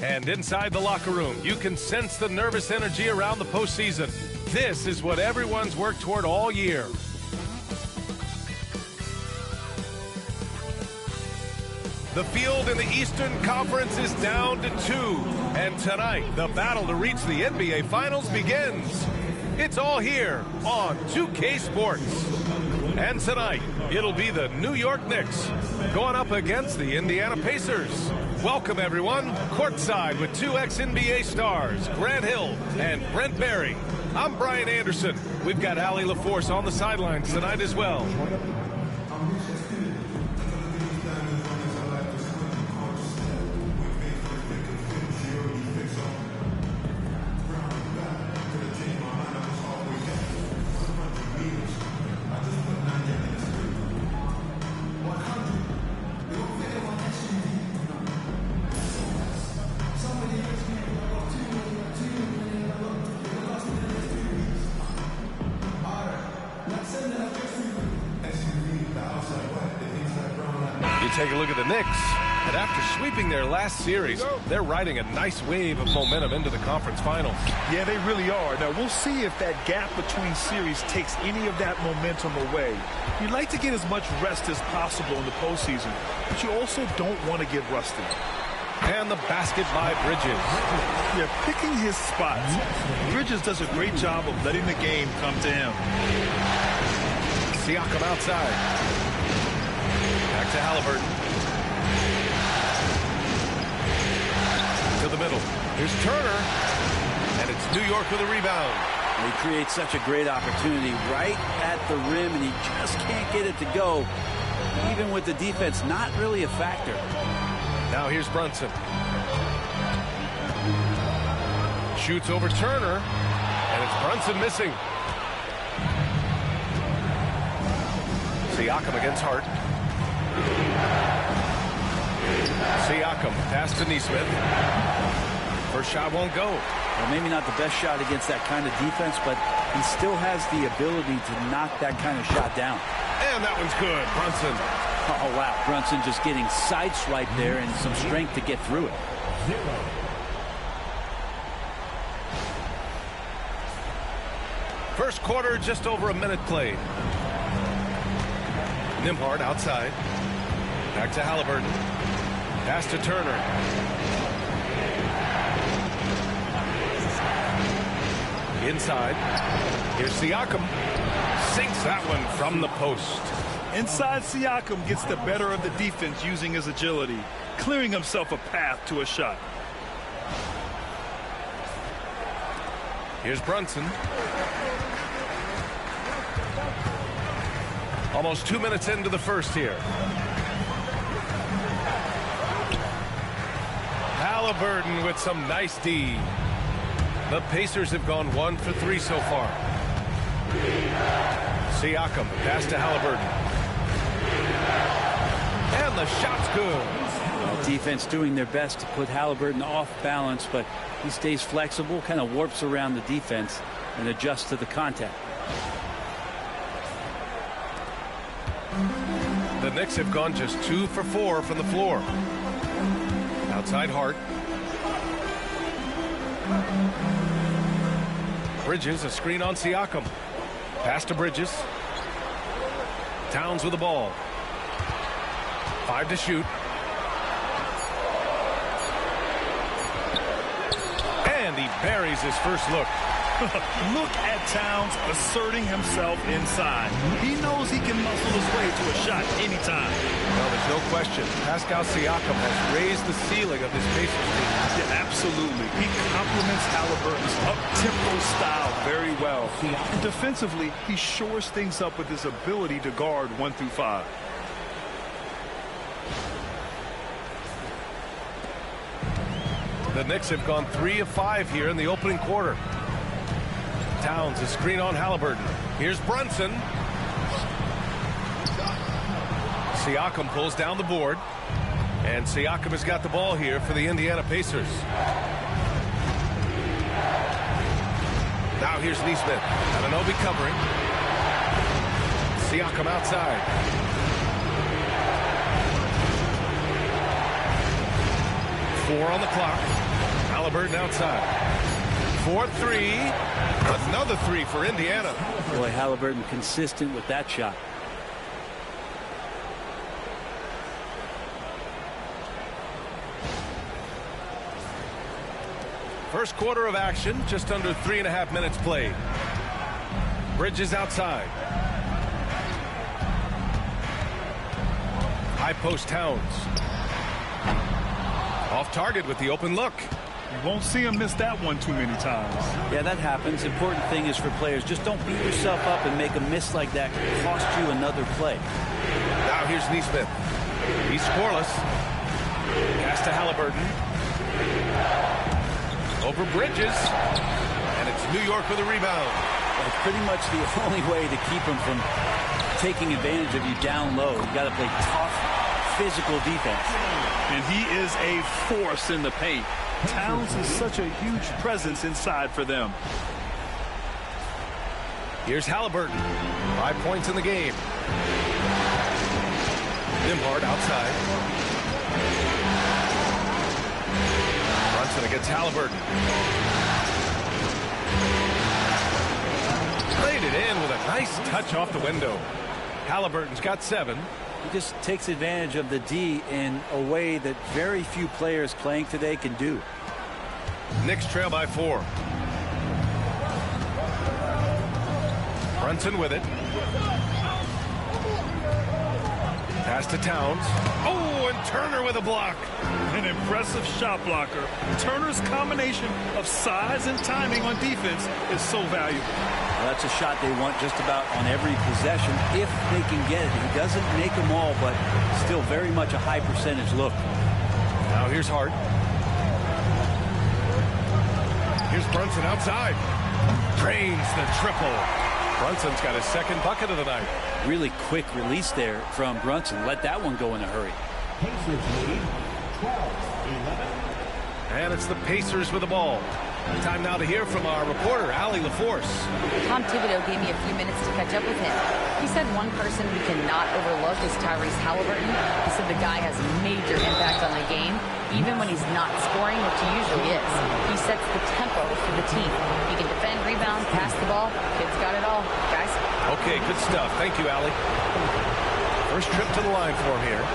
And inside the locker room, you can sense the nervous energy around the postseason. This is what everyone's worked toward all year. The field in the Eastern Conference is down to 2. And tonight, the battle to reach the NBA Finals begins. It's all here on 2K Sports. And tonight, it'll be the New York Knicks going up against the Indiana Pacers. Welcome, everyone, courtside with two ex-NBA stars, Grant Hill and Brent Barry. I'm Brian Anderson. We've got Allie LaForce on the sidelines tonight as well. Take a look at the Knicks, and after sweeping their last series, they're riding a nice wave of momentum into the conference finals. Yeah, they really are. Now, we'll see if that gap between series takes any of that momentum away. You'd like to get as much rest as possible in the postseason, but you also don't want to get rusty. And the basket by Bridges. Yeah, picking his spots. Bridges does a great job of letting the game come to him. Siakam outside. Back to Halliburton. To the middle. Here's Turner. And it's New York with a rebound. He creates such a great opportunity right at the rim, and he just can't get it to go. Even with the defense not really a factor. Now here's Brunson. Shoots over Turner. And it's Brunson missing. Siakam against Hart. Siakam, pass to Nesmith. First shot won't go. Well, maybe not the best shot against that kind of defense, but he still has the ability to knock that kind of shot down. And that one's good, Brunson. Oh, wow. Brunson just getting sideswiped there and some strength to get through it. First quarter, just over a minute played. Nembhard outside. Back to Halliburton. Pass to Turner. Inside. Here's Siakam. Sinks that one from the post. Inside, Siakam gets the better of the defense using his agility, clearing himself a path to a shot. Here's Brunson. Almost 2 minutes into the first here. Halliburton with some nice D. The Pacers have gone 1 for 3 so far. Siakam, pass to Halliburton. And the shot's good. Defense doing their best to put Halliburton off balance, but he stays flexible, kind of warps around the defense and adjusts to the contact. The Knicks have gone just 2 for 4 from the floor. Outside Hart. Bridges, a screen on Siakam. Pass to Bridges. Towns with the ball. 5 to shoot. And he buries his first look. Look at Towns asserting himself inside. He knows he can muscle his way to a shot anytime. Well, there's no question. Pascal Siakam has raised the ceiling of this Pacers team. Yeah, absolutely. He complements Halliburton's up-tempo style very well. And defensively, he shores things up with his ability to guard 1 through 5. The Knicks have gone 3 of 5 here in the opening quarter. Towns, a screen on Halliburton. Here's Brunson. Siakam pulls down the board. And Siakam has got the ball here for the Indiana Pacers. Now here's Nesmith. Anunoby covering. Siakam outside. Four on the clock. Halliburton outside. 4-3. Another three for Indiana. Boy, Halliburton consistent with that shot. First quarter of action, just under 3.5 minutes played. Bridges outside. High post Towns. Off target with the open look. You won't see him miss that one too many times. Yeah, that happens. Important thing is for players, just don't beat yourself up and make a miss like that could cost you another play. Now here's Neesmith. He's scoreless. Pass to Halliburton. Over Bridges. And it's New York with a rebound. It's pretty much the only way to keep him from taking advantage of you down low. You got to play tough, physical defense. And he is a force in the paint. Towns is such a huge presence inside for them. Here's Halliburton. 5 points in the game. Nimhard outside. Brunson against Halliburton. Played it in with a nice touch off the window. Halliburton's got 7. He just takes advantage of the D in a way that very few players playing today can do. Knicks trail by 4. Brunson with it. Pass to Towns. Oh, and Turner with a block. An impressive shot blocker. Turner's combination of size and timing on defense is so valuable. Well, that's a shot they want just about on every possession if they can get it. He doesn't make them all, but still very much a high percentage look. Now here's Hart. Here's Brunson outside. Drains the triple. Brunson's got his second bucket of the night. Really quick release there from Brunson. Let that one go in a hurry. Pacers lead 12-11. And it's the Pacers with the ball. Time now to hear from our reporter, Allie LaForce. Tom Thibodeau gave me a few minutes to catch up with him. He said one person we cannot overlook is Tyrese Halliburton. He said the guy has major impact on the game, even when he's not scoring, which he usually is. He sets the tempo for the team. He can defend, rebound, pass the ball. Kid's got it all, guys. Okay, good stuff. Thank you, Allie. First trip to the line for him here.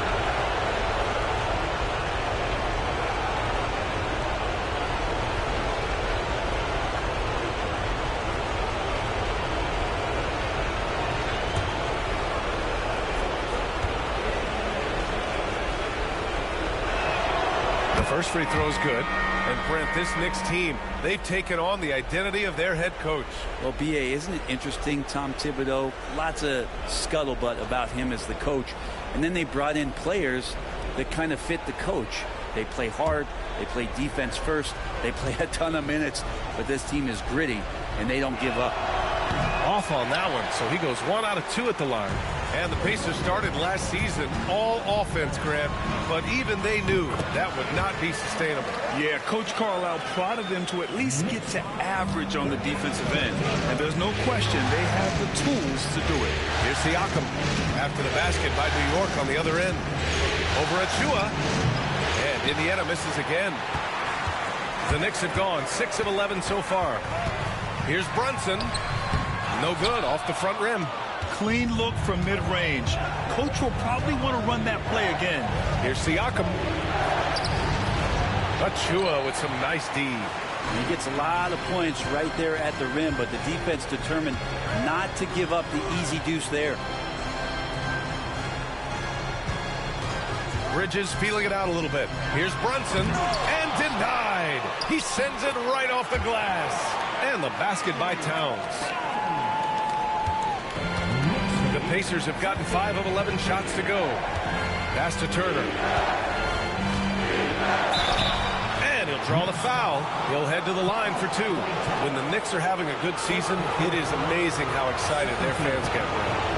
First free throw is good. And Brent, this Knicks team, they've taken on the identity of their head coach. Well, B.A., isn't it interesting? Tom Thibodeau, lots of scuttlebutt about him as the coach. And then they brought in players that kind of fit the coach. They play hard. They play defense first. They play a ton of minutes. But this team is gritty, and they don't give up. Off on that one, so he goes 1 out of 2 at the line. And the Pacers started last season all offense, Grant, but even they knew that would not be sustainable. Yeah, Coach Carlisle prodded them to at least get to average on the defensive end. And there's no question they have the tools to do it. Here's Siakam after the basket by New York on the other end. Over at Chua. And Indiana misses again. The Knicks have gone 6 of 11 so far. Here's Brunson. No good off the front rim. Clean look from mid-range. Coach will probably want to run that play again. Here's Siakam. Achua with some nice D. He gets a lot of points right there at the rim, but the defense determined not to give up the easy deuce there. Bridges feeling it out a little bit. Here's Brunson, and denied. He sends it right off the glass. And the basket by Towns. The Pacers have gotten 5 of 11 shots to go. Pass to Turner. And he'll draw the foul. He'll head to the line for 2. When the Knicks are having a good season, it is amazing how excited their fans get.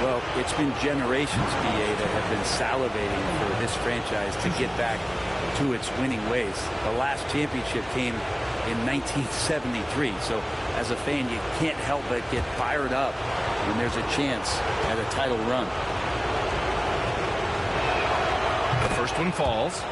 Well, it's been generations, B.A., that have been salivating for this franchise to get back to its winning ways. The last championship came in 1973. So as a fan, you can't help but get fired up when there's a chance at a title run. The first one falls.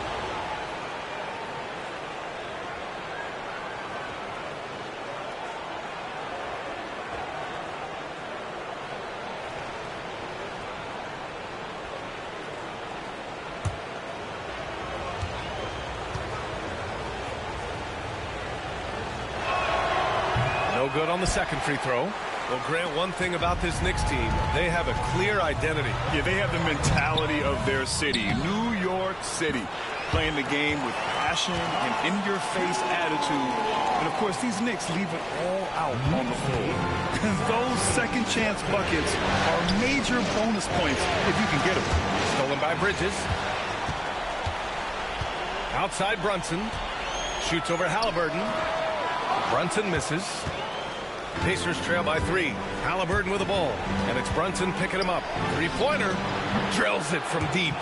No good on the second free throw. Well, Grant, one thing about this Knicks team, they have a clear identity. Yeah, they have the mentality of their city, New York City, playing the game with passion and in-your-face attitude. And, of course, these Knicks leave it all out on the floor. Those second-chance buckets are major bonus points if you can get them. Stolen by Bridges. Outside Brunson. Shoots over Halliburton. Brunson misses. Pacers trail by 3. Halliburton with the ball. And it's Brunson picking him up. Three-pointer. Drills it from deep.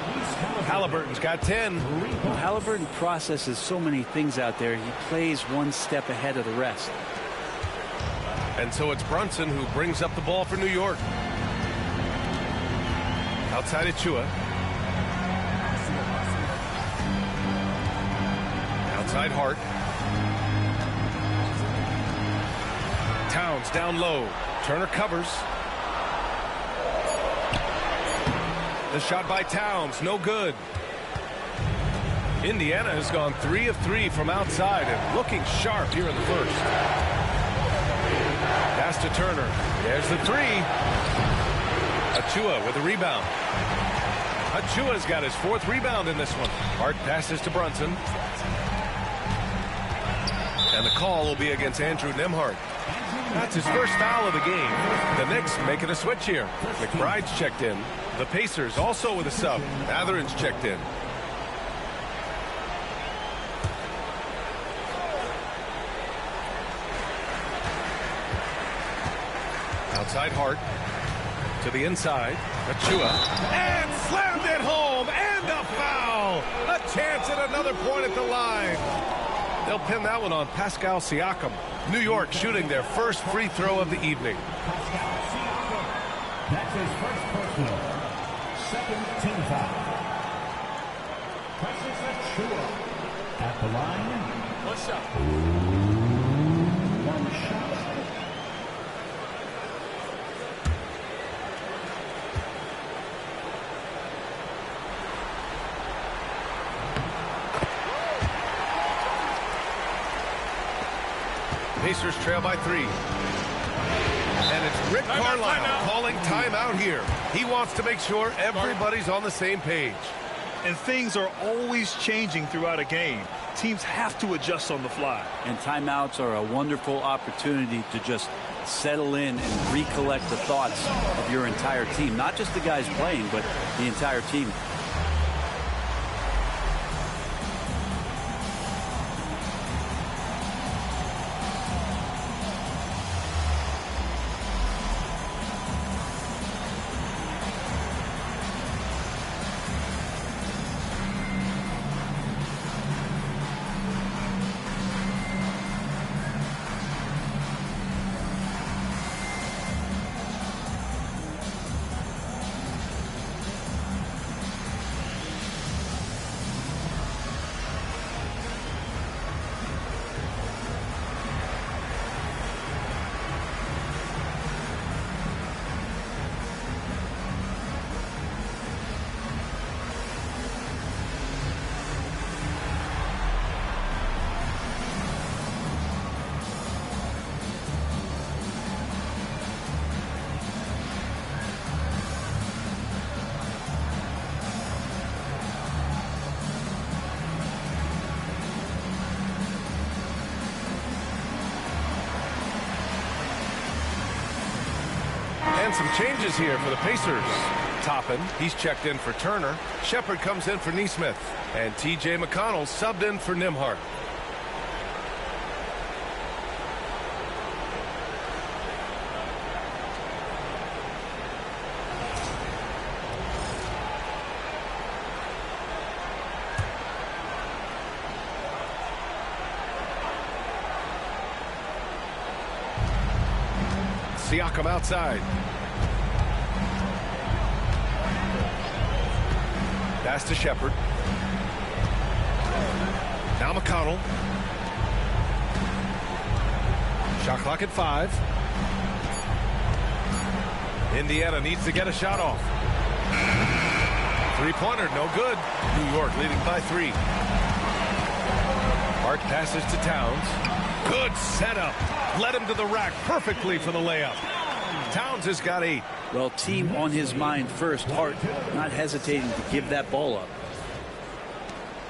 Halliburton's got 10. Well, Halliburton processes so many things out there. He plays one step ahead of the rest. And so it's Brunson who brings up the ball for New York. Outside Achua. Outside Hart. Towns down low. Turner covers. The shot by Towns, no good. Indiana has gone 3 of 3 from outside and looking sharp here in the first. Pass to Turner. There's the 3. Achua with a rebound. Achua's got his 4th rebound in this one. Hart passes to Brunson. And the call will be against Andrew Nembhard. That's his first foul of the game. The Knicks making a switch here. McBride's checked in. The Pacers also with a sub. Matherin's checked in. Outside Hart. To the inside. Achua. And slammed it home. And a foul. A chance at another point at the line. They'll pin that one on Pascal Siakam. New York shooting their first free throw of the evening. Pascal Siakam. That's his first personal. Second team foul. Precious Achua at the line. What's up? One shot. Pacers trail by 3. And it's Rick Carlisle calling timeout here. He wants to make sure everybody's on the same page. And things are always changing throughout a game. Teams have to adjust on the fly. And timeouts are a wonderful opportunity to just settle in and recollect the thoughts of your entire team. Not just the guys playing, but the entire team. And some changes here for the Pacers. Toppin, he's checked in for Turner. Shepard comes in for Nesmith. And T.J. McConnell subbed in for Nembhard. Siakam outside. Pass to Shepard. Now McConnell. Shot clock at 5. Indiana needs to get a shot off. Three-pointer, no good. New York leading by 3. Hart passes to Towns. Good setup. Led him to the rack perfectly for the layup. Towns has got 8. Well, team on his mind first. Hart not hesitating to give that ball up.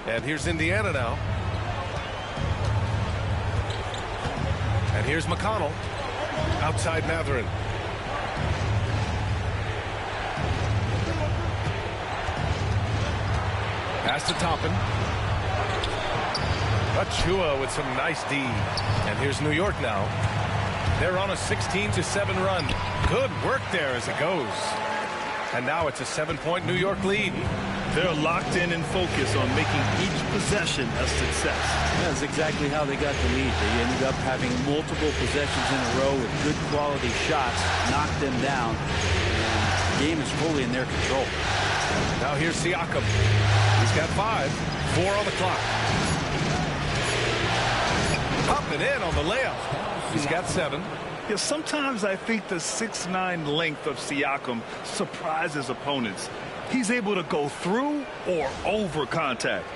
And here's Indiana now. And here's McConnell. Outside Matherin. Pass to Toppin. Achua with some nice D. And here's New York now. They're on a 16-7 run. Good work there as it goes. And now it's a 7-point New York lead. They're locked in and focused on making each possession a success. That's exactly how they got the lead. They ended up having multiple possessions in a row with good quality shots, knocked them down. And the game is fully in their control. Now here's Siakam. He's got 5. 4 on the clock. Up and in on the layup. He's got 7. Yeah, sometimes I think the 6'9" length of Siakam surprises opponents. He's able to go through or over contact.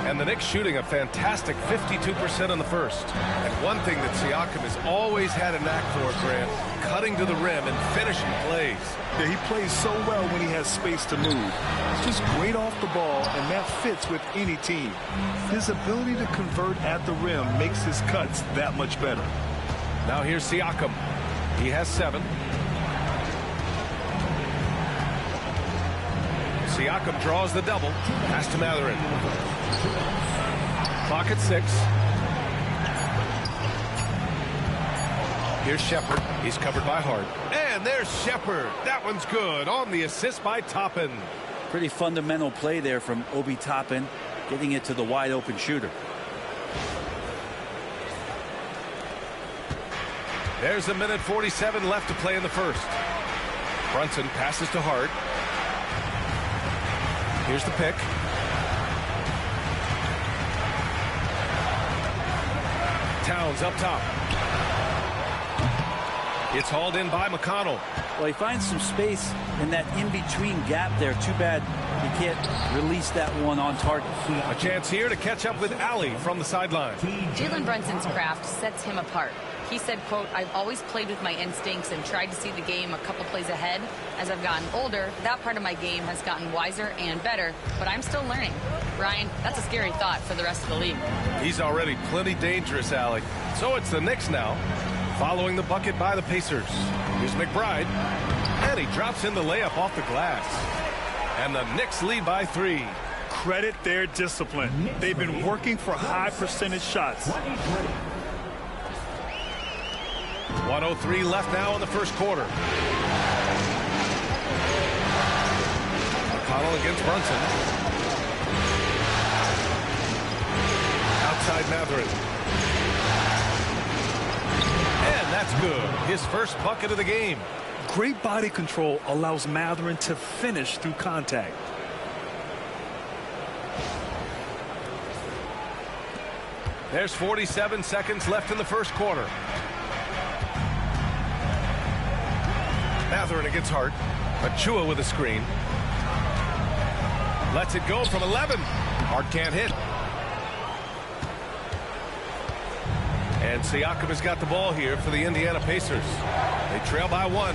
And the Knicks shooting a fantastic 52% in the first. And one thing that Siakam has always had a knack for, Grant, cutting to the rim and finishing plays. Yeah, he plays so well when he has space to move. He's just great off the ball, and that fits with any team. His ability to convert at the rim makes his cuts that much better. Now here's Siakam. He has 7. Siakam draws the double. Pass to Matherin. Clock at 6. Here's Shepard. He's covered by Hart. And there's Shepard. That one's good on the assist by Toppin. Pretty fundamental play there from Obi Toppin, getting it to the wide open shooter. There's a minute 47 left to play in the first. Brunson passes to Hart. Here's the pick. Towns up top. It's hauled in by McConnell. Well, he finds some space in that in-between gap there. Too bad he can't release that one on target. A chance here to catch up with Allie from the sideline. Jalen Brunson's craft sets him apart. He said, quote, "I've always played with my instincts and tried to see the game a couple plays ahead. As I've gotten older, that part of my game has gotten wiser and better, but I'm still learning." Ryan, that's a scary thought for the rest of the league. He's already plenty dangerous, Allie. So it's the Knicks now, following the bucket by the Pacers. Here's McBride, and he drops in the layup off the glass. And the Knicks lead by 3. Credit their discipline. They've been working for high percentage shots. 1:03 left now in the first quarter. McConnell against Brunson. Outside Matherin. And that's good. His first bucket of the game. Great body control allows Matherin to finish through contact. There's 47 seconds left in the first quarter. Matherin against Hart. Achua with a screen. Lets it go from 11. Hart can't hit. And Siakam has got the ball here for the Indiana Pacers. They trail by 1.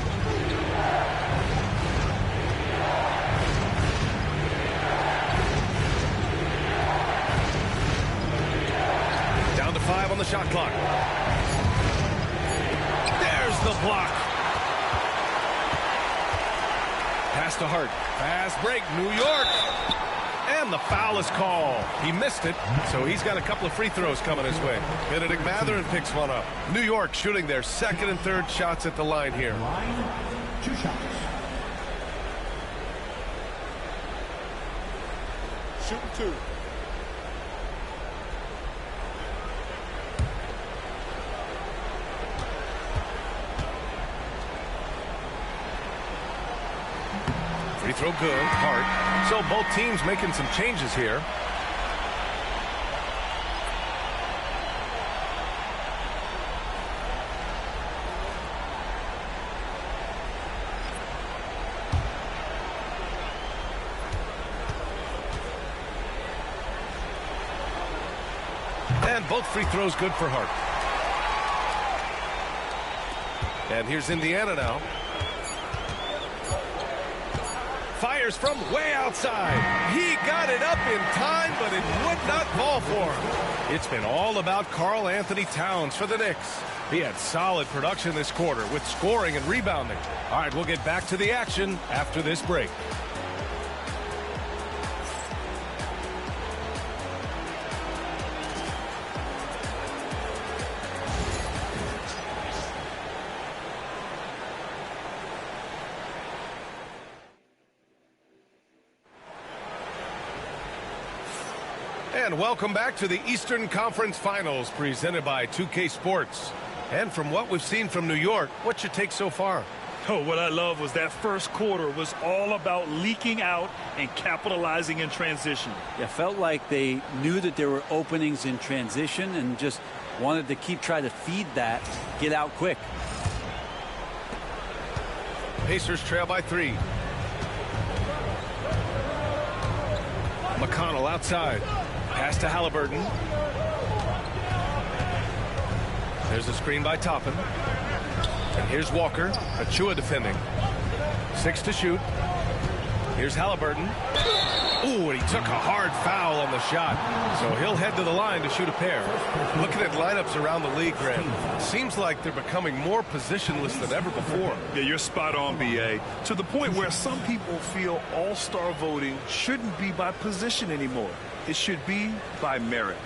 Down to 5 on the shot clock. There's the block. Pass to Hart. Fast break, New York. And the foul is called. He missed it, so he's got a couple of free throws coming his way. Benedict Matherin picks one up. New York shooting their second and third shots at the line here. 2 shots. Shooting 2. Free throw good. Hart. So both teams making some changes here. And both free throws good for Hart. And here's Indiana now. Fires from way outside. He got it up in time, but it would not fall for him. It's been all about Karl Anthony Towns for the Knicks. He had solid production this quarter with scoring and rebounding. All right, we'll get back to the action after this break. And welcome back to the Eastern Conference Finals presented by 2K Sports. And from what we've seen from New York, what's your take so far? Oh, what I love was that first quarter was all about leaking out and capitalizing in transition. It felt like they knew that there were openings in transition and just wanted to keep trying to feed that, get out quick. Pacers trail by 3. McConnell outside. Pass to Halliburton. There's a screen by Toppin. And here's Walker. Achua defending. 6 to shoot. Here's Halliburton. Ooh, and he took a hard foul on the shot. So he'll head to the line to shoot a pair. Looking at lineups around the league, Grant, seems like they're becoming more positionless than ever before. Yeah, you're spot on, B.A. To the point where some people feel all-star voting shouldn't be by position anymore. It should be by merit.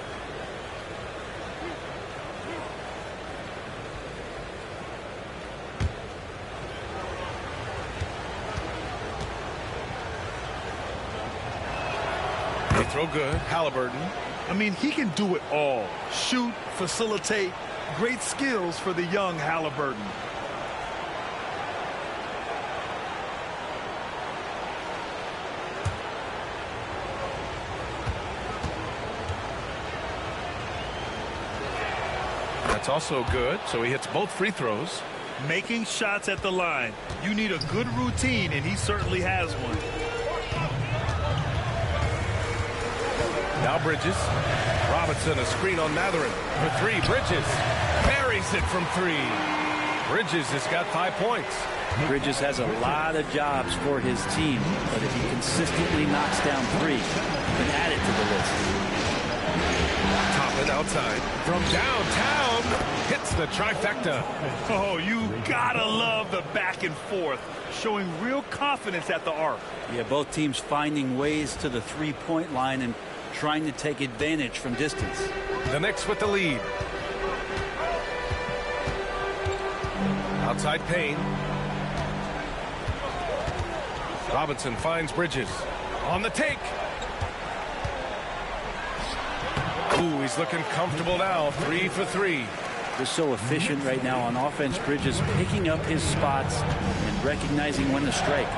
They throw good. Halliburton. I mean, he can do it all. Shoot, facilitate. Great skills for the young Halliburton. That's also good, so he hits both free throws. Making shots at the line. You need a good routine, and he certainly has one. Now Bridges. Robinson, a screen on Matherin. For 3, Bridges buries it from 3. Bridges has got 5 points. Bridges has a lot of jobs for his team, but if he consistently knocks down 3, he can add it to the list. Toppin outside. From downtown, hits the trifecta. Oh, you gotta love the back and forth, showing real confidence at the arc. Yeah, both teams finding ways to the three-point line and trying to take advantage from distance. The Knicks with the lead. Outside Payne. Robinson finds Bridges. On the take. Ooh, he's looking comfortable now. 3 for 3. They're so efficient right now on offense. Bridges picking up his spots and recognizing when to strike.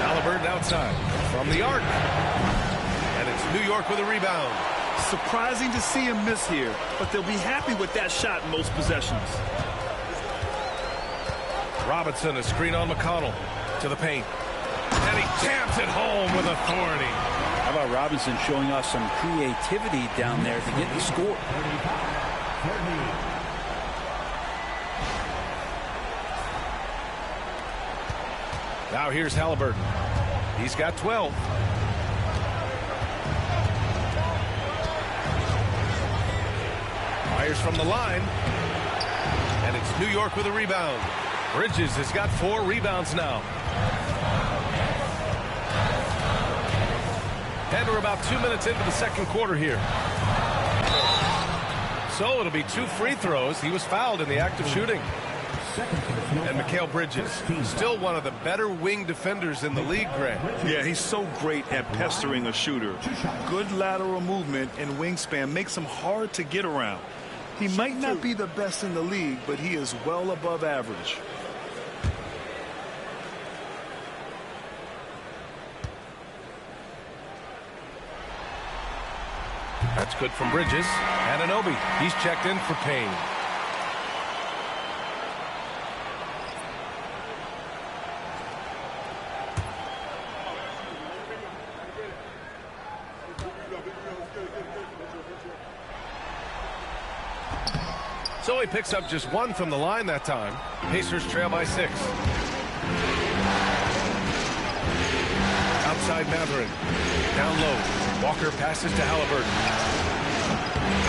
Halliburton outside from the arc. And it's New York with a rebound. Surprising to see him miss here, but they'll be happy with that shot in most possessions. Robinson, a screen on McConnell to the paint. And he jams it home with authority. How about Robinson showing us some creativity down there to get the score? Now here's Halliburton. He's got 12. Fires from the line. And it's New York with a rebound. Bridges has got 4 rebounds now. And we're about 2 minutes into the second quarter here. So it'll be 2 free throws. He was fouled in the act of shooting. And Mikal Bridges, still one of the better wing defenders in the league, Grant. Yeah, he's so great at pestering a shooter. Good lateral movement and wingspan makes him hard to get around. He might not be the best in the league, but he is well above average. That's good from Bridges. Anunoby, he's checked in for Payne. So he picks up just one from the line that time. Pacers trail by 6. Outside Matherin. Down low. Walker passes to Halliburton.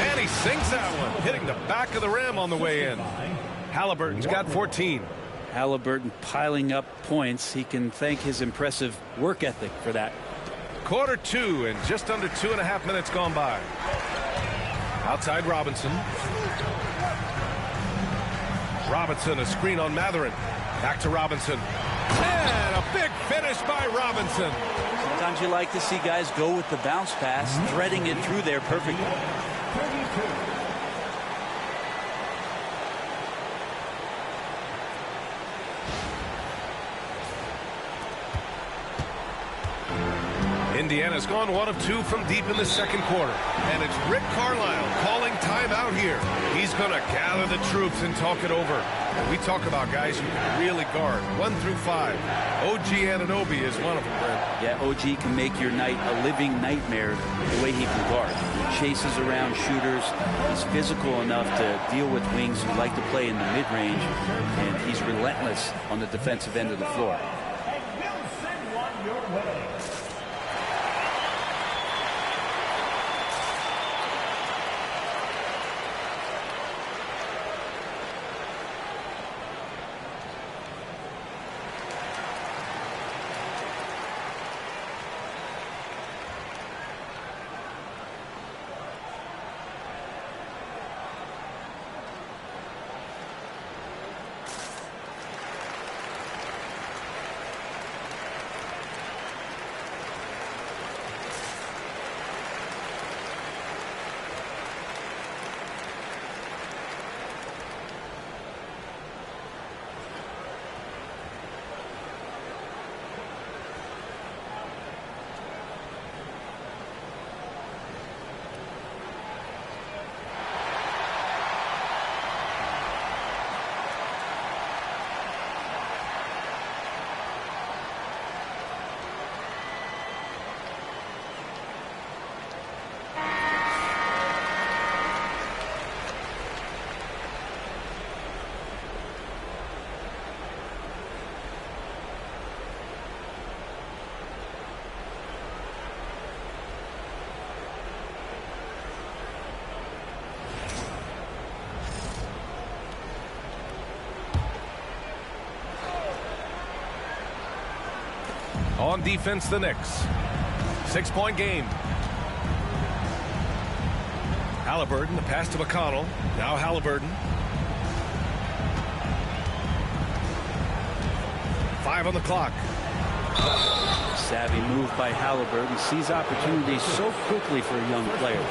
And he sinks that one, hitting the back of the rim on the way in. Halliburton's got 14. Halliburton piling up points. He can thank his impressive work ethic for that. Quarter 2 and just under 2.5 minutes gone by. Outside Robinson. Robinson, a screen on Matherin. Back to Robinson. And a big finish by Robinson. Sometimes you like to see guys go with the bounce pass, threading it through there perfectly. Indiana's gone 1 of 2 from deep in the second quarter. And it's Rick Carlisle calling timeout here. He's going to gather the troops and talk it over. We talk about guys who can really guard 1 through 5. OG Anunoby is one of them, Brent. Yeah, OG can make your night a living nightmare the way he can guard. He chases around shooters. He's physical enough to deal with wings who like to play in the mid-range. And he's relentless on the defensive end of the floor. On defense, the Knicks. 6-point game. Halliburton, the pass to McConnell. Now Halliburton. 5 on the clock. Savvy move by Halliburton. Sees opportunities so quickly for a young player.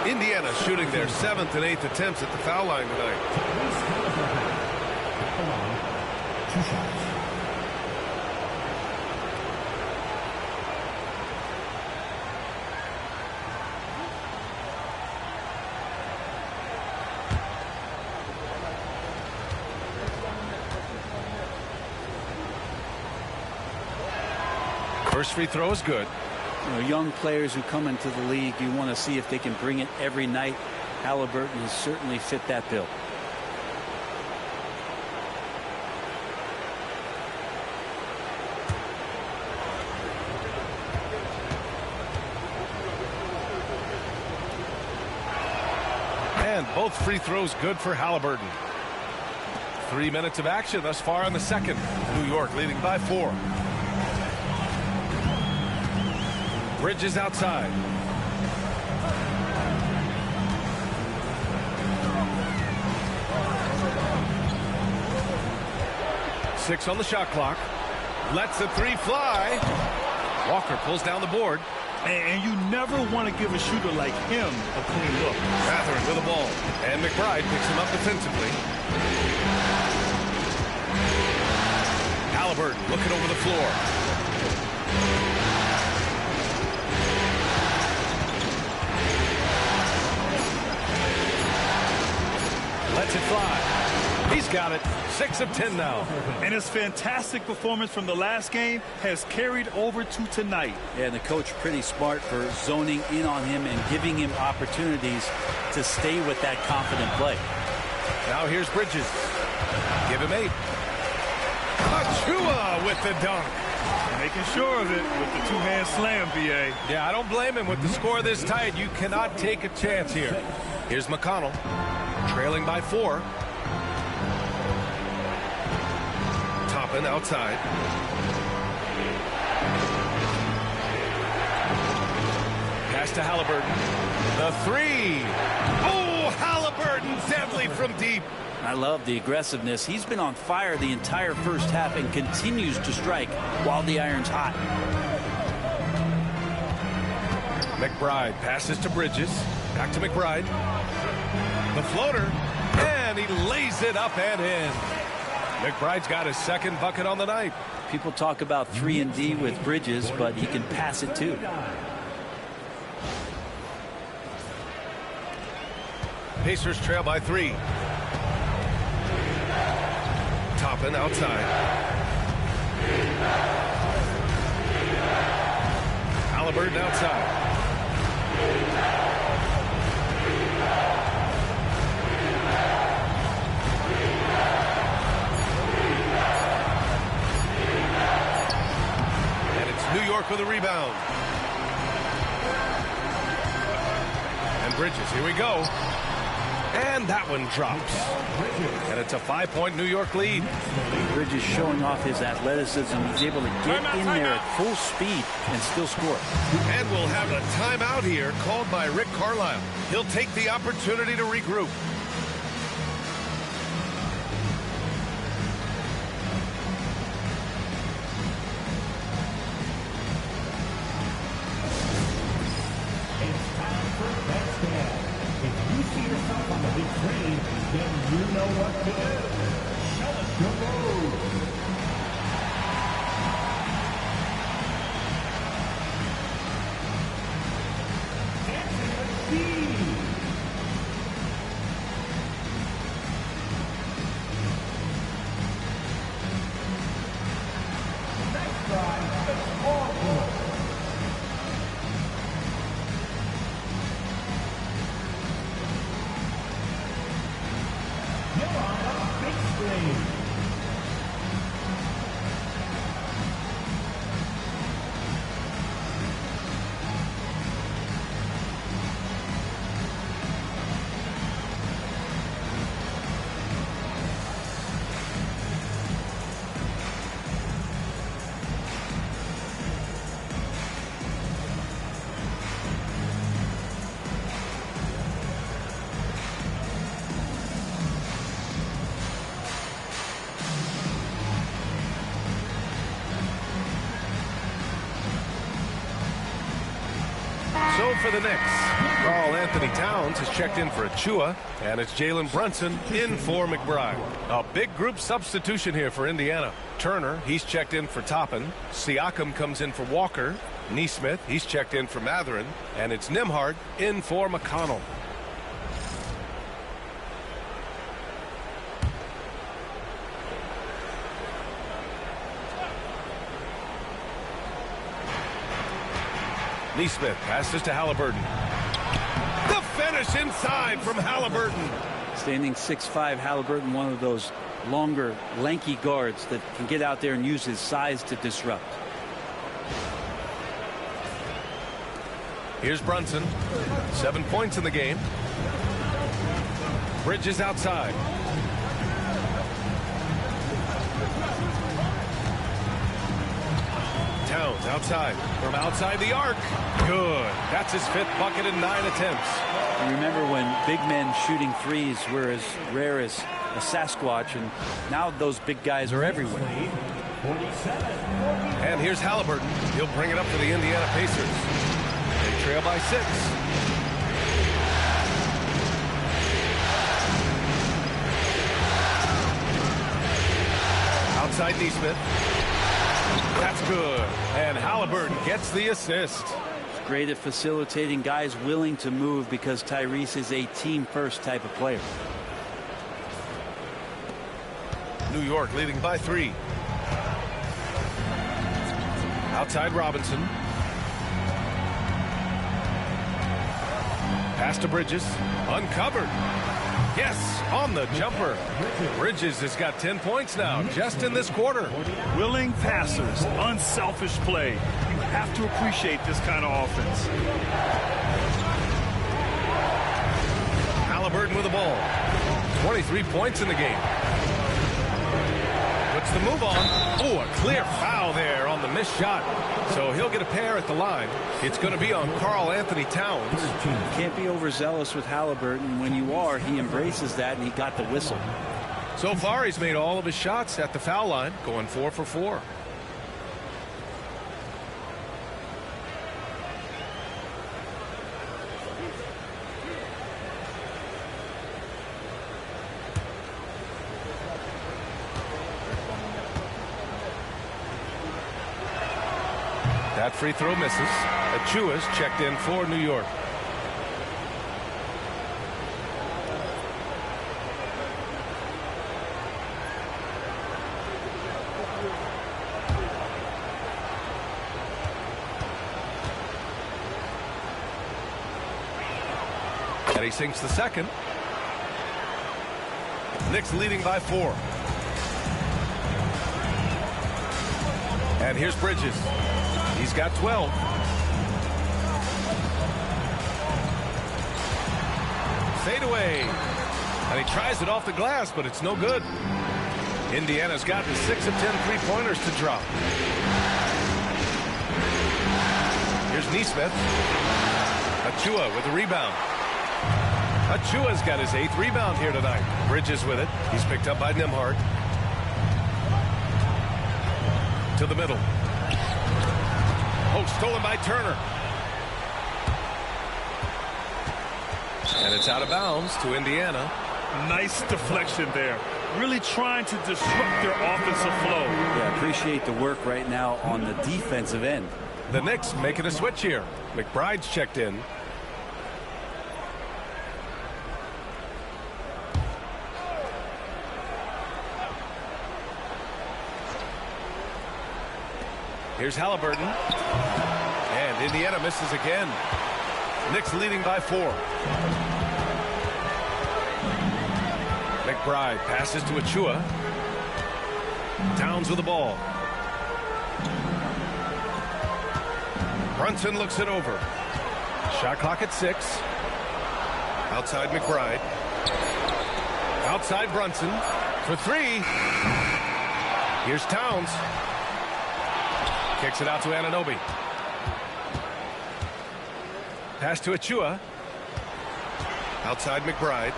Indiana shooting their 7th and 8th attempts at the foul line tonight. 2 shots. First free throw is good. You know, young players who come into the league, you want to see if they can bring it every night. Halliburton has certainly fit that bill. And both free throws good for Halliburton. 3 minutes of action thus far in the second. New York leading by 4. Bridges outside. Six on the shot clock. Lets the 3 fly. Walker pulls down the board. And you never want to give a shooter like him a clean look. Matherin with the ball. And McBride picks him up defensively. Halliburton looking over the floor. Lets it fly. He's got it. 6 of 10 now. And his fantastic performance from the last game has carried over to tonight. Yeah, and the coach pretty smart for zoning in on him and giving him opportunities to stay with that confident play. Now here's Bridges. Give him 8. Achua with the dunk. Making sure of it with the two-hand slam, BA. Yeah, I don't blame him. With the score this tight, you cannot take a chance here. Here's McConnell, trailing by 4. Toppin outside. Pass to Halliburton. The 3. Oh, Halliburton, deadly from deep. I love the aggressiveness. He's been on fire the entire first half and continues to strike while the iron's hot. McBride passes to Bridges. Back to McBride. The floater. And he lays it up and in. McBride's got his second bucket on the night. People talk about 3-and-D with Bridges, but he can pass it too. Pacers trail by 3. Toppin outside. Halliburton outside. And it's New York with a rebound. And Bridges, here we go. And that one drops. And it's a 5-point New York lead. Bridges showing off his athleticism. He's able to get in there at full speed and still score. And we'll have a timeout here called by Rick Carlisle. He'll take the opportunity to regroup. Then you know what to do. Show us your move. Dancing with speed. Nice drive. It's all good. So for the Knicks, Karl Anthony Towns has checked in for Achua, and it's Jalen Brunson in for McBride. A big group substitution here for Indiana. Turner, he's checked in for Toppin. Siakam comes in for Walker. Nesmith, he's checked in for Mathurin. And it's Nembhard in for McConnell. Nesmith passes to Halliburton. The finish inside from Halliburton. Standing 6'5", Halliburton, one of those longer, lanky guards that can get out there and use his size to disrupt. Here's Brunson. 7 points in the game. Bridges outside. Towns outside. From outside the arc. Good. That's his 5th bucket in 9 attempts. And remember when big men shooting threes were as rare as a Sasquatch, and now those big guys are everywhere. And here's Halliburton. He'll bring it up for the Indiana Pacers. They trail by 6. Outside Nesmith. That's good. And Halliburton gets the assist. He's great at facilitating guys willing to move because Tyrese is a team-first type of player. New York leading by 3. Outside Robinson. Pass to Bridges. Uncovered. Yes, on the jumper. Bridges has got 10 points now just in this quarter. Willing passers, unselfish play. You have to appreciate this kind of offense. Halliburton with the ball. 23 points in the game. Puts the move on. Oh, a clear foul there on the missed shot. So he'll get a pair at the line. It's going to be on Karl Anthony Towns. Can't be overzealous with Halliburton. When you are, he embraces that, and he got the whistle. So far, he's made all of his shots at the foul line, going 4 for 4. That free throw misses. Achua's checked in for New York. And he sinks the second. Knicks leading by 4. And here's Bridges. He's got 12. Fade away. And he tries it off the glass, but it's no good. Indiana's gotten 6 of 10 three-pointers to drop. Here's Nesmith. Achua with the rebound. Achua's got his 8th rebound here tonight. Bridges with it. He's picked up by Nembhard. To the middle. Oh, stolen by Turner. And it's out of bounds to Indiana. Nice deflection there. Really trying to disrupt their offensive flow. Yeah, appreciate the work right now on the defensive end. The Knicks making a switch here. McBride's checked in. Here's Halliburton. And Indiana misses again. Knicks leading by 4. McBride passes to Achua. Towns with the ball. Brunson looks it over. Shot clock at 6. Outside McBride. Outside Brunson for 3. Here's Towns. Kicks it out to Anunoby. Pass to Achua. Outside McBride.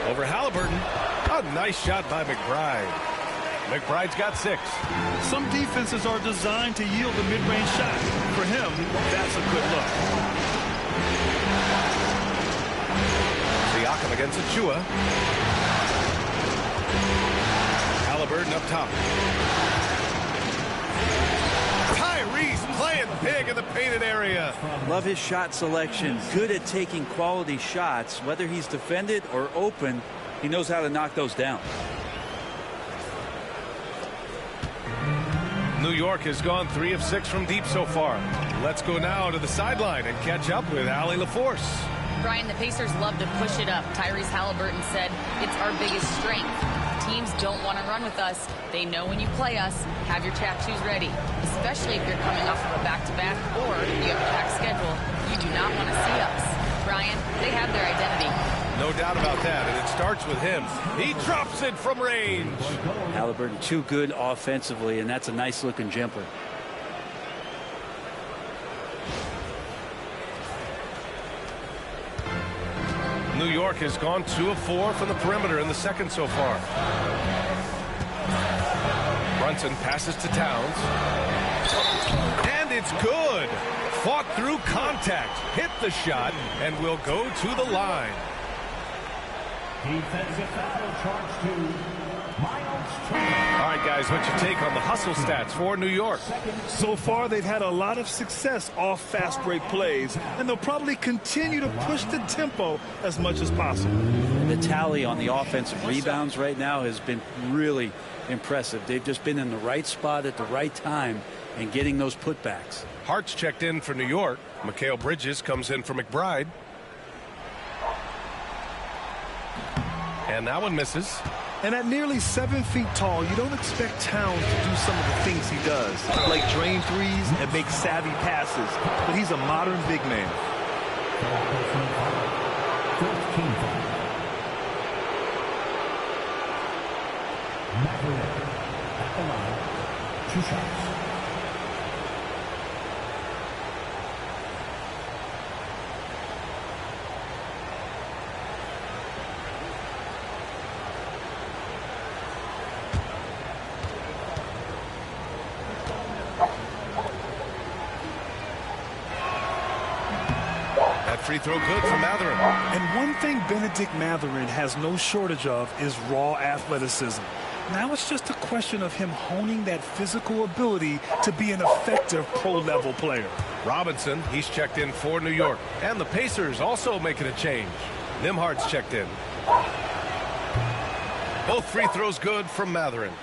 Over Halliburton. A nice shot by McBride. McBride's got 6. Some defenses are designed to yield a mid-range shot. For him, that's a good look. Siakam against Achua. Halliburton up top. Tyrese playing big in the painted area. Love his shot selection. Good at taking quality shots. Whether he's defended or open, he knows how to knock those down. New York has gone 3 of 6 from deep so far. Let's go now to the sideline and catch up with Allie LaForce. Brian, the Pacers love to push it up. Tyrese Halliburton said, it's our biggest strength. Teams don't want to run with us. They know when you play us, have your tattoos ready, especially if you're coming off of a back-to-back or you have a packed schedule. You do not want to see us. Brian, they have their identity. No doubt about that, and it starts with him. He drops it from range. Halliburton too good offensively, and that's a nice-looking jumper. New York has gone 2 of 4 from the perimeter in the second so far. Brunson passes to Towns. And it's good. Fought through contact, hit the shot, and will go to the line. Defensive foul charge to Miles All right, guys, what's your take on the hustle stats for New York? So far, they've had a lot of success off fast break plays, and they'll probably continue to push the tempo as much as possible. The tally on the offensive rebounds right now has been really impressive. They've just been in the right spot at the right time and getting those putbacks. Hart's checked in for New York. Mikal Bridges comes in for McBride. And that one misses. And at nearly 7 feet tall, you don't expect Towns to do some of the things he does, like drain threes and make savvy passes. But he's a modern big man. At the line, 2 shots. Free throw good for Mathurin. And one thing Benedict Mathurin has no shortage of is raw athleticism. Now it's just a question of him honing that physical ability to be an effective pro-level player. Robinson, he's checked in for New York. And the Pacers also making a change. Nimhard's checked in. Both free throws good from Mathurin.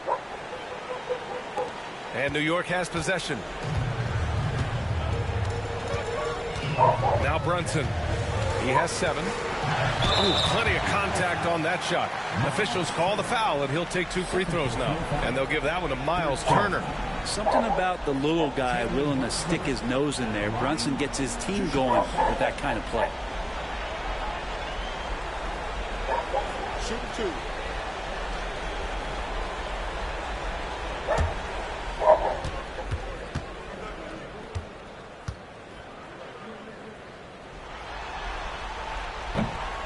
And New York has possession. Now Brunson. He has 7. Oh, plenty of contact on that shot. Officials call the foul, and he'll take 2 free throws now. And they'll give that one to Miles Turner. Something about the little guy willing to stick his nose in there. Brunson gets his team going with that kind of play. Shoot 2.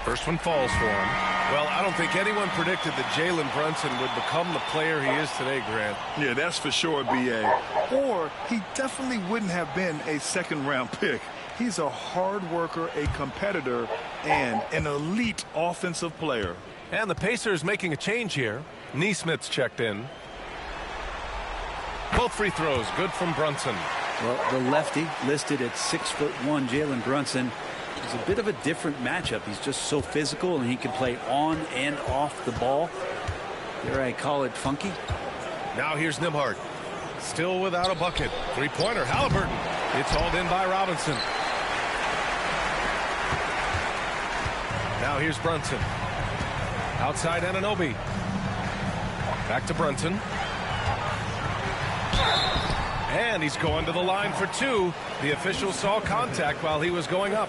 First one falls for him. Well, I don't think anyone predicted that Jalen Brunson would become the player he is today, Grant. Yeah, that's for sure, B.A. Or he definitely wouldn't have been a second-round pick. He's a hard worker, a competitor, and an elite offensive player. And the Pacers making a change here. Neesmith's checked in. Both free throws good from Brunson. Well, the lefty listed at 6'1", Jalen Brunson. It's a bit of a different matchup. He's just so physical, and he can play on and off the ball. Dare I call it funky? Now here's Nimhard. Still without a bucket. Three-pointer, Halliburton. It's hauled in by Robinson. Now here's Brunson. Outside Anunoby. Back to Brunson. And he's going to the line for 2. The officials saw contact while he was going up.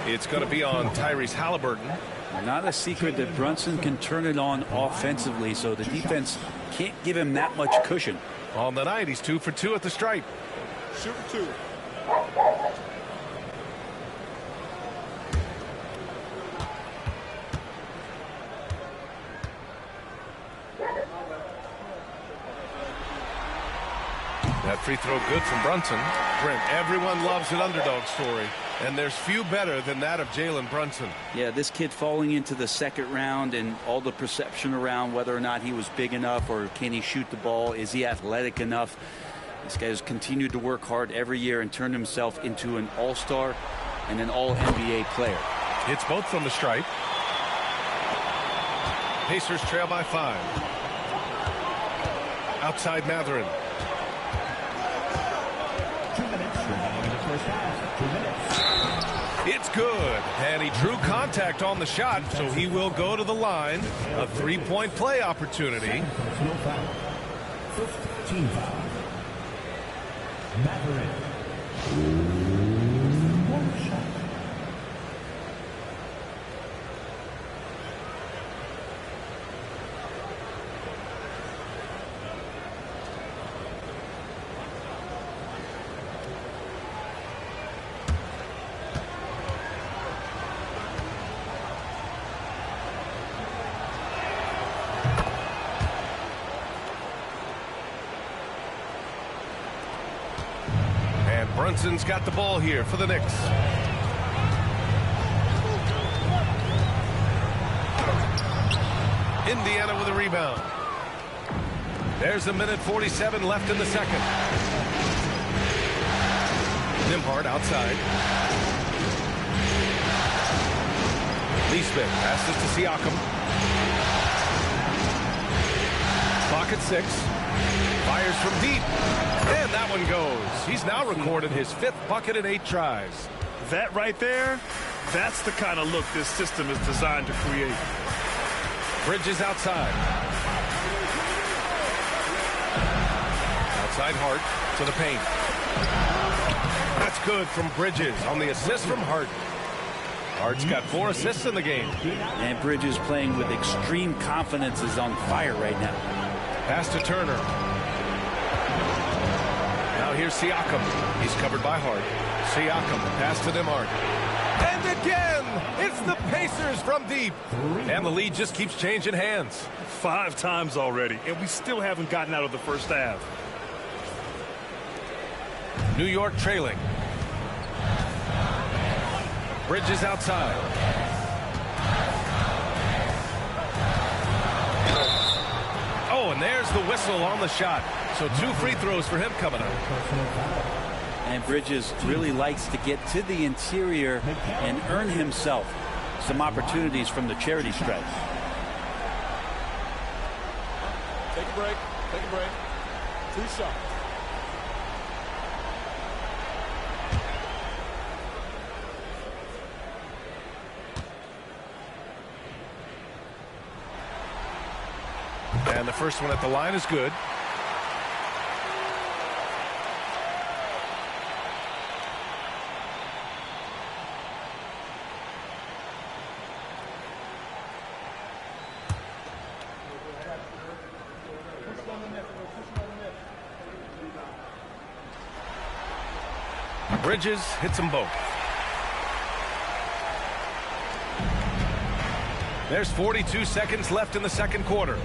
It's going to be on Tyrese Halliburton. Not a secret that Brunson can turn it on offensively, so the defense can't give him that much cushion. On the night, he's 2 for 2 at the stripe. Shoot 2. That free throw good from Brunson. Brent, everyone loves an underdog story, and there's few better than that of Jalen Brunson. Yeah, this kid falling into the second round and all the perception around whether or not he was big enough or can he shoot the ball, is he athletic enough. This guy has continued to work hard every year and turned himself into an all-star and an all-NBA player. Hits both from the stripe. Pacers trail by 5. Outside Mathurin. 2 minutes remaining in the first half. 2 minutes. It's good. And he drew contact on the shot, so he will go to the line. A 3-point play opportunity. Personal foul. 15 foul. Mathurin. One shot. Brunson's got the ball here for the Knicks. Indiana with a rebound. There's a minute 47 left in the second. Nembhard outside. Neesmith passes to Siakam. Clock at 6. Fires from deep. And that one goes. He's now recorded his 5th bucket in 8 tries. That right there, that's the kind of look this system is designed to create. Bridges outside. Outside Hart to the paint. That's good from Bridges on the assist from Hart. Hart's got 4 assists in the game. And Bridges playing with extreme confidence is on fire right now. Pass to Turner. Now here's Siakam. He's covered by Hart. Siakam, pass to Nembhard. And again, it's the Pacers from deep. And the lead just keeps changing hands. 5 times already, and we still haven't gotten out of the first half. New York trailing. Bridges outside. Oh, and there's the whistle on the shot. So 2 free throws for him coming up. And Bridges really likes to get to the interior and earn himself some opportunities from the charity stripe. Take a break. Take a break. 2 shots. And the first one at the line is good. Bridges hits them both. There's 42 seconds left in the second quarter.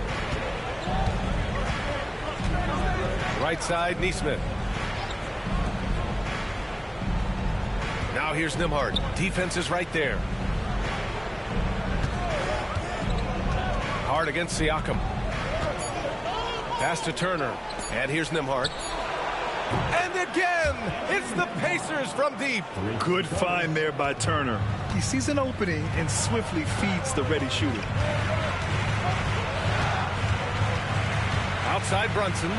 Right side, Neesmith. Now here's Nembhard. Defense is right there. Hard against Siakam. Pass to Turner. And here's Nembhard. And again, it's the Pacers from deep. Good find there by Turner. He sees an opening and swiftly feeds the ready shooter. Outside Brunson.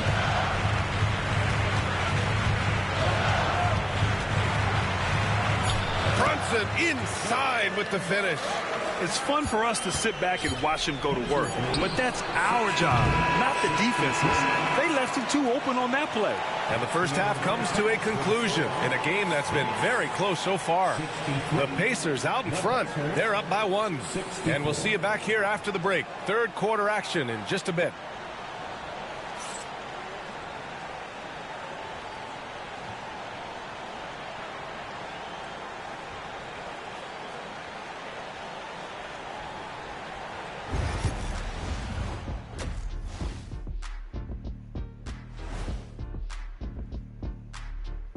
Brunson inside with the finish. It's fun for us to sit back and watch him go to work, but that's our job, not the defense's. They left it too open on that play. And the first half comes to a conclusion in a game that's been very close so far. The Pacers out in front. They're up by 1. And we'll see you back here after the break. Third quarter action in just a bit.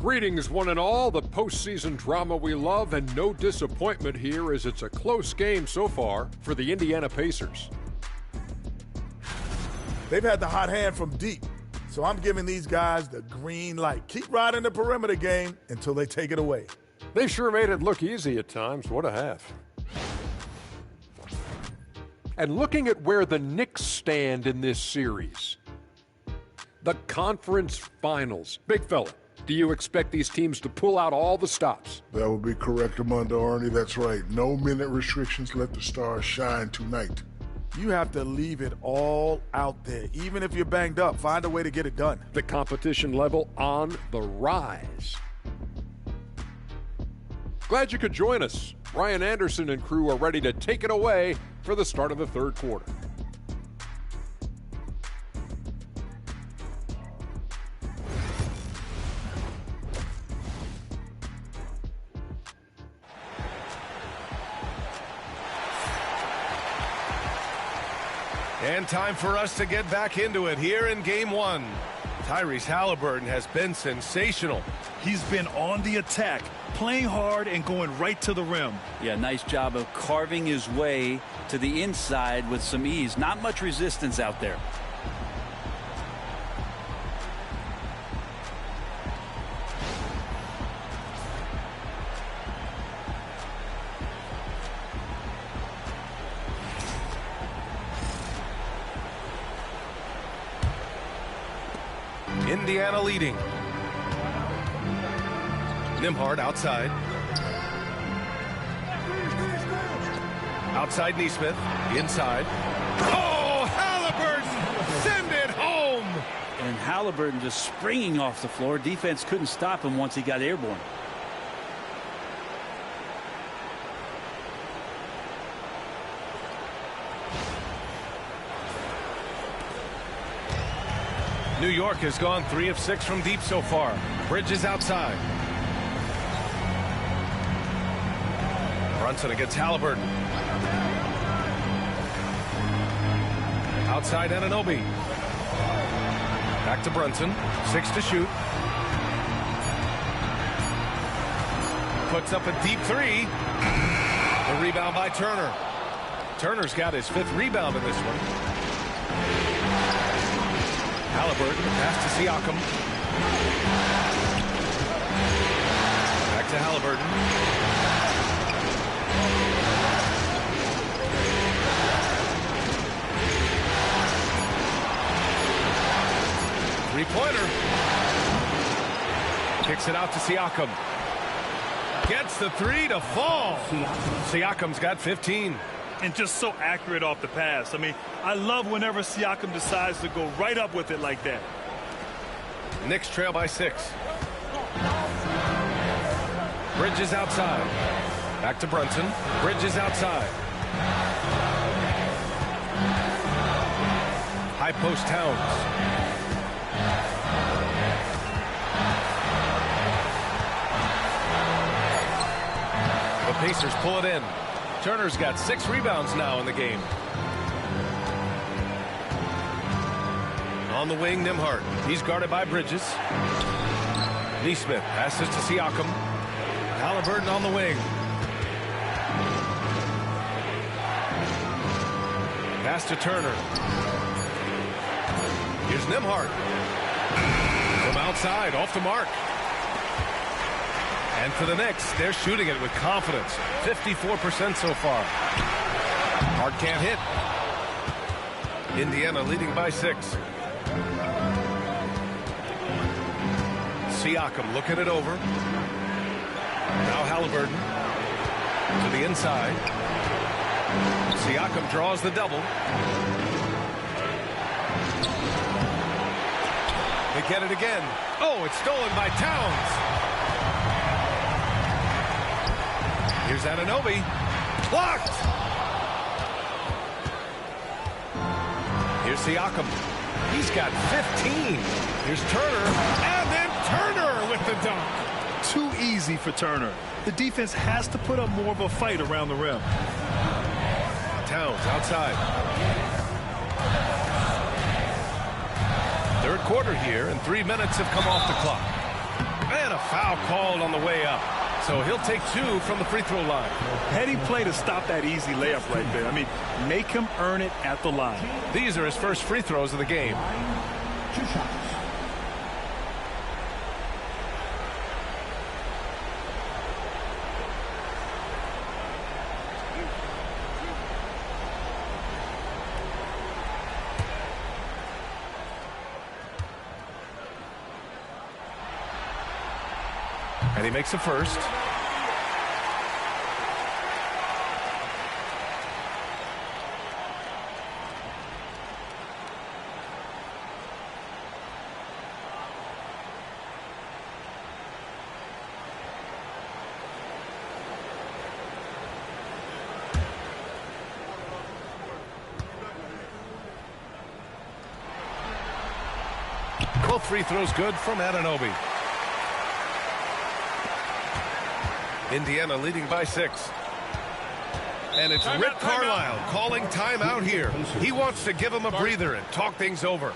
Greetings, one and all. The postseason drama we love, and no disappointment here as it's a close game so far for the Indiana Pacers. They've had the hot hand from deep, so I'm giving these guys the green light. Keep riding the perimeter game until they take it away. They sure made it look easy at times. What a half. And looking at where the Knicks stand in this series, the conference finals. Big fella, do you expect these teams to pull out all the stops? That would be correct, Armando Arnie. That's right. No minute restrictions. Let the stars shine tonight. You have to leave it all out there. Even if you're banged up, find a way to get it done. The competition level on the rise. Glad you could join us. Ryan Anderson and crew are ready to take it away for the start of the third quarter. And time for us to get back into it here in Game 1. Tyrese Halliburton has been sensational. He's been on the attack, playing hard and going right to the rim. Yeah, nice job of carving his way to the inside with some ease. Not much resistance out there. Indiana leading. Nembhard outside. Outside Nesmith. Inside. Oh, Halliburton! Send it home! And Halliburton just springing off the floor. Defense couldn't stop him once he got airborne. New York has gone 3 of 6 from deep so far. Bridges outside. Brunson against Halliburton. Outside Anunoby. Back to Brunson. 6 to shoot. Puts up a deep 3. The rebound by Turner. Turner's got his 5th rebound in this one. Halliburton, pass to Siakam. Back to Halliburton. Three-pointer. Kicks it out to Siakam. Gets the 3 to fall. Siakam's got 15. And just so accurate off the pass. I mean, I love whenever Siakam decides to go right up with it like that. Knicks trail by 6. Bridges outside. Back to Brunson. Bridges outside. High post Towns. The Pacers pull it in. Turner's got 6 rebounds now in the game. On the wing, Nembhard. He's guarded by Bridges. Nesmith passes to Siakam. Halliburton on the wing. Pass to Turner. Here's Nembhard. From outside, off the mark. And for the Knicks, they're shooting it with confidence. 54% so far. Hart can't hit. Indiana leading by 6. Siakam looking it over. Now Halliburton to the inside. Siakam draws the double. They get it again. Oh, it's stolen by Towns. Here's Anunoby. Blocked. Here's Siakam. He's got 15. Here's Turner. And then Turner with the dunk. Too easy for Turner. The defense has to put up more of a fight around the rim. Towns outside. Third quarter here, and 3 minutes have come off the clock. And a foul called on the way up. So he'll take 2 from the free throw line. Heady play to stop that easy layup right there. I mean, make him earn it at the line. These are his first free throws of the game. 2 shots. And he makes the first. Both free throws good from Anunoby. Indiana leading by 6. And it's Rick Carlisle calling timeout here. He wants to give him a breather and talk things over.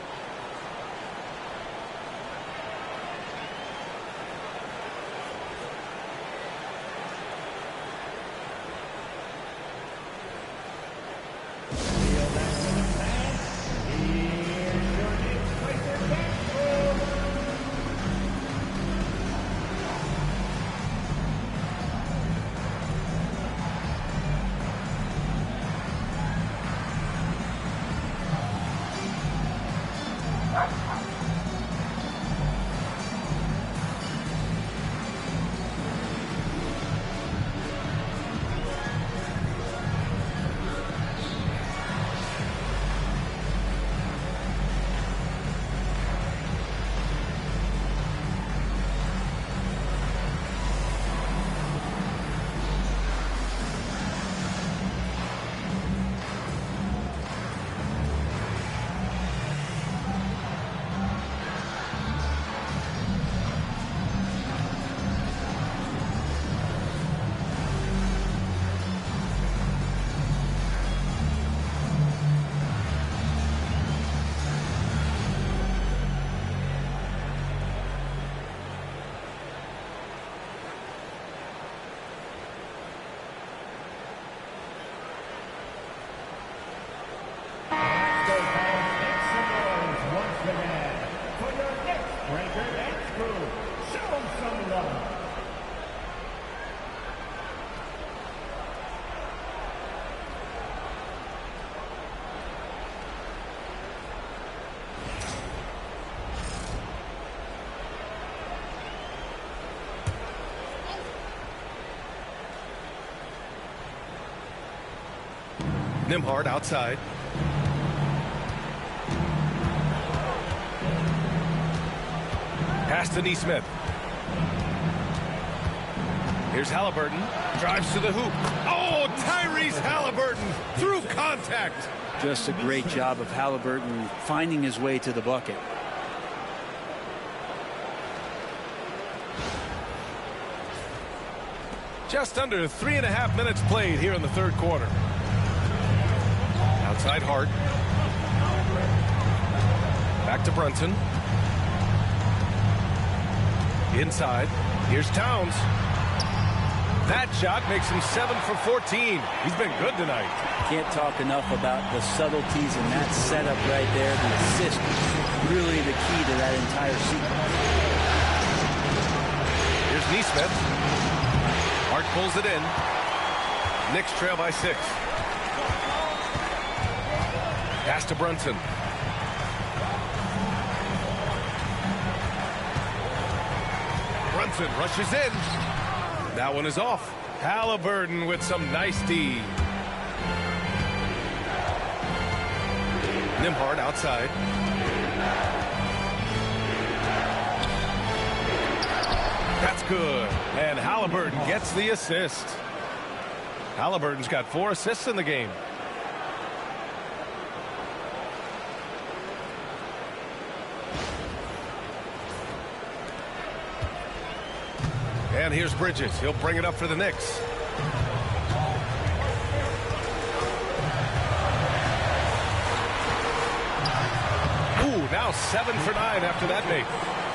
Breaker X crew, show 'em some love. Nembhard outside. Pass to Neesmith. Here's Halliburton. Drives to the hoop. Oh, Tyrese Halliburton through contact. Just a great job of Halliburton finding his way to the bucket. Just under 3.5 minutes played here in the third quarter. Outside Hart. Back to Brunson. Inside. Here's Towns. That shot makes him 7 for 14. He's been good tonight. Can't talk enough about the subtleties in that setup right there. The assist, really the key to that entire sequence. Here's Neesmith. Hart pulls it in. Knicks trail by 6. Pass to Brunson. Brunson rushes in. That one is off. Halliburton with some nice D. Nembhard outside. That's good. And Halliburton gets the assist. Halliburton's got 4 assists in the game. And here's Bridges. He'll bring it up for the Knicks. Ooh, now 7 for 9 after that make.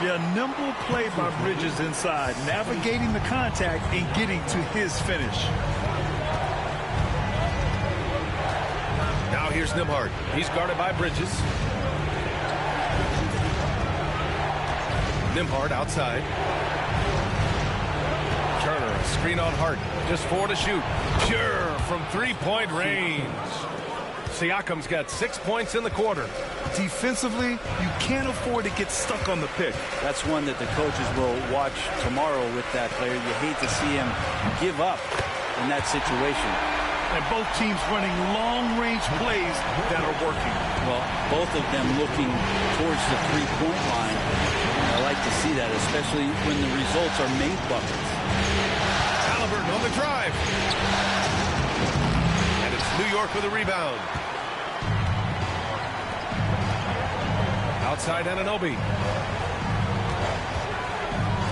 Yeah, nimble play by Bridges inside, navigating the contact and getting to his finish. Now here's Nembhard. He's guarded by Bridges. Nembhard outside. Turner, a screen on Hart. Just 4 to shoot. Pure from 3-point range. Siakam's got 6 points in the quarter. Defensively, you can't afford to get stuck on the pick. That's one that the coaches will watch tomorrow with that player. You hate to see him give up in that situation. And both teams running long-range plays that are working. Well, both of them looking towards the three-point line. I like to see that, especially when the results are made buckets. Halliburton on the drive. And it's New York with a rebound. Outside Anunoby.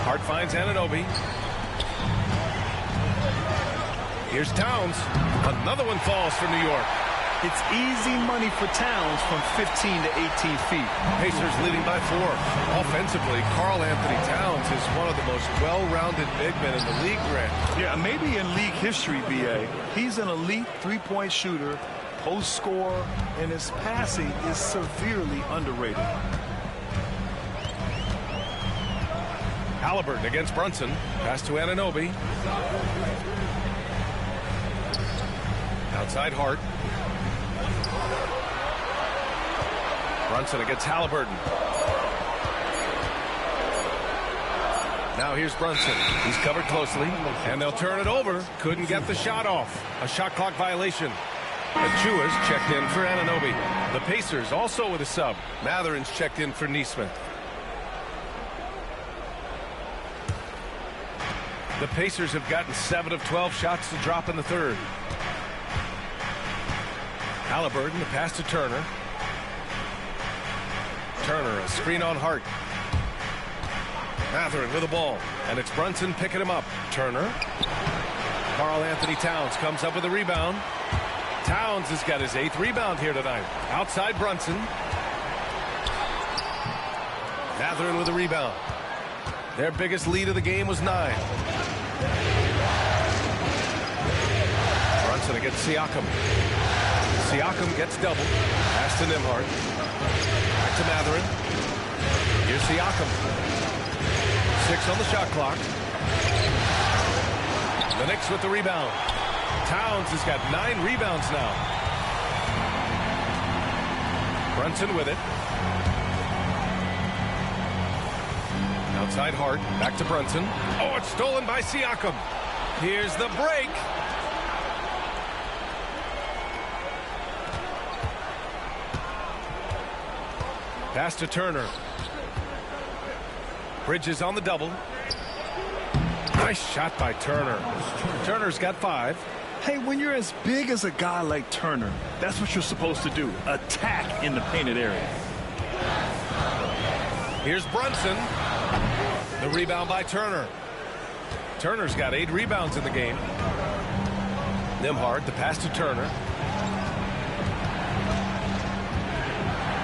Hart finds Anunoby. Here's Towns. Another one falls for New York. It's easy money for Towns from 15 to 18 feet. Pacers leading by 4. Offensively, Karl Anthony Towns is one of the most well-rounded big men in the league, Grant. Yeah, maybe in league history, B.A. He's an elite three-point shooter, post scorer, and his passing is severely underrated. Halliburton against Brunson. Pass to Anunoby. Outside Hart. Brunson against Halliburton. Now here's Brunson. He's covered closely, and they'll turn it over. Couldn't get the shot off. A shot clock violation. Achua's checked in for Anunoby. The Pacers also with a sub. Matherin's checked in for Neesmith. The Pacers have gotten 7 of 12 shots to drop in the third. Halliburton, the pass to Turner. Turner, a screen on Hart. Matherin with the ball, and it's Brunson picking him up. Turner. Karl Anthony Towns comes up with a rebound. Towns has got his 8th rebound here tonight. Outside Brunson. Matherin with a rebound. Their biggest lead of the game was 9. Brunson against Siakam. Siakam gets doubled. Pass to Nembhard. Back to Matherin. Here's Siakam. 6 on the shot clock. The Knicks with the rebound. Towns has got 9 rebounds now. Brunson with it. Outside Hart. Back to Brunson. Oh, it's stolen by Siakam. Here's the break. Pass to Turner. Bridges on the double. Nice shot by Turner. Turner's got 5. Hey, when you're as big as a guy like Turner, that's what you're supposed to do. Attack in the painted area. Here's Brunson. The rebound by Turner. Turner's got 8 rebounds in the game. Nembhard, the pass to Turner.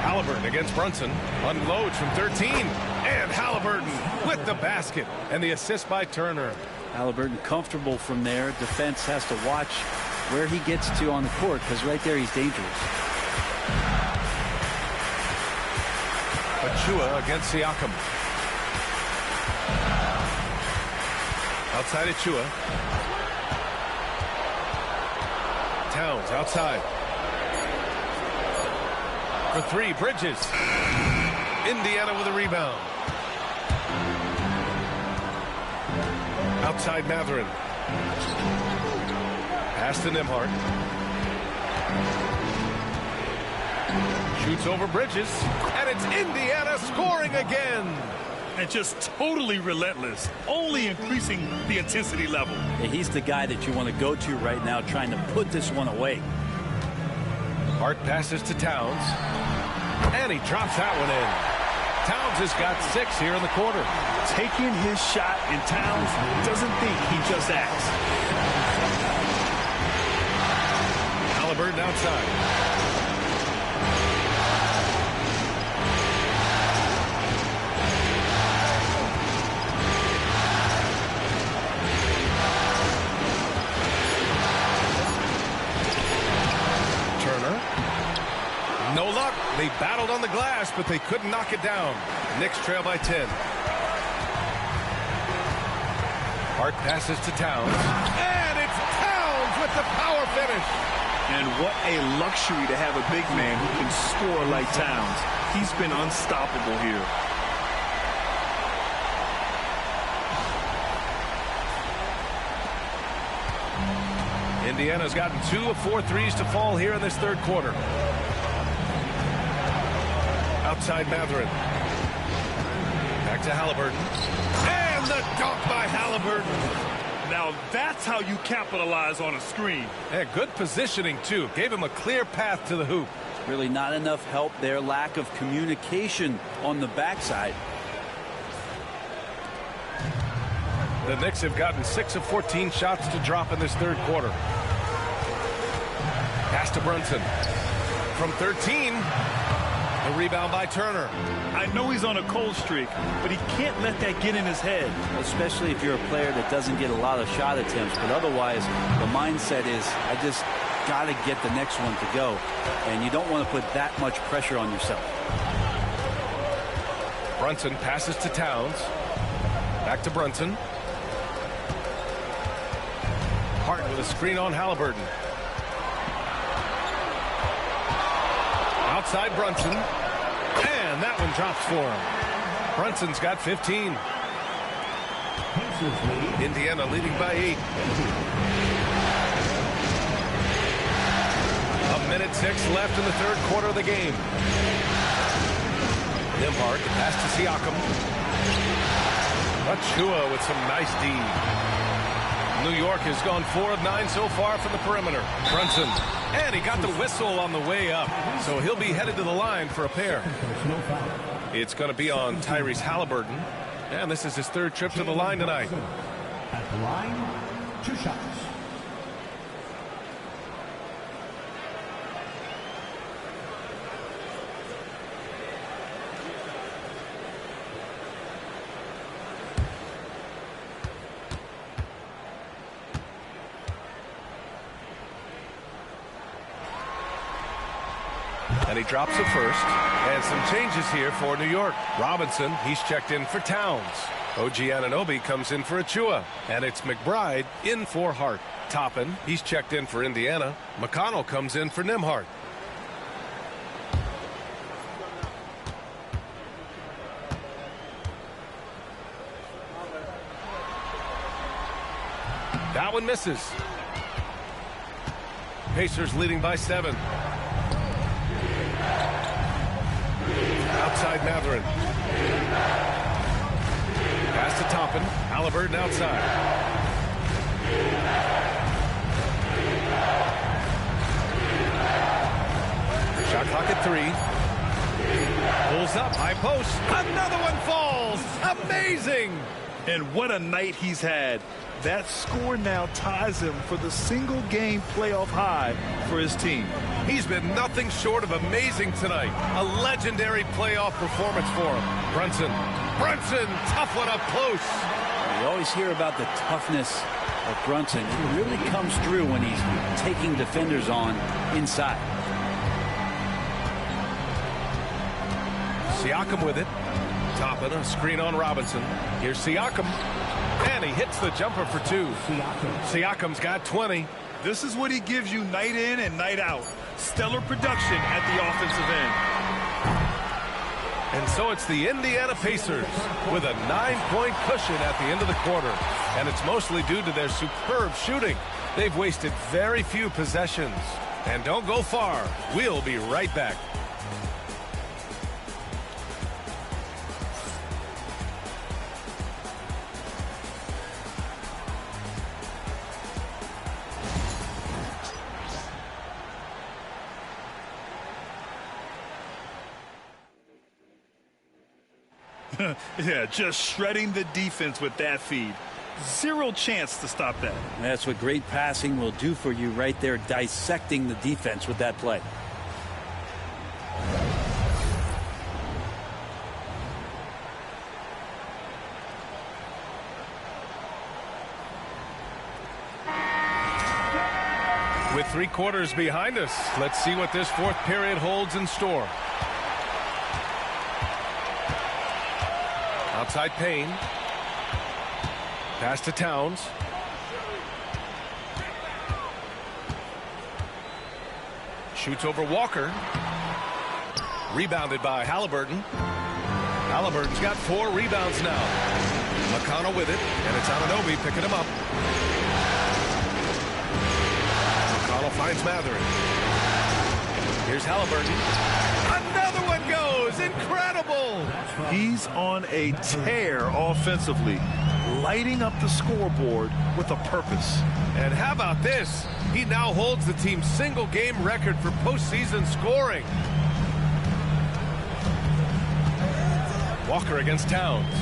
Halliburton against Brunson. Unloads from 13. And Halliburton with the basket. And the assist by Turner. Halliburton comfortable from there. Defense has to watch where he gets to on the court, because right there he's dangerous. Achua against Siakam. Outside Achua. Towns outside. For 3, Bridges. Indiana with a rebound. Outside Matherin. Pass to Nembhard. Shoots over Bridges. And it's Indiana scoring again. And just totally relentless. Only increasing the intensity level. Yeah, he's the guy that you want to go to right now, trying to put this one away. Hart passes to Towns. And he drops that one in. Towns has got 6 here in the quarter. Taking his shot, and Towns doesn't think, he just acts. Halliburton outside. No luck. They battled on the glass, but they couldn't knock it down. Knicks trail by 10. Hart passes to Towns. And it's Towns with the power finish. And what a luxury to have a big man who can score like Towns. He's been unstoppable here. Indiana's gotten 2 of 4 threes to fall here in this third quarter. Outside Matherin. Back to Halliburton. And the dunk by Halliburton. Now that's how you capitalize on a screen. Yeah, good positioning, too. Gave him a clear path to the hoop. Really not enough help there. Lack of communication on the backside. The Knicks have gotten 6 of 14 shots to drop in this third quarter. Pass to Brunson. From 13. The rebound by Turner. I know he's on a cold streak, but he can't let that get in his head. Especially if you're a player that doesn't get a lot of shot attempts. But otherwise, the mindset is, I just got to get the next one to go. And you don't want to put that much pressure on yourself. Brunson passes to Towns. Back to Brunson. Hart with a screen on Halliburton. Outside Brunson. And that one drops for him. Brunson's got 15. Indiana leading by 8. 1:06 left in the third quarter of the game. Nembhard, the pass to Siakam. Achua with some nice D. New York has gone 4 of 9 so far from the perimeter. Brunson. And he got the whistle on the way up. So he'll be headed to the line for a pair. It's going to be on Tyrese Halliburton. And this is his 3rd trip to the line tonight. At the line, 2 shots. And he drops a first. And some changes here for New York. Robinson, he's checked in for Towns. OG Anunoby comes in for Achua. And it's McBride in for Hart. Toppin, he's checked in for Indiana. McConnell comes in for Nembhard. That one misses. Pacers leading by 7. Outside Mathurin. Pass to Toppin. Halliburton outside. Shot clock at 3. Pulls up, high post. Another one falls. Amazing. And what a night he's had. That score now ties him for the single-game playoff high for his team. He's been nothing short of amazing tonight. A legendary playoff performance for him. Brunson, tough one up close. You always hear about the toughness of Brunson. It really comes through when he's taking defenders on inside. Siakam with it. Toppin, a screen on Robinson. Here's Siakam. And he hits the jumper for 2. Siakam's got 20. This is what he gives you night in and night out. Stellar production at the offensive end. And so it's the Indiana Pacers with a 9-point cushion at the end of the quarter. And it's mostly due to their superb shooting. They've wasted very few possessions. And don't go far. We'll be right back. Yeah, just shredding the defense with that feed. Zero chance to stop that. That's what great passing will do for you right there, dissecting the defense with that play. With 3 quarters behind us, let's see what this 4th period holds in store. Outside Payne. Pass to Towns. Shoots over Walker. Rebounded by Halliburton. Halliburton's got 4 rebounds now. McConnell with it, and it's Anunoby picking him up. McConnell finds Mathurin. Here's Halliburton. Another one goes. Incredible. He's on a tear offensively, lighting up the scoreboard with a purpose. And how about this? He now holds the team's single-game record for postseason scoring. Walker against Towns.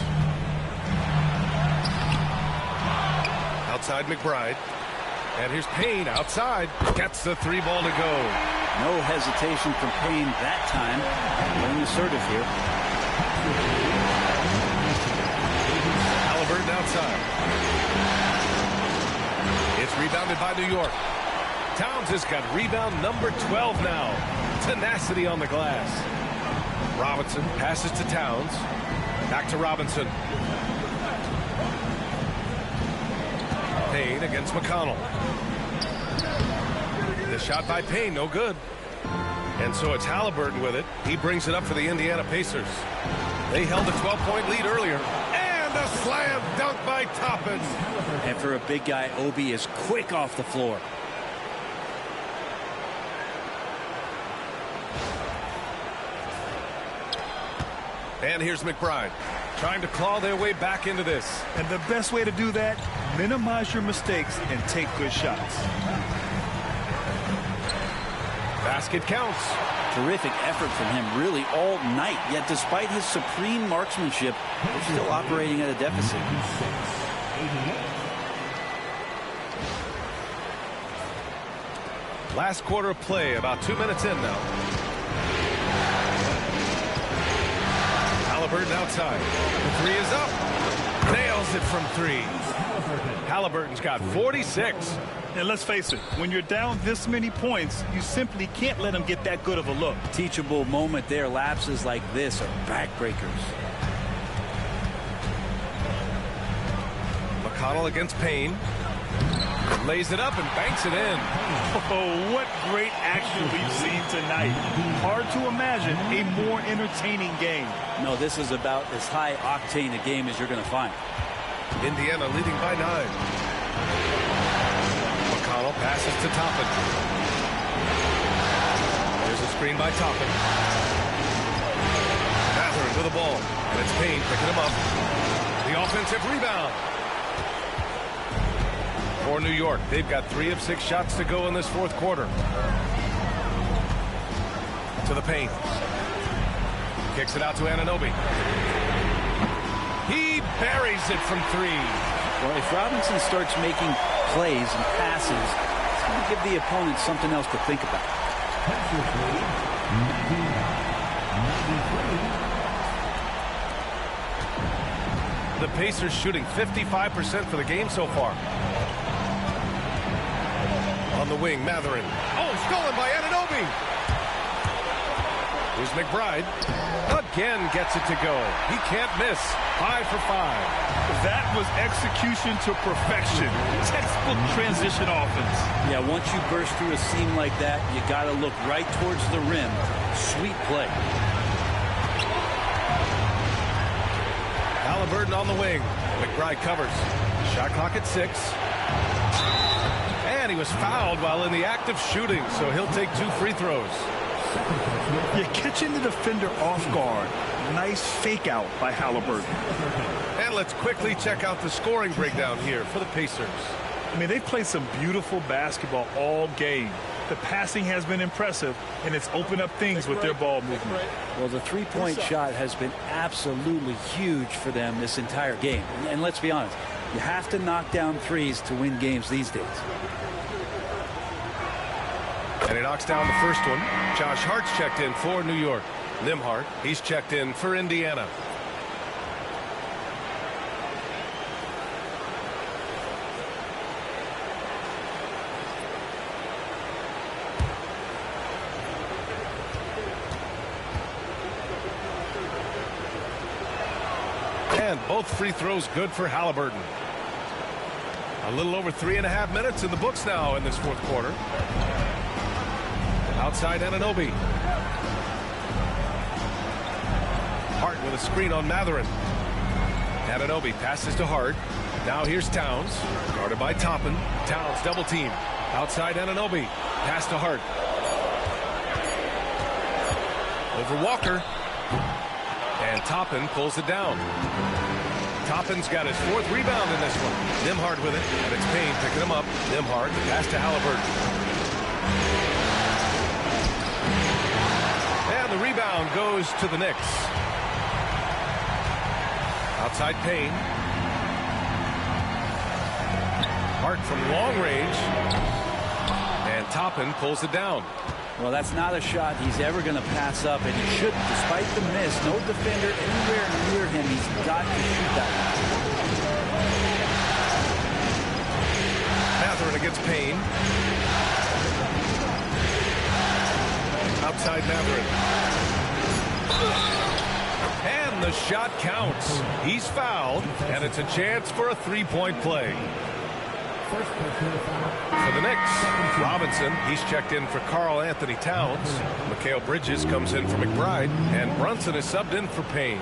Outside McBride. And here's Payne outside. Gets the 3 ball to go. No hesitation from Payne that time. Going assertive here. Halliburton outside. It's rebounded by New York. Towns has got rebound number 12 now. Tenacity on the glass. Robinson passes to Towns. Back to Robinson. Payne against McConnell. The shot by Payne, no good. And so it's Halliburton with it. He brings it up for the Indiana Pacers. They held a 12-point lead earlier. And a slam dunk by Toppin. And for a big guy, Obi is quick off the floor. And here's McBride trying to claw their way back into this. And the best way to do that, minimize your mistakes and take good shots. Basket counts. Terrific effort from him really all night. Yet despite his supreme marksmanship, they're still operating at a deficit. Last quarter of play, about 2 minutes in now. Halliburton outside. The 3 is up. Nails it from three. Halliburton's got 46. And let's face it, when you're down this many points, you simply can't let them get that good of a look. Teachable moment there. Lapses like this are backbreakers. McConnell against Payne. Lays it up and banks it in. Oh, what great action we've seen tonight. Hard to imagine a more entertaining game. No, this is about as high octane a game as you're going to find. Indiana leading by 9. McConnell passes to Toppin. There's a screen by Toppin. Mathurin with the ball. And it's Payne picking him up. The offensive rebound. For New York, they've got 3 of 6 shots to go in this fourth quarter. To the Payne. Kicks it out to Anunoby. He buries it from 3. Well, if Robinson starts making plays and passes, it's going to give the opponent something else to think about. The Pacers shooting 55% for the game so far. On the wing, Mathurin. Oh, stolen by Anunoby. Here's McBride. Again gets it to go. He can't miss. 5 for 5. That was execution to perfection. Textbook transition offense. Yeah, once you burst through a seam like that, you got to look right towards the rim. Sweet play. Halliburton on the wing. McBride covers. Shot clock at 6. And he was fouled while in the act of shooting, so he'll take 2 free throws. You're catching the defender off guard. Nice fake out by Halliburton. And let's quickly check out the scoring breakdown here for the Pacers. I mean, they've played some beautiful basketball all game. The passing has been impressive, and it's opened up things with their ball movement. Well, the three-point shot has been absolutely huge for them this entire game. And let's be honest, you have to knock down threes to win games these days. And he knocks down the first one. Josh Hart's checked in for New York. Nembhard, he's checked in for Indiana. And both free throws good for Halliburton. A little over 3.5 minutes in the books now in this fourth quarter. Outside Anunoby. Hart with a screen on Mathurin. Anunoby passes to Hart. Now here's Towns. Guarded by Toppin. Towns double team. Outside Anunoby. Pass to Hart. Over Walker. And Toppin pulls it down. Toppin's got his 4th rebound in this one. Nembhard with it. And it's Payne picking him up. Nembhard. Pass to Halliburton. And the rebound goes to the Knicks. Outside Payne. Hart from long range. And Toppin pulls it down. Well, that's not a shot he's ever going to pass up, and he shouldn't. Despite the miss, no defender anywhere near him. He's got to shoot that one. Mathurin against Payne. Outside Mathurin. And the shot counts. He's fouled, and it's a chance for a 3-point play. For the Knicks, Robinson, he's checked in for Karl Anthony Towns. Mikal Bridges comes in for McBride, and Brunson is subbed in for Payne.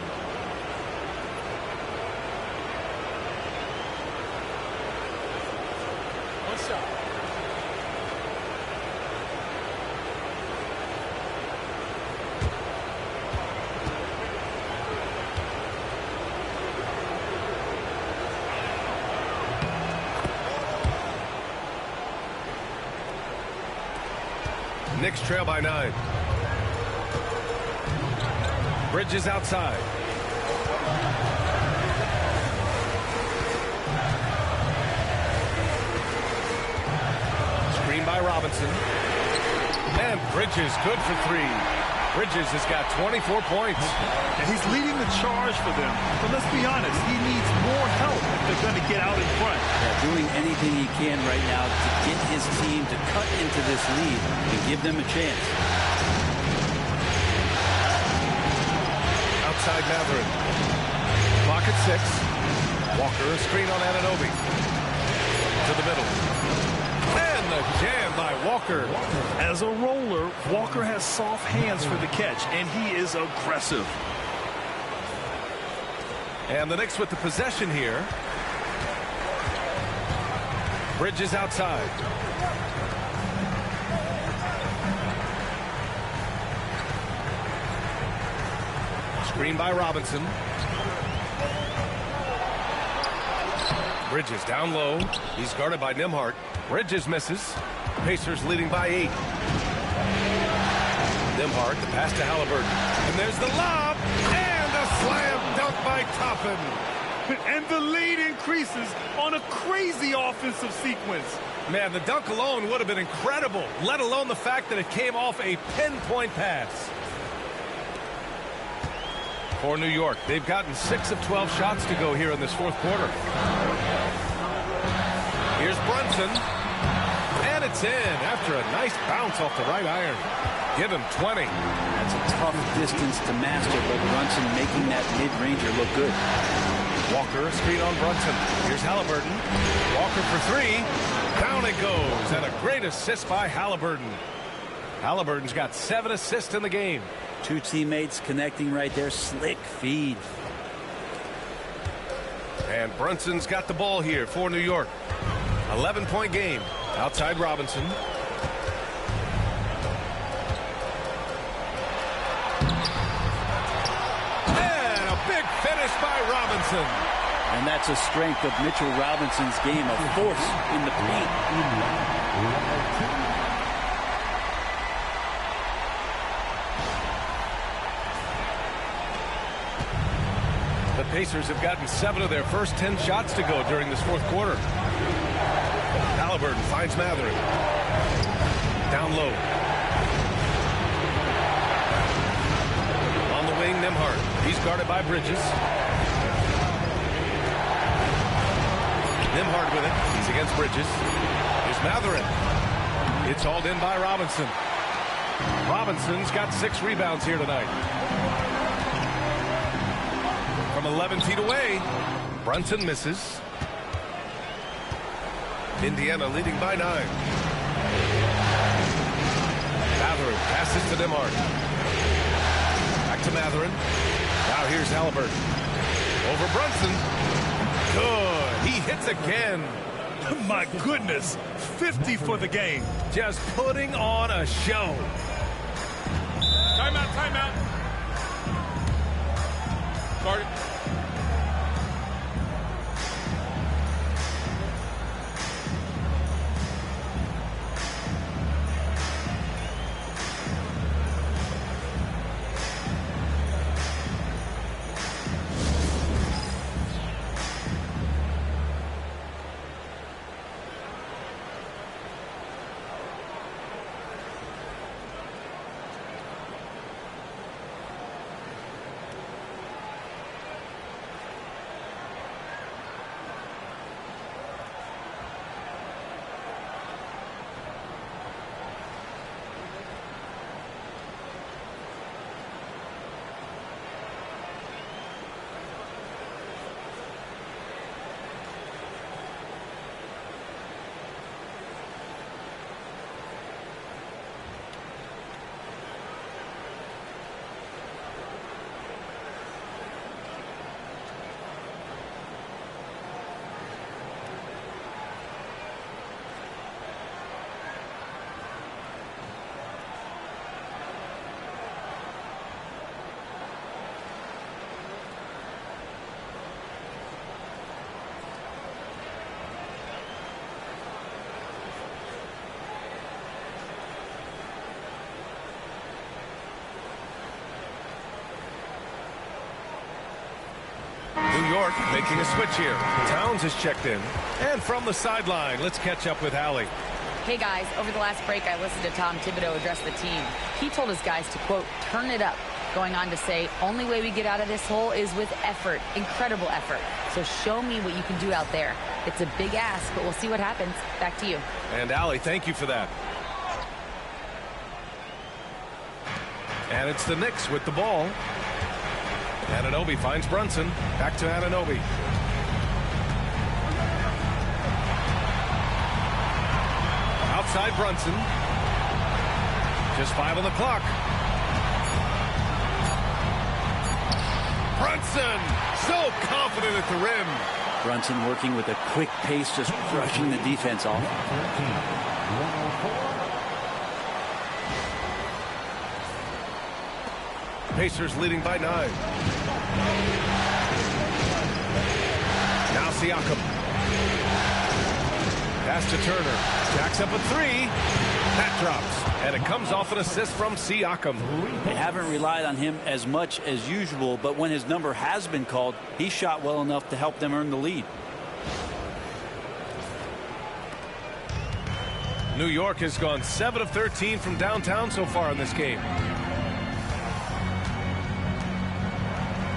What's up? Knicks trail by 9. Bridges outside. Screen by Robinson. And Bridges good for 3. Bridges has got 24 points. And he's leading the charge for them. But let's be honest, he needs more help if they're to get out in front. Yeah, doing anything he can right now to get his team to cut into this lead and give them a chance. Outside Matherin. Clock at 6. Walker, a screen on Anunoby. To the middle. And the jam by Walker. As a roller, Walker has soft hands for the catch, and he is aggressive. And the Knicks with the possession here. Bridges outside. Screen by Robinson. Bridges down low. He's guarded by Nembhard. Bridges misses. Pacers leading by 8. Nembhard, the pass to Halliburton. And there's the lob. And a slam dunk by Toppin. And the lead increases on a crazy offensive sequence. Man, the dunk alone would have been incredible, let alone the fact that it came off a pinpoint pass. For New York, they've gotten 6 of 12 shots to go here in this fourth quarter. Here's Brunson. And it's in after a nice bounce off the right iron. Give him 20. That's a tough distance to master, but Brunson making that mid-ranger look good. Walker, a screen on Brunson. Here's Halliburton. Walker for 3. Down it goes. And a great assist by Halliburton. Halliburton's got 7 assists in the game. 2 teammates connecting right there. Slick feed. And Brunson's got the ball here for New York. 11-point game. Outside Robinson. And a big finish by Robinson. And that's a strength of Mitchell Robinson's game, a force in the paint. The Pacers have gotten 7 of their first 10 shots to go during this fourth quarter. Halliburton finds Matherin. Down low. On the wing, Nembhard. He's guarded by Bridges. Nembhard with it. He's against Bridges. Here's Matherin. It's hauled in by Robinson. Robinson's got 6 rebounds here tonight. From 11 feet away, Brunson misses. Indiana leading by 9. Matherin passes to Nembhard. Back to Matherin. Now here's Halliburton. Over Brunson. Good. He hits again. My goodness. 50 for the game. Just putting on a show. Timeout, timeout. Guard it. New York making a switch here. Towns has checked in. And from the sideline, let's catch up with Allie. Hey guys, over the last break I listened to Tom Thibodeau address the team. He told his guys to, quote, turn it up. going on to say, only way we get out of this hole is with effort, incredible effort. So show me what you can do out there. It's a big ask, but we'll see what happens. Back to you. And Allie, thank you for that. And it's the Knicks with the ball. Anunoby finds Brunson. Back to Anunoby. Outside Brunson. Just 5 on the clock. Brunson, so confident at the rim. Brunson working with a quick pace, just brushing the defense off. Pacers leading by 9. Now Siakam. Pass to Turner. Jacks up a 3. That drops. And it comes off an assist from Siakam. They haven't relied on him as much as usual, but when his number has been called, he shot well enough to help them earn the lead. New York has gone 7 of 13 from downtown so far in this game.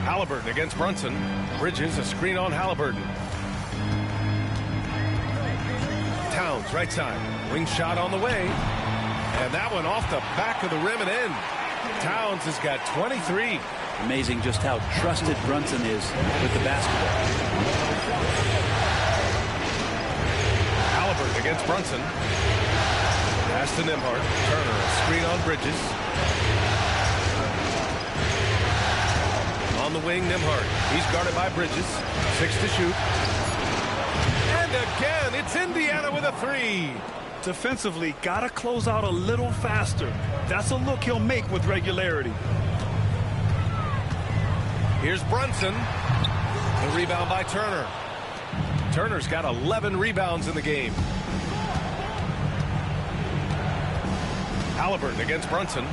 Halliburton against Brunson. Bridges, a screen on Halliburton. Towns, right side. Wing shot on the way. And that one off the back of the rim and in. Towns has got 23. Amazing just how trusted Brunson is with the basketball. Halliburton against Brunson. Pass to Nembhard. Turner, a screen on Bridges. On the wing, Nembhard. He's guarded by Bridges. 6 to shoot. And again, it's Indiana with a 3. Defensively, got to close out a little faster. That's a look he'll make with regularity. Here's Brunson. The rebound by Turner. Turner's got 11 rebounds in the game. Halliburton against Brunson.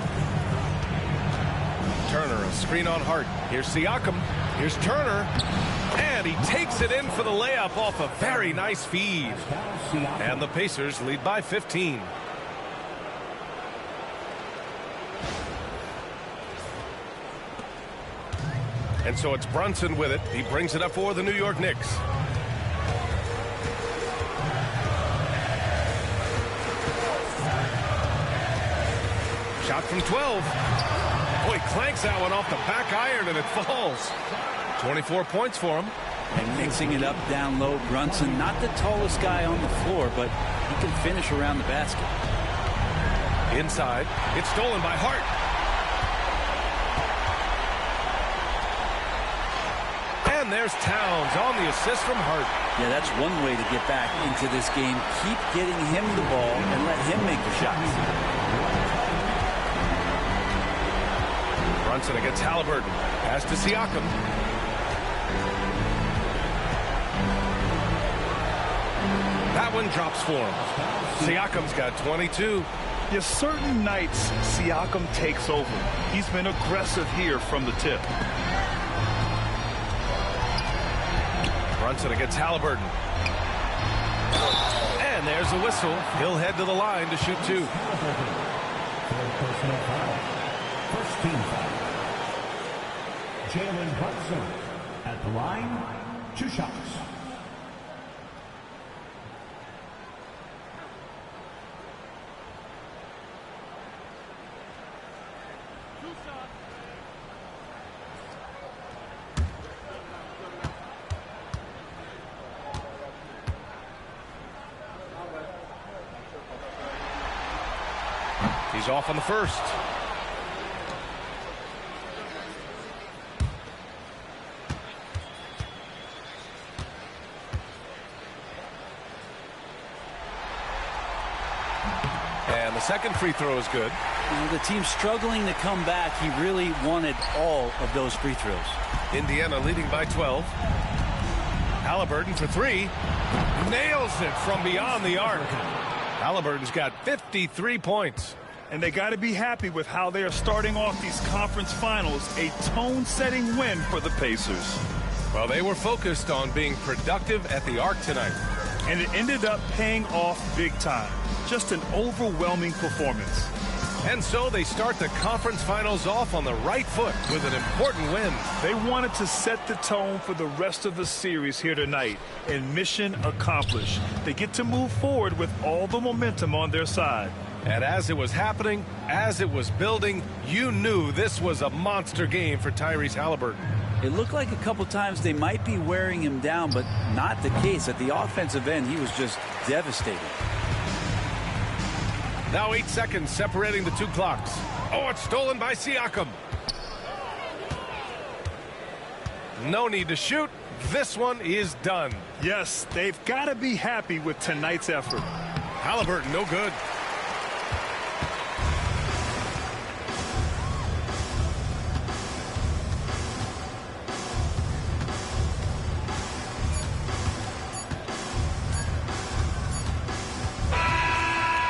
Turner, a screen on Hart. Here's Siakam. Here's Turner. And he takes it in for the layup off a very nice feed. And the Pacers lead by 15. And so it's Brunson with it. He brings it up for the New York Knicks. Shot from 12. Oh, he clanks that one off the back iron and it falls. 24 points for him. And mixing it up down low, Brunson, not the tallest guy on the floor, but he can finish around the basket. Inside, it's stolen by Hart. And there's Towns on the assist from Hart. Yeah, that's one way to get back into this game. Keep getting him the ball and let him make the shots. Brunson against Halliburton. Pass to Siakam. That one drops for him. Siakam's got 22. Yes, certain nights Siakam takes over. He's been aggressive here from the tip. Brunson against Halliburton. And there's a whistle. He'll head to the line to shoot 2. First team foul. Jalen Brunson at the line, 2 shots. He's off on the first. And the second free throw is good. The team's struggling to come back. He really wanted all of those free throws. Indiana leading by 12. Halliburton for 3. Nails it from beyond the arc. Halliburton's got 53 points. And they got to be happy with how they are starting off these conference finals. A tone-setting win for the Pacers. Well, they were focused on being productive at the arc tonight. And it ended up paying off big time. Just an overwhelming performance. And so they start the conference finals off on the right foot with an important win. They wanted to set the tone for the rest of the series here tonight, and mission accomplished. They get to move forward with all the momentum on their side. And as it was happening, as it was building, you knew this was a monster game for Tyrese Halliburton. It looked like a couple times they might be wearing him down, but not the case. At the offensive end, he was just devastating. Now 8 seconds separating the two clocks. Oh, it's stolen by Siakam. No need to shoot. This one is done. Yes, they've got to be happy with tonight's effort. Halliburton, no good.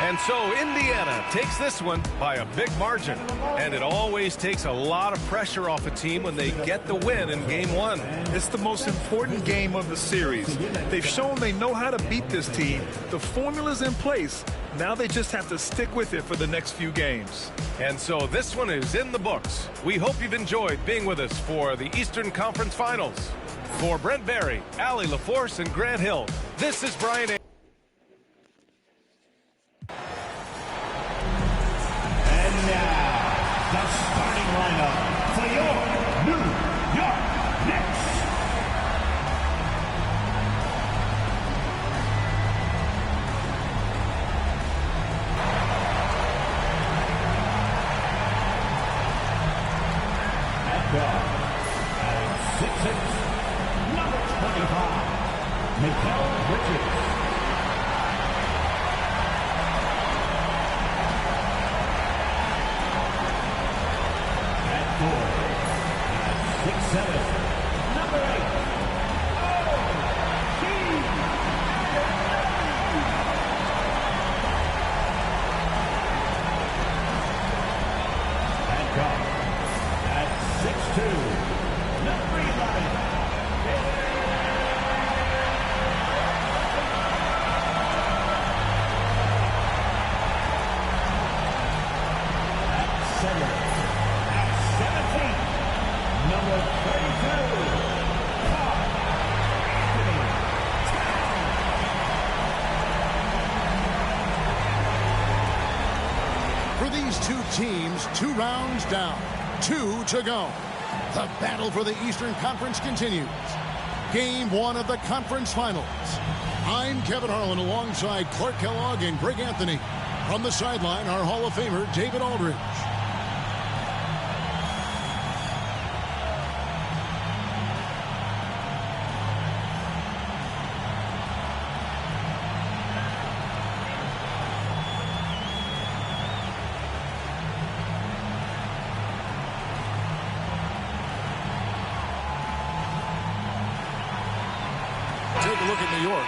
And so Indiana takes this one by a big margin. And it always takes a lot of pressure off a team when they get the win in game one. It's the most important game of the series. They've shown they know how to beat this team. The formula's in place. Now they just have to stick with it for the next few games. And so this one is in the books. We hope you've enjoyed being with us for the Eastern Conference Finals. For Brent Barry, Allie LaForce, and Grant Hill, this is Brian A. The starting lineup for your New York Knicks. At guard, at 6'6", number 25, Mikal Bridges. Teams 2 rounds down, 2 to go. The battle for the Eastern Conference continues. Game 1 of the conference finals. I'm Kevin Harlan alongside Clark Kellogg and Greg Anthony. From the sideline, our Hall of Famer, David Aldridge. Take a look at New York.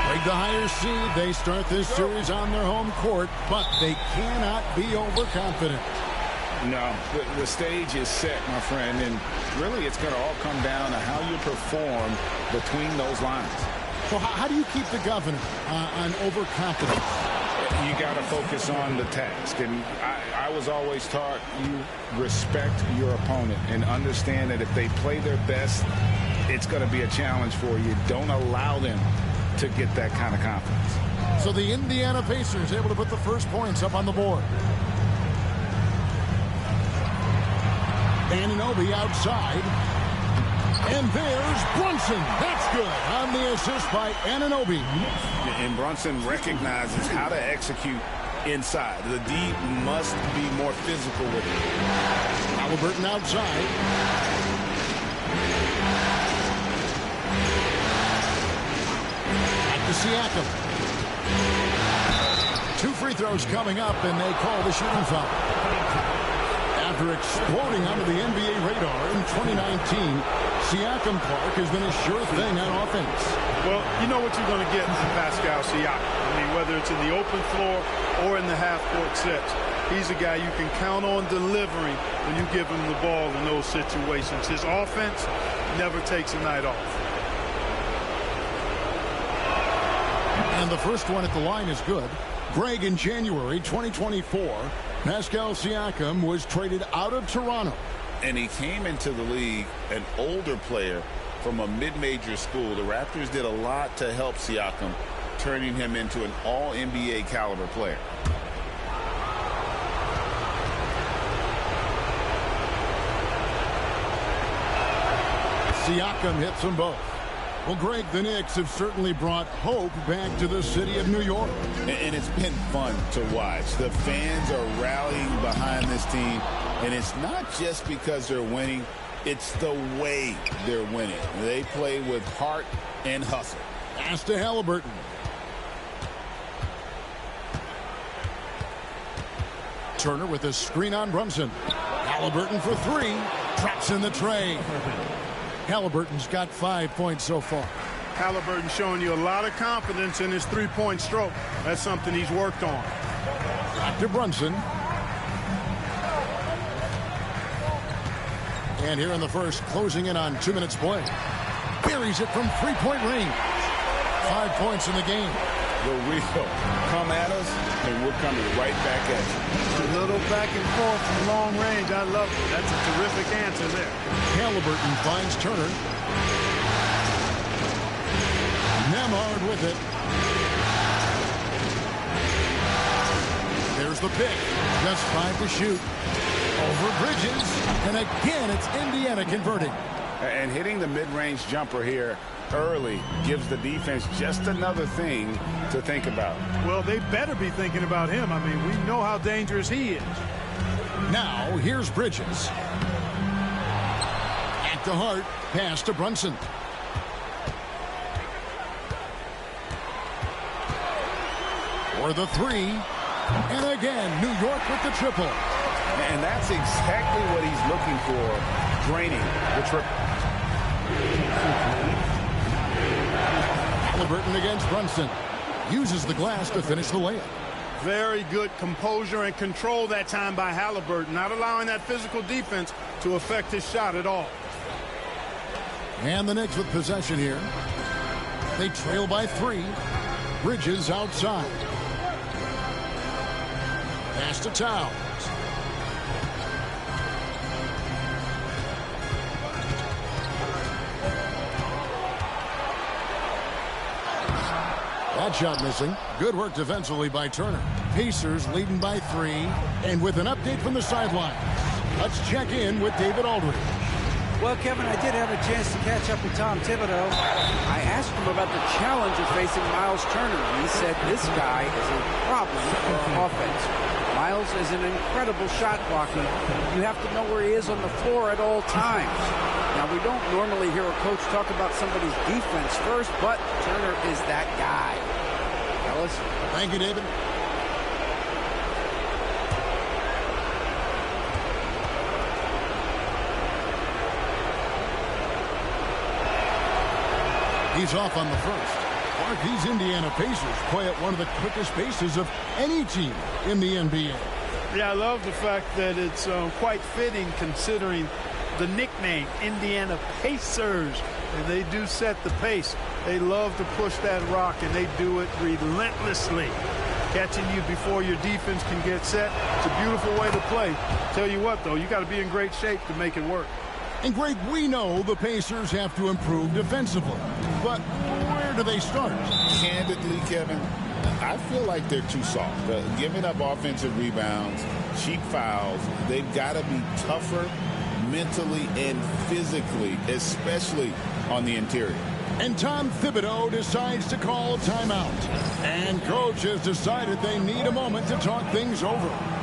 Break the higher seed. They start this series on their home court, but they cannot be overconfident. No, the stage is set, my friend, and really it's going to all come down to how you perform between those lines. So how do you keep the governor on overconfidence? You got to focus on the task, and I was always taught you respect your opponent and understand that if they play their best, it's going to be a challenge for you. Don't allow them to get that kind of confidence. So the Indiana Pacers able to put the first points up on the board. Anunoby outside. And there's Brunson. That's good on the assist by Anunoby. And Brunson recognizes how to execute inside. The D must be more physical with it. Halliburton outside. Siakam. 2 free throws coming up, and they call the shooting foul. After exploding onto the NBA radar in 2019, Siakam, Clark, has been a sure thing on offense. Well, you know what you're going to get from Pascal Siakam. I mean, whether it's in the open floor or in the half-court sets, he's a guy you can count on delivering when you give him the ball in those situations. His offense never takes a night off. And the first one at the line is good. Greg, in January 2024, Pascal Siakam was traded out of Toronto. And he came into the league an older player from a mid-major school. The Raptors did a lot to help Siakam, turning him into an all-NBA caliber player. Siakam hits them both. Well, Greg, the Knicks have certainly brought hope back to the city of New York. And it's been fun to watch. The fans are rallying behind this team, and it's not just because they're winning. It's the way they're winning. They play with heart and hustle. Pass to Halliburton. Turner with a screen on Brunson. Halliburton for three. Traps in the tray. Halliburton's got 5 points so far. Halliburton showing you a lot of confidence in his three-point stroke. That's something he's worked on. Back to Brunson. And here in the first, closing in on 2 minutes play. Buries it from three-point range. 5 points in the game. The wheel come at us, and we're coming right back at you. A little back and forth from long range. I love it. That's a terrific answer there. Halliburton finds Turner. Nemhard with it. There's the pick. Just 5 to shoot. Over Bridges. And again, it's Indiana converting. And hitting the mid-range jumper here early gives the defense just another thing to think about. Well, they better be thinking about him. I mean, we know how dangerous he is. Now, here's Bridges. At the heart, pass to Brunson. For the three. And again, New York with the triple. And that's exactly what he's looking for, draining the triple. Halliburton against Brunson. Uses the glass to finish the layup. Very good composure and control that time by Halliburton, not allowing that physical defense to affect his shot at all. And the Knicks with possession here. They trail by 3. Bridges outside. Pass to Towns. That shot missing. Good work defensively by Turner. Pacers leading by 3. And with an update from the sideline, let's check in with David Aldridge. Well, Kevin, I did have a chance to catch up with Tom Thibodeau. I asked him about the challenge of facing Miles Turner, and he said this guy is a problem for offense. Miles is an incredible shot blocker. You have to know where he is on the floor at all times. Now, we don't normally hear a coach talk about somebody's defense first, but Turner is that guy. Fellas? Thank you, David. He's off on the first. Mark, these Indiana Pacers play at one of the quickest paces of any team in the NBA. Yeah, I love the fact that it's quite fitting considering the nickname, Indiana Pacers. And they do set the pace. They love to push that rock, and they do it relentlessly. Catching you before your defense can get set. It's a beautiful way to play. Tell you what, though, you got to be in great shape to make it work. And Greg, we know the Pacers have to improve defensively. But where do they start? Candidly, Kevin, I feel like they're too soft. Giving up offensive rebounds, cheap fouls, they've got to be tougher mentally and physically, especially on the interior. And Tom Thibodeau decides to call a timeout. And coach has decided they need a moment to talk things over.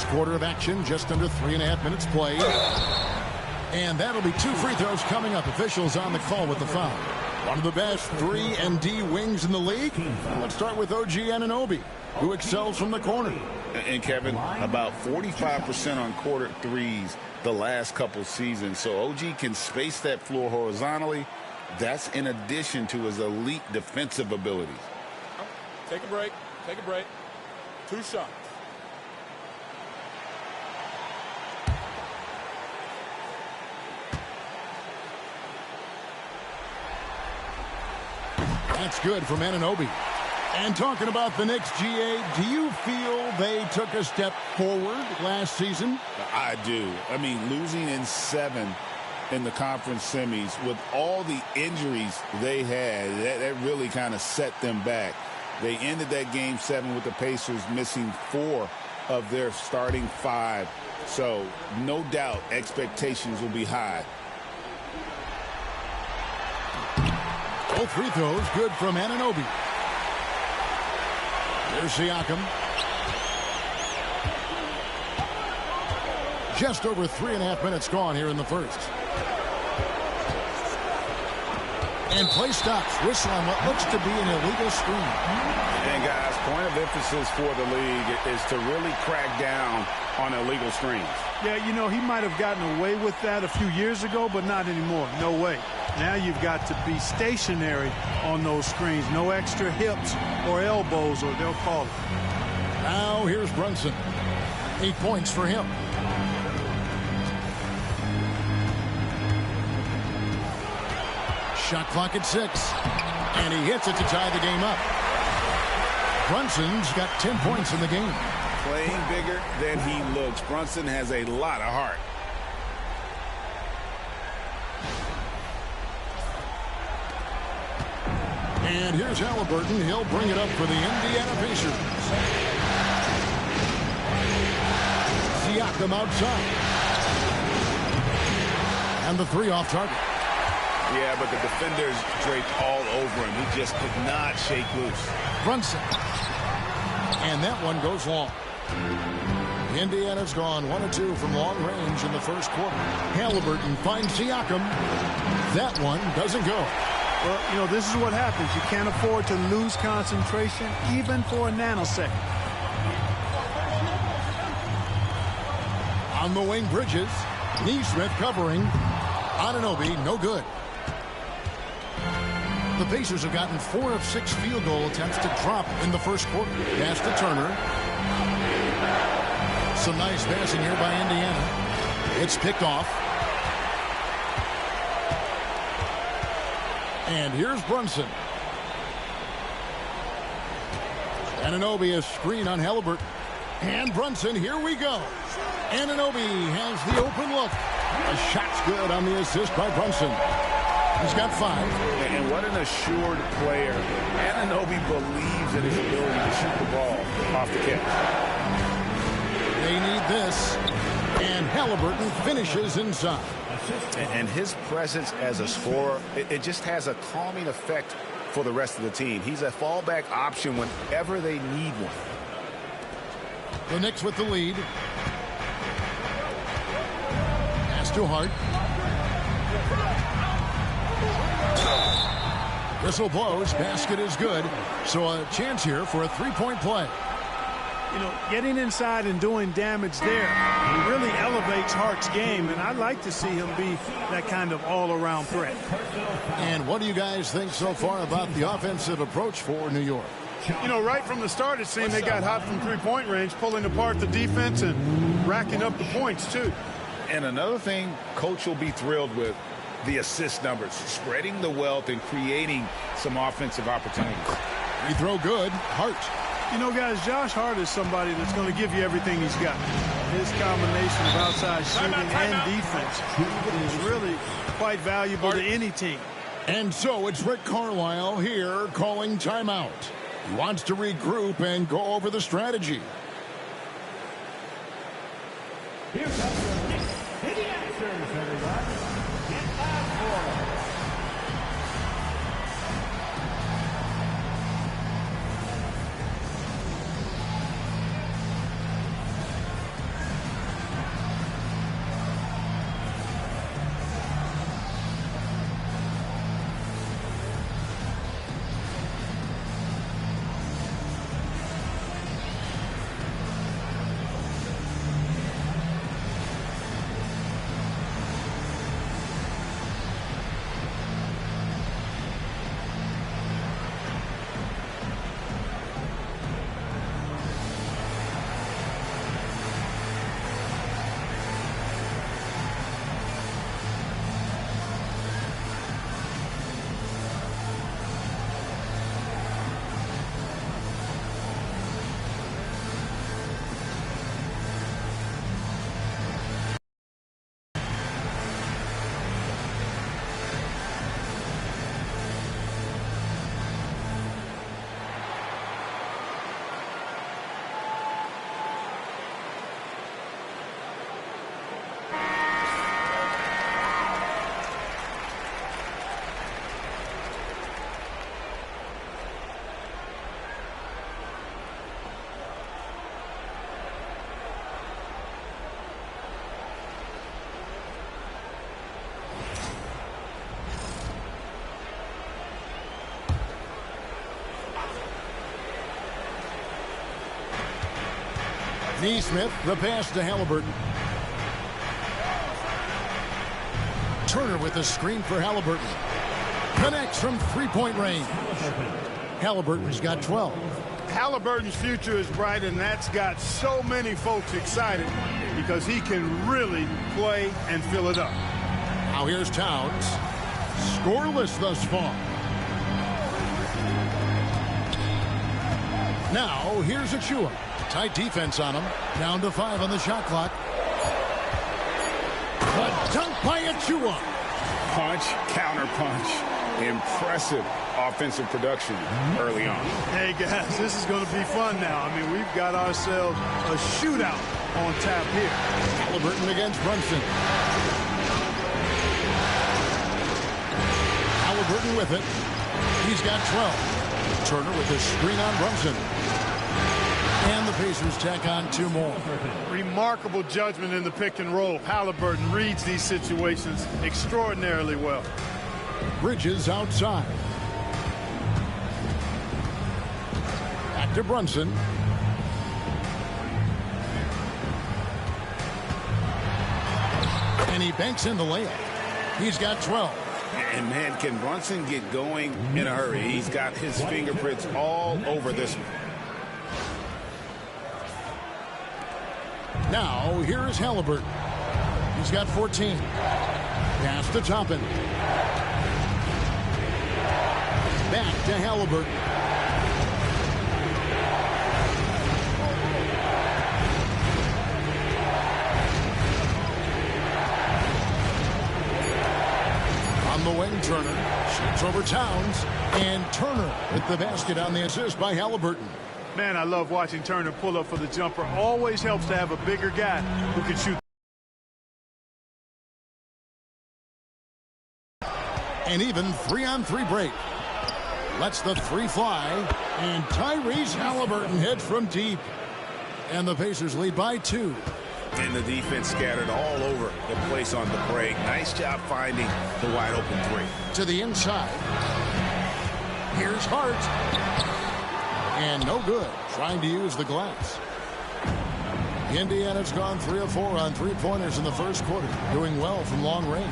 First quarter of action, just under 3.5 minutes played. And that'll be 2 free throws coming up. Officials on the call with the foul. One of the best 3-and-D wings in the league. Let's start with OG Anunoby, who excels from the corner. And Kevin, about 45% on quarter threes the last couple seasons. So OG can space that floor horizontally. That's in addition to his elite defensive abilities. Take a break. Take a break. 2 shots. That's good from Anunoby. And talking about the Knicks, GA, do you feel they took a step forward last season? I do. I mean, losing in 7 in the conference semis with all the injuries they had, that really kind of set them back. They ended that game 7 with the Pacers missing 4 of their starting 5. So no doubt expectations will be high. Both free throws good from Anunoby. There's Siakam. Just over 3.5 minutes gone here in the first. And play stops. Whistle on what looks to be an illegal screen. And guys, point of emphasis for the league is to really crack down on illegal screens. Yeah, you know, he might have gotten away with that a few years ago, but not anymore. No way. Now you've got to be stationary on those screens. No extra hips or elbows, or they'll call it. Now here's Brunson. 8 points for him. Shot clock at 6. And he hits it to tie the game up. Brunson's got 10 points in the game. Playing bigger than he looks. Brunson has a lot of heart. And here's Halliburton. He'll bring it up for the Indiana Pacers. Siakam outside. And the 3 off target. Yeah, but the defenders draped all over him. He just could not shake loose. Brunson. And that one goes long. Indiana's gone 1 of 2 from long range in the first quarter. Halliburton finds Siakam. That one doesn't go. Well, you know, this is what happens. You can't afford to lose concentration, even for a nanosecond. On the wing, Bridges. Neesmith covering. Anunoby, no good. The Pacers have gotten 4 of 6 field goal attempts to drop in the first quarter. Pass to Turner. Some nice passing here by Indiana. It's picked off. And here's Brunson. Anunoby a screen on Halliburton. And Brunson, here we go. Anunoby has the open look. A shot's good on the assist by Brunson. He's got 5. And what an assured player. Anunoby believes in his ability to shoot the ball off the catch. They need this. And Halliburton finishes inside. And his presence as a scorer, it just has a calming effect for the rest of the team. He's a fallback option whenever they need one. The Knicks with the lead. Pass to Hart. Whistle blows. Basket is good. So a chance here for a 3-point play. You know, getting inside and doing damage there really elevates Hart's game, and I'd like to see him be that kind of all-around threat. And what do you guys think so far about the offensive approach for New York? You know, right from the start, it seemed they got hot from three-point range, pulling apart the defense and racking up the points, too. And another thing Coach will be thrilled with, the assist numbers, spreading the wealth and creating some offensive opportunities. Free throw good. Hart. You know, guys, Josh Hart is somebody that's going to give you everything he's got. His combination of outside shooting and defense is really quite valuable to any team. And so it's Rick Carlisle here calling timeout. He wants to regroup and go over the strategy. Here comes the Knicks to the answers, everybody. Get back for Neesmith, the pass to Halliburton. Turner with a screen for Halliburton. Connects from three-point range. Halliburton's got 12. Halliburton's future is bright, and that's got so many folks excited because he can really play and fill it up. Now here's Towns. Scoreless thus far. Now here's Achua. Tight defense on him. Down to 5 on the shot clock. The dunk by Achua. Punch, counter punch. Impressive offensive production early on. Hey, guys, this is going to be fun now. I mean, we've got ourselves a shootout on tap here. Halliburton against Brunson. Halliburton with it. He's got 12. Turner with a screen on Brunson. And the Pacers tack on 2 more. Remarkable judgment in the pick and roll. Halliburton reads these situations extraordinarily well. Bridges outside. Back to Brunson. And he banks in the layup. He's got 12. And, man, can Brunson get going in a hurry? He's got his fingerprints all over this one. Now, here is Halliburton. He's got 14. Pass to Toppin. Back to Halliburton. On the wing, Turner. Shoots over Towns. And Turner with the basket on the assist by Halliburton. Man, I love watching Turner pull up for the jumper. Always helps to have a bigger guy who can shoot. An even 3-on-3 break. Lets the 3 fly. And Tyrese Halliburton heads from deep. And the Pacers lead by 2. And the defense scattered all over the place on the break. Nice job finding the wide open 3. To the inside. Here's Hart. And no good. Trying to use the glass. Indiana's gone 3 of 4 on 3-pointers in the first quarter. Doing well from long range.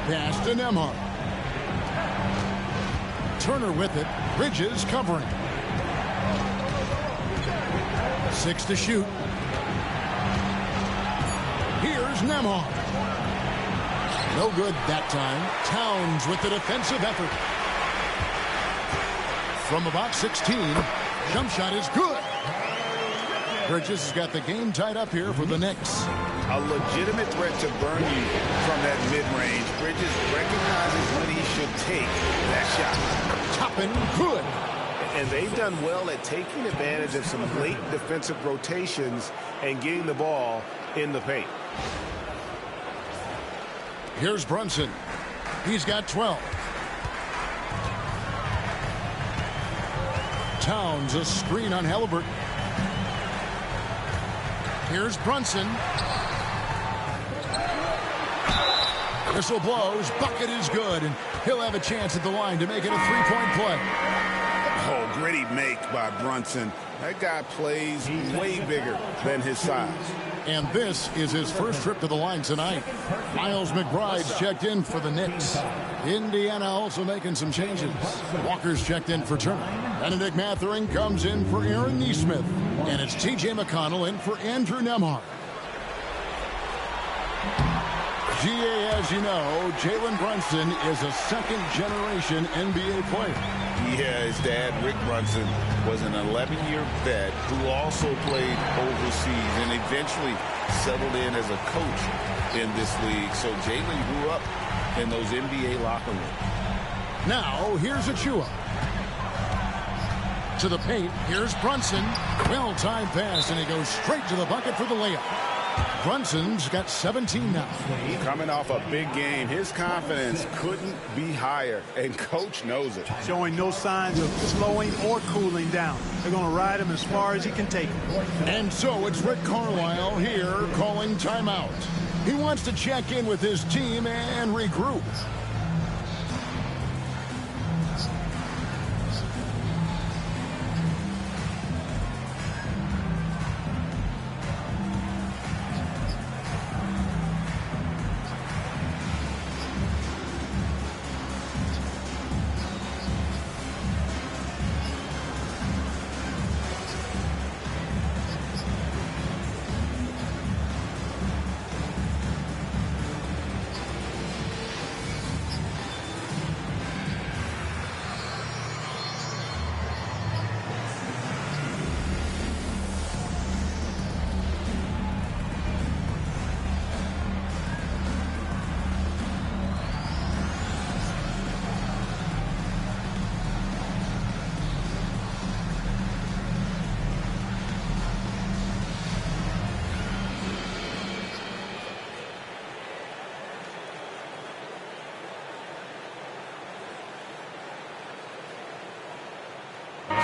Pass to Nembhard. Turner with it. Bridges covering. 6 to shoot. Here's Nembhard. No good that time. Towns with the defensive effort. From about 16. Jump shot is good. Bridges has got the game tied up here for the Knicks. A legitimate threat to burn you from that mid-range. Bridges recognizes when he should take that shot. Toppin good. And they've done well at taking advantage of some late defensive rotations and getting the ball in the paint. Here's Brunson. He's got 12. Towns, a screen on Halliburton. Here's Brunson. Whistle blows. Bucket is good, and he'll have a chance at the line to make it a 3-point play. Oh, gritty make by Brunson. That guy plays way bigger than his size. And this is his first trip to the line tonight. Miles McBride's checked in for the Knicks. Indiana also making some changes. Walker's checked in for Turner. Benedict Mathurin comes in for Aaron Neesmith. And it's T.J. McConnell in for Andrew Nembhard. GA, as you know, Jalen Brunson is a second-generation NBA player. Yeah, his dad, Rick Brunson, was an 11-year vet who also played overseas and eventually settled in as a coach in this league. So Jalen grew up in those NBA locker rooms. Now, here's Achua. To the paint, here's Brunson. Well-timed pass, and he goes straight to the bucket for the layup. Brunson's got 17 now. Coming off a big game, his confidence couldn't be higher, and Coach knows it. Showing no signs of slowing or cooling down. They're going to ride him as far as he can take him. And so it's Rick Carlisle here calling timeout. He wants to check in with his team and regroup.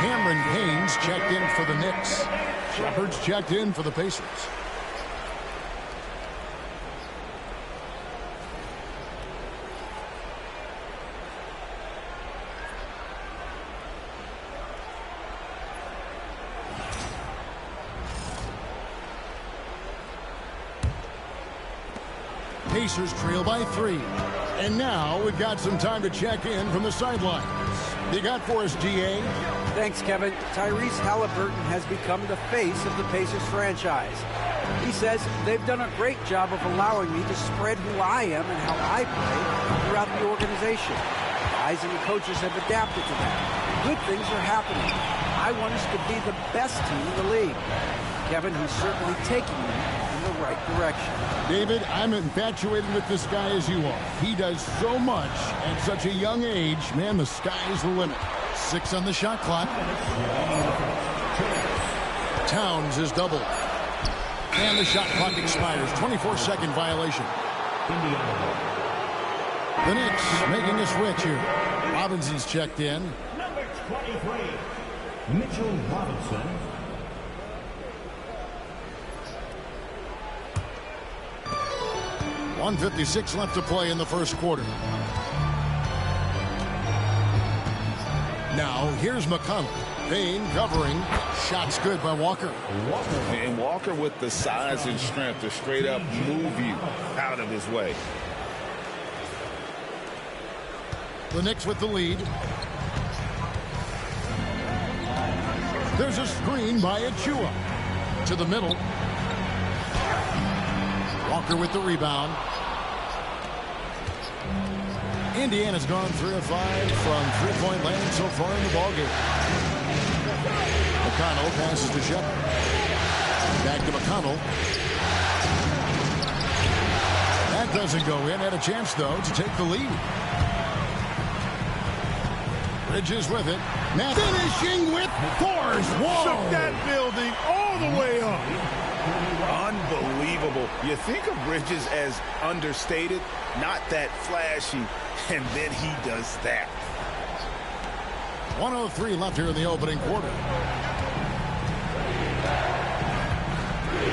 Cameron Payne's checked in for the Knicks. Shepard's checked in for the Pacers. Pacers trail by 3. And now we've got some time to check in from the sidelines. You got for us, DA? Thanks, Kevin. Tyrese Halliburton has become the face of the Pacers franchise. He says they've done a great job of allowing me to spread who I am and how I play throughout the organization. Guys and the coaches have adapted to that. Good things are happening. I want us to be the best team in the league. Kevin, he's certainly taking me in the right direction. David, I'm infatuated with this guy as you are. He does so much at such a young age. Man, the sky's the limit. 6 on the shot clock. Towns is doubled. And the shot clock expires. 24-second violation. The Knicks making a switch here. Robinson's checked in. Number 23, Mitchell Robinson. .156 left to play in the first quarter. Now, here's McConnell. Payne covering. Shots good by Walker. And Walker with the size and strength to straight up move you out of his way. The Knicks with the lead. There's a screen by Achua. To the middle. Walker with the rebound. Indiana's gone 3 of 5 from three-point land so far in the ballgame. McConnell passes to Shepard. Back to McConnell. That doesn't go in. Had a chance, though, to take the lead. Bridges with it. Now finishing with force. Whoa! Shook that building all the way up. Unbelievable. You think of Bridges as understated, not that flashy, and then he does that. 1:03 left here in the opening quarter.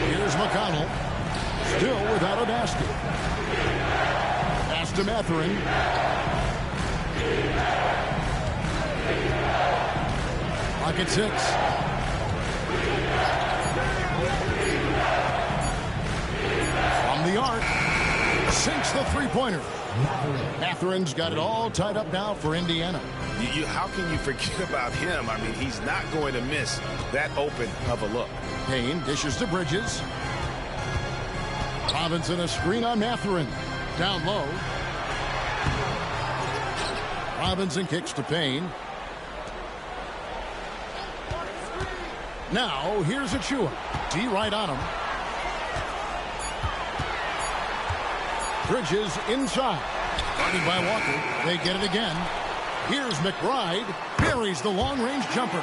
Here's McConnell. Still without a basket. Pass to Mathurin. Clock at 6. From the arc. Sinks the three-pointer. Mathurin's got it all tied up now for Indiana. How can you forget about him? I mean, he's not going to miss that open of a look. Payne dishes to Bridges. Robinson a screen on Mathurin. Down low. Robinson kicks to Payne. Now, here's Achua. D right on him. Bridges inside. Guarded by Walker. They get it again. Here's McBride. Buries the long-range jumper.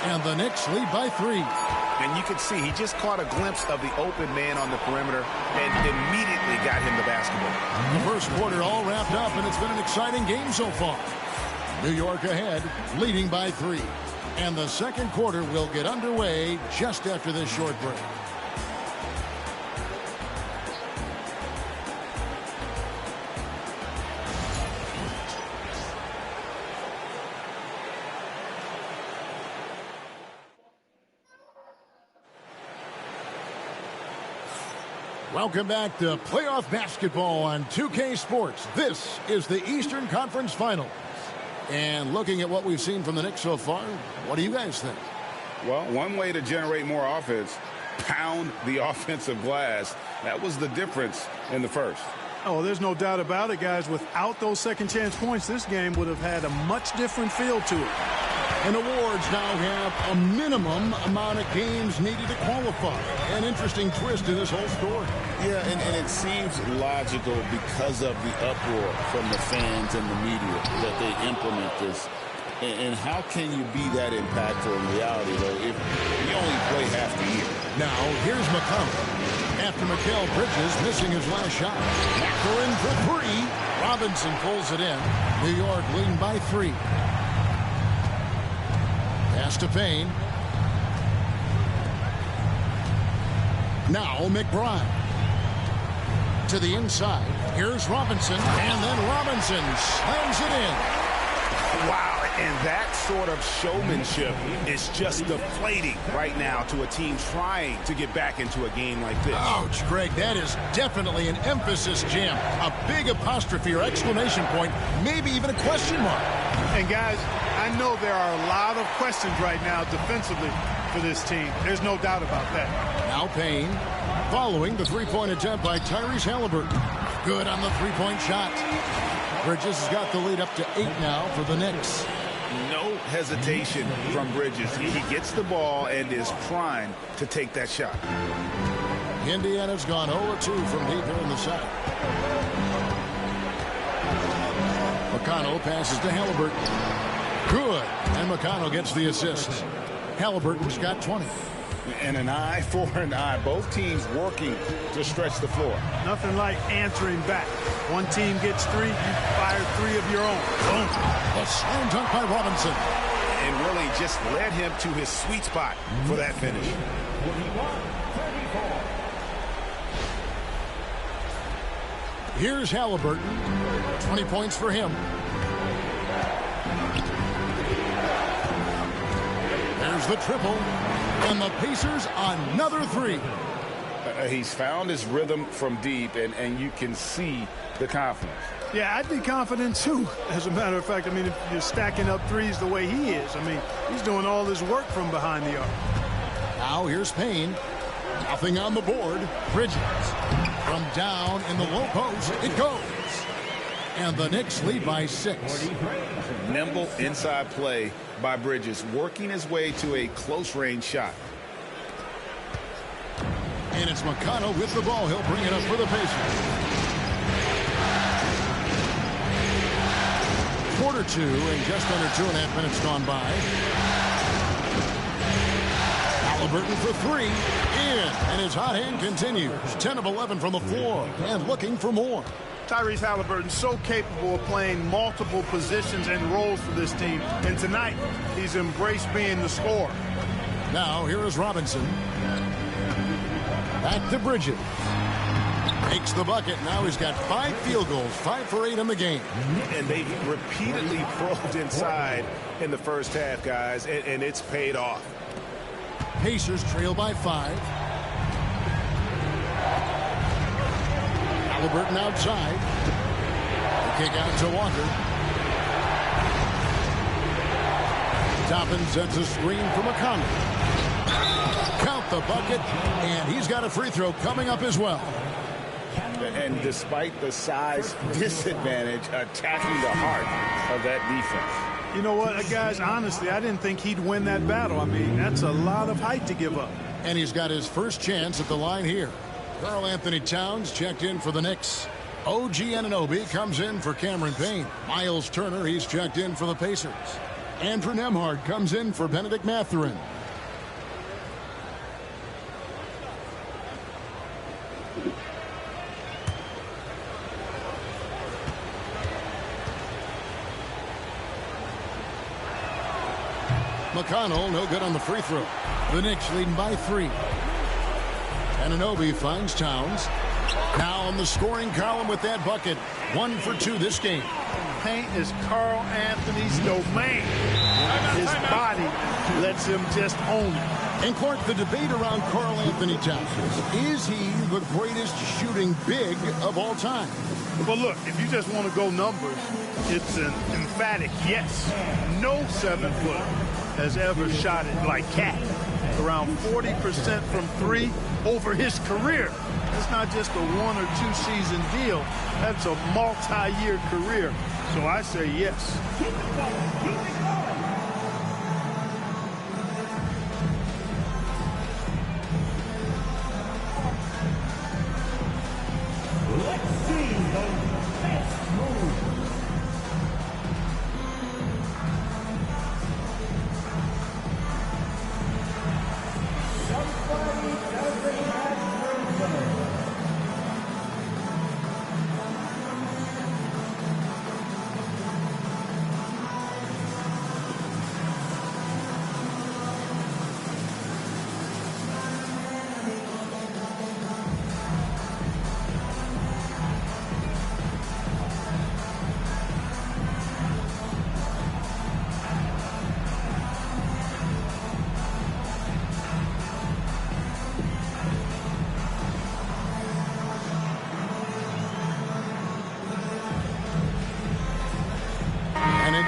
And the Knicks lead by 3. And you can see he just caught a glimpse of the open man on the perimeter and immediately got him the basketball. The first quarter all wrapped up, and it's been an exciting game so far. New York ahead, leading by 3. And the second quarter will get underway just after this short break. Welcome back to playoff basketball on 2K Sports. This is the Eastern Conference Finals. And looking at what we've seen from the Knicks so far, what do you guys think? Well, one way to generate more offense, pound the offensive glass. That was the difference in the first. Oh, there's no doubt about it, guys. Without those second chance points, this game would have had a much different feel to it. And awards now have a minimum amount of games needed to qualify. An interesting twist to this whole story. Yeah, and it seems logical because of the uproar from the fans and the media that they implement this. And how can you be that impactful in reality, though, if you only play half the year? Now, here's McConnell. After Mikal Bridges missing his last shot. Mathurin for 3. Robinson pulls it in. New York leading by 3. Pass to Payne. Now McBride. To the inside. Here's Robinson. And then Robinson slams it in. Wow, and that sort of showmanship is just deflating right now to a team trying to get back into a game like this. Ouch, Greg, that is definitely an emphasis jam. A big apostrophe or exclamation point, maybe even a question mark. And guys, I know there are a lot of questions right now defensively for this team. There's no doubt about that. Now Payne, following the three-point attempt by Tyrese Halliburton. Good on the three-point shot. Bridges has got the lead up to 8 now for the Knicks. No hesitation from Bridges. He gets the ball and is primed to take that shot. Indiana's gone 0-2 from deep here in the second. McConnell passes to Halliburton. Good. And McConnell gets the assist. Halliburton's got 20. And an eye for an eye. Both teams working to stretch the floor. Nothing like answering back. One team gets 3, you fire 3 of your own. Boom. A slam dunk by Robinson. And really just led him to his sweet spot for that finish. Here's Halliburton. 20 points for him. There's the triple. And the Pacers another 3. He's found his rhythm from deep, and you can see the confidence. Yeah, I'd be confident too. As a matter of fact, I mean, if you're stacking up threes the way he is, I mean, he's doing all his work from behind the arc. Now here's Payne. Nothing on the board. Bridges. From down in the low post, it goes. And the Knicks lead by 6. Nimble inside play by Bridges, working his way to a close-range shot. And it's McConnell with the ball. He'll bring it up for the Pacers. Quarter 2 and just under 2.5 minutes gone by. Halliburton for 3. In. And his hot hand continues. 10 of 11 from the floor. And looking for more. Tyrese Halliburton so capable of playing multiple positions and roles for this team. And tonight, he's embraced being the scorer. Now, here is Robinson. Back to Bridges. Makes the bucket. Now he's got 5 field goals, 5 for 8 in the game. And they repeatedly probed inside in the first half, guys, and it's paid off. Pacers trail by 5. Halliburton outside. The kick out to Walker. Toppin sets a screen for McConnell. Count the bucket, and he's got a free throw coming up as well. And despite the size disadvantage, attacking the heart of that defense. You know what, guys, honestly, I didn't think he'd win that battle. I mean, that's a lot of height to give up. And he's got his first chance at the line here. Karl Anthony Towns checked in for the Knicks. OG Anunoby comes in for Cameron Payne. Miles Turner, he's checked in for the Pacers. Andrew Nembhard comes in for Benedict Mathurin. McConnell, no good on the free throw. The Knicks leading by 3. Anunoby finds Towns. Now on the scoring column with that bucket. 1 for 2 this game. Paint is Karl Anthony's domain. His body lets him just own it. And Clark, the debate around Karl Anthony Towns. Is he the greatest shooting big of all time? Well, look, if you just want to go numbers, it's an emphatic yes. No 7-footer has ever shot it like Cat. Around 40% from 3 over his career. It's not just a 1 or 2 season deal. That's a multi-year career. So I say yes. Let's see the best move. Somebody doesn't have room.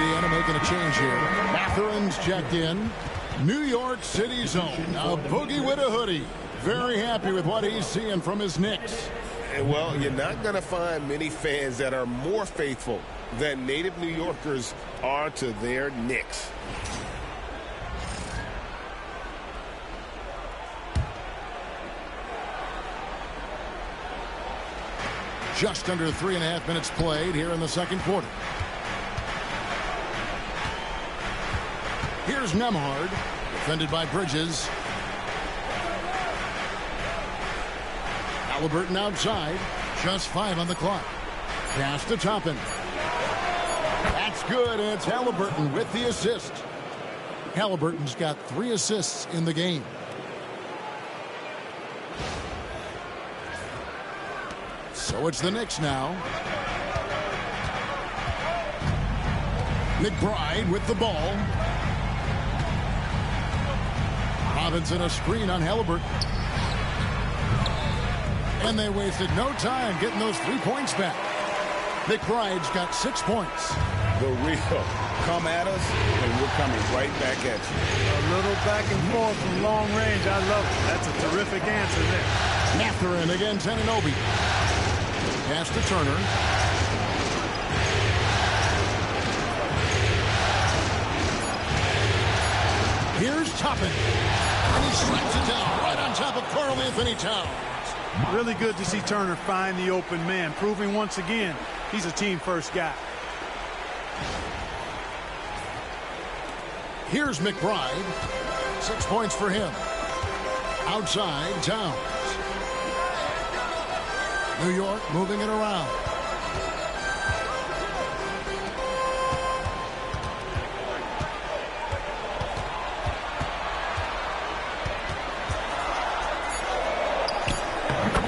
Indiana making a change here. Matherin's checked in. New York City zone. A boogie with a hoodie. Very happy with what he's seeing from his Knicks. Well, you're not going to find many fans that are more faithful than native New Yorkers are to their Knicks. Just under 3.5 minutes played here in the second quarter. Here's Nembhard, defended by Bridges. Halliburton outside, just 5 on the clock. Pass to Toppin. That's good, and it's Halliburton with the assist. Halliburton's got 3 assists in the game. So it's the Knicks now. McBride with the ball. Robinson a screen on Halliburton. And they wasted no time getting those 3 points back. McBride's got 6 points. The real come at us, and we're coming right back at you. A little back and forth from long range. I love it. That's a terrific answer there. Matherin against Anunoby. Pass to Turner. Here's Toppin. And he slaps it down right on top of Karl Anthony Towns. Really good to see Turner find the open man, proving once again he's a team-first guy. Here's McBride. 6 points for him. Outside, Towns. New York moving it around.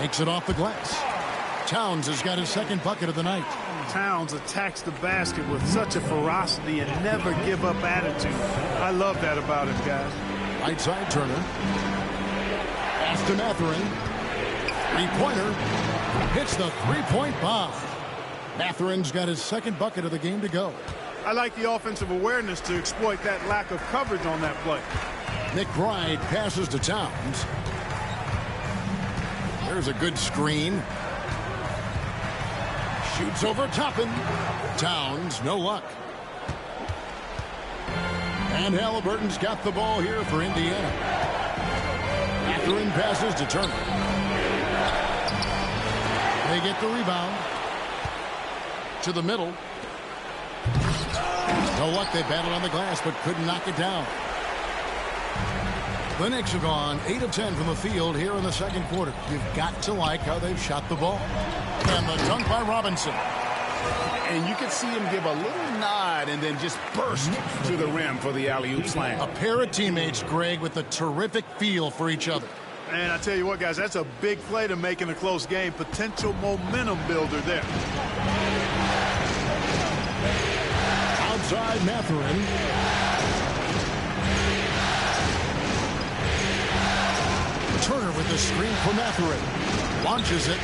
Makes it off the glass. Towns has got his second bucket of the night. Towns attacks the basket with such a ferocity and never give up attitude. I love that about him, guys. Right side, Turner. Pass to Matherin. Three-pointer. Hits the three-point bomb. Matherin's got his second bucket of the game to go. I like the offensive awareness to exploit that lack of coverage on that play. McBride passes to Towns. There's a good screen. Shoots over Toppin. Towns, no luck. And Halliburton's got the ball here for Indiana. Matherin passes to Turner. They get the rebound. To the middle. No luck, they battled on the glass, but couldn't knock it down. The Knicks have gone 8 of 10 from the field here in the second quarter. You've got to like how they've shot the ball. And the dunk by Robinson. And you can see him give a little nod and then just burst to the rim for the alley-oop slam. A pair of teammates, Greg, with a terrific feel for each other. And I tell you what, guys, that's a big play to make in a close game. Potential momentum builder there. Outside Matherin. Turner with the screen for Matherin. Launches it.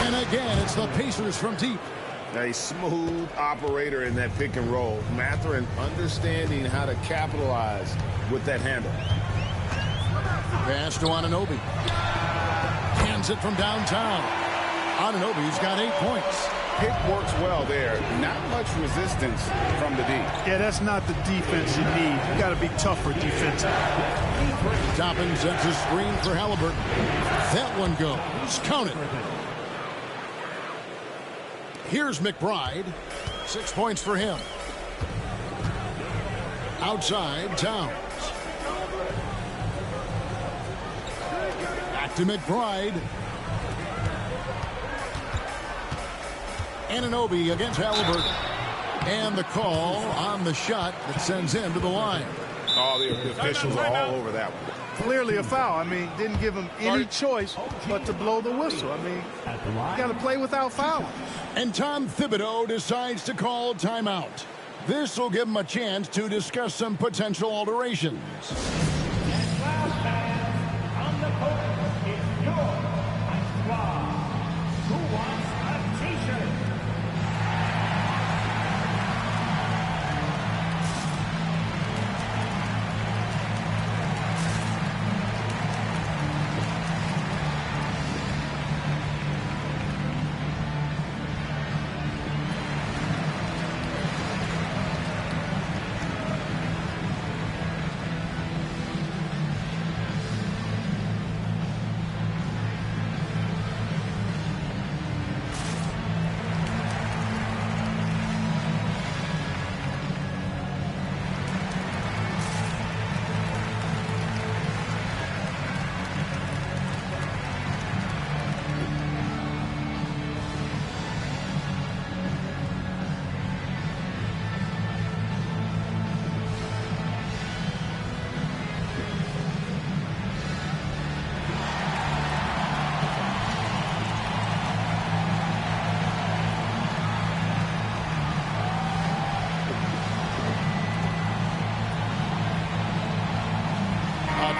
And again, it's the Pacers from deep. A smooth operator in that pick and roll. Matherin understanding how to capitalize with that handle. Pass to Anunoby. Hands it from downtown. Anunoby's got 8 points. Pick works well there. Not much resistance from the D. Yeah, that's not the defense you need. You got to be tougher defensively. Toppin sets a screen for Halliburton. That one goes. Count it. Here's McBride. 6 points for him. Outside, Towns. Back to McBride. Anunoby against Halliburton. And the call on the shot that sends him to the line. Oh, the officials are all over that one. Clearly a foul. I mean, didn't give him any choice but to blow the whistle. I mean, you got to play without fouling. And Tom Thibodeau decides to call timeout. This will give him a chance to discuss some potential alterations. On the court is your squad. Who wants a t-shirt?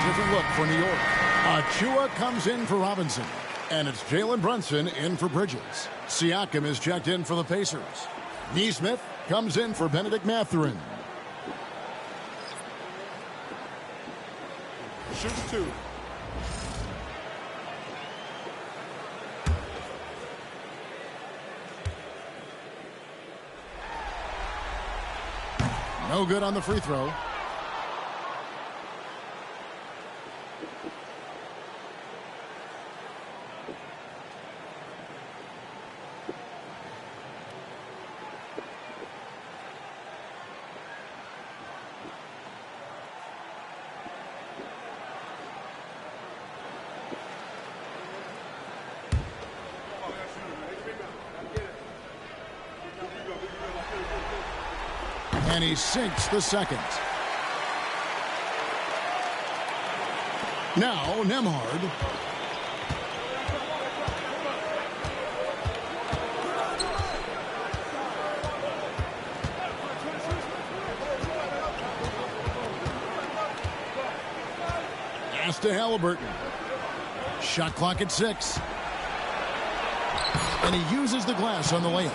different look for New York. Achua comes in for Robinson. And it's Jalen Brunson in for Bridges. Siakam is checked in for the Pacers. Neesmith comes in for Benedict Mathurin. Shooting 2. No good on the free throw. And he sinks the second. Now Nembhard. Pass to Halliburton. Shot clock at 6. And he uses the glass on the layup.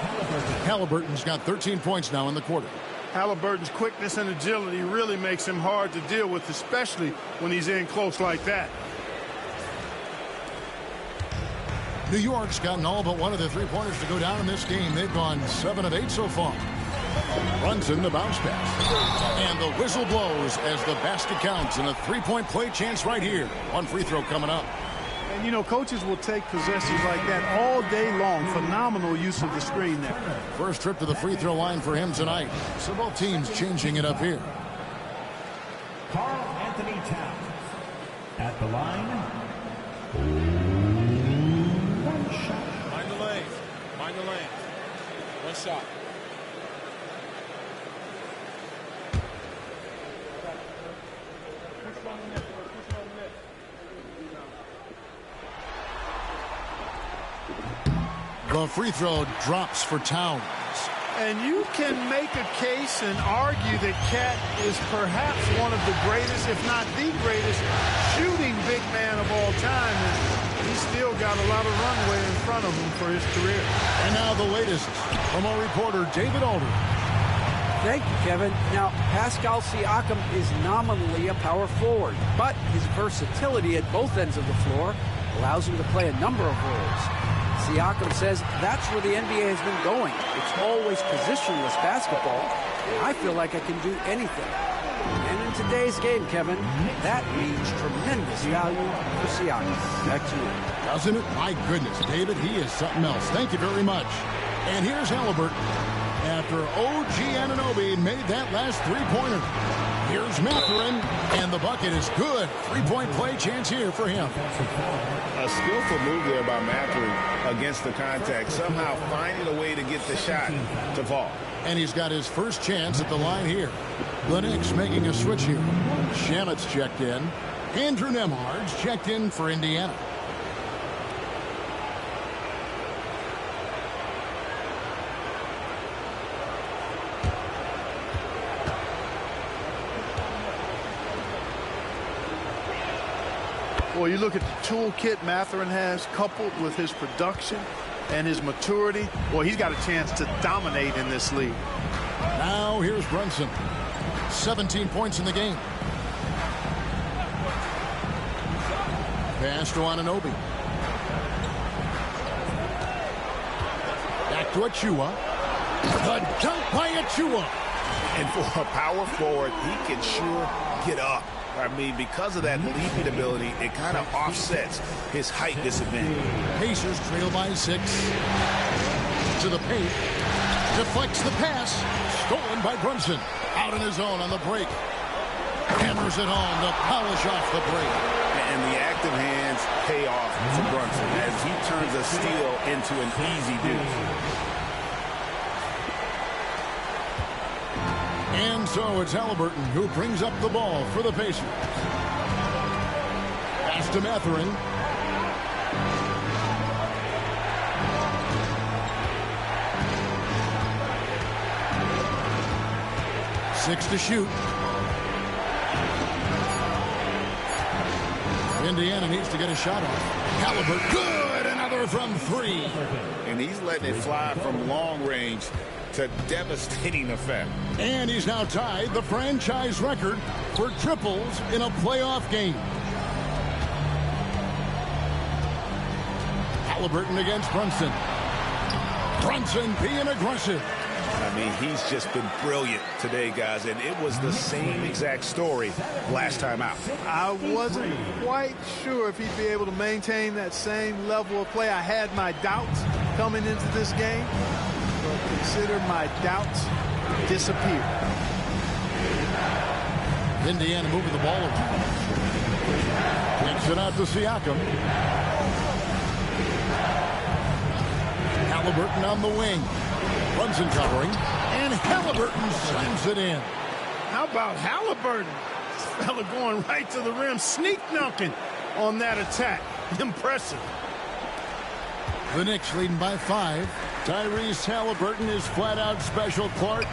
Halliburton's got 13 points now in the quarter. Halliburton's quickness and agility really makes him hard to deal with, especially when he's in close like that. New York's gotten all but one of the three-pointers to go down in this game. They've gone 7 of 8 so far. Brunson, the bounce pass. And the whistle blows as the basket counts, and a three-point play chance right here. One free throw coming up. And, you know, coaches will take possessions like that all day long. Phenomenal use of the screen there. First trip to the free throw line for him tonight. So both teams changing it up here. Karl Anthony Towns at the line. One shot. Mind the lane. Mind the lane. One shot. The free throw drops for Towns. And you can make a case and argue that Cat is perhaps one of the greatest, if not the greatest, shooting big man of all time. And he's still got a lot of runway in front of him for his career. And now the latest from our reporter, David Alder. Thank you, Kevin. Now, Pascal Siakam is nominally a power forward, but his versatility at both ends of the floor allows him to play a number of roles. Siakam says that's where the NBA has been going. It's always positionless basketball, and I feel like I can do anything. And in today's game, Kevin, that means tremendous value for Siakam. Back to you. Doesn't it? My goodness, David, he is something else. Thank you very much. And here's Halliburton. After OG Anunoby made that last three-pointer. Here's Mathurin, and the bucket is good. Three-point play chance here for him. A skillful move there by Mathurin against the contact, somehow finding a way to get the shot to fall. And he's got his first chance at the line here. The Knicks making a switch here. Shamet's checked in. Andrew Nembhard's checked in for Indiana. Well, you look at the toolkit Mathurin has, coupled with his production and his maturity. Well, he's got a chance to dominate in this league. Now here's Brunson. 17 points in the game. Pass to Anunoby. Back to Achua. The dunk by Achua. And for a power forward, he can sure get up. I mean, because of that leaping ability, it kind of offsets his height disadvantage. Pacers trail by 6. To the paint. Deflects the pass. Stolen by Brunson. Out in his own on the break. Hammers it home to polish off the break. And the active hands pay off for Brunson as he turns a steal into an easy deuce. And so it's Halliburton who brings up the ball for the Pacers. Pass to Mathurin. Six to shoot. Indiana needs to get a shot off. Halliburton, good, another from 3. And he's letting it fly from long range to devastating effect. And he's now tied the franchise record for triples in a playoff game. Halliburton against Brunson. Brunson being aggressive. I mean, he's just been brilliant today, guys, and it was the same exact story last time out. I wasn't quite sure if he'd be able to maintain that same level of play. I had my doubts coming into this game, but consider my doubts disappeared. Indiana moving the ball around. Kicks it out to Siakam. Halliburton on the wing. Brunson covering, and Halliburton slams it in. How about Halliburton? This fella going right to the rim, sneak dunking on that attack. Impressive. The Knicks leading by 5. Tyrese Halliburton is flat-out special, Clark.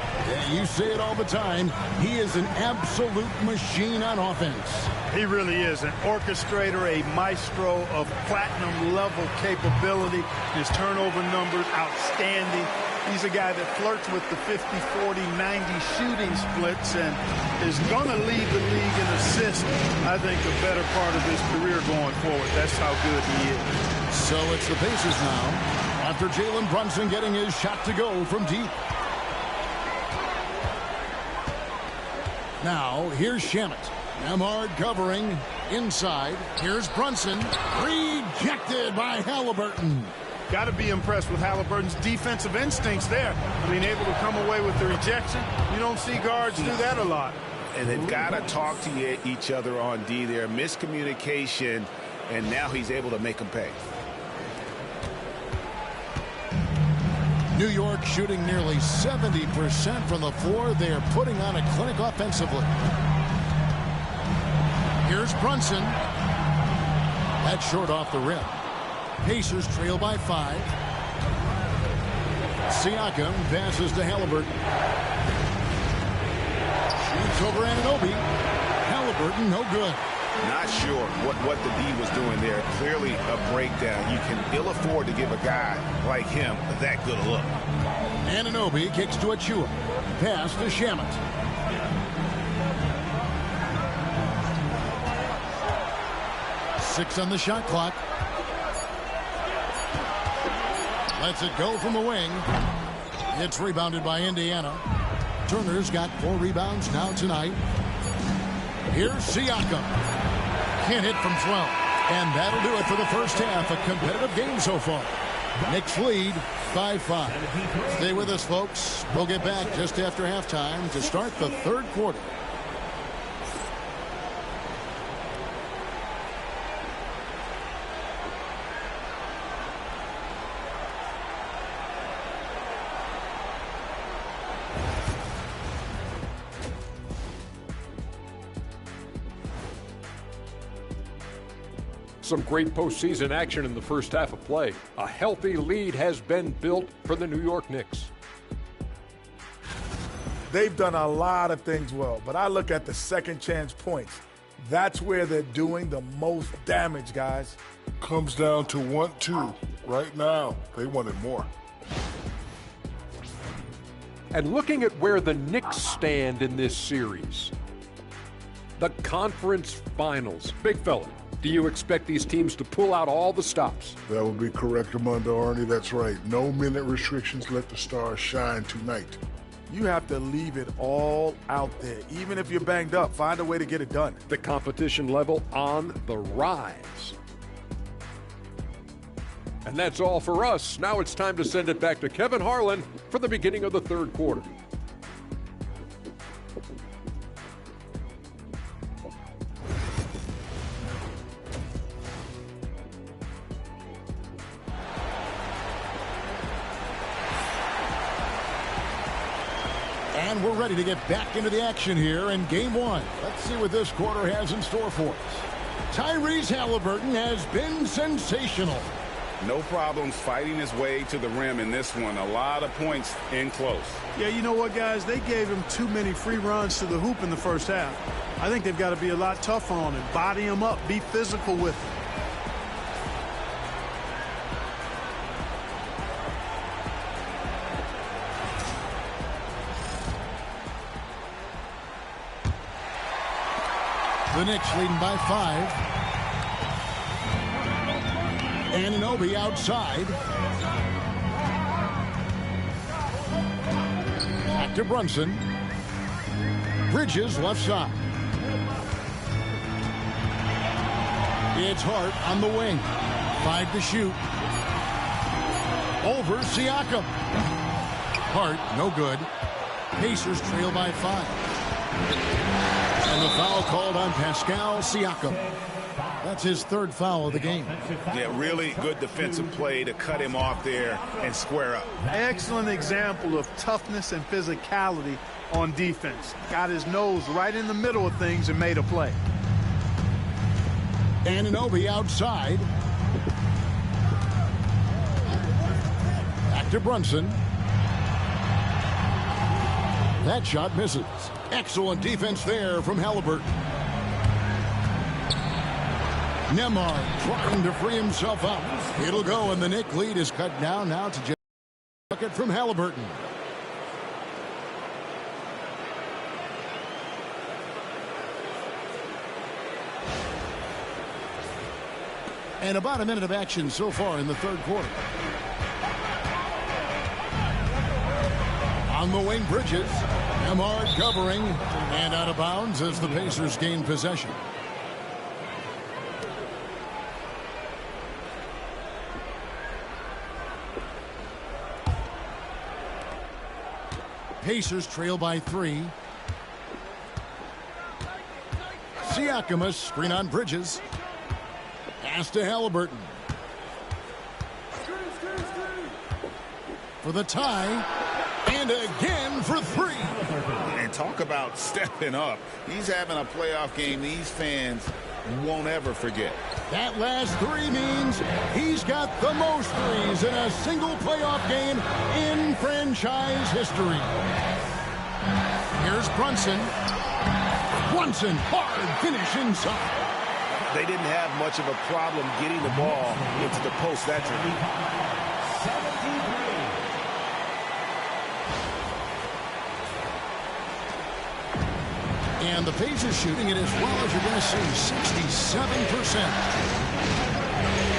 You say it all the time. He is an absolute machine on offense. He really is an orchestrator, a maestro of platinum-level capability. His turnover numbers outstanding. He's a guy that flirts with the 50, 40, 90 shooting splits and is going to lead the league in assists, I think, the better part of his career going forward. That's how good he is. So it's the Pacers now, after Jalen Brunson getting his shot to go from deep. Now, here's Shamet. Amard covering inside. Here's Brunson. Rejected by Halliburton. Got to be impressed with Halliburton's defensive instincts there. Being able to come away with the rejection. You don't see guards do that a lot. And they've got to talk to each other on D there. Miscommunication, and now he's able to make them pay. New York shooting nearly 70% from the floor. They are putting on a clinic offensively. Here's Brunson. That's short off the rim. Pacers trail by 5. Siakam passes to Halliburton. Shoots over Anunoby. Halliburton, no good. Not sure what the D was doing there. Clearly a breakdown. You can ill afford to give a guy like him that good a look. Anunoby kicks to Achua. Pass to Shamet. Six on the shot clock. Lets it go from the wing. It's rebounded by Indiana. Turner's got 4 rebounds now tonight. Here's Siakam. Can't hit from 12. And that'll do it for the first half. A competitive game so far. Knicks lead 5-5. Stay with us, folks. We'll get back just after halftime to start the third quarter. Some great postseason action in the first half of play. A healthy lead has been built for the New York Knicks. They've done a lot of things well, but I look at the second chance points. That's where they're doing the most damage, guys. Comes down to 1-2. Right now, they wanted more. And looking at where the Knicks stand in this series, the conference finals. Big fella, do you expect these teams to pull out all the stops? That would be correct, Armando Arnie. That's right. No minute restrictions. Let the stars shine tonight. You have to leave it all out there. Even if you're banged up, find a way to get it done. The competition level on the rise. And that's all for us. Now it's time to send it back to Kevin Harlan for the beginning of the third quarter. And we're ready to get back into the action here in Game 1. Let's see what this quarter has in store for us. Tyrese Halliburton has been sensational. No problems fighting his way to the rim in this one. A lot of points in close. Yeah, you know what, guys? They gave him too many free runs to the hoop in the first half. I think they've got to be a lot tougher on him. Body him up. Be physical with him. The Knicks leading by 5. Anunoby outside. Back to Brunson. Bridges left side. It's Hart on the wing. 5 to shoot. Over Siakam. Hart, no good. Pacers trail by 5. And the foul called on Pascal Siakam. That's his 3rd foul of the game. Yeah, really good defensive play to cut him off there and square up. Excellent example of toughness and physicality on defense. Got his nose right in the middle of things and made a play. Anunoby outside. Back to Brunson. That shot misses. Excellent defense there from Halliburton. Nembhard trying to free himself up. It'll go, and the Knicks lead is cut down now to just a bucket from Halliburton. And about a minute of action so far in the 3rd quarter. On the wing, Bridges. Nembhard covering and out of bounds as the Pacers gain possession. Pacers trail by 3. Siakam, screen on Bridges. Pass to Halliburton. For the tie. And again for 3. And talk about stepping up. He's having a playoff game these fans won't ever forget. That last 3 means he's got the most threes in a single playoff game in franchise history. Here's Brunson. Brunson, hard finish inside. They didn't have much of a problem getting the ball into the post that time. And the Pacers shooting it as well as you're going to see, 67%.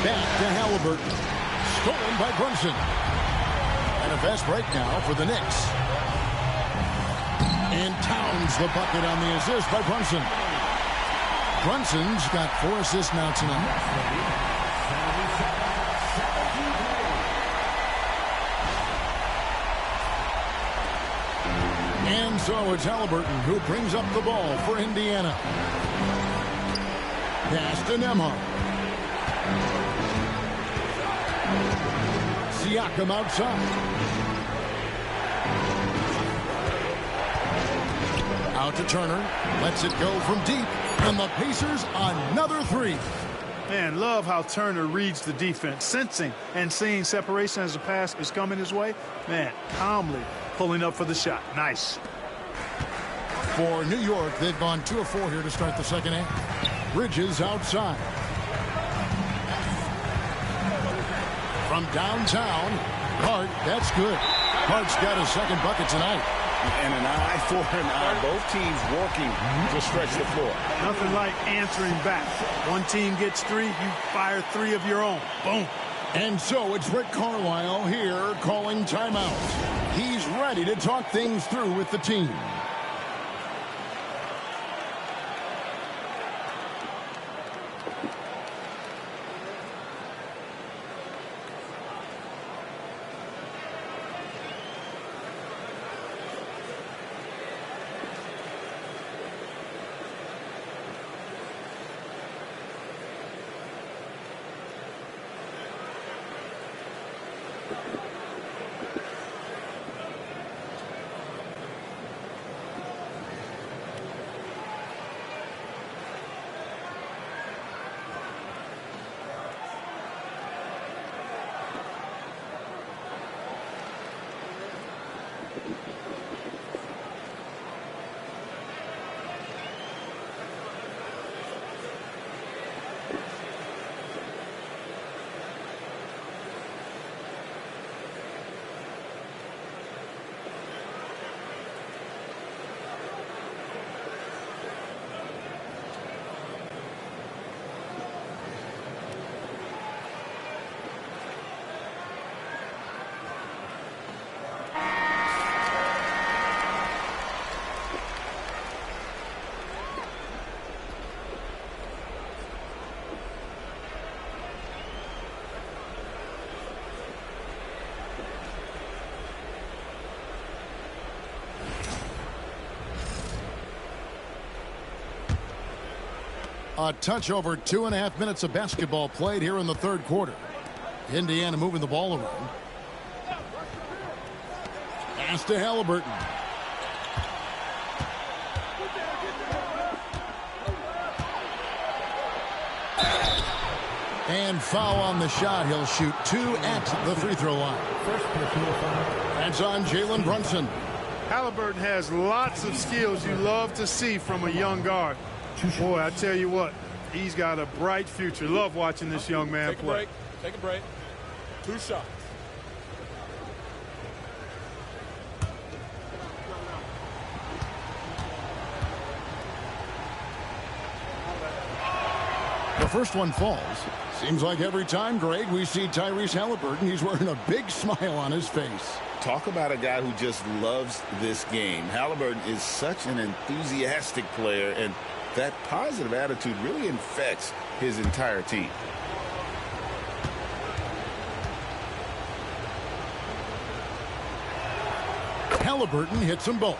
Back to Halliburton. Stolen by Brunson. And a fast break now for the Knicks. And Towns the bucket on the assist by Brunson. Brunson's got 4 assists now tonight. And so it's Halliburton who brings up the ball for Indiana. Pass to Nembhard. Siakam outside. Out to Turner. Lets it go from deep. And the Pacers another 3. Man, love how Turner reads the defense, sensing and seeing separation as the pass is coming his way. Man, calmly pulling up for the shot. Nice. For New York, they've gone 2 of 4 here to start the second half. Bridges outside. From downtown, Hart, that's good. Hart's got his 2nd bucket tonight. And an eye for an eye. Both teams working to stretch the floor. Nothing like answering back. One team gets 3, you fire 3 of your own. Boom. And so it's Rick Carlisle here calling timeout. He's ready to talk things through with the team. A touch over 2.5 minutes of basketball played here in the third quarter. Indiana moving the ball around. Pass to Halliburton. And foul on the shot. He'll shoot 2 at the free throw line. That's on Jalen Brunson. Halliburton has lots of skills you love to see from a young guard. Boy, I tell you what, he's got a bright future. Love watching this young man play. Take a break. 2 shots. The first one falls. Seems like every time, Greg, we see Tyrese Halliburton, he's wearing a big smile on his face. Talk about a guy who just loves this game. Halliburton is such an enthusiastic player, and that positive attitude really infects his entire team. Halliburton hits them both.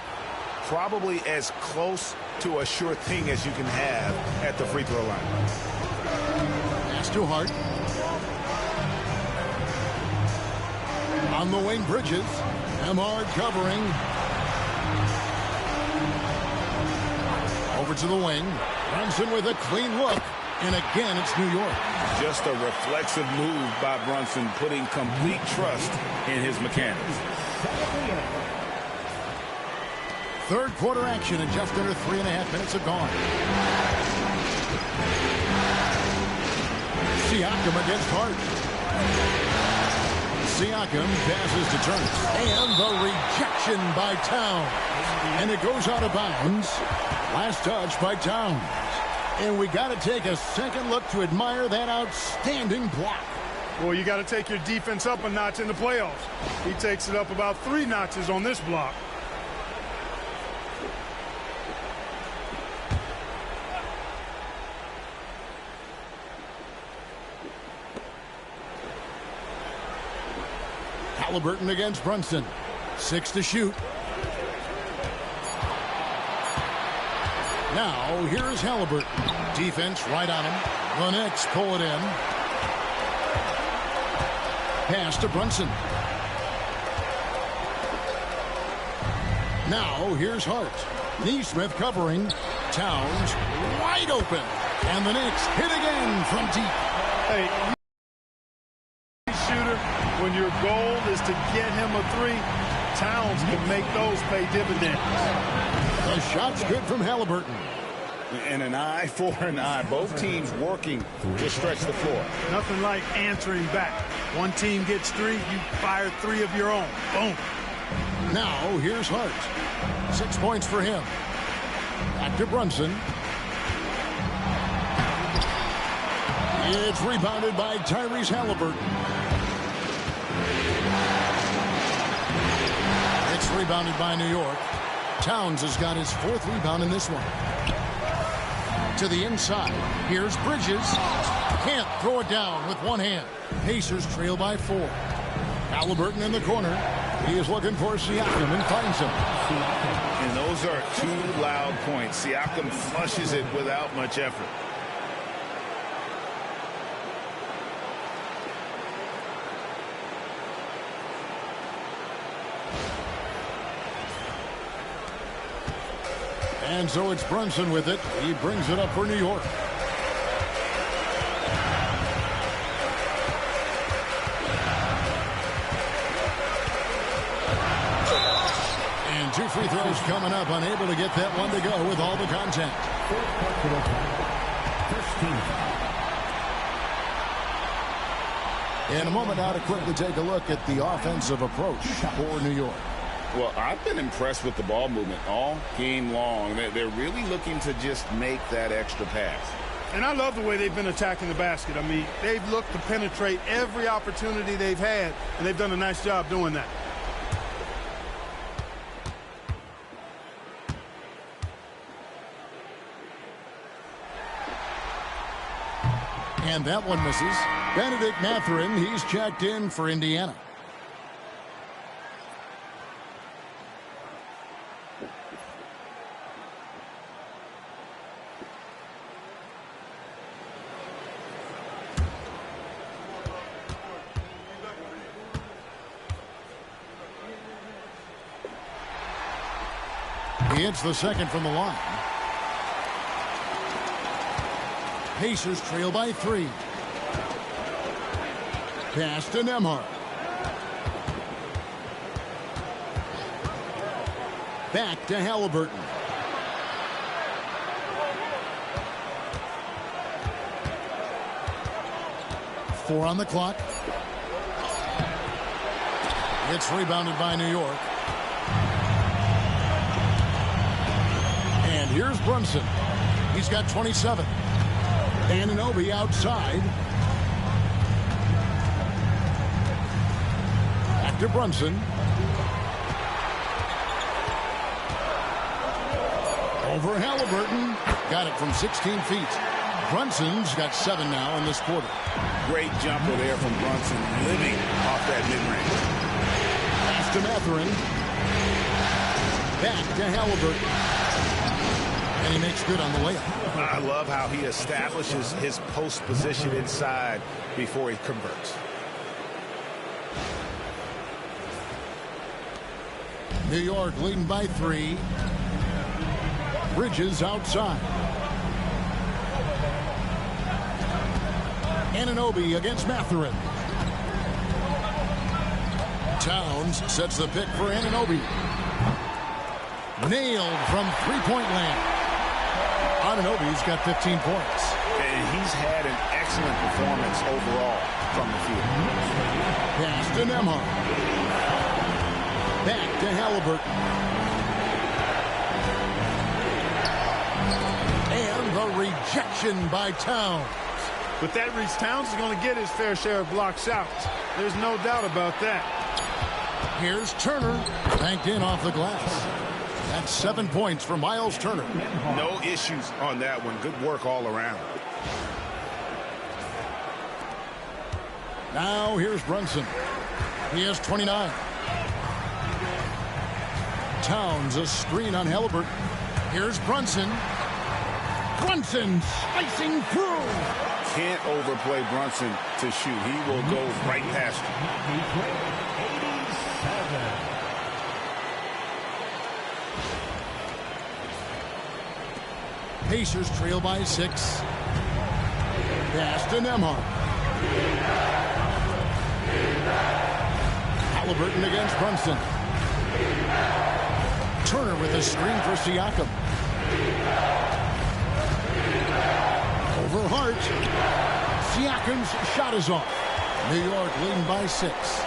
Probably as close to a sure thing as you can have at the free throw line. Pass to Hart. On the wing, Bridges. Hard covering. Over to the wing. Brunson with a clean look. And again, it's New York. Just a reflexive move by Brunson, putting complete trust in his mechanics. Third quarter action, and just under 3.5 minutes have gone. Siakam against Hart. Siakam passes to Turner. And the rejection by Towns. And it goes out of bounds. Last touch by Towns. And we got to take a second look to admire that outstanding block. Well, you got to take your defense up a notch in the playoffs. He takes it up about 3 notches on this block. Halliburton against Brunson. 6 to shoot. Now, here's Halliburton. Defense right on him. The Knicks pull it in. Pass to Brunson. Now, here's Hart. Neesmith covering. Towns wide open. And the Knicks hit again from deep. Hey, shooter, when your goal is to get him a 3, Towns can make those pay dividends. The shot's good from Halliburton. And an eye for an eye. Both teams working to stretch the floor. Nothing like answering back. One team gets 3, you fire 3 of your own. Boom. Now, here's Hart. 6 points for him. Back to Brunson. It's rebounded by Tyrese Halliburton. It's rebounded by New York. Towns has got his 4th rebound in this one. To the inside. Here's Bridges. Can't throw it down with one hand. Pacers trail by 4. Halliburton in the corner. He is looking for Siakam and finds him. And those are 2 loud points. Siakam flushes it without much effort. And so it's Brunson with it. He brings it up for New York. two free throws coming up. Unable to get that one to go with all the contact. In a moment now to quickly take a look at the offensive approach for New York. Well, I've been impressed with the ball movement all game long. They're really looking to just make that extra pass. And I love the way they've been attacking the basket. I mean, they've looked to penetrate every opportunity they've had, and they've done a nice job doing that. And that one misses. Benedict Mathurin, he's checked in for Indiana. He hits the second from the line. Pacers trail by 3. Pass to Nembhard. Back to Halliburton. Four on the clock. It's rebounded by New York. And here's Brunson. He's got 27. Anunoby outside. Back to Brunson. Over Halliburton. Got it from 16 feet. Brunson's got 7 now in this quarter. Great jumper there from Brunson, living off that mid-range. Pass to Mathurin. Back to Halliburton. And he makes good on the layup. I love how he establishes his post position inside before he converts. New York leading by 3. Bridges outside. Anunoby against Mathurin. Towns sets the pick for Anunoby. Nailed from three-point land. Anunoby's got 15 points. And he's had an excellent performance overall from the field. Pass to Nembhard. Back to Halliburton. And the rejection by Towns. With that reach, Towns is going to get his fair share of block shots. There's no doubt about that. Here's Turner. Banked in off the glass. That's 7 points for Miles Turner. No issues on that one. Good work all around. Now here's Brunson. He has 29. Towns a screen on Halliburton. Here's Brunson. Brunson slicing through. Can't overplay Brunson to shoot. He will go right past you. Pacers trail by 6. Pass to Nembhard. Halliburton against Brunson. Turner with a screen for Siakam. Over Hart. Siakam's shot is off. New York leading by 6.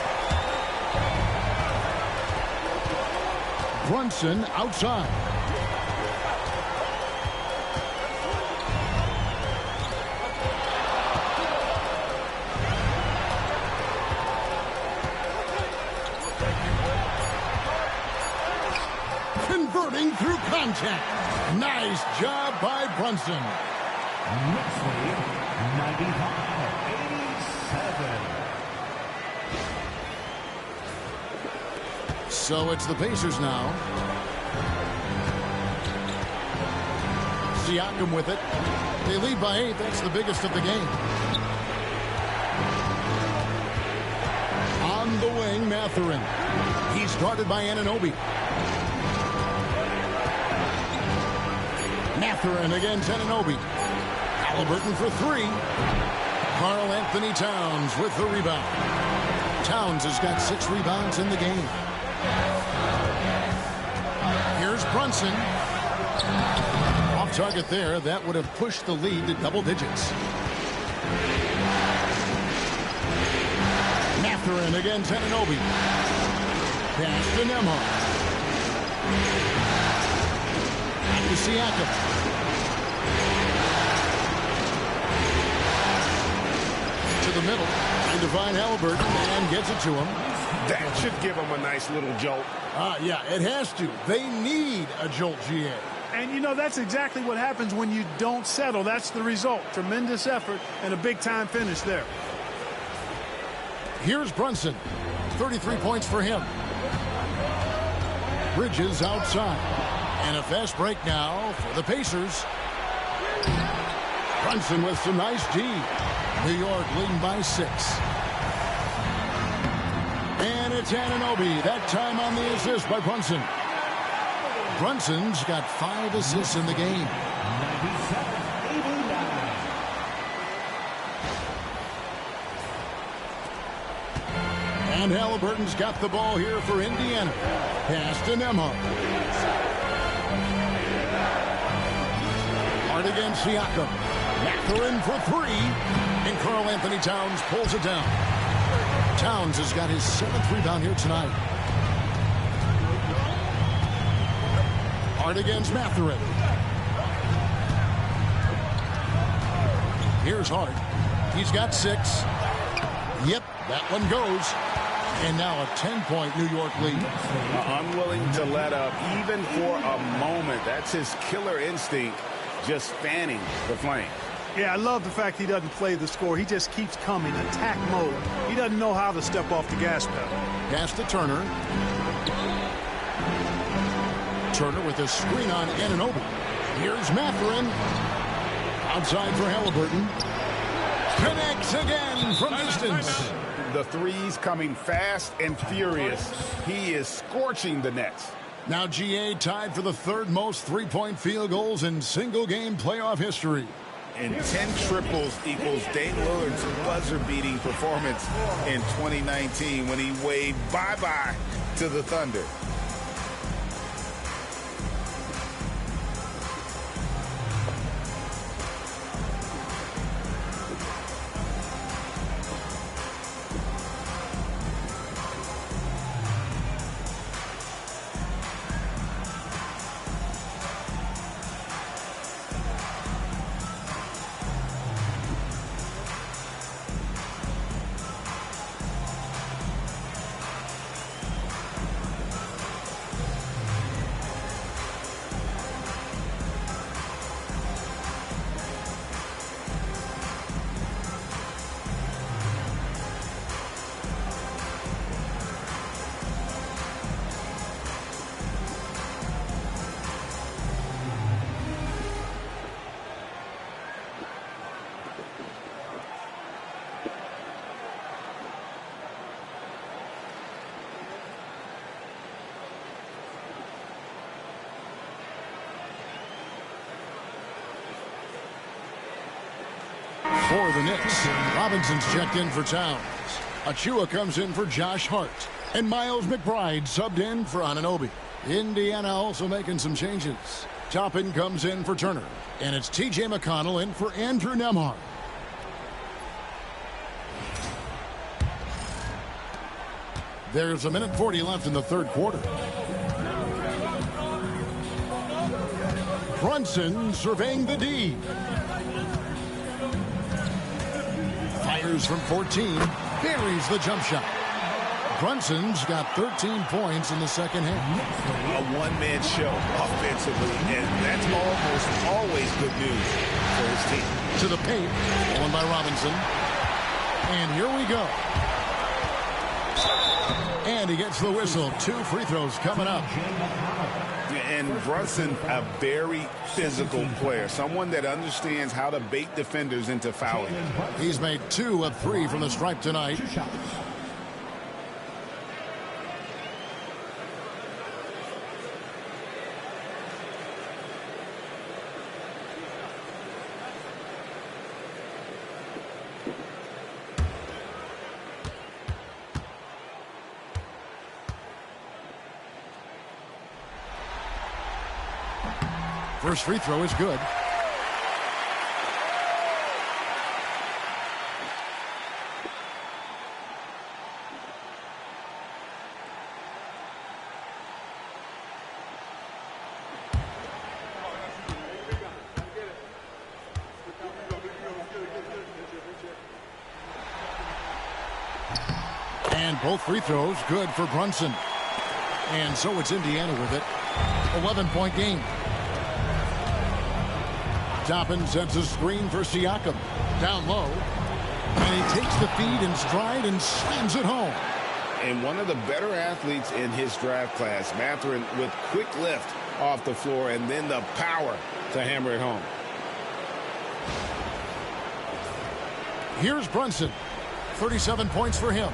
Brunson outside. Converting through contact. Nice job by Brunson. Knicks lead 95-87. So it's the Pacers now. Siakam with it. They lead by 8. That's the biggest of the game. On the wing, Mathurin. He's guarded by Anunoby. Mathurin against Anunoby. Halliburton for 3. Karl Anthony Towns with the rebound. Towns has got 6 rebounds in the game. Brunson. Off target there. That would have pushed the lead to double digits. Mathurin against Anunoby. Pass to Nembhard. Back to Siakam. To the middle. And Divine Halliburton and gets it to him. That should give him a nice little jolt. Yeah, it has to. They need a jolt, GA. And, you know, that's exactly what happens when you don't settle. That's the result. Tremendous effort and a big-time finish there. Here's Brunson. 33 points for him. Bridges outside. And a fast break now for the Pacers. Brunson with some nice D. New York leading by 6. And it's Anunoby. That time on the assist by Brunson. Brunson's got 5 assists in the game. And Halliburton's got the ball here for Indiana. Pass to Nembhard. Hard against Siakam. Mathurin for 3. And Karl Anthony Towns pulls it down. Towns has got his 7th rebound here tonight. Hard against Mathurin. Here's Hart. He's got 6. Yep, that one goes. And now a 10-point New York lead. Unwilling to let up even for a moment. That's his killer instinct, just fanning the flame. Yeah, I love the fact he doesn't play the score. He just keeps coming, attack mode. He doesn't know how to step off the gas pedal. Pass to Turner. Turner with a screen on Anunoby. Here's Mathurin. Outside for Halliburton. Connects again from distance. The threes coming fast and furious. He is scorching the Nets. Now GA tied for the 3rd most three-point field goals in single-game playoff history. And 10 triples equals Dame Lillard's buzzer-beating performance in 2019 when he waved bye-bye to the Thunder. For the Knicks, Robinson's checked in for Towns. Achua comes in for Josh Hart. And Miles McBride subbed in for Anunoby. Indiana also making some changes. Toppin comes in for Turner. And it's T.J. McConnell in for Andrew Nembhard. There's a minute 40 left in the 3rd quarter. Brunson surveying the D. Fires from 14. Buries the jump shot. Brunson's got 13 points in the 2nd half. A one-man show offensively, and that's almost always good news for his team. To the paint, won by Robinson. And here we go. And he gets the whistle. 2 free throws coming up. And Brunson, a very physical player, someone that understands how to bait defenders into fouling. He's made 2 of 3 from the stripe tonight. First free throw is good. And both free throws good for Brunson. And so it's Indiana with it. 11-point game. Toppin sends a screen for Siakam. Down low. And he takes the feed in stride and slams it home. And one of the better athletes in his draft class, Mathurin, with quick lift off the floor and then the power to hammer it home. Here's Brunson. 37 points for him.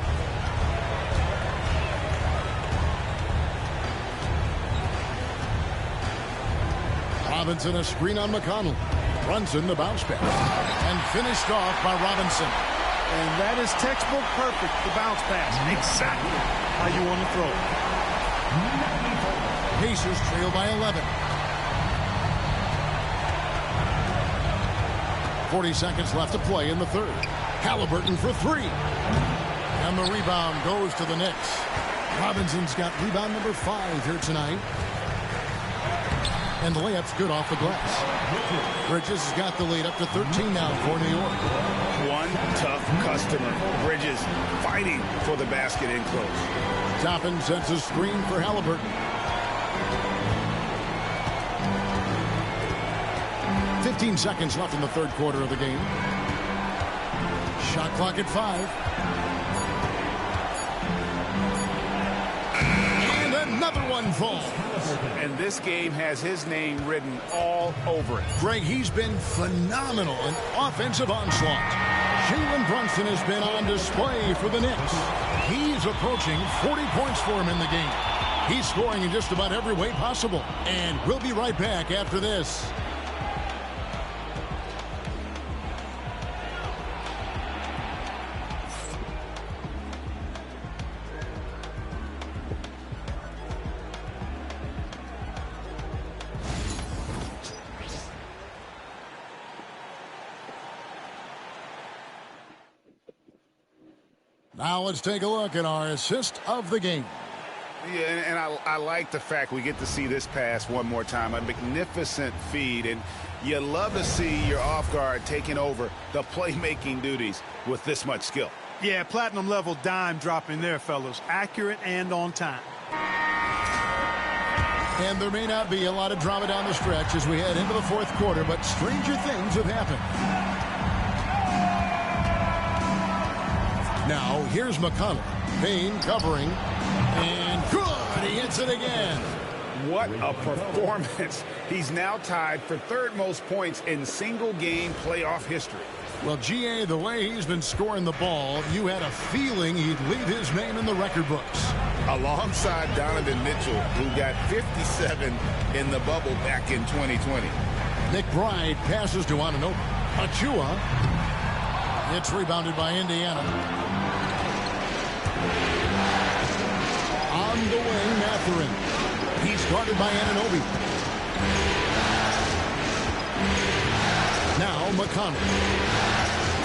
Robinson a screen on McConnell. Brunson the bounce pass. And finished off by Robinson. And that is textbook perfect, the bounce pass. Exactly how you want to throw it. Pacers trail by 11. 40 seconds left to play in the third. Halliburton for three. And the rebound goes to the Knicks. Robinson's got rebound number 5 here tonight. And the layup's good off the glass. Bridges has got the lead up to 13 now for New York. One tough customer. Bridges fighting for the basket in close. Toppin sends a screen for Halliburton. 15 seconds left in the third quarter of the game. Shot clock at 5. Another one falls. And this game has his name written all over it. Greg, he's been phenomenal in offensive onslaught. Jalen Brunson has been on display for the Knicks. He's approaching 40 points for him in the game. He's scoring in just about every way possible. And we'll be right back after this. Now let's take a look at our assist of the game. Yeah, and I like the fact we get to see this pass one more time. A magnificent feed, and you love to see your off guard taking over the playmaking duties with this much skill. Yeah, platinum level dime dropping there, fellas. Accurate and on time. And there may not be a lot of drama down the stretch as we head into the fourth quarter, but stranger things have happened. Now, here's McConnell. Payne covering. And good! He hits it again. What a performance. He's now tied for third most points in single-game playoff history. Well, GA, the way he's been scoring the ball, you had a feeling he'd leave his name in the record books. Alongside Donovan Mitchell, who got 57 in the bubble back in 2020. McBride passes to Anunoby. Achua. It's rebounded by Indiana. On the wing, Mathurin. He's guarded by Anunoby. Now McConnell.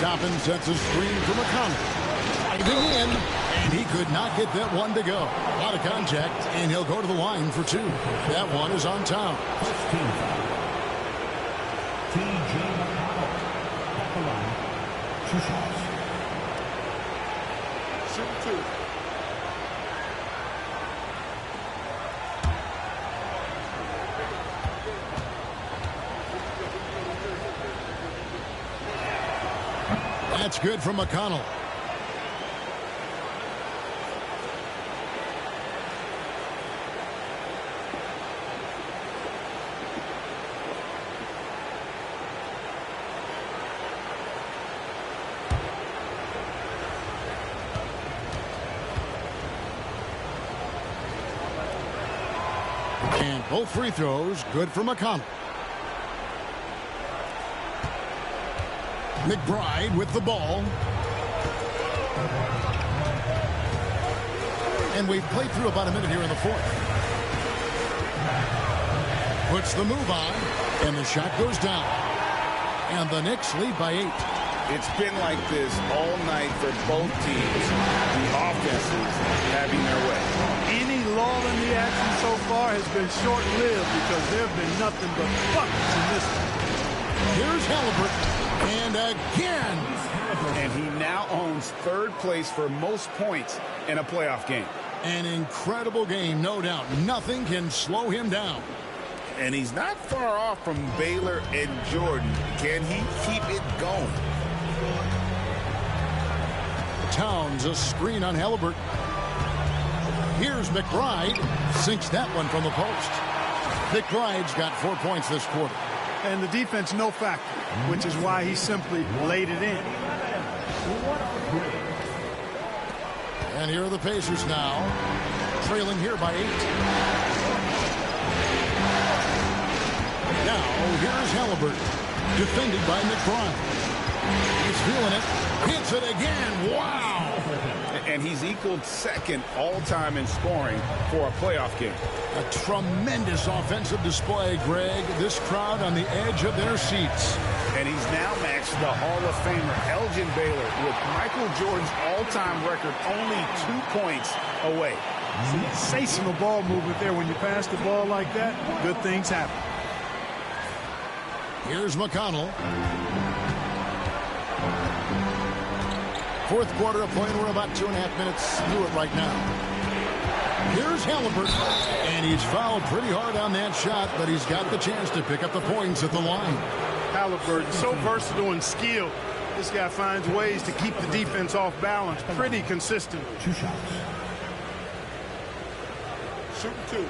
Toppin sets a screen for McConnell. Diving in, and he could not get that one to go. A lot of contact, and he'll go to the line for 2. That one is on time. T.J. McConnell at the line. 2 shots. Shoot 2. That's good from McConnell. And both free throws good for McConnell. McBride with the ball. And we've played through about a minute here in the fourth. Puts the move on, and the shot goes down. And the Knicks lead by 8. It's been like this all night for both teams. The offenses having their way. Any lull in the action so far has been short-lived because there have been nothing but buckets in this one. Here's Halliburton. And again. And he now owns third place for most points in a playoff game. An incredible game, no doubt. Nothing can slow him down. And he's not far off from Baylor and Jordan. Can he keep it going? Towns, a screen on Halliburton. Here's McBride. Sinks that one from the post. McBride's got 4 points this quarter. And the defense no factor, which is why he simply laid it in. And here are the Pacers now, trailing here by 8. Now, here's Halliburton, defended by McBride. He's feeling it, hits it again, wow! And he's equaled second all-time in scoring for a playoff game. A tremendous offensive display, Greg. This crowd on the edge of their seats. And he's now matched the Hall of Famer Elgin Baylor with Michael Jordan's all-time record only 2 points away. Sensational ball movement there. When you pass the ball like that, good things happen. Here's McConnell. Fourth quarter of play. We're about 2.5 minutes through it right now. Here's Halliburton. And he's fouled pretty hard on that shot, but he's got the chance to pick up the points at the line. Halliburton, so versatile and skilled. This guy finds ways to keep the defense off balance pretty consistently. 2 shots. Shooting 2.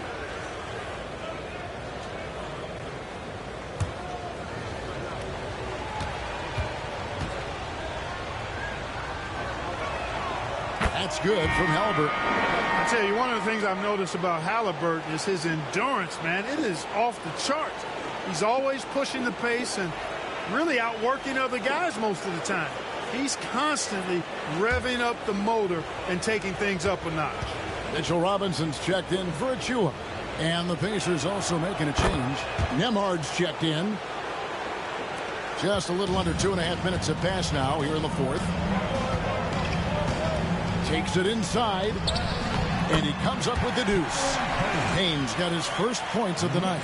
That's good from Halliburton. I tell you, one of the things I've noticed about Halliburton is his endurance, man. It is off the charts. He's always pushing the pace and really outworking other guys most of the time. He's constantly revving up the motor and taking things up a notch. Mitchell Robinson's checked in for Achua. And the Pacers also making a change. Nembhard's checked in. Just a little under 2.5 minutes have passed now here in the fourth. Takes it inside. And he comes up with the deuce. Haynes got his first points of the night.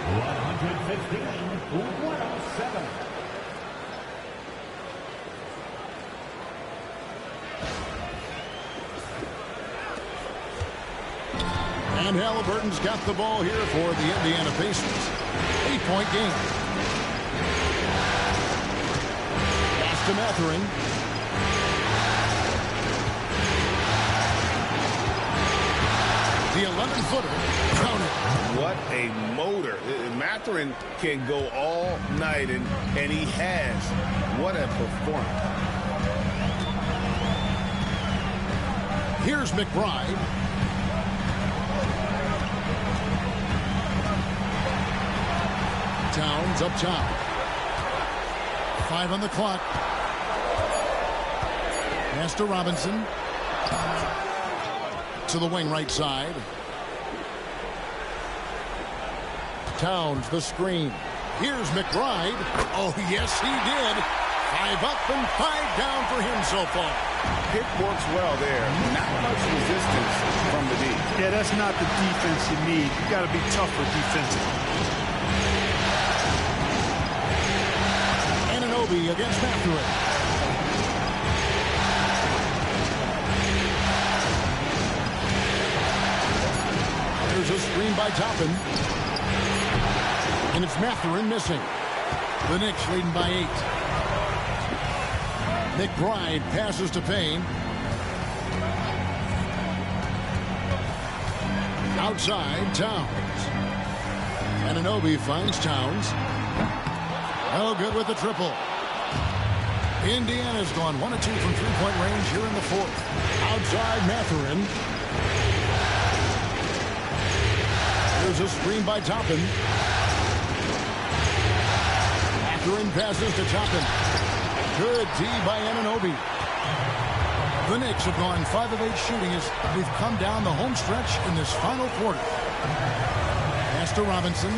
115-107. And Halliburton's got the ball here for the Indiana Pacers. 8-point game. Pass to Mathurin. The 11-footer counted. What a motor. Mathurin can go all night, and he has. What a performance. Here's McBride. Towns up top. 5 on the clock. Pass to Robinson. To the wing right side. Towns the screen. Here's McBride. Oh, yes, he did. 5 up and 5 down for him so far. Pick works well there. Not much resistance from the D. Yeah, that's not the defense you need. You got to be tougher defensively. Anunoby against Mathurin. There's a screen by Toppin. And it's Mathurin missing. The Knicks leading by 8. McBride passes to Payne. Outside, Towns. Anunoby finds Towns. Oh, good with the triple. Indiana's gone 1 of 2 from three-point range here in the fourth. Outside, Mathurin. There's a screen by Toppin. Mathurin passes to Toppin. Good D by Anunoby. The Knicks have gone 5 of 8 shooting as we've come down the home stretch in this final quarter. Pass to Robinson.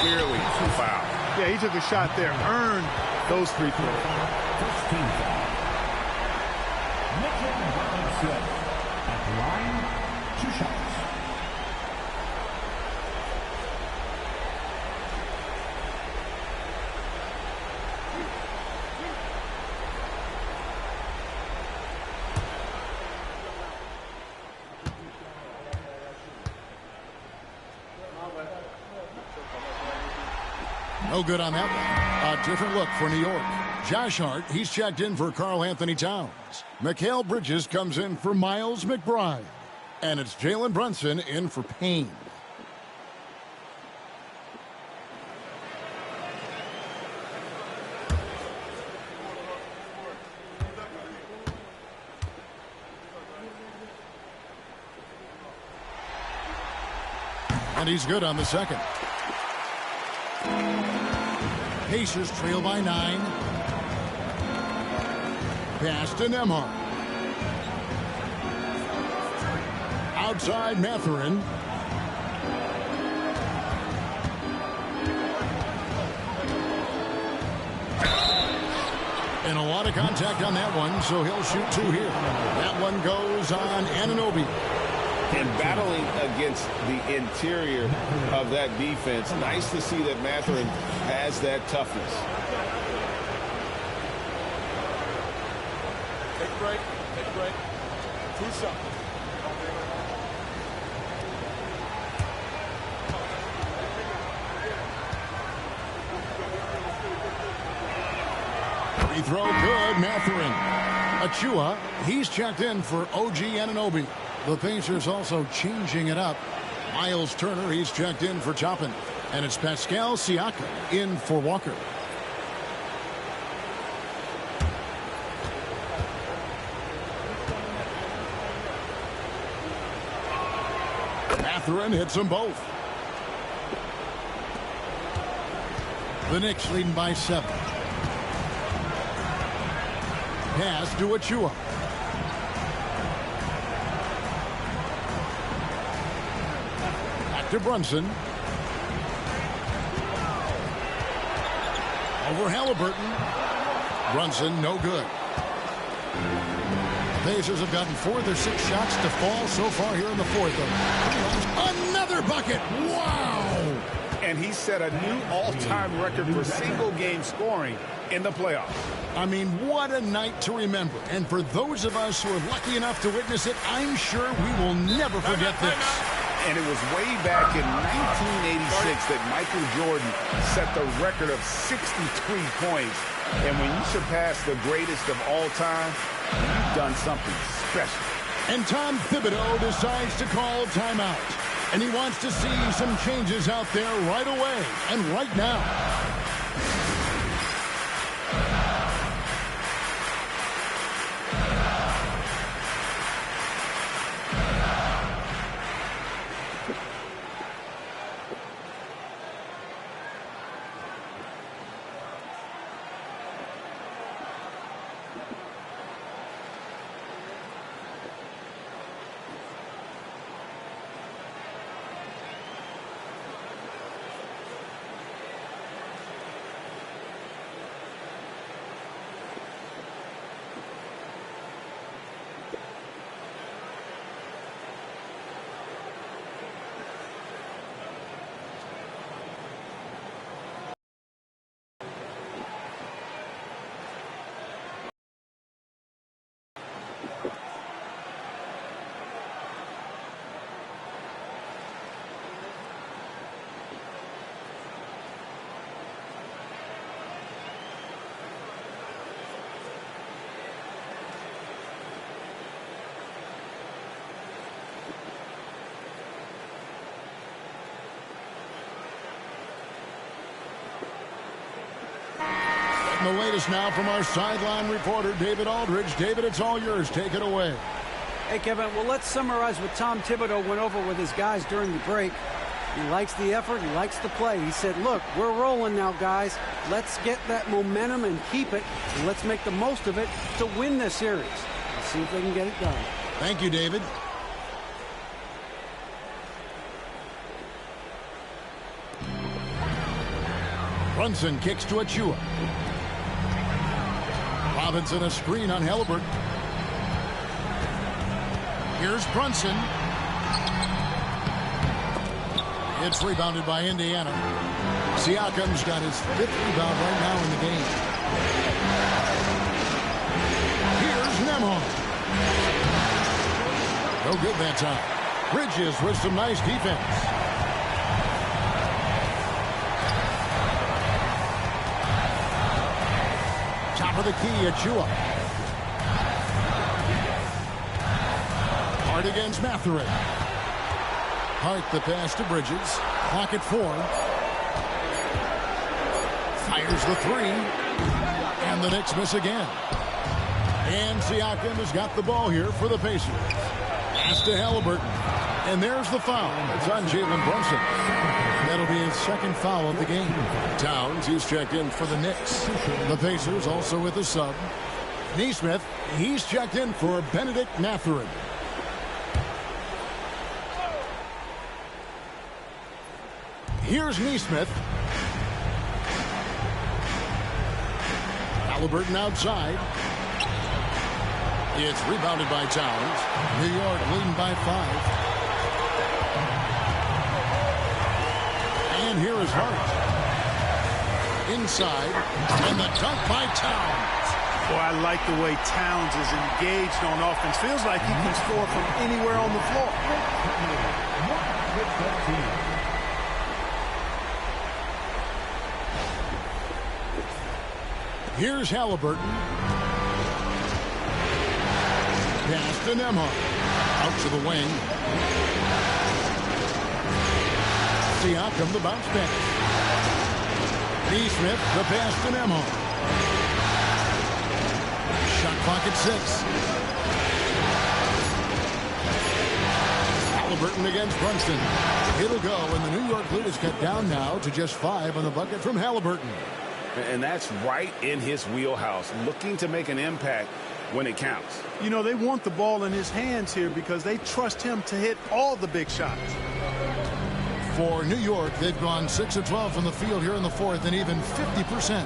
Clearly, 2 fouls. Yeah, he took a shot there, earned those 3 points. First team foul. Mitchell Robinson at the line, 2 shots. No good on that one. A different look for New York. Josh Hart, he's checked in for Karl Anthony Towns. Mikal Bridges comes in for Miles McBride. And it's Jalen Brunson in for Payne. And he's good on the second. Pacers trail by 9. Pass to Nembhard. Outside Mathurin. And a lot of contact on that one, so he'll shoot 2 here. That one goes on Anunoby. And battling against the interior of that defense, nice to see that Mathurin has that toughness. Take a break. Take a break. 2 shots. Free throw good, Mathurin. Achua, he's checked in for OG Anunoby. The Pacers also changing it up. Miles Turner, he's checked in for Toppin. And it's Pascal Siakam in for Walker. Mathurin hits them both. The Knicks leading by 7. Pass to Achua. To Brunson. Over Halliburton. Brunson, no good. Pacers have gotten 4 of their 6 shots to fall so far here in the 4th. Another bucket. Wow. And he set a new all-time record for single-game scoring in the playoffs. I mean, what a night to remember. And for those of us who are lucky enough to witness it, I'm sure we will never forget this. And it was way back in 1986 that Michael Jordan set the record of 63 points. And when you surpass the greatest of all time, you've done something special. And Tom Thibodeau decides to call timeout. And he wants to see some changes out there right away and right now. The latest now from our sideline reporter, David Aldridge. David, it's all yours. Take it away. Hey, Kevin, well, let's summarize what Tom Thibodeau went over with his guys during the break. He likes the effort. He likes the play. He said, look, we're rolling now, guys. Let's get that momentum and keep it. And let's make the most of it to win this series. Let's see if they can get it done. Thank you, David. Brunson kicks to Achua. Robinson a screen on Halliburton. Here's Brunson. It's rebounded by Indiana. Siakam's got his 5th rebound right now in the game. Here's Nembhard. No good that time. Bridges with some nice defense. Top of the key, Achua. Hart against Mathurin. Hart the pass to Bridges. Clock at 4. Fires the 3. And the Knicks miss again. And Siakam has got the ball here for the Pacers. Pass to Halliburton. And there's the foul. It's on Jalen Brunson. That'll be his 2nd foul of the game. Towns, he's checked in for the Knicks. The Pacers also with a sub. Nesmith, he's checked in for Benedict Mathurin. Here's Nesmith. Halliburton outside. It's rebounded by Towns. New York leading by 5. And here is Hart. Inside. And the dunk by Towns. Boy, I like the way Towns is engaged on offense. Feels like he can score from anywhere on the floor. Here's Halliburton. Pass to Nembhard. Out to the wing. Siakam the bounce back. Nesmith the pass to Nembhard. Shot clock at 6. Halliburton against Brunson. It'll go, and the New York lead is cut down now to just 5 on the bucket from Halliburton. And that's right in his wheelhouse, looking to make an impact when it counts. You know, they want the ball in his hands here because they trust him to hit all the big shots. For New York, they've gone 6 of 12 from the field here in the 4th and even 50%.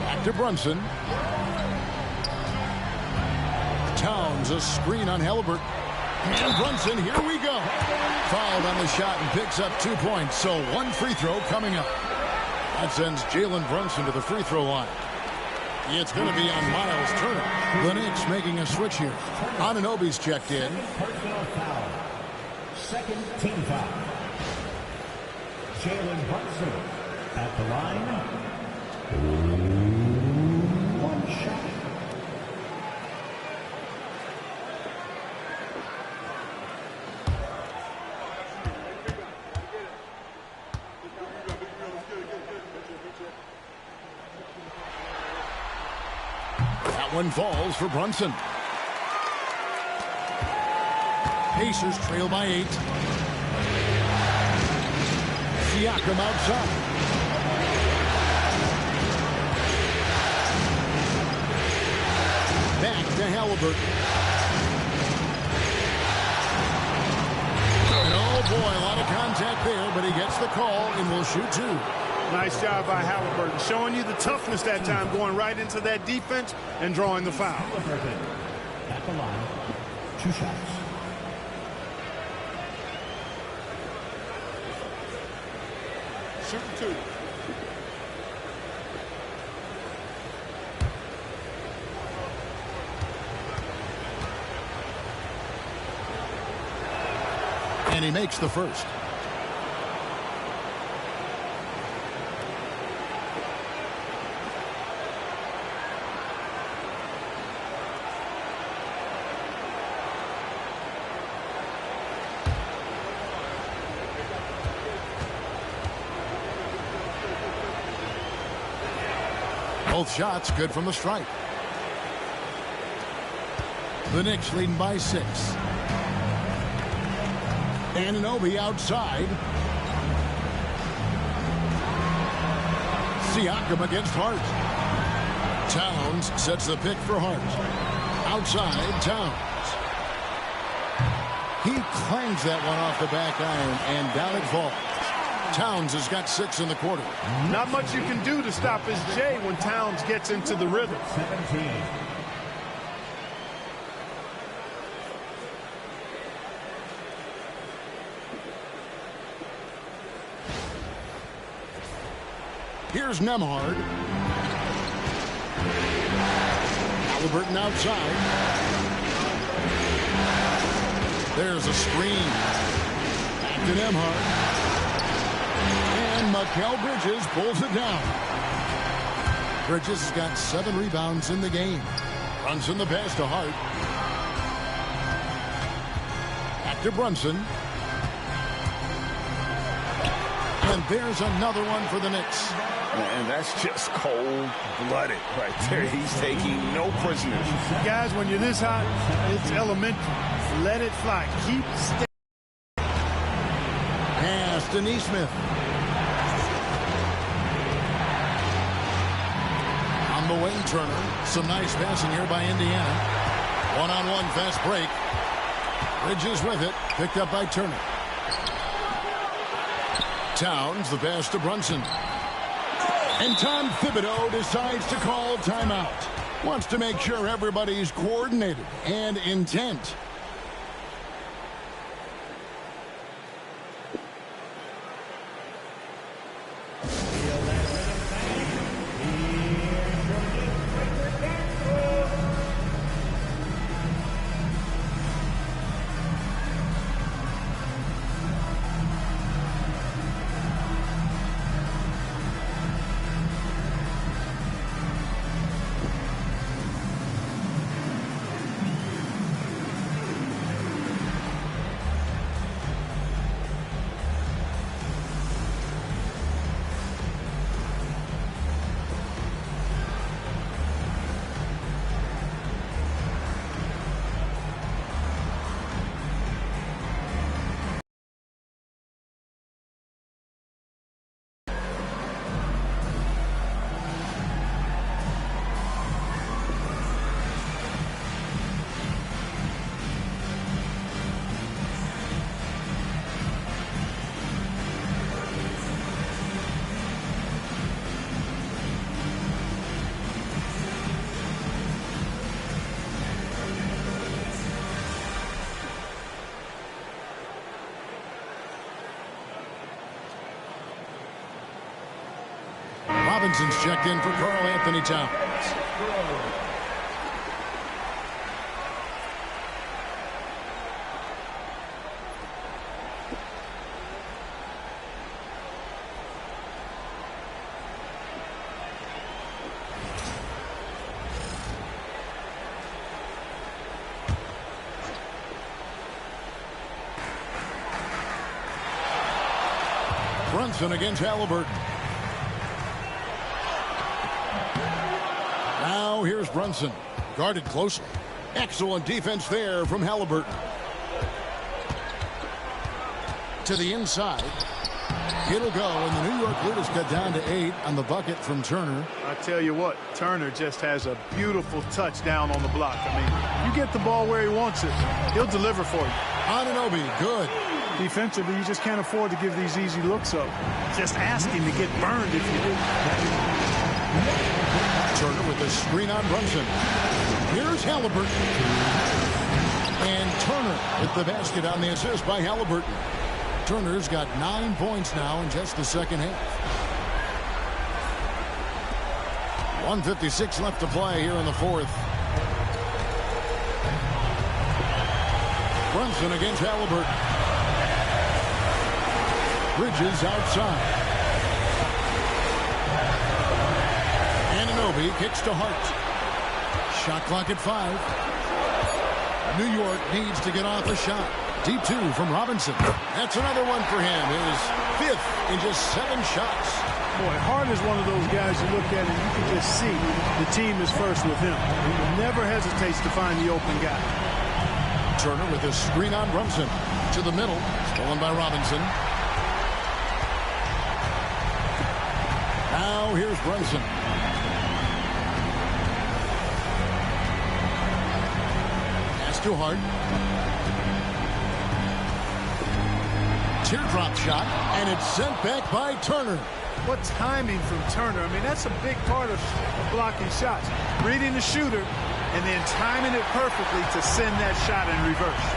Back to Brunson. Towns, a screen on Halliburton. And Brunson, here we go. Fouled on the shot and picks up 2 points. So 1 free throw coming up. That sends Jalen Brunson to the free throw line. It's going to be on Miles Turner. The Knicks making a switch here. Anunoby's checked in. Personal foul. 2nd team foul. Jalen Brunson at the line. 1 shot. One falls for Brunson. Pacers trail by 8. Siakam outside. Back to Halliburton. And oh boy, a lot of contact there, but he gets the call and will shoot 2. Nice job by Halliburton, showing you the toughness that time, going right into that defense and drawing the foul. At the line, 2 shots. Shooting 2. And he makes the first. Both shots good from the stripe. The Knicks leading by 6. Anunoby outside. Siakam against Hart. Towns sets the pick for Hart. Outside, Towns. He clangs that one off the back iron, and down it falls. Towns has got 6 in the quarter. Not much you can do to stop his J when Towns gets into the rhythm. 17. Here's Nemhard. Halliburton outside. There's a screen. Back to Nemhard. And Mikal Bridges pulls it down. Bridges has got 7 rebounds in the game. Brunson the pass to Hart. Back to Brunson. And there's another one for the Knicks. And that's just cold-blooded right there. He's taking no prisoners. Guys, when you're this hot, it's elementary. Let it fly. Keep staying. Pass to Neesmith. On the wing, Turner. Some nice passing here by Indiana. One-on-one fast break. Bridges with it. Picked up by Turner. Towns, the pass to Brunson. And Tom Thibodeau decides to call timeout. Wants to make sure everybody's coordinated and intent. Robinson's checked in for Karl Anthony Towns. Brunson against Halliburton. Now here's Brunson. Guarded closely. Excellent defense there from Halliburton. To the inside. It'll go, and the New York lead is cut down to 8 on the bucket from Turner. I tell you what, Turner just has a beautiful touchdown on the block. I mean, you get the ball where he wants it, he'll deliver for you. Anunoby, good. Defensively, you just can't afford to give these easy looks up. Just ask him to get burned if you do. Turner with the screen on Brunson. Here's Halliburton. And Turner with the basket on the assist by Halliburton. Turner's got 9 points now in just the second half. 1:56 left to play here in the fourth. Brunson against Halliburton. Bridges outside. Anunoby kicks to Hart. Shot clock at 5. New York needs to get off a shot. Deep 2 from Robinson. That's another one for him. His 5th in just 7 shots. Boy, Hart is one of those guys you look at and you can just see the team is first with him. He never hesitates to find the open guy. Turner with his screen on Brunson. To the middle. Stolen by Robinson. Now here's Brunson. Pass to Hart. teardrop shot, and it's sent back by Turner. What timing from Turner. I mean, that's a big part of blocking shots. Reading the shooter and then timing it perfectly to send that shot in reverse.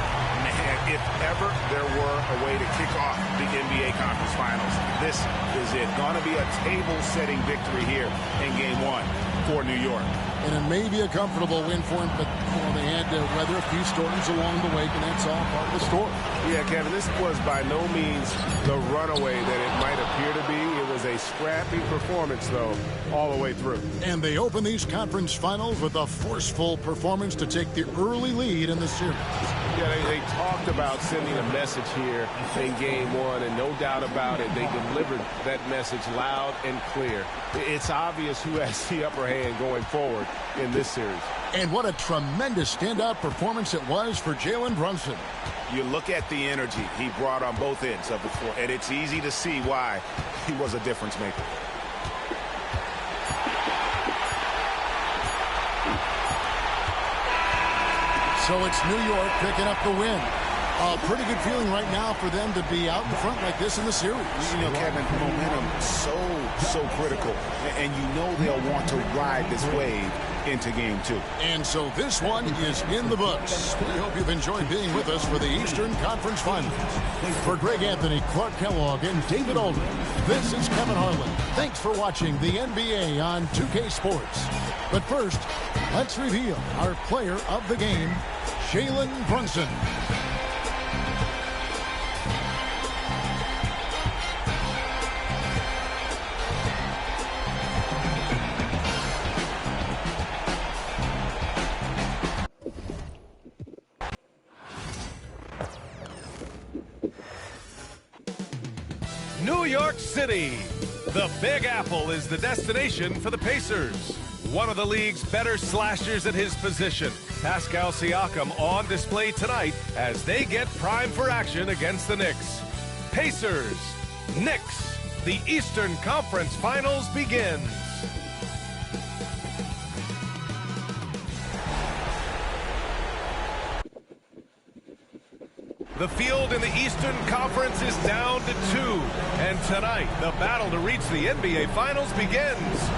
Man, if ever there were a way to kick off the NBA Conference Finals, this is it. Going to be a table-setting victory here in Game 1 for New York. And it may be a comfortable win for him, but they had to weather a few storms along the way, and that's all part of the story. Yeah, Kevin, this was by no means the runaway that it might appear to be. It was a scrappy performance, though, all the way through. And they open these conference finals with a forceful performance to take the early lead in the series. Yeah, they talked about sending a message here in Game 1, and no doubt about it, they delivered that message loud and clear. It's obvious who has the upper hand going forward in this series. And what a tremendous standout performance it was for Jalen Brunson. You look at the energy he brought on both ends of the floor, and it's easy to see why he was a difference maker. So it's New York picking up the win. A pretty good feeling right now for them to be out in front like this in the series. You know, Kevin, momentum so critical. And you know they'll want to ride this wave into Game 2. And so this one is in the books. We hope you've enjoyed being with us for the Eastern Conference Finals. For Greg Anthony, Clark Kellogg, and David Aldridge, this is Kevin Harlan. Thanks for watching the NBA on 2K Sports. But first, let's reveal our player of the game, Jalen Brunson. New York City. The Big Apple is the destination for the Pacers. One of the league's better slashers at his position, Pascal Siakam, on display tonight as they get primed for action against the Knicks. Pacers, Knicks, the Eastern Conference Finals begins. The field in the Eastern Conference is down to 2, and tonight the battle to reach the NBA Finals begins.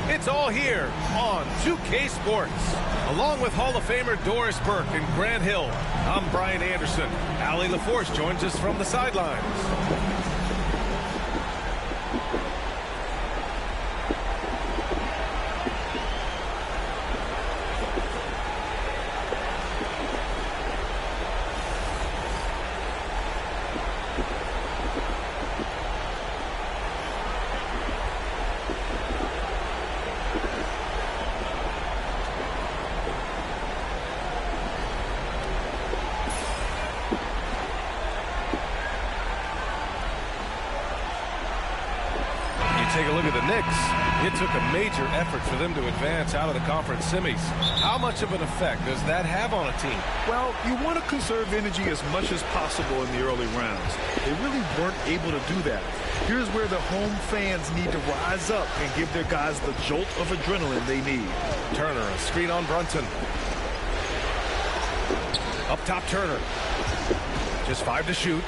It's all here on 2K Sports. Along with Hall of Famer Doris Burke and Grant Hill, I'm Brian Anderson. Allie LaForce joins us from the sidelines. Take a look at the Knicks. It took a major effort for them to advance out of the conference semis. How much of an effect does that have on a team? Well, you want to conserve energy as much as possible in the early rounds. They really weren't able to do that. Here's where the home fans need to rise up and give their guys the jolt of adrenaline they need. Turner, a screen on Brunson. Up top, Turner. Just 5 to shoot.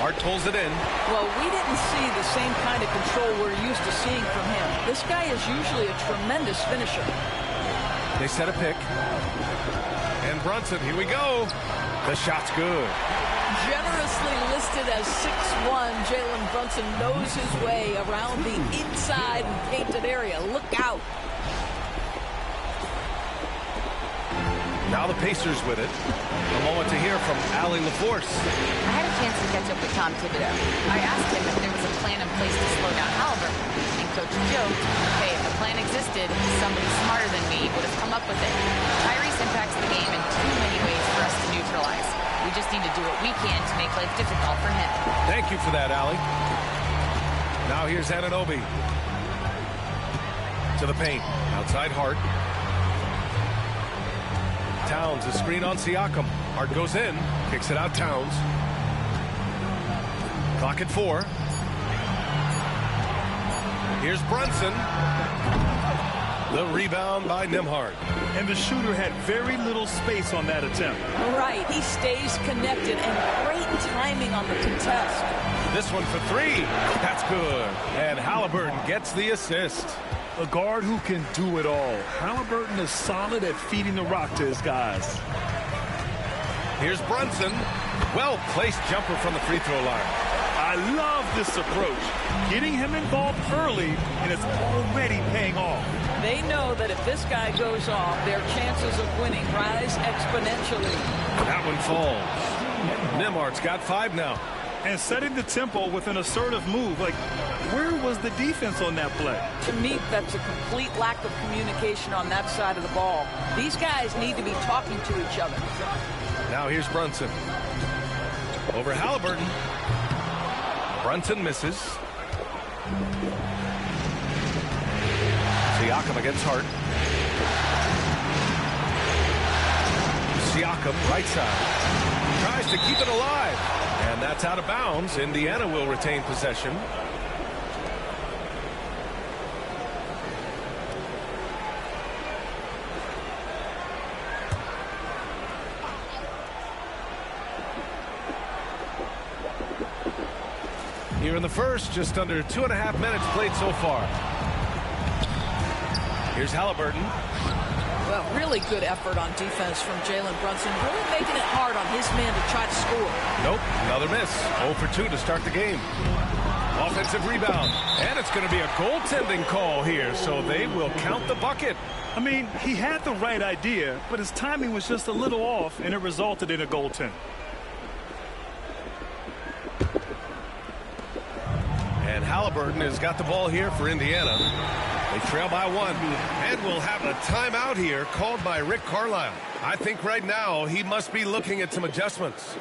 Hart pulls it in. Well, we didn't see the same kind of control we're used to seeing from him. This guy is usually a tremendous finisher. They set a pick. And Brunson, here we go. The shot's good. Generously listed as 6'1", Jalen Brunson knows his way around the inside and painted area. Look out. Now the Pacers with it. A moment to hear from Allie LaForce. I had a chance to catch up with Tom Thibodeau. I asked him if there was a plan in place to slow down Halliburton. And Coach joked, hey, if a plan existed, somebody smarter than me would have come up with it. Tyrese impacts the game in too many ways for us to neutralize. We just need to do what we can to make life difficult for him. Thank you for that, Allie. Now here's Anunoby. To the paint. Outside Hart. Towns, a screen on Siakam. Hart goes in, kicks it out Towns. Clock at 4. Here's Brunson. The rebound by Nembhard. And the shooter had very little space on that attempt. Right. He stays connected, and great timing on the contest. This one for three. That's good. And Halliburton gets the assist. A guard who can do it all. Halliburton is solid at feeding the rock to his guys. Here's Brunson. Well-placed jumper from the free throw line. I love this approach. Getting him involved early, and it's already paying off. They know that if this guy goes off, their chances of winning rise exponentially. That one falls. Nembhard's got 5 now. And setting the tempo with an assertive move. Like, where was the defense on that play? To me, that's a complete lack of communication on that side of the ball. These guys need to be talking to each other. Now here's Brunson. Over Halliburton. Brunson misses. Siakam against Hart. Siakam, right side. Tries to keep it alive. And that's out of bounds. Indiana will retain possession. Here in the first, just under 2.5 minutes played so far. Here's Halliburton. Well, really good effort on defense from Jalen Brunson, really making it hard on his man to try to score. Nope, another miss. 0 for 2 to start the game. Offensive rebound, and it's going to be a goaltending call here, so they will count the bucket. I mean, he had the right idea, but his timing was just a little off, and it resulted in a goaltend. And Halliburton has got the ball here for Indiana. They trail by 1, and we'll have a timeout here called by Rick Carlisle. I think right now he must be looking at some adjustments.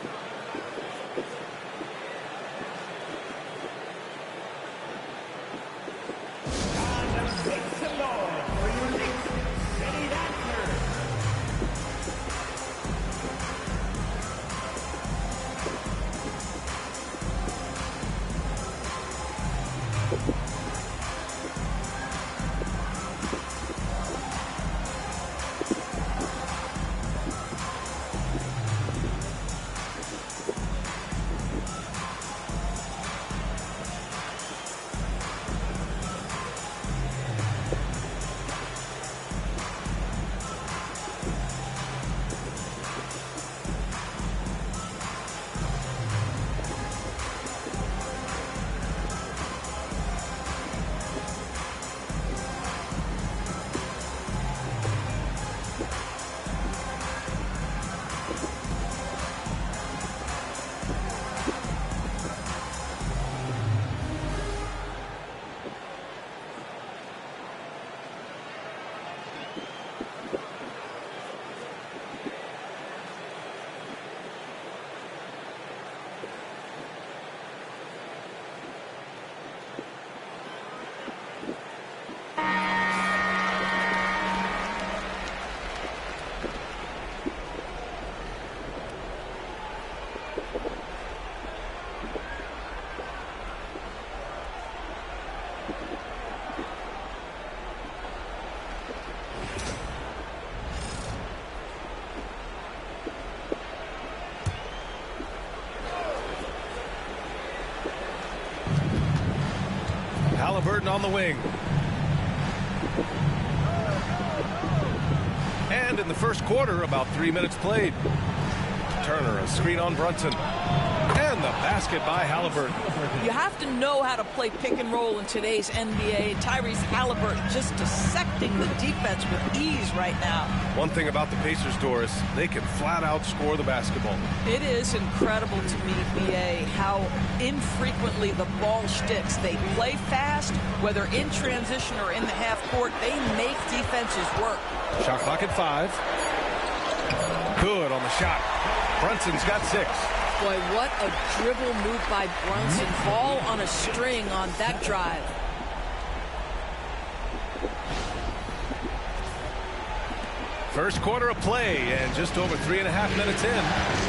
Halliburton on the wing. And in the first quarter, about 3 minutes played. Turner, a screen on Brunson. And the basket by Halliburton. You have to know how to play pick and roll in today's NBA. Tyrese Halliburton just dissecting the defense with ease right now. One thing about the Pacers, Doris, they can flat out score the basketball. It is incredible to me, BA, how infrequently the ball sticks. They play fast, whether in transition or in the half court. They make defenses work. Shot clock at 5. Good on the shot. Brunson's got 6. Boy, what a dribble move by Brunson. Ball on a string on that drive. First quarter of play, and just over 3.5 minutes in.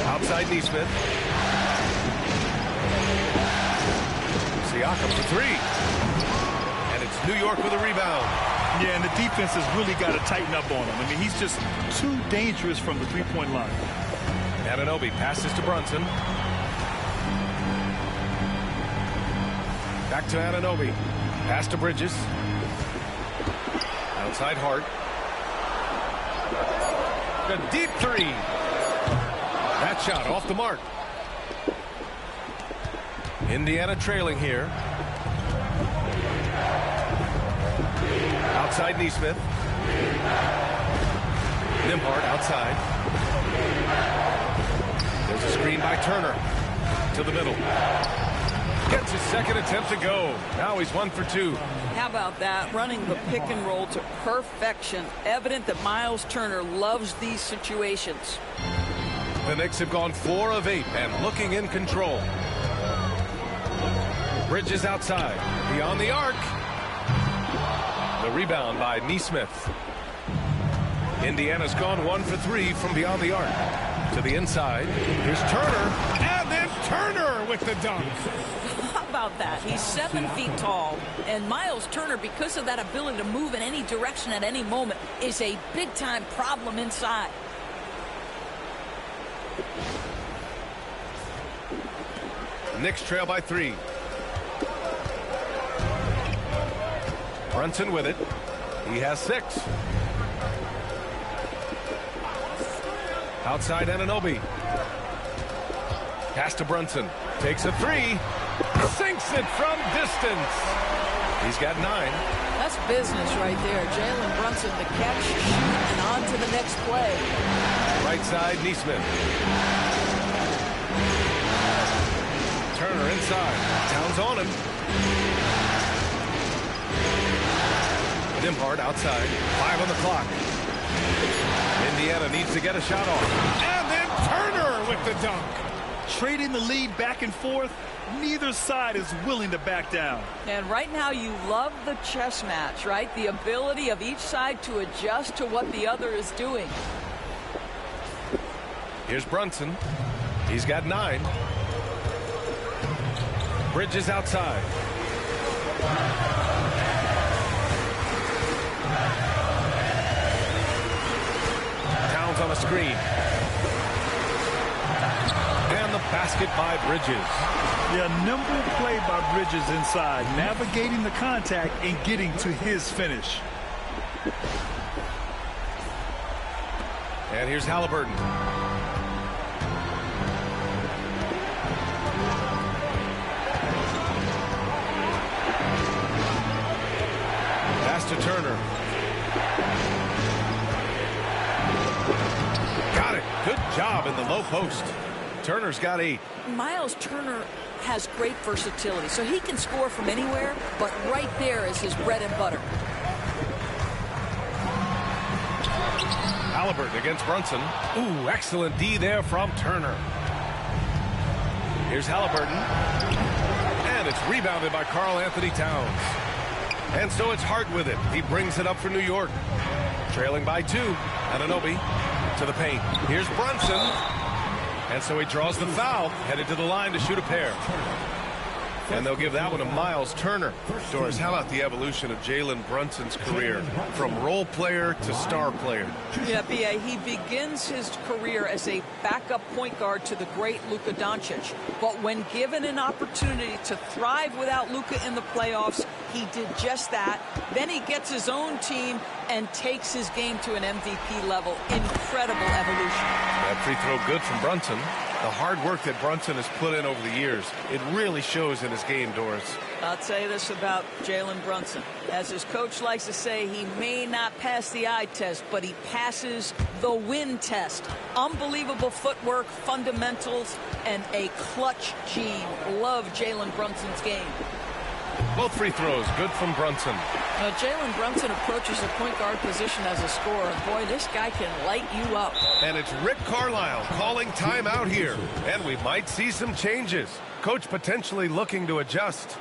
Outside Neesmith. Siakam for 3. And it's New York with a rebound. Yeah, and the defense has really got to tighten up on him. I mean, he's just too dangerous from the three-point line. Anunoby passes to Brunson. Back to Anunoby. Pass to Bridges. Outside Hart. A deep three. That shot off the mark. Indiana trailing here. Outside Neesmith. Nembhard outside. There's a screen by Turner. To the middle. Gets his second attempt to go. Now he's 1 for 2. How about that? Running the pick and roll to perfection. Evident that Miles Turner loves these situations. The Knicks have gone 4 of 8 and looking in control. Bridges outside. Beyond the arc. The rebound by Neesmith. Indiana's gone 1 for 3 from beyond the arc. To the inside. Here's Turner. And then Turner with the dunk. How about that? He's 7 feet tall. And Miles Turner, because of that ability to move in any direction at any moment, is a big-time problem inside. Knicks trail by 3. Brunson with it. He has 6. Outside Anunoby. Pass to Brunson. Takes a 3. Sinks it from distance. He's got 9. That's business right there. Jalen Brunson to catch, shoot, and on to the next play. Right side, Neesmith. Turner inside. Towns on him. Nembhard outside. 5 on the clock. Indiana needs to get a shot off. And then Turner with the dunk. Trading the lead back and forth, neither side is willing to back down. And right now you love the chess match, right? The ability of each side to adjust to what the other is doing. Here's Brunson. He's got 9. Bridges outside. Towns on a screen. And the basket by Bridges. Yeah, nimble play by Bridges inside, navigating the contact and getting to his finish. And here's Halliburton. Pass to Turner. Got it. Good job in the low post. Turner's got 8. Miles Turner has great versatility, so he can score from anywhere, but right there is his bread and butter. Halliburton against Brunson. Ooh, excellent D there from Turner. Here's Halliburton. And it's rebounded by Karl Anthony Towns. And so it's Hart with it. He brings it up for New York. Trailing by 2. Anunoby to the paint. Here's Brunson. And so he draws the foul, headed to the line to shoot a pair. And they'll give that one to Miles Turner. Doris, how about the evolution of Jalen Brunson's career from role player to star player? Yeah, B.A., he begins his career as a backup point guard to the great Luka Doncic. But when given an opportunity to thrive without Luka in the playoffs, he did just that. Then he gets his own team and takes his game to an MVP level. Incredible evolution. That free throw good from Brunson. The hard work that Brunson has put in over the years, it really shows in his game, Doris. I'll tell you this about Jalen Brunson. As his coach likes to say, he may not pass the eye test, but he passes the win test. Unbelievable footwork, fundamentals, and a clutch gene. Love Jalen Brunson's game. Both free throws, good from Brunson. Now, Jalen Brunson approaches the point guard position as a scorer. Boy, this guy can light you up. And it's Rick Carlisle calling timeout here. And we might see some changes. Coach potentially looking to adjust.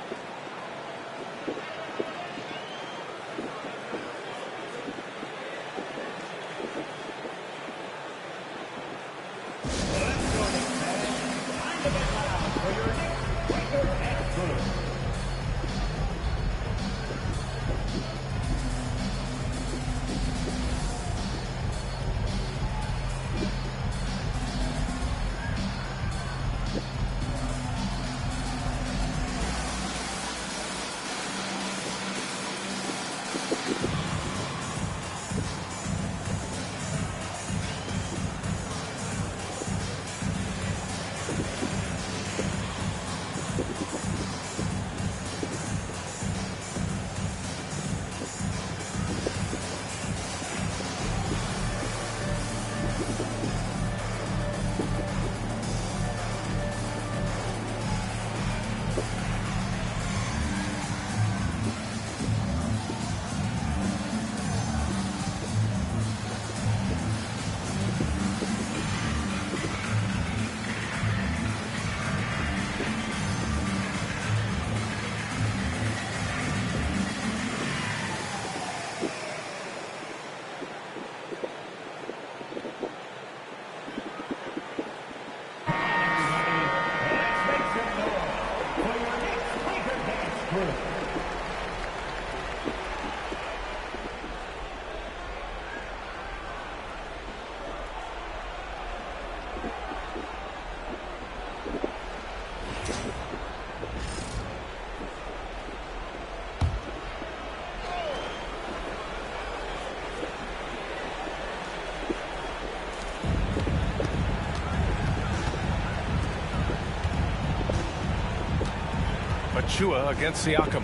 Achua against Siakam.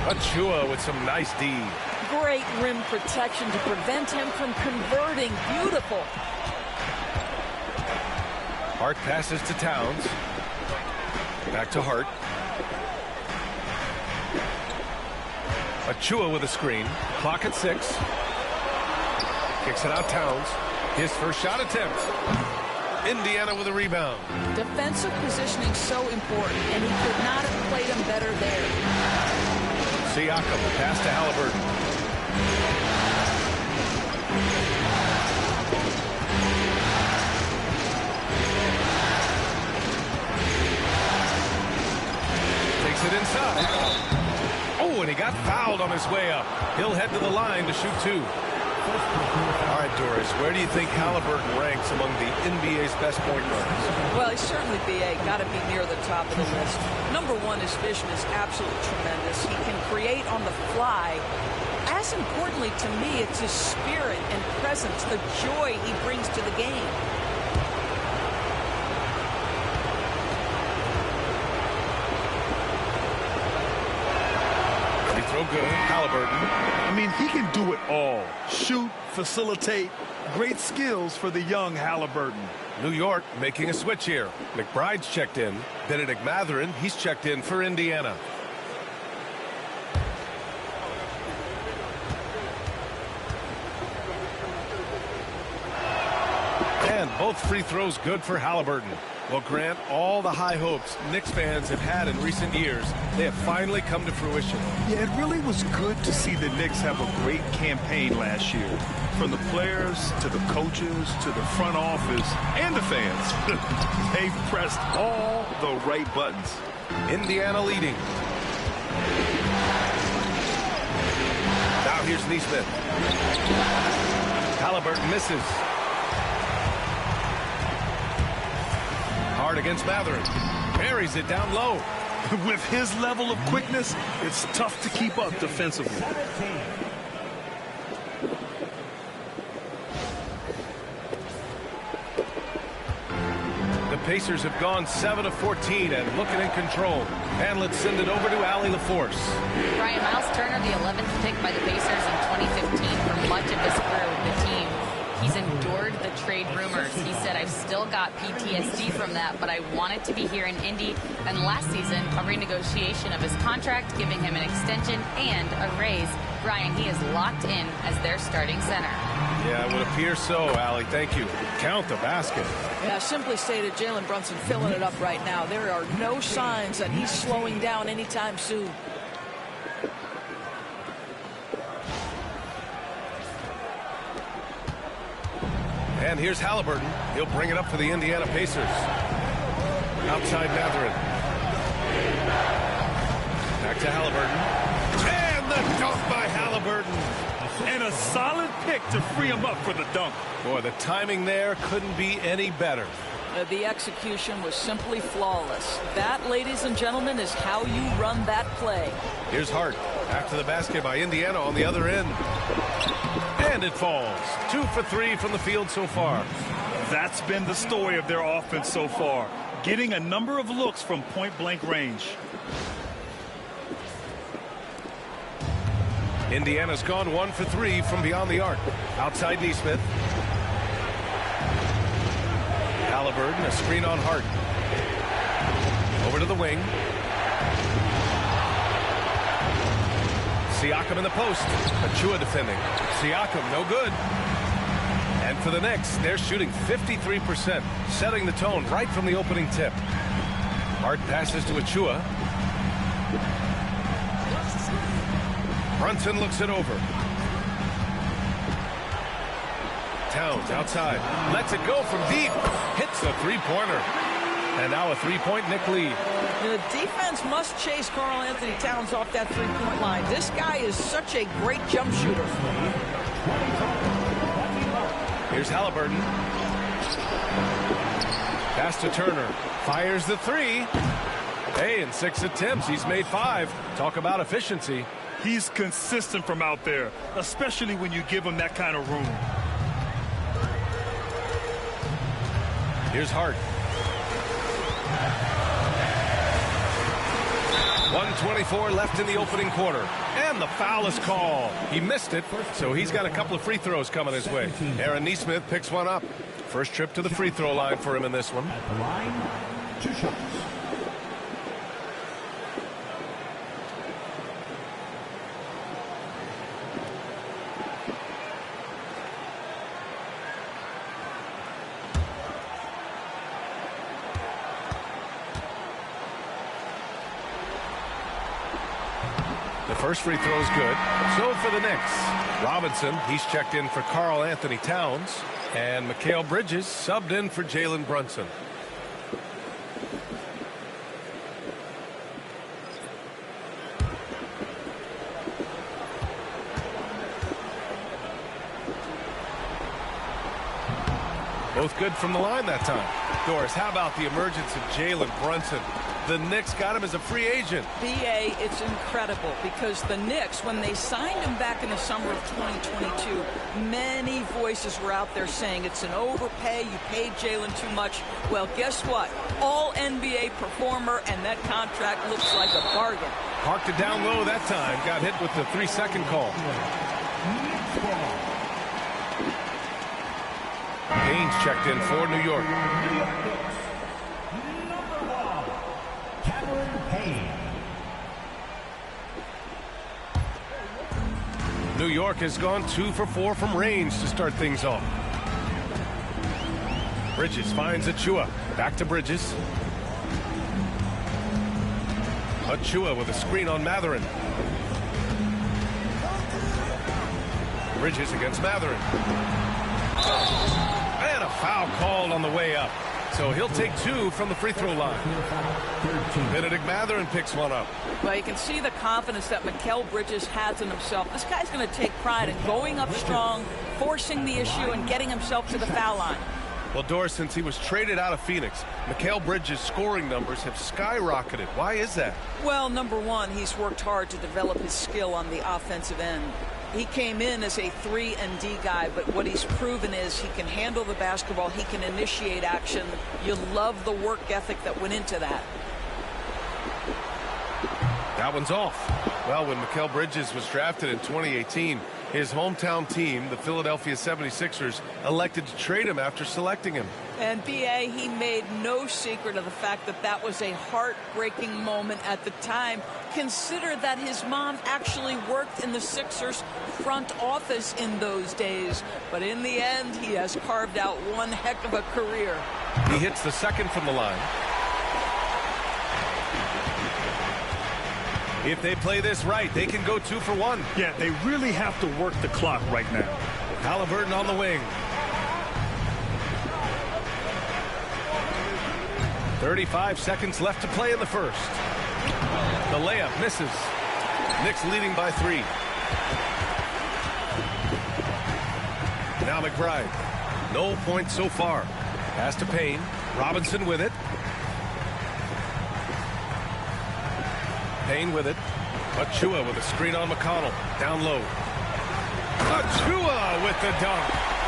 Achua with some nice D. Great rim protection to prevent him from converting. Beautiful. Hart passes to Towns. Back to Hart. Achua with a screen. Clock at 6. Kicks it out Towns. His first shot attempt. Indiana with a rebound. Defensive positioning so important, and he could not have played him better there. Siakam pass to Halliburton. Takes it inside. Oh, and he got fouled on his way up. He'll head to the line to shoot 2. All right, Doris, where do you think Halliburton ranks among the NBA's best point guards? Well, he's certainly BA. Got to be near the top of the list. Number one, his vision is absolutely tremendous. He can create on the fly. As importantly to me, it's his spirit and presence, the joy he brings to the game. Free throw good. Halliburton. I mean, he can do it all. Shoot, facilitate. Great skills for the young Halliburton. New York making a switch here. McBride's checked in. Benedict Mathurin, he's checked in for Indiana. And both free throws good for Halliburton. Well, Grant, all the high hopes Knicks fans have had in recent years, they have finally come to fruition. Yeah, it really was good to see the Knicks have a great campaign last year. From the players to the coaches to the front office and the fans. They've pressed all the right buttons. Indiana leading. Now here's Nesmith. Halliburton misses. Hard against Mathurin. Buries it down low. With his level of quickness, it's tough to keep up defensively. The Pacers have gone 7 of 14 and looking in control. And let's send it over to Allie LaForce. Brian, Miles Turner, the 11th pick by the Pacers in 2015 for much of his career with the team. He's endured the trade rumors. He said, I've still got PTSD from that, but I wanted to be here in Indy. And last season, a renegotiation of his contract, giving him an extension and a raise. Brian, he is locked in as their starting center. Yeah, it would appear so, Allie. Thank you. Count the basket. Yeah, simply stated, Jalen Brunson filling it up right now. There are no signs that he's slowing down anytime soon. And here's Halliburton. He'll bring it up for the Indiana Pacers. Outside Mathurin. Back to Halliburton. And the dunk by Halliburton. And a solid pick to free him up for the dunk. Boy, the timing there couldn't be any better. The execution was simply flawless. That, ladies and gentlemen, is how you run that play. Here's Hart. After the basket by Indiana on the other end. And it falls. 2 for 3 from the field so far. That's been the story of their offense so far. Getting a number of looks from point-blank range. Indiana's gone 1 for 3 from beyond the arc. Outside Nesmith. Halliburton, a screen on Hart. Over to the wing. Siakam in the post. Achua defending. Siakam, no good. And for the Knicks, they're shooting 53%, setting the tone right from the opening tip. Hart passes to Achua. Brunson looks it over. Towns outside. Lets it go from deep. Hits a three-pointer. And now a three-point Knick lead. The defense must chase Karl Anthony Towns off that three-point line. This guy is such a great jump shooter. Here's Halliburton. Pass to Turner. Fires the three. Hey, in 6 attempts, he's made 5. Talk about efficiency. He's consistent from out there, especially when you give him that kind of room. Here's Hart. 1:24 left in the opening quarter. And the foul is called. He missed it, so he's got a couple of free throws coming his way. Aaron Nesmith picks one up. First trip to the free throw line for him in this one. At the line, 2 shots. The first free throw is good. So for the Knicks, Robinson, he's checked in for Karl Anthony Towns. And Mikal Bridges subbed in for Jalen Brunson. Both good from the line that time. Doris, how about the emergence of Jalen Brunson? The Knicks got him as a free agent. B.A., it's incredible because the Knicks, when they signed him back in the summer of 2022, many voices were out there saying it's an overpay, you paid Jalen too much. Well, guess what? All NBA performer, and that contract looks like a bargain. Parked it down low that time. Got hit with the 3-second call. Haynes checked in for New York. New York has gone 2 for 4 from range to start things off. Bridges finds Achua. Back to Bridges. Achua with a screen on Matherin. Bridges against Matherin. And a foul called on the way up. So he'll take 2 from the free throw line. Benedict Matherin picks one up. Well, you can see the confidence that Mikal Bridges has in himself. This guy's going to take pride in going up strong, forcing the issue, and getting himself to the foul line. Well, Doris, since he was traded out of Phoenix, Mikal Bridges' scoring numbers have skyrocketed. Why is that? Well, number one, he's worked hard to develop his skill on the offensive end. He came in as a 3-and-D guy, but what he's proven is he can handle the basketball, he can initiate action. You love the work ethic that went into that. That one's off. Well, when Mikal Bridges was drafted in 2018, his hometown team, the Philadelphia 76ers, elected to trade him after selecting him. And B.A., he made no secret of the fact that that was a heartbreaking moment at the time. Consider that his mom actually worked in the Sixers front office in those days. But in the end, he has carved out one heck of a career. He hits the second from the line. If they play this right, they can go 2 for 1. Yeah, they really have to work the clock right now. Halliburton on the wing. 35 seconds left to play in the first. The layup misses. Knicks leading by 3. Now McBride. No points so far. Pass to Payne. Robinson with it. Payne with it. Achua with a screen on McConnell. Down low. Achua with the dunk.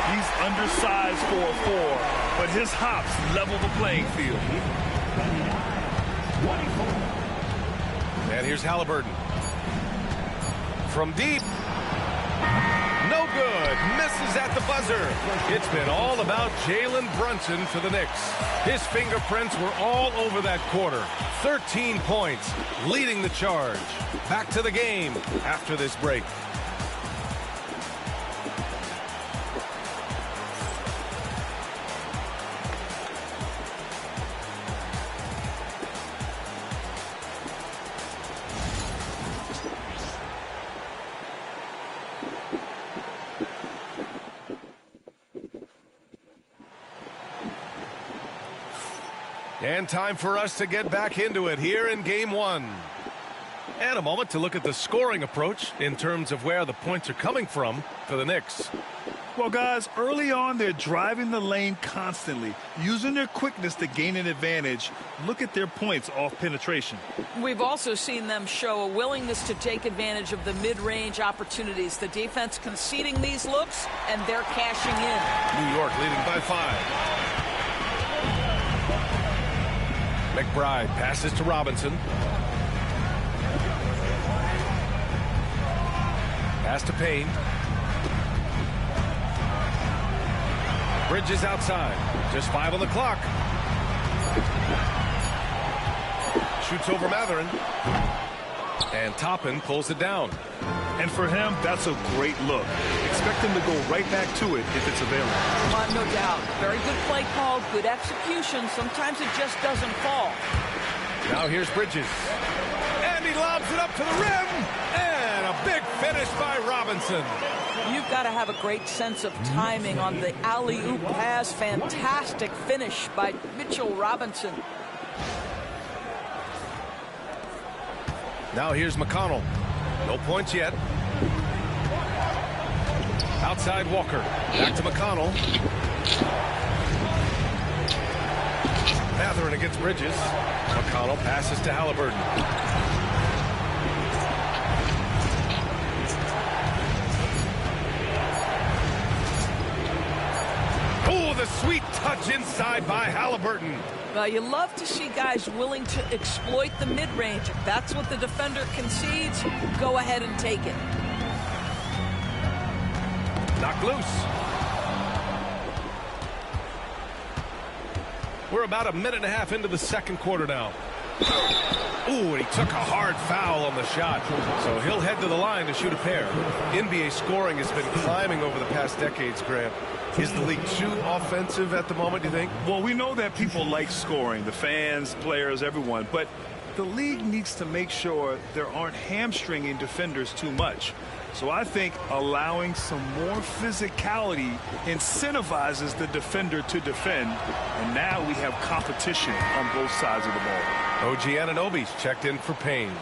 He's undersized for a 4, but his hops level the playing field. And here's Halliburton. From deep. No good. Misses at the buzzer. It's been all about Jalen Brunson for the Knicks. His fingerprints were all over that quarter. 13 points, leading the charge. Back to the game after this break. And time for us to get back into it here in Game 1. And a moment to look at the scoring approach in terms of where the points are coming from for the Knicks. Well, guys, early on, they're driving the lane constantly, using their quickness to gain an advantage. Look at their points off penetration. We've also seen them show a willingness to take advantage of the mid-range opportunities. The defense conceding these looks, and they're cashing in. New York leading by 5. McBride passes to Robinson. Pass to Payne. Bridges outside. Just 5 on the clock. Shoots over Matherin. And Toppin pulls it down. And for him, that's a great look. Expect him to go right back to it if it's available. No doubt. Very good play call, good execution. Sometimes it just doesn't fall. Now here's Bridges. And he lobs it up to the rim. And a big finish by Robinson. You've got to have a great sense of timing on the alley-oop pass. Fantastic finish by Mitchell Robinson. Now here's McConnell. No points yet. Outside Walker. Back to McConnell. Matherin against Bridges. McConnell passes to Halliburton. Oh, the sweet touch inside by Halliburton. Well, you love to see guys willing to exploit the mid-range. If that's what the defender concedes, go ahead and take it. Knocked loose. We're about a minute and a half into the second quarter now. Ooh, and he took a hard foul on the shot. So he'll head to the line to shoot a pair. NBA scoring has been climbing over the past decades, Grant. Is the league too offensive at the moment, do you think? Well, we know that people like scoring, the fans, players, everyone, but the league needs to make sure there aren't hamstringing defenders too much. So I think allowing some more physicality incentivizes the defender to defend, and now we have competition on both sides of the ball. OG Anunoby's checked in for Payne.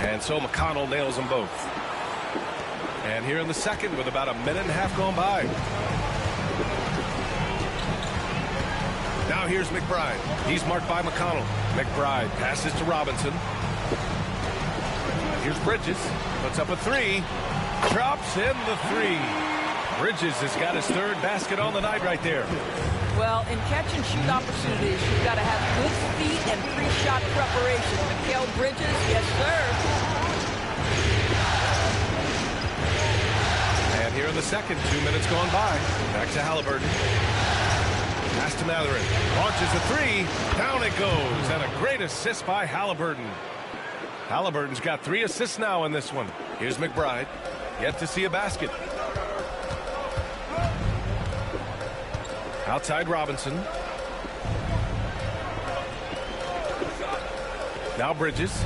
And so McConnell nails them both. And here in the second with about a minute and a half gone by. Now here's McBride. He's marked by McConnell. McBride passes to Robinson. Here's Bridges. Puts up a three. Drops in the three. Bridges has got his third basket on the night right there. Well, in catch-and-shoot opportunities, you've got to have good feet and pre-shot preparation. Mikal Bridges, yes, sir. And here in the second, 2 minutes gone by. Back to Halliburton. Pass to Matherin. Launches a three. Down it goes. And a great assist by Halliburton. Halliburton's got 3 assists now in this one. Here's McBride. Yet to see a basket. Outside Robinson. Now Bridges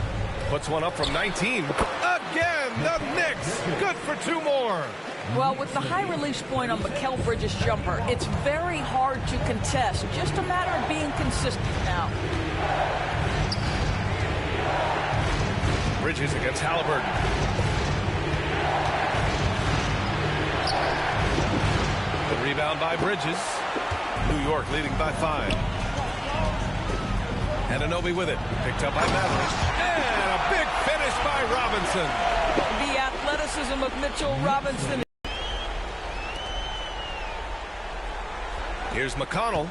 puts one up from 19. Again, the Knicks. Good for 2 more. Well, with the high release point on Mikal Bridges' jumper, it's very hard to contest. Just a matter of being consistent now. Bridges against Halliburton. The rebound by Bridges. New York leading by 5. Anunoby with it. Picked up by Matherin. And a big finish by Robinson. The athleticism of Mitchell Robinson. Here's McConnell.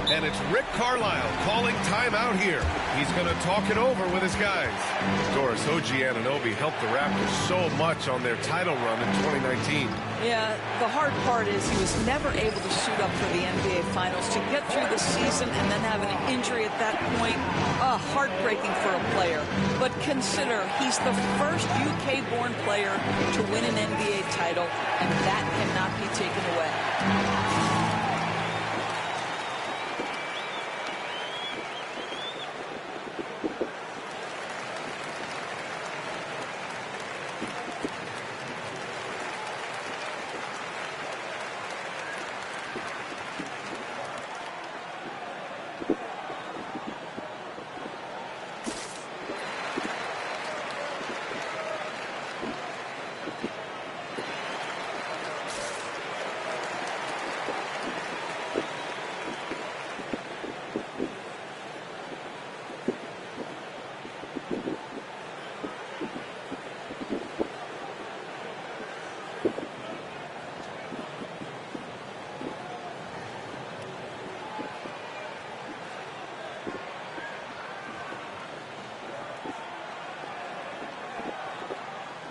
And it's Rick Carlisle calling timeout here. He's going to talk it over with his guys. Doris, OG Anunoby helped the Raptors so much on their title run in 2019. Yeah, the hard part is he was never able to suit up for the NBA Finals. To get through the season and then have an injury at that point, heartbreaking for a player. But consider, he's the first UK-born player to win an NBA title, and that cannot be taken away.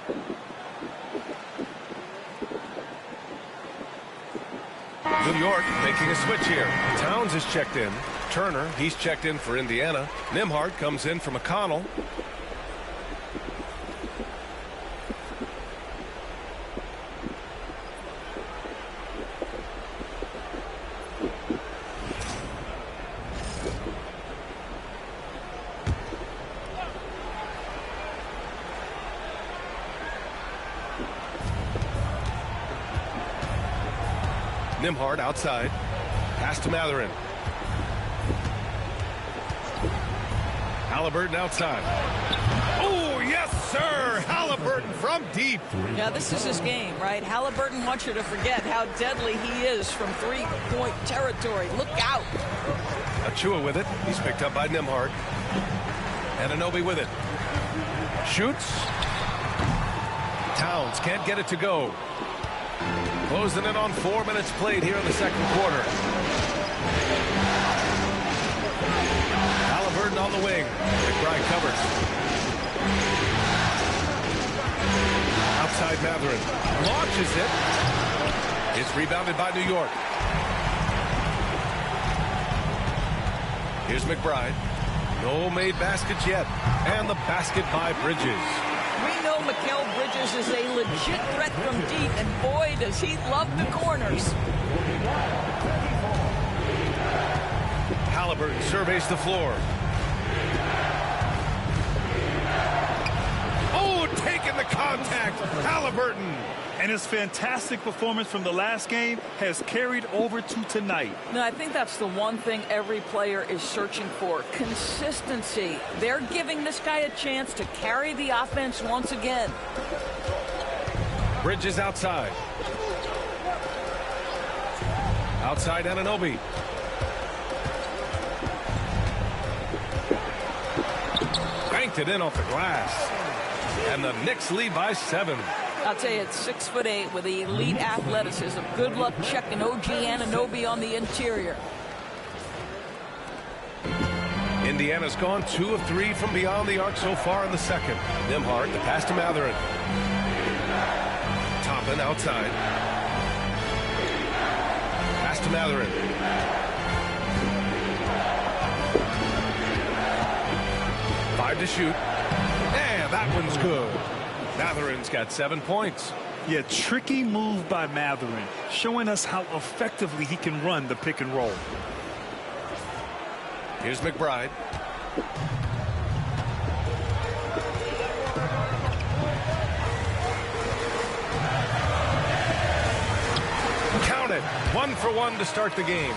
New York making a switch here. Towns is checked in. Turner, he's checked in for Indiana. Nembhard comes in for McConnell. Nembhard outside. Pass to Matherin. Halliburton outside. Oh, yes, sir. Halliburton from deep. Yeah, this is his game, right? Halliburton wants you to forget how deadly he is from three-point territory. Look out. Achua with it. He's picked up by Nembhard. Anunoby with it. Shoots. Towns can't get it to go. Closing in on 4 minutes played here in the second quarter. Halliburton on the wing. McBride covers. Outside Matherin. Launches it. It's rebounded by New York. Here's McBride. No made baskets yet. And the basket by Bridges. We know Mikal Bridges is a legit threat from deep, and boy, does he love the corners. Halliburton surveys the floor. Oh, taking the contact. Halliburton. And his fantastic performance from the last game has carried over to tonight. No, I think that's the one thing every player is searching for. Consistency. They're giving this guy a chance to carry the offense once again. Bridges outside. Outside Anunoby. Banked it in off the glass. And the Knicks lead by 7. I'll tell you, it's 6'8" with elite athleticism. Good luck checking OG Anunoby on the interior. Indiana's gone 2 of 3 from beyond the arc so far in the second. Nembhard, the pass to Matherin. Toppin outside. Pass to Matherin. Five to shoot. And that one's good. Matherin's got 7 points. Yeah, tricky move by Matherin, showing us how effectively he can run the pick and roll. Here's McBride. Count it. 1 for 1 to start the game.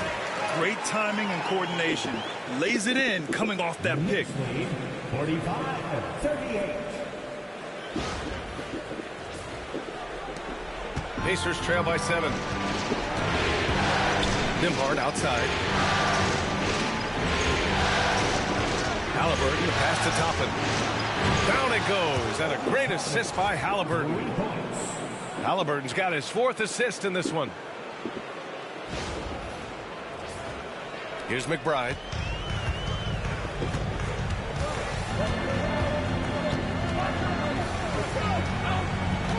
Great timing and coordination. Lays it in coming off that pick. 45-38. Pacers trail by 7. Nembhard outside. Halliburton, the pass to Toppin. Down it goes, and a great assist by Halliburton. Halliburton's got his 4th assist in this one. Here's McBride.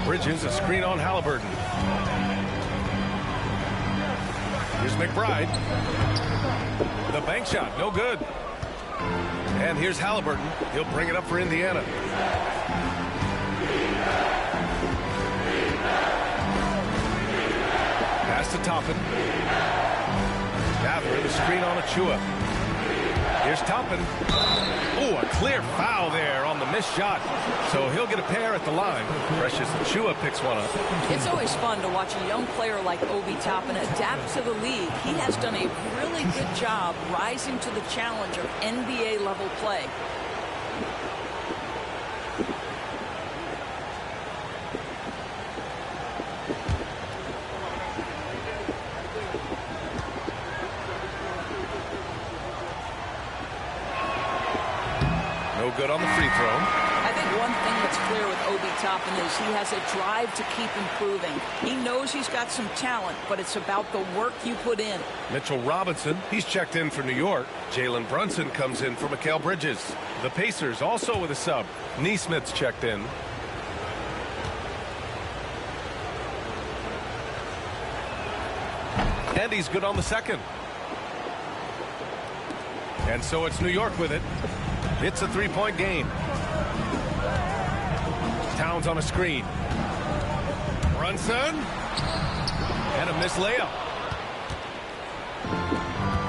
Bridges, a screen on Halliburton. Here's McBride. The bank shot, no good. And here's Halliburton. He'll bring it up for Indiana. Pass to Toppin. Matherin, the screen on Achua. Here's Toppin. Oh, a clear foul there on the missed shot. So he'll get a pair at the line. Precious Achua picks one up. It's always fun to watch a young player like Obi Toppin adapt to the league. He has done a really good job rising to the challenge of NBA level play. No good on the free throw. I think one thing that's clear with Obi Toppin is he has a drive to keep improving. He knows he's got some talent, but it's about the work you put in. Mitchell Robinson, he's checked in for New York. Jalen Brunson comes in for Mikal Bridges. The Pacers also with a sub. Neesmith's checked in. And he's good on the second. And so it's New York with it. It's a three-point game. Towns on a screen. Brunson. And a missed layup.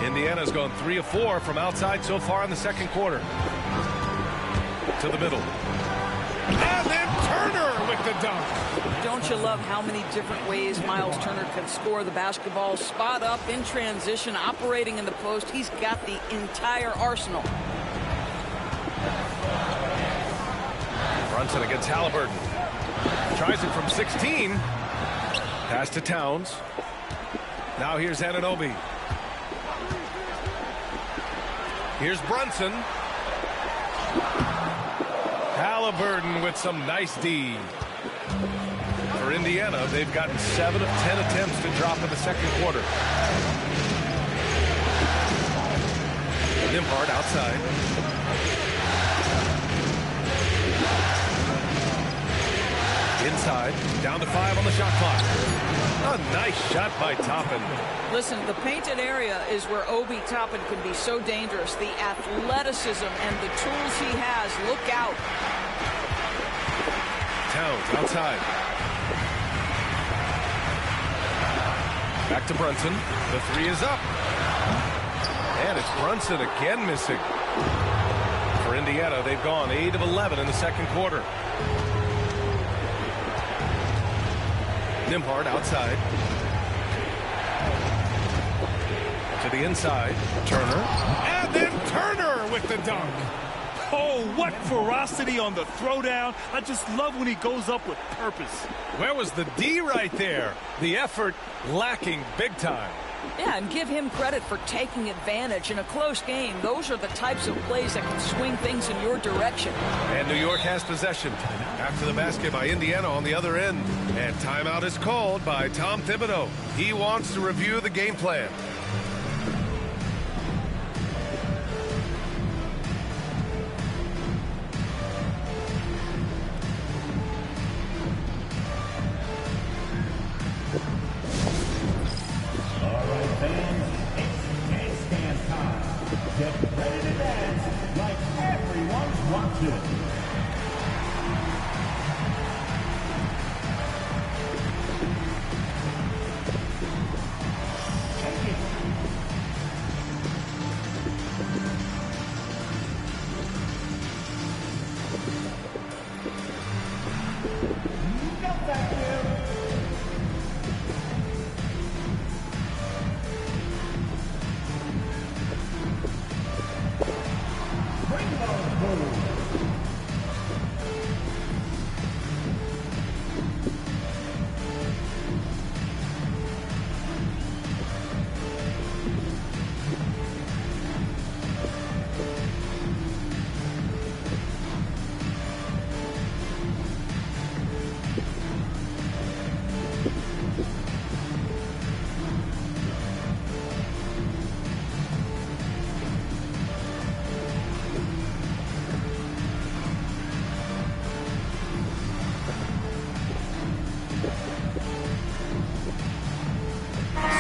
Indiana's gone 3 of 4 from outside so far in the second quarter. To the middle. And then Turner with the dunk. Don't you love how many different ways Miles Turner can score the basketball? Spot up, in transition, operating in the post. He's got the entire arsenal. Brunson against Halliburton. Tries it from 16. Pass to Towns. Now here's Anunoby. Here's Brunson. Halliburton with some nice D. For Indiana, they've gotten 7 of 10 attempts to drop in the second quarter. Nembhard outside. Inside, down to 5 on the shot clock. A nice shot by Toppin. Listen, the painted area is where Obi Toppin can be so dangerous. The athleticism and the tools he has. Look out. Towns outside. Back to Brunson. The 3 is up. And it's Brunson again missing. For Indiana, they've gone 8 of 11 in the second quarter. Nembhard outside. To the inside. Turner. And then Turner with the dunk. Oh, what ferocity on the throwdown. I just love when he goes up with purpose. Where was the D right there? The effort lacking big time. Yeah, and give him credit for taking advantage in a close game. Those are the types of plays that can swing things in your direction. And New York has possession. After the basket by Indiana on the other end. And timeout is called by Tom Thibodeau. He wants to review the game plan. Get ready to dance like everyone's watching. Take it. No, thank you.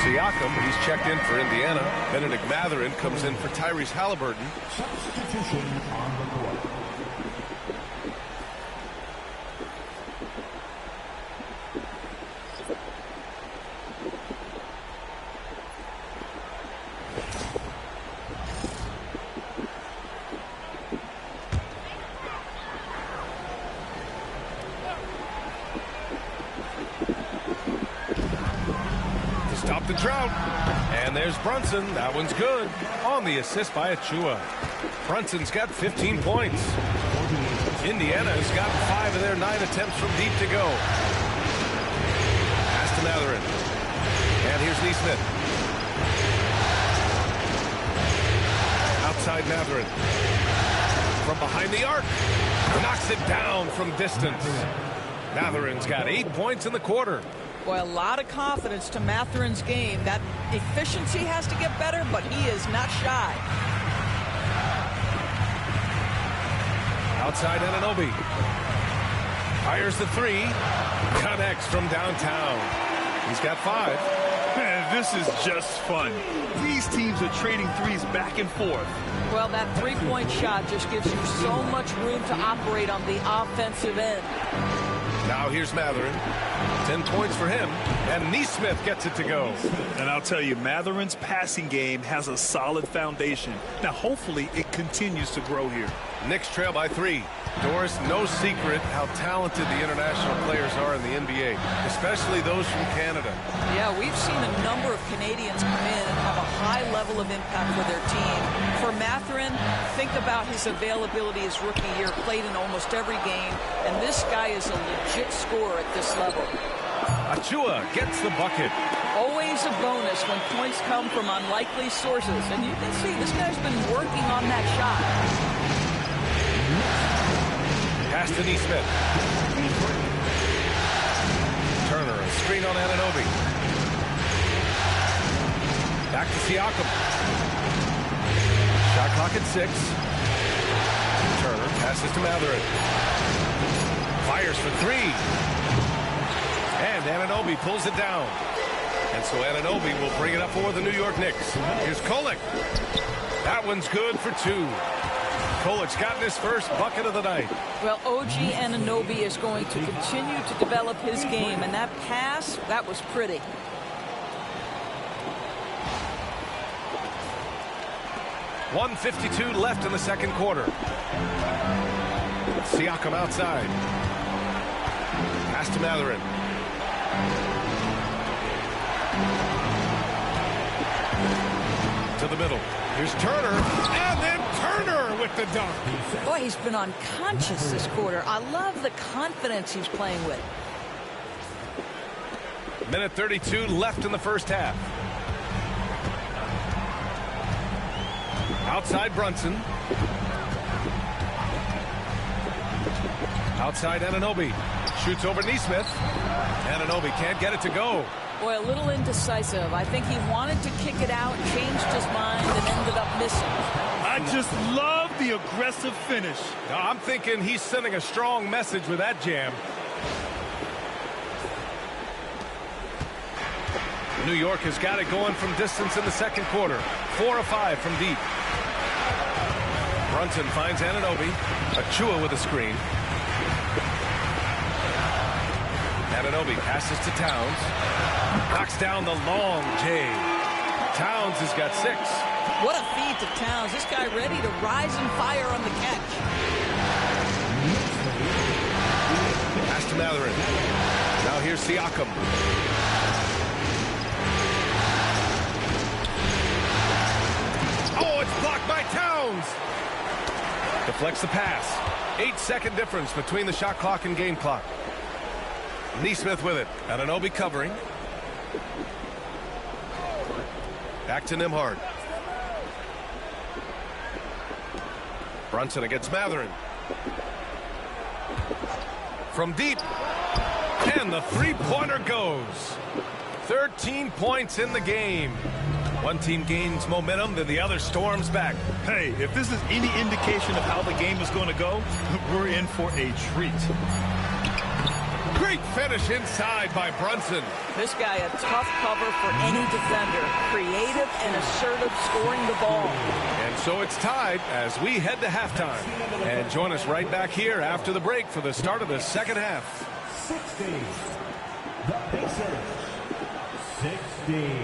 Siakam, he's checked in for Indiana. Benedict Mathurin comes in for Tyrese Halliburton. Substitution on the court. Stop the drought. And there's Brunson. That one's good. On the assist by Achua. Brunson's got 15 points. Indiana's got 5 of their 9 attempts from deep to go. Pass to Mathurin. And here's Neesmith. Outside Mathurin. From behind the arc. Knocks it down from distance. Mathurin's got 8 points in the quarter. Boy, a lot of confidence to Mathurin's game. That efficiency has to get better, but he is not shy. Outside Anunoby. Fires the 3. Connects from downtown. He's got 5. Man, this is just fun. These teams are trading threes back and forth. Well, that three-point shot just gives you so much room to operate on the offensive end. Now here's Matherin. 10 points for him, and Neesmith gets it to go. And I'll tell you, Matherin's passing game has a solid foundation. Now, hopefully, it continues to grow here. Knicks trail by 3. Doris, no secret how talented the international players are in the NBA, especially those from Canada. Yeah, we've seen a number of Canadians come in and have a high level of impact for their team. For Matherin, think about his availability his rookie year, played in almost every game, and this guy is a legit scorer at this level. Achua gets the bucket. Always a bonus when points come from unlikely sources, and you can see this guy's been working on that shot. Pass to Neesmith. Turner, a screen on Anunoby. Back to Siakam. Shot clock at 6. Turner passes to Matherin. Fires for 3. And Anunoby pulls it down. And so Anunoby will bring it up for the New York Knicks. Here's Kolek. That one's good for 2. Kolek's gotten his first bucket of the night. Well, OG Anunoby is going to continue to develop his game, and that pass, that was pretty. .152 left in the second quarter. Siakam outside. Pass to Matherin. To the middle. Here's Turner, and then Turner with the dunk. Boy, he's been unconscious this quarter. I love the confidence he's playing with. Minute 32 left in the first half. Outside Brunson. Outside Anunoby. Shoots over Neesmith. Anunoby can't get it to go. Boy, a little indecisive. I think he wanted to kick it out, changed his mind, and ended up missing. I just love the aggressive finish. Now, I'm thinking he's sending a strong message with that jam. New York has got it going from distance in the second quarter. 4 of 5 from deep. Brunson finds Anunoby. Achua with a screen. Anunoby passes to Towns. Knocks down the long J. Towns has got 6. What a feed to Towns. This guy ready to rise and fire on the catch. Pass to Matherin. Now here's Siakam. Oh, it's blocked by Towns. Deflects the pass. 8-second difference between the shot clock and game clock. Neesmith with it. Anunoby covering. Back to Nembhard. Brunson against Matherin. From deep. And the three-pointer goes. 13 points in the game. One team gains momentum, then the other storms back. Hey, if this is any indication of how the game is going to go, we're in for a treat. Great finish inside by Brunson. This guy a tough cover for any defender. Creative and assertive scoring the ball. And so it's tied as we head to halftime. And join us right back here after the break for the start of the second half. 60. The Pacers. 60.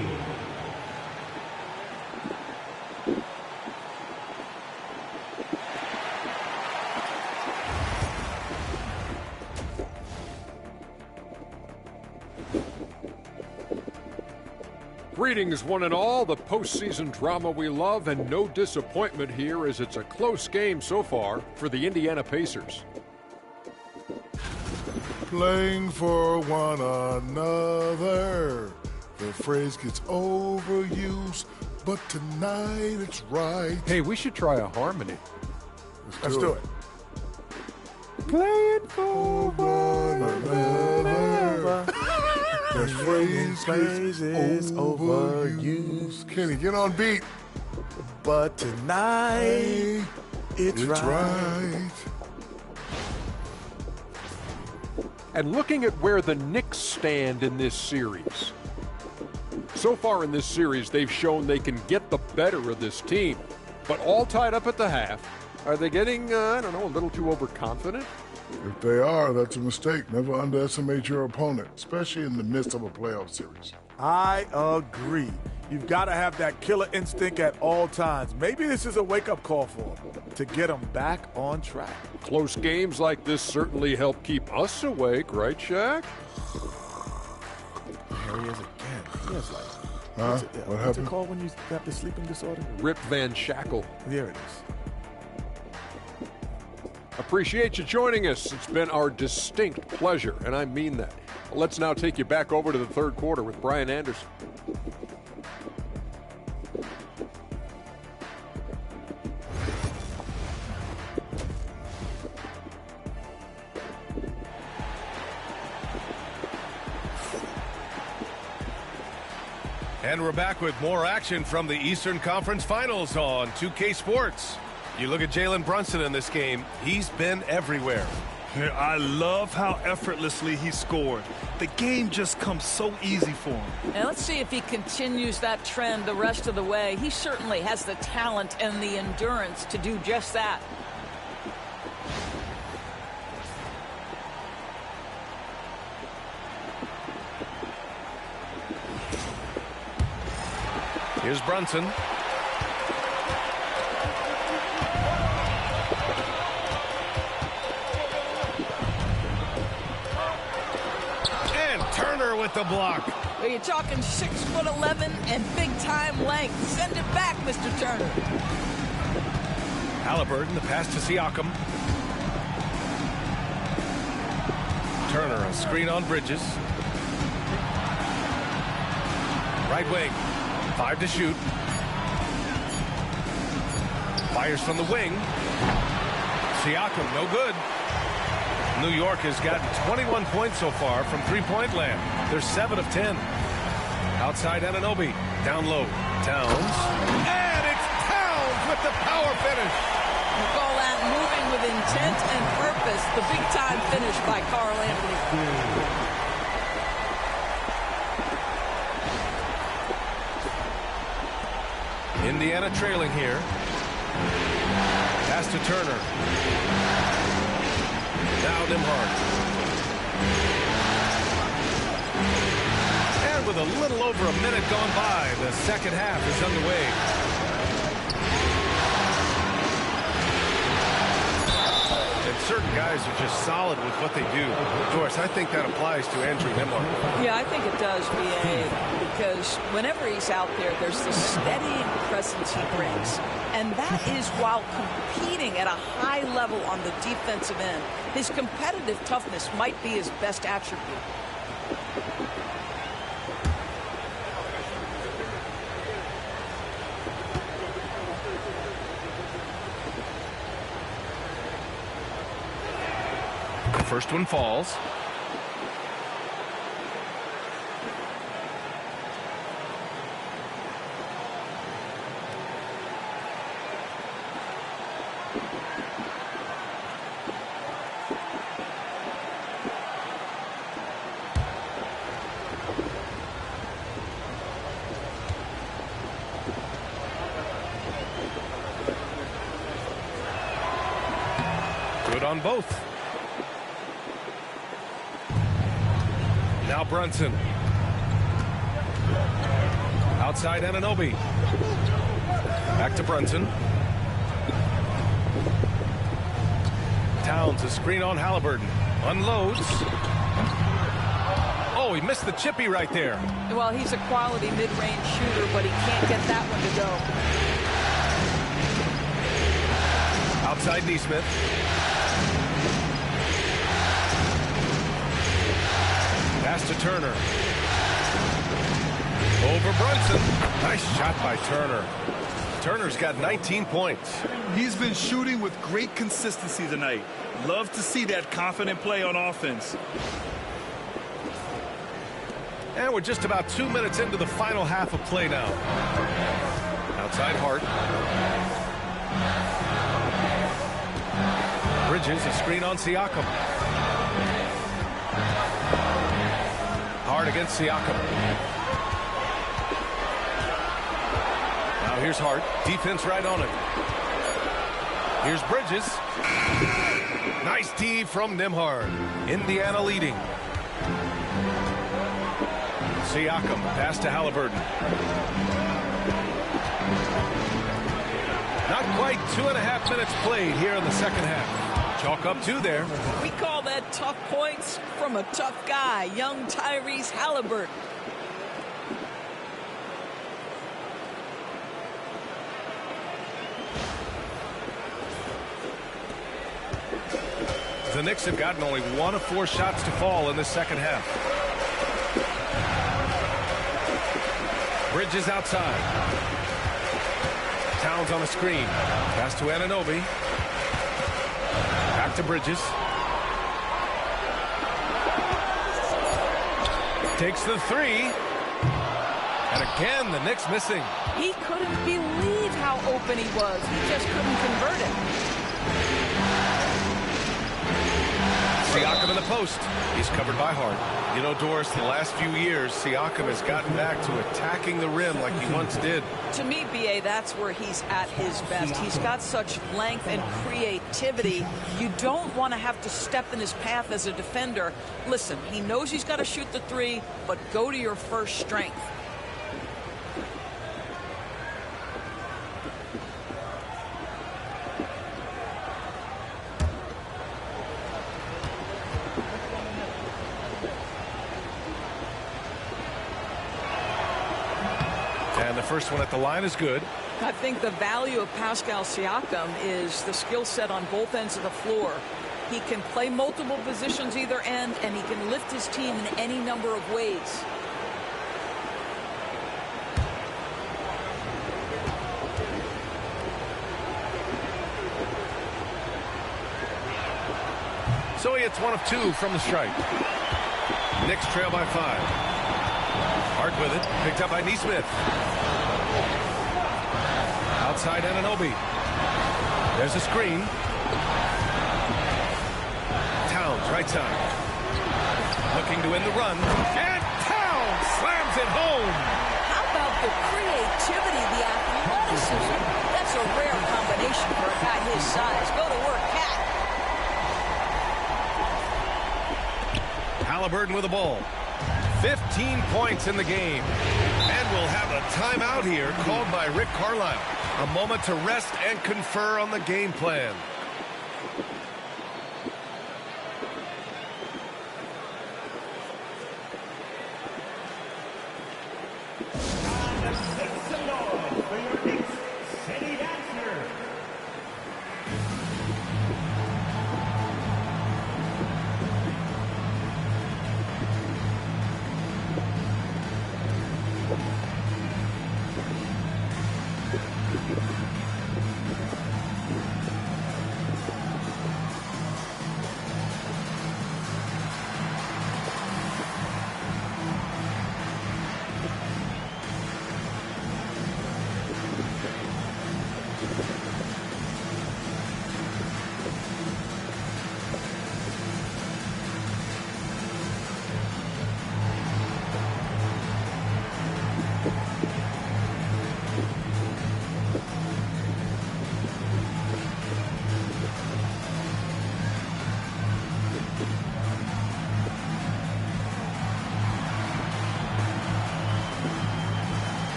Greetings, one and all. The postseason drama we love, and no disappointment here as it's a close game so far for the Indiana Pacers. Playing for one another. The phrase gets overused, but tonight it's right. Hey, we should try a harmony. Let's do it. Playing for one another. The phrase is overused. Kenny, get on beat. But tonight, it's right. And looking at where the Knicks stand in this series, So far in this series, they've shown they can get the better of this team. But all tied up at the half, are they getting, I don't know, a little too overconfident? If they are, that's a mistake. Never underestimate your opponent, especially in the midst of a playoff series. I agree. You've got to have that killer instinct at all times. Maybe this is a wake-up call for them to get them back on track. Close games like this certainly help keep us awake, right, Shaq? There he is again. He has like, what what's happened? it called when you have the sleeping disorder? Rip Van Shackle. There it is. Appreciate you joining us. It's been our distinct pleasure, and I mean that. Let's now take you back over to the third quarter with Brian Anderson. And we're back with more action from the Eastern Conference Finals on 2K Sports. You look at Jalen Brunson in this game, he's been everywhere. I love how effortlessly he scored. The game just comes so easy for him. And let's see if he continues that trend the rest of the way. He certainly has the talent and the endurance to do just that. Here's Brunson. And Turner with the block. Well, you're talking 6'11" and big-time length. Send it back, Mr. Turner. Halliburton, the pass to Siakam. Turner, a screen on Bridges. Right wing. 5 to shoot. Fires from the wing. Siakam, no good. New York has gotten 21 points so far from three-point land. They're 7 of 10. Outside Anunoby. Down low. Towns. And it's Towns with the power finish. You call that moving with intent and purpose. The big-time finish by Karl Anthony. Indiana trailing here. Pass to Turner. Now Nimhard. And with a little over a minute gone by, the second half is underway. And certain guys are just solid with what they do. Doris, I think that applies to Andrew Nimhard. Yeah, I think it does, B.A., because whenever he's out there, there's the steadying presence he brings. And that is while competing at a high level on the defensive end. His competitive toughness might be his best attribute. The first one falls. Good on both. Now Brunson. Outside Anunoby. Back to Brunson. Towns, a screen on Halliburton. Unloads. Oh, he missed the chippy right there. Well, he's a quality mid-range shooter, but he can't get that one to go. Outside Neesmith. Pass to Turner. Over Brunson. Nice shot by Turner. Turner's got 19 points. He's been shooting with great consistency tonight. Love to see that confident play on offense. And we're just about 2 minutes into the final half of play now. Outside Hart. Bridges, a screen on Siakam. Hart against Siakam. Now here's Hart. Defense right on it. Here's Bridges. Nice D from Nembhard. Indiana leading. Siakam. Pass to Halliburton. Not quite 2.5 minutes played here in the second half. Chalk up 2 there. We call that tough points from a tough guy, young Tyrese Halliburton. The Knicks have gotten only 1 of 4 shots to fall in the second half. Bridges outside. Towns on a screen. Pass to Anunoby. Back to Bridges. Takes the 3. And again, the Knicks missing. He couldn't believe how open he was. He just couldn't convert it. Siakam in the post. He's covered by Hart. You know, Doris, the last few years, Siakam has gotten back to attacking the rim like he once did. To me, B.A., that's where he's at his best. He's got such length and creativity. You don't want to have to step in his path as a defender. Listen, he knows he's got to shoot the 3, but go to your first strength. First one at the line is good. I think the value of Pascal Siakam is the skill set on both ends of the floor. He can play multiple positions either end, and he can lift his team in any number of ways. So he hits 1 of 2 from the stripe. Knicks trail by 5. Hart with it. Picked up by Nesmith. Outside Anunoby. There's a screen. Towns, right side. Looking to win the run. And Towns slams it home. How about the creativity, the athleticism? That's a rare combination for a guy his size. Go to work, Cat. Halliburton with the ball. 15 points in the game. And we'll have a timeout here called by Rick Carlisle. A moment to rest and confer on the game plan.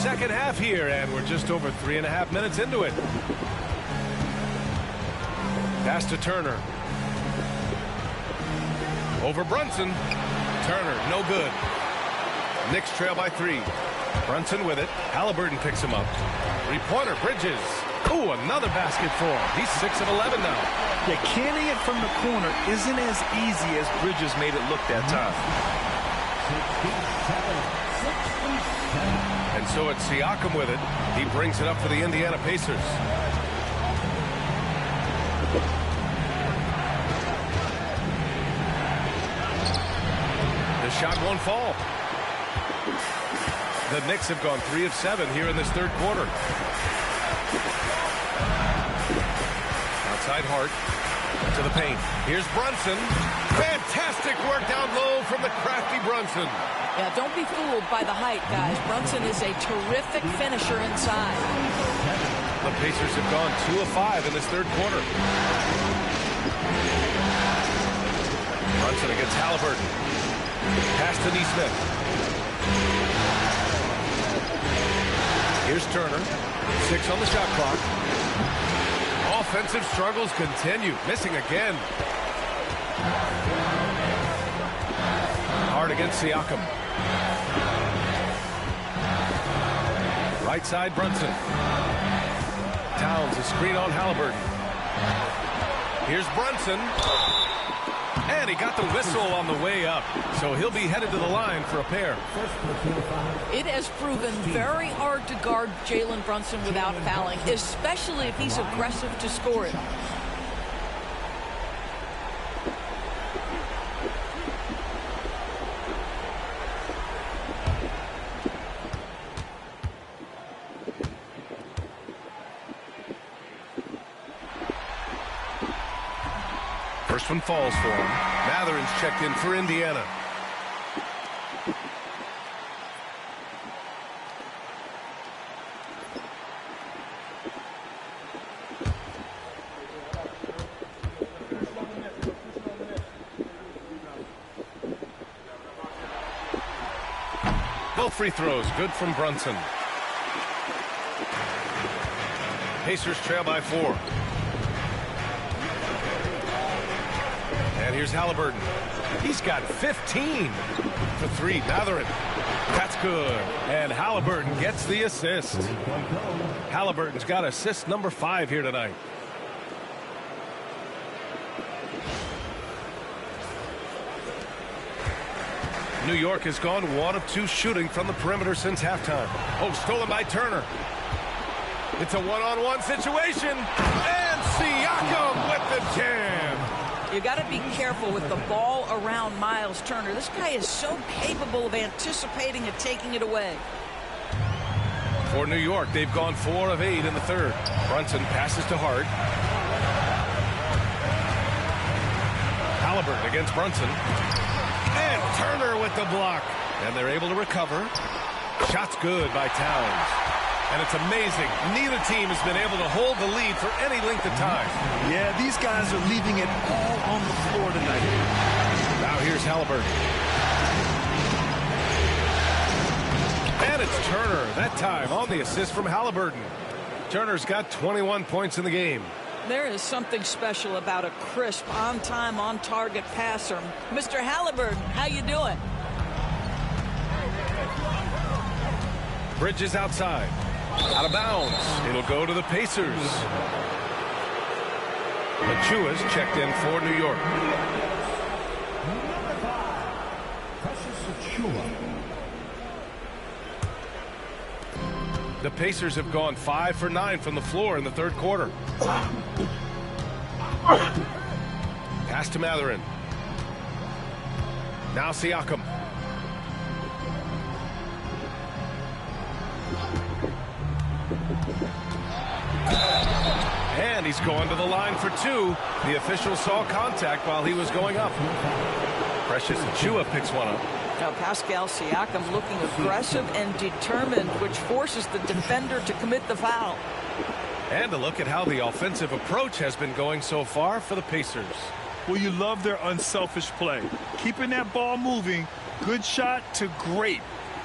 Second half here, and we're just over 3.5 minutes into it. Pass to Turner. Over Brunson. Turner, no good. Knicks trail by 3. Brunson with it. Halliburton picks him up. 3-pointer, Bridges. Oh, another basket for him. He's 6 of 11 now. Yeah, canning it from the corner isn't as easy as Bridges made it look that time. And so it's Siakam with it. He brings it up for the Indiana Pacers. The shot won't fall. The Knicks have gone 3 of 7 here in this third quarter. Outside Hart to the paint. Here's Brunson. Fantastic work down low from the crafty Brunson. Yeah, don't be fooled by the height, guys. Brunson is a terrific finisher inside. The Pacers have gone 2 of 5 in this third quarter. Brunson against Halliburton. Pass to Neesmith. Here's Turner. 6 on the shot clock. Offensive struggles continue. Missing again. Hard against Siakam. Right side Brunson. Towns a screen on Halliburton. Here's Brunson. And he got the whistle on the way up. So he'll be headed to the line for a pair. It has proven very hard to guard Jalen Brunson without fouling, especially if he's aggressive to score it. First one falls for him. Matherin's checked in for Indiana. Both free throws good from Brunson. Pacers trail by 4. And here's Halliburton. He's got 15 for 3. Matherin. That's good. And Halliburton gets the assist. Halliburton's got assist number 5 here tonight. New York has gone 1 of 2 shooting from the perimeter since halftime. Oh, stolen by Turner. It's a one-on-one situation. And Siakam with the jam. You got to be careful with the ball around Miles Turner. This guy is so capable of anticipating and taking it away. For New York, they've gone 4 of 8 in the third. Brunson passes to Hart. Halliburton against Brunson. And Turner with the block. And they're able to recover. Shot's good by Towns. And it's amazing. Neither team has been able to hold the lead for any length of time. Yeah, these guys are leaving it all on the floor tonight. Now here's Halliburton. And it's Turner, that time on the assist from Halliburton. Turner's got 21 points in the game. There is something special about a crisp, on-time, on-target passer. Mr. Halliburton, how you doing? Bridges outside. Out of bounds. It'll go to the Pacers. Achua's checked in for New York. The Pacers have gone 5 for 9 from the floor in the third quarter. Pass to Matherin. Now Siakam. And he's going to the line for 2. The official saw contact while he was going up. Precious Achiuwa picks one up. Now Pascal Siakam looking aggressive and determined, which forces the defender to commit the foul. And a look at how the offensive approach has been going so far for the Pacers. Well, you love their unselfish play. Keeping that ball moving, good shot to great.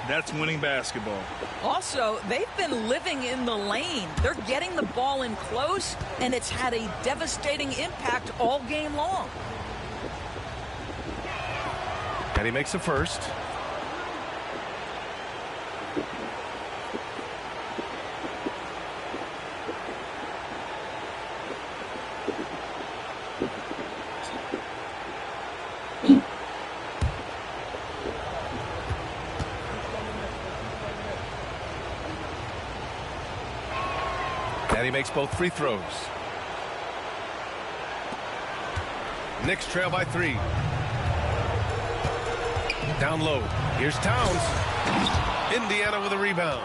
That's winning basketball. Also, they've been living in the lane. They're getting the ball in close, and it's had a devastating impact all game long. And he makes the first. And he makes both free throws. Knicks trail by 3. Down low. Here's Towns. Indiana with a rebound.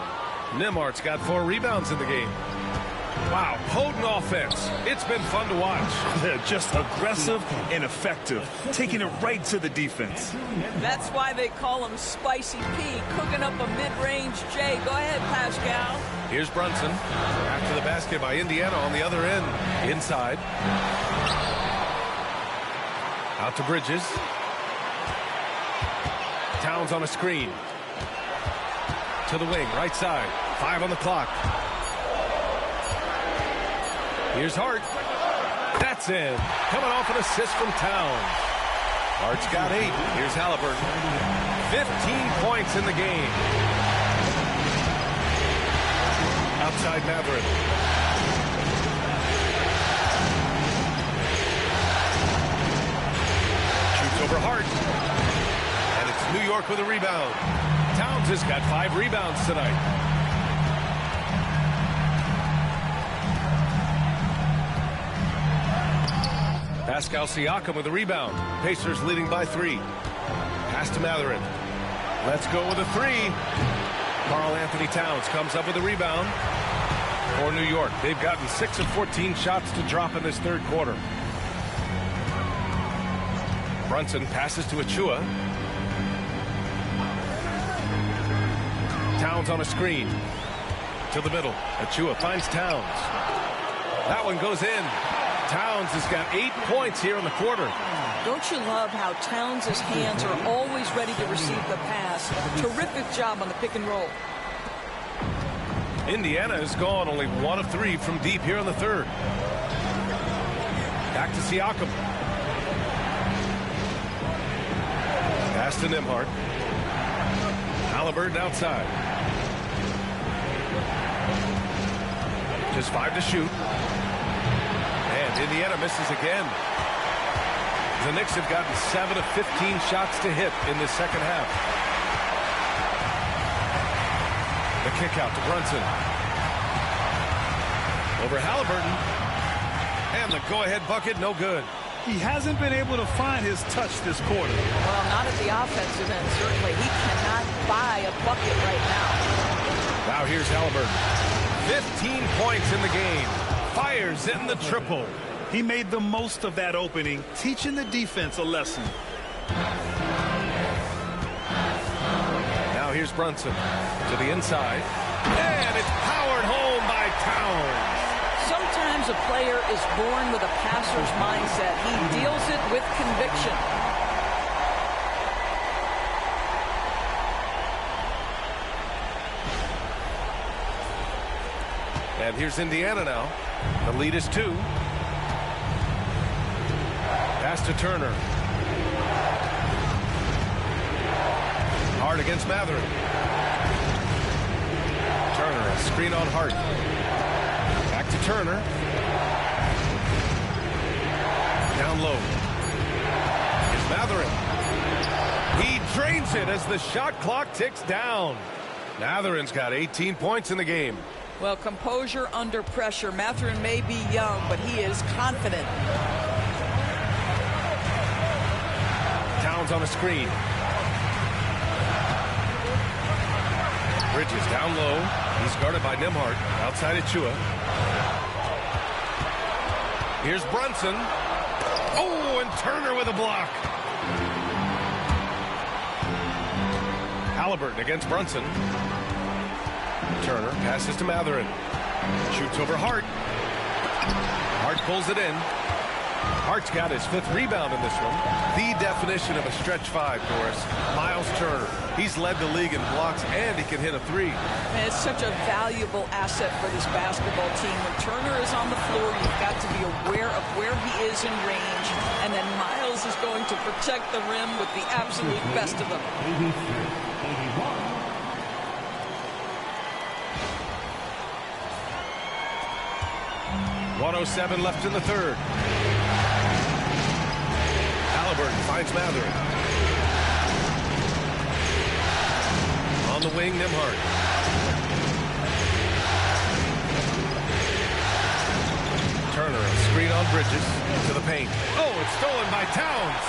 Nimhart's got 4 rebounds in the game. Wow, potent offense. It's been fun to watch. They're just aggressive and effective, taking it right to the defense. That's why they call him Spicy P, cooking up a mid-range J. Go ahead, Pascal. Here's Brunson. After the basket by Indiana on the other end. Inside. Out to Bridges. Towns on a screen. To the wing, right side. 5 on the clock. Here's Hart. That's in. Coming off an assist from Towns. Hart's got 8. Here's Halliburton. 15 points in the game. Outside Matherin. Shoots over Hart. And it's New York with a rebound. Towns has got 5 rebounds tonight. Pascal Siakam with a rebound. Pacers leading by 3. Pass to Matherin. Let's go with a 3. Karl Anthony Towns comes up with a rebound for New York. They've gotten 6 of 14 shots to drop in this third quarter. Brunson passes to Achua. Towns on a screen. To the middle. Achua finds Towns. That one goes in. Towns has got 8 points here in the quarter. Don't you love how Towns' hands are always ready to receive the pass? Terrific job on the pick and roll. Indiana has gone only 1 of 3 from deep here in the third. Back to Siakam. Pass to Nimhart. Halliburton outside. Just 5 to shoot. And Indiana misses again. The Knicks have gotten 7 of 15 shots to hit in this second half. The kick out to Brunson. Over Halliburton. And the go-ahead bucket, no good. He hasn't been able to find his touch this quarter. Well, not at the offensive end, certainly. He cannot buy a bucket right now. Now here's Halliburton. 15 points in the game. Fires in the triple. He made the most of that opening, teaching the defense a lesson. Now here's Brunson to the inside. And it's powered home by Towns. Sometimes a player is born with a passer's mindset. He deals it with conviction. And here's Indiana now. The lead is 2. Pass to Turner. Hart against Matherin. Turner, a screen on Hart. Back to Turner. Down low. Here's Matherin. He drains it as the shot clock ticks down. Matherin's got 18 points in the game. Well, composure under pressure. Matherin may be young, but he is confident. Towns on a screen. Bridges down low. He's guarded by Nimhart. Outside Achua. Here's Brunson. Oh, and Turner with a block. Halliburton against Brunson. Turner passes to Matherin. Shoots over Hart. Hart pulls it in. Hart's got his 5th rebound in this one. The definition of a stretch 5, Doris. Miles Turner. He's led the league in blocks, and he can hit a 3. And it's such a valuable asset for this basketball team. When Turner is on the floor, you've got to be aware of where he is in range. And then Miles is going to protect the rim with the absolute best of them. 1:07 left in the third. Halliburton finds Matherin. On the wing, Nimhart. screen on Bridges to the paint. Oh, it's stolen by Towns.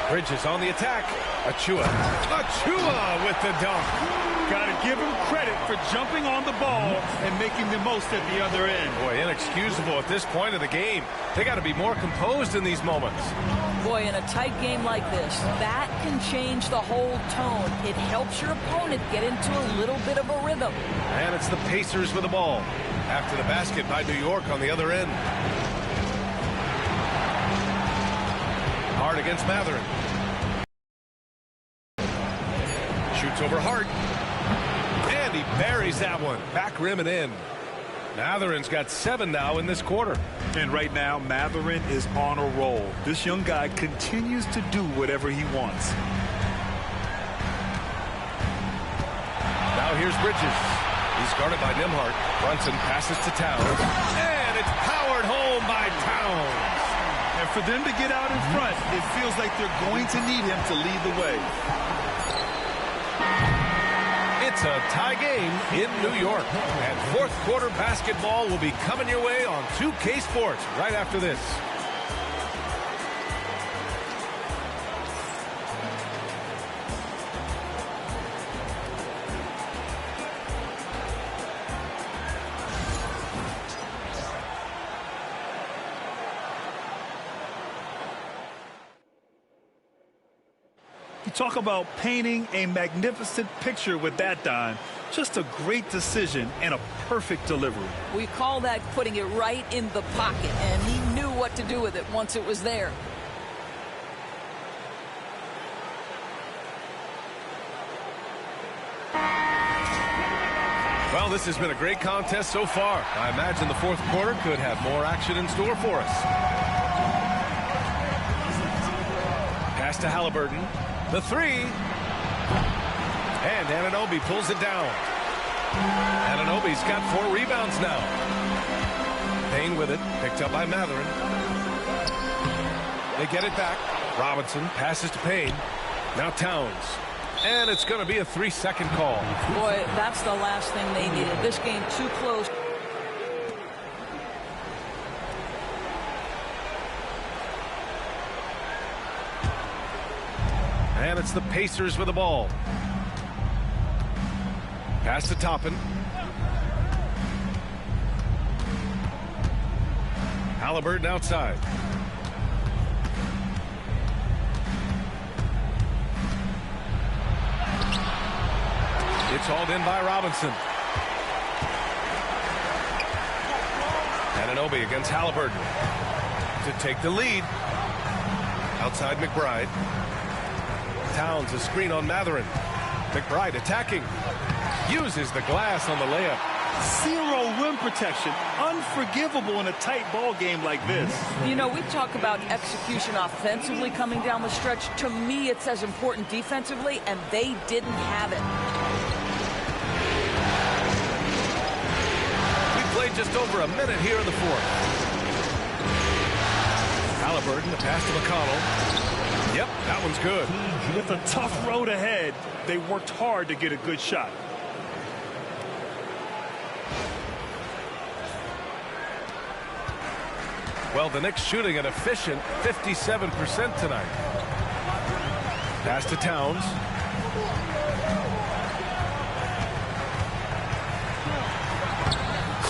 Bridges on the attack. Achua with the dunk. Got to give him credit for jumping on the ball and making the most at the other end. Boy, inexcusable at this point of the game. They got to be more composed in these moments. Boy, in a tight game like this, that can change the whole tone. It helps your opponent get into a little bit of a rhythm. And it's the Pacers with the ball. After the basket by New York on the other end. Hart against Matherin. Shoots over Hart. And he buries that one. Back rim and in. Matherin's got 7 now in this quarter. And right now, Matherin is on a roll. This young guy continues to do whatever he wants. Now here's Bridges. He's guarded by Nembhard. Brunson passes to Towns. And it's powered home by Towns. And for them to get out in front, it feels like they're going to need him to lead the way. It's a tie game in New York. And fourth quarter basketball will be coming your way on 2K Sports right after this. Talk about painting a magnificent picture with that dime. Just a great decision and a perfect delivery. We call that putting it right in the pocket, and he knew what to do with it once it was there. Well, this has been a great contest so far. I imagine the fourth quarter could have more action in store for us. Pass to Halliburton. The three. And Anunoby pulls it down. Anunoby's got 4 rebounds now. Payne with it. Picked up by Matherin. They get it back. Robinson passes to Payne. Now Towns. And it's going to be a 3-second call. Boy, that's the last thing they needed. This game too close. And it's the Pacers with the ball. Pass to Toppin. Halliburton outside. It's hauled in by Robinson. Anunoby against Halliburton to take the lead. Outside McBride. Towns a screen on Matherin. McBride attacking. Uses the glass on the layup. 0 rim protection. Unforgivable in a tight ball game like this. You know, we talk about execution offensively coming down the stretch. To me, it's as important defensively, and they didn't have it. We played just over a minute here in the fourth. Halliburton, the pass to McConnell. Yep, that one's good. With a tough road ahead, they worked hard to get a good shot. Well, the Knicks shooting an efficient 57% tonight. Pass to Towns.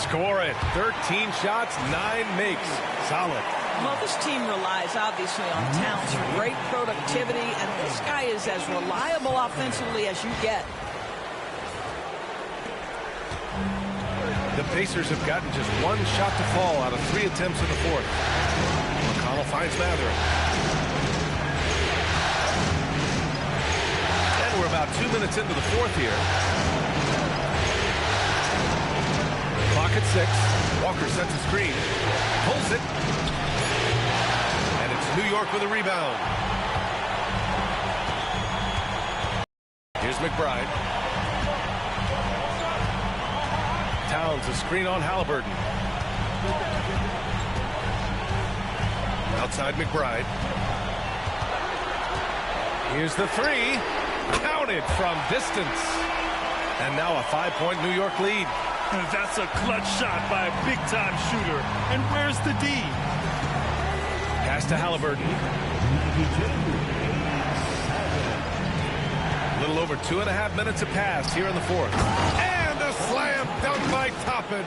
Score it. 13 shots, 9 makes. Solid. Well, this team relies, obviously, on Towns' great productivity, and this guy is as reliable offensively as you get. The Pacers have gotten just 1 shot to fall out of 3 attempts in the fourth. McConnell finds Matherin. And we're about 2 minutes into the fourth here. Clock at 6. Walker sets a screen. Pulls it. New York with a rebound. Here's McBride. Towns a screen on Halliburton. Outside McBride. Here's the 3. Counted from distance. And now a 5-point New York lead. That's a clutch shot by a big-time shooter. And where's the D? Pass to Halliburton. A little over 2.5 minutes have passed here in the fourth. And a slam dunk by Toppin.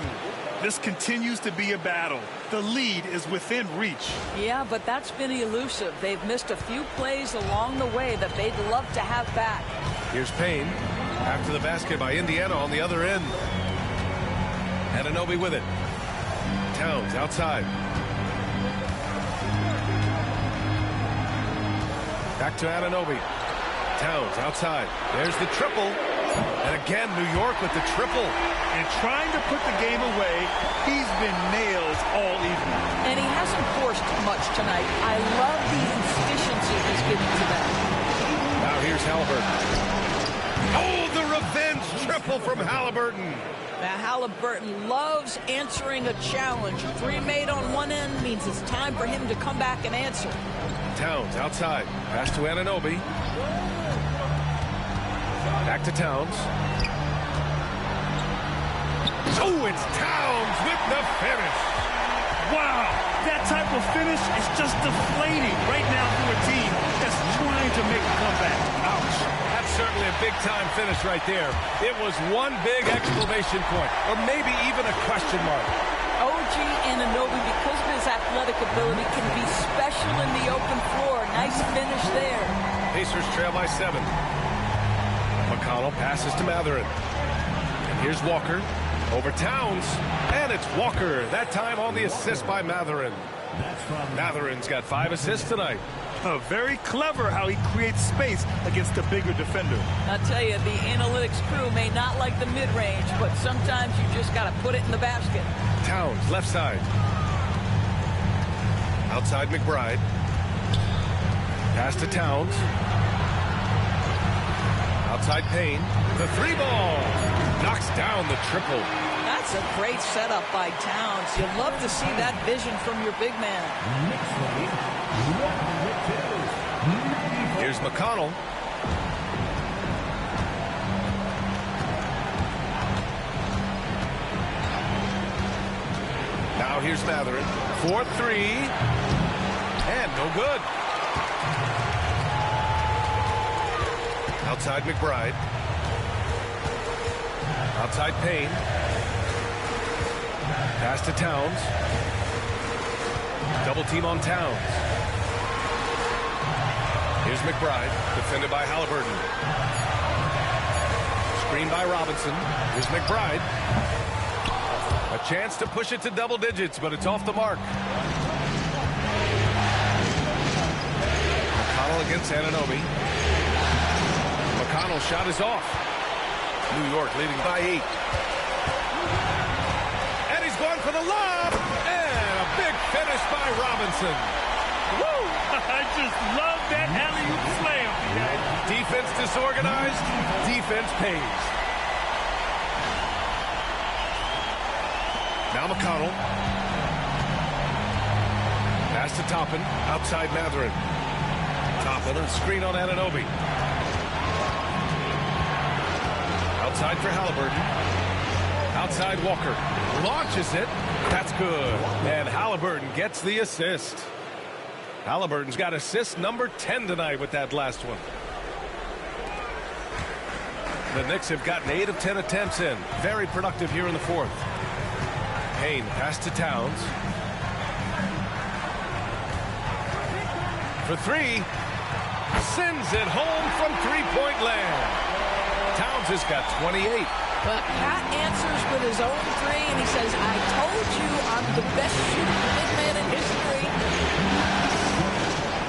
This continues to be a battle. The lead is within reach. Yeah, but that's been elusive. They've missed a few plays along the way that they'd love to have back. Here's Payne. After the basket by Indiana on the other end. Anunoby with it. Towns outside. Back to Anunoby. Towns outside. There's the triple. And again, New York with the triple. And trying to put the game away, he's been nails all evening. And he hasn't forced much tonight. I love the efficiency he's giving to them. Now here's Halliburton. Oh, the revenge triple from Halliburton. Now Halliburton loves answering a challenge. 3 made on one end means it's time for him to come back and answer. Towns outside. Pass to Anunoby. Back to Towns. Oh, it's Towns with the finish. Wow, that type of finish is just deflating right now for a team that's trying to make a comeback. Ouch. That's certainly a big-time finish right there. It was one big exclamation point, or maybe even a question mark. OG Anunoby, because of his athletic ability, can be special in the open floor. Nice finish there. Pacers trail by 7. McConnell passes to Matherin. And here's Walker. Over Towns, and it's Walker, that time on the assist by Matherin. Matherin's got 5 assists tonight. Very clever how he creates space against a bigger defender. I'll tell you, the analytics crew may not like the mid-range, but sometimes you just got to put it in the basket. Towns, left side. Outside McBride. Pass to Towns. Outside Payne. The 3-ball. Knocks down the triple. That's a great setup by Towns. You love to see that vision from your big man. Here's McConnell. Now here's Matherin. 4-3. And no good. Outside McBride. Outside Payne. Pass to Towns. Double team on Towns. Here's McBride, defended by Halliburton. Screen by Robinson. Here's McBride. A chance to push it to double digits, but it's off the mark. McConnell against Anunoby. McConnell's shot is off. New York leading by 8. And he's going for the lob. And a big finish by Robinson. Woo! I just love that alley-oop slam. Defense disorganized. Defense pays. Now McConnell. Pass to Toppin. Outside Matherin. Toppin, a screen on Anunoby. Outside for Halliburton. Outside Walker. Launches it. That's good. And Halliburton gets the assist. Halliburton's got assist number 10 tonight with that last one. The Knicks have gotten 8 of 10 attempts in. Very productive here in the fourth. Payne pass to Towns. For 3. Sends it home from three-point land. Towns has got 28. But Pat answers with his own 3, and he says, I told you I'm the best shooting big man in history.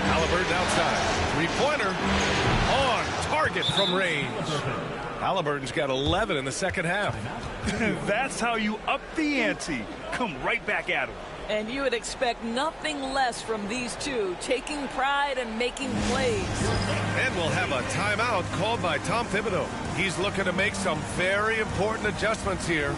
Halliburton outside. Three-pointer on target from range. Halliburton's got 11 in the second half. That's how you up the ante. Come right back at him. And you would expect nothing less from these two, taking pride and making plays. And we'll have a timeout called by Tom Thibodeau. He's looking to make some very important adjustments here.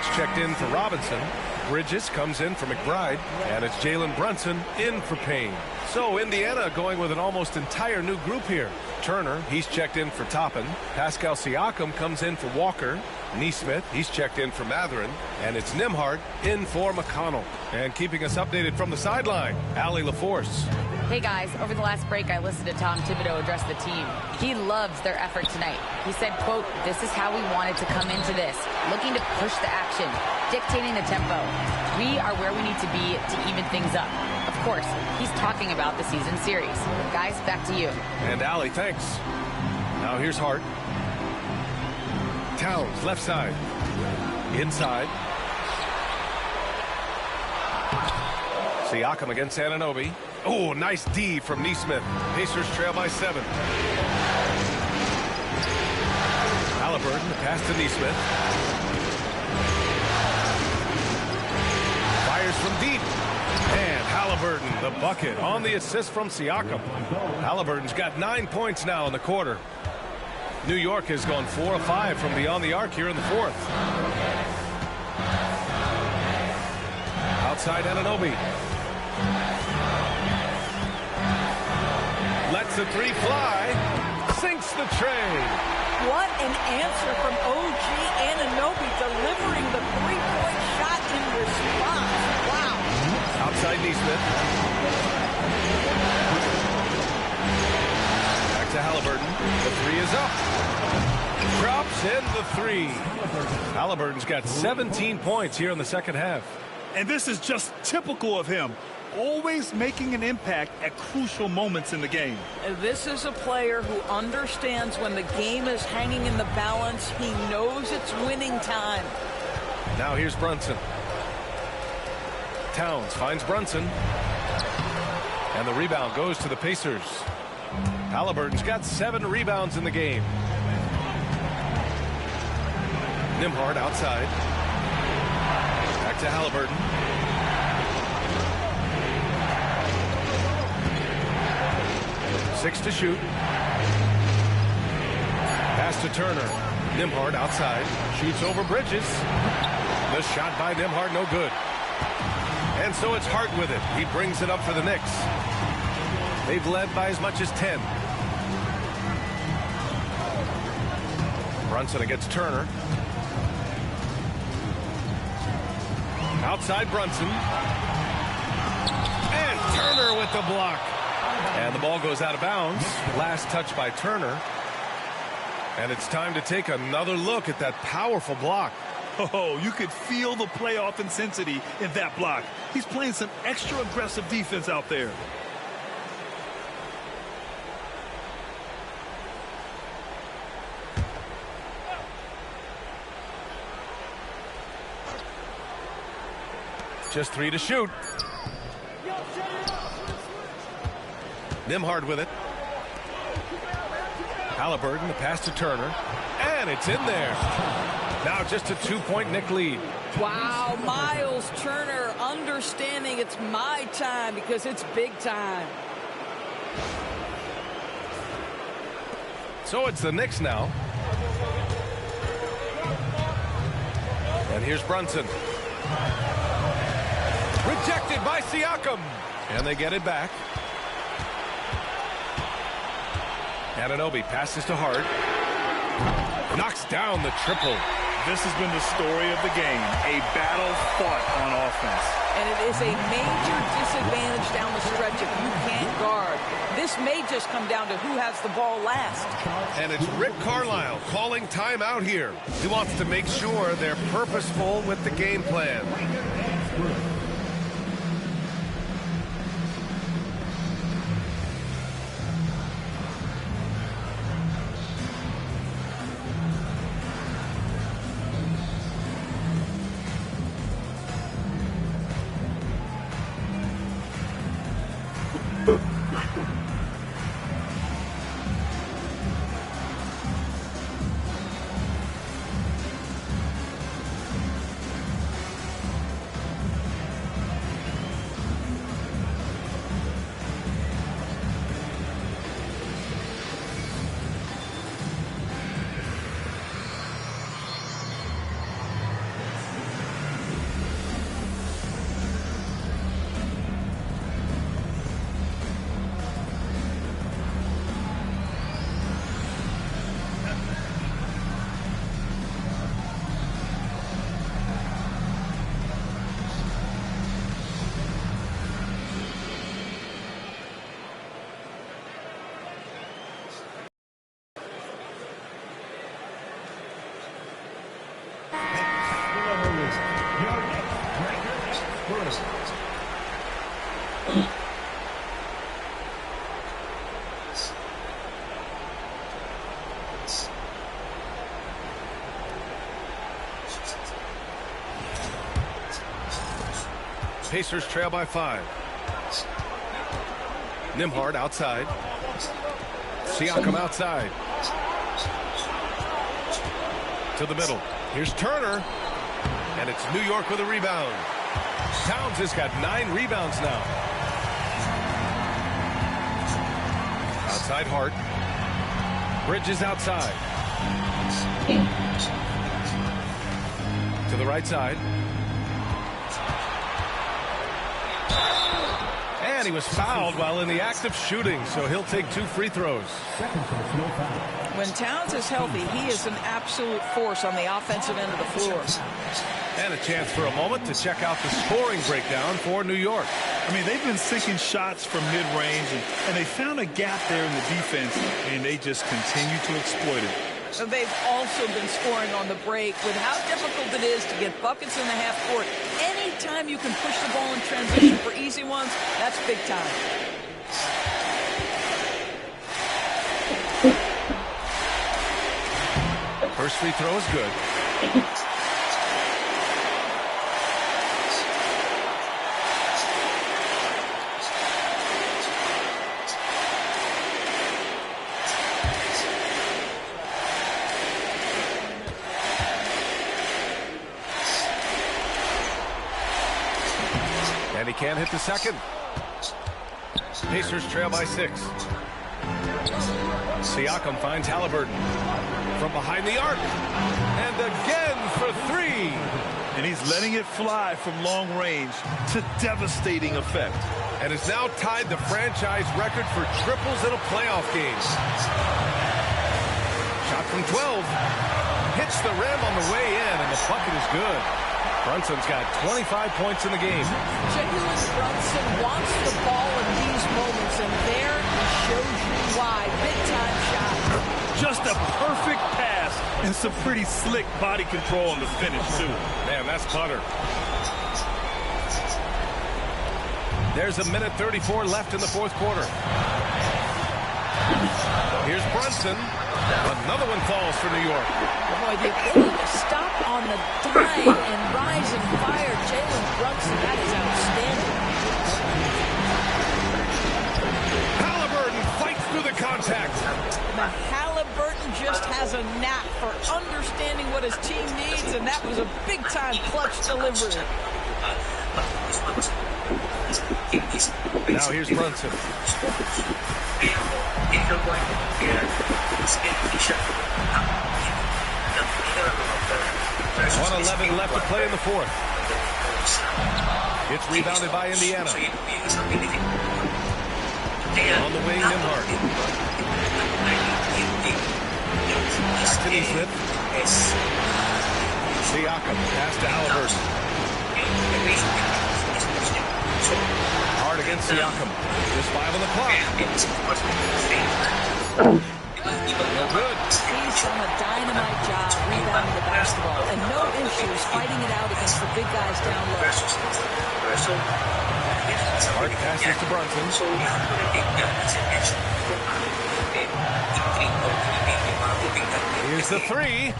Knox checked in for Robinson. Bridges comes in for McBride. And it's Jalen Brunson in for Payne. So Indiana going with an almost entire new group here. Turner, he's checked in for Toppin. Pascal Siakam comes in for Walker. Neesmith, he's checked in for Matherin. And it's Nembhard in for McConnell. And keeping us updated from the sideline, Allie LaForce. Hey guys, over the last break I listened to Tom Thibodeau address the team. He loves their effort tonight. He said, quote, "This is how we wanted to come into this, looking to push the action, dictating the tempo. We are where we need to be to even things up." Of course, he's talking about the season series. Guys, back to you. And Allie, thanks. Now here's Hart. Towns, left side. Inside. Siakam against Anunoby. Oh, nice D from Neesmith. Pacers trail by 7. Halliburton, the pass to Neesmith. Fires from deep. And Halliburton, the bucket on the assist from Siakam. Halliburton's got 9 points now in the quarter. New York has gone 4 of 5 from beyond the arc here in the fourth. Outside Anunoby. Lets the three fly. Sinks the tray. What an answer from OG Anunoby, delivering the three-point shot in response. Wow. Outside Neesmith. Back to Halliburton. The three is up. Drops in the three. Halliburton's got 17 points here in the second half. And this is just typical of him. Always making an impact at crucial moments in the game. This is a player who understands when the game is hanging in the balance. He knows it's winning time. Now here's Brunson. Towns finds Brunson. And the rebound goes to the Pacers. Halliburton's got 7 rebounds in the game. Nembhard outside. Back to Halliburton. Six to shoot. Pass to Turner. Nembhard outside. Shoots over Bridges. The shot by Nembhard, no good. And so it's Hart with it. He brings it up for the Knicks. They've led by as much as 10. Brunson against Turner. Outside Brunson. And Turner with the block. And the ball goes out of bounds. Last touch by Turner. And it's time to take another look at that powerful block. Oh, you could feel the playoff intensity in that block. He's playing some extra aggressive defense out there. Just 3 to shoot. Nembhard with it. Halliburton, the pass to Turner. And it's in there. Now just a 2-point Knick lead. Wow, Miles Turner understanding it's my time because it's big time. So it's the Knicks now. And here's Brunson. Rejected by Siakam. And they get it back. Anunoby passes to Hart. Knocks down the triple. This has been the story of the game. A battle fought on offense. And it is a major disadvantage down the stretch if you can't guard. This may just come down to who has the ball last. And it's Rick Carlisle calling timeout here. He wants to make sure they're purposeful with the game plan. Pacers trail by 5. Nembhard outside. Siakam outside. To the middle. Here's Turner. And it's New York with a rebound. Towns has got 9 rebounds now. Outside Hart. Bridges outside. To the right side. And he was fouled while in the act of shooting, so he'll take 2 free throws. When Towns is healthy, he is an absolute force on the offensive end of the floor. And a chance for a moment to check out the scoring breakdown for New York. I mean, they've been sinking shots from mid-range, and they found a gap there in the defense, and they just continue to exploit it. So they've also been scoring on the break. With how difficult it is to get buckets in the half court, anytime you can push the ball in transition for easy ones, that's big time. First free throw is good. And he can't hit the second. Pacers trail by 6. Siakam finds Halliburton from behind the arc. And again for 3. And he's letting it fly from long range to devastating effect. And has now tied the franchise record for triples in a playoff game. Shot from 12. Hits the rim on the way in, and the bucket is good. Brunson's got 25 points in the game. Jalen Brunson wants the ball in these moments, and there he shows you why. Big-time shot. Just a perfect pass and some pretty slick body control on the finish, too. Man, that's butter. There's a minute 34 left in the fourth quarter. Here's Brunson. Another one falls for New York. Boy, the ability to stop on the dime and rise and fire. Jalen Brunson, that is outstanding. Halliburton fights through the contact. Now, Halliburton just has a knack for understanding what his team needs, and that was a big-time clutch delivery. Now here's Brunson. 1:11 left to play in the fourth. It's rebounded by Indiana. On the wing, Nembhard. Back to Neesmith. Siakam, pass to Halliburton. Hard against Siakam. Just 5 on the clock. No good. He's done a dynamite job rebounding the basketball, and no issues fighting it out against the big guys down low. Hard passes to Brunson. Here's the 3.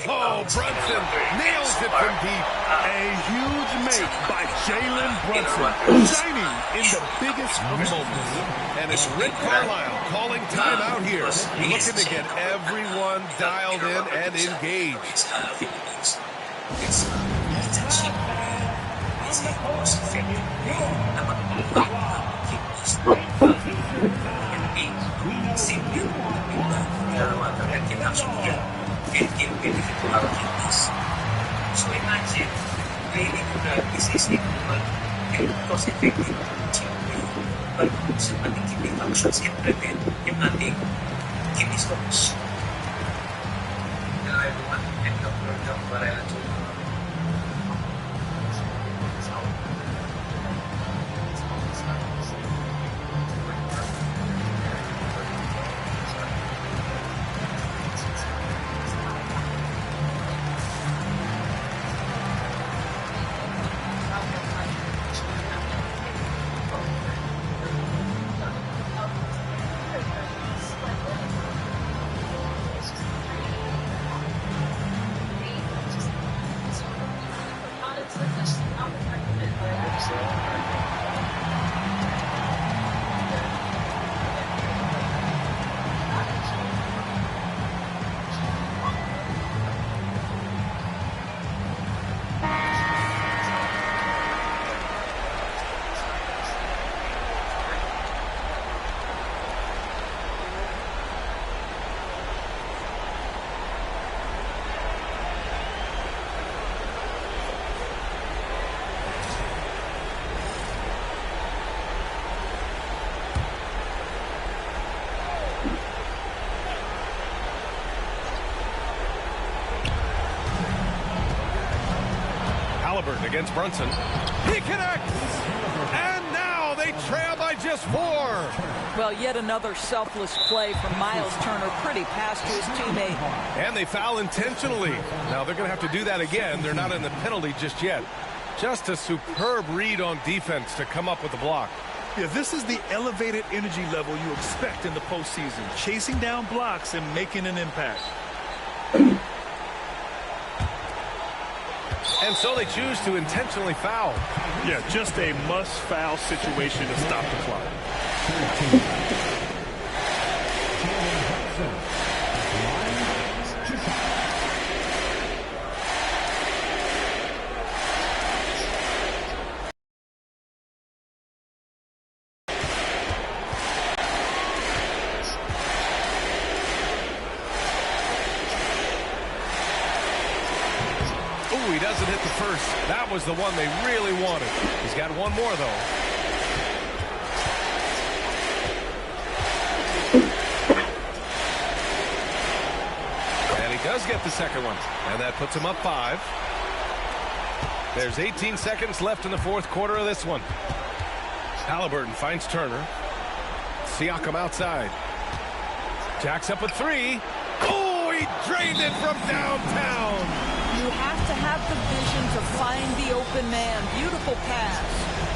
Oh, Brunson nails it from deep. A huge make by Jalen Brunson, shining in the biggest of moments. And it's Rick Carlisle calling timeout here, looking to get everyone dialed in and engaged. Against Brunson. He connects! And now they trail by just 4. Well, yet another selfless play from Miles Turner. Pretty pass to his teammate. And they foul intentionally. Now they're going to have to do that again. They're not in the penalty just yet. Just a superb read on defense to come up with the block. Yeah, this is the elevated energy level you expect in the postseason. Chasing down blocks and making an impact. And so they choose to intentionally foul. Yeah, just a must-foul situation to stop the clock. He doesn't hit the first. That was the one they really wanted. He's got one more, though. And he does get the second one. And that puts him up 5. There's 18 seconds left in the fourth quarter of this one. Halliburton finds Turner. Siakam outside. Jacks up a 3. Oh, he drained it from downtown. You have to have the vision to find the open man. Beautiful pass.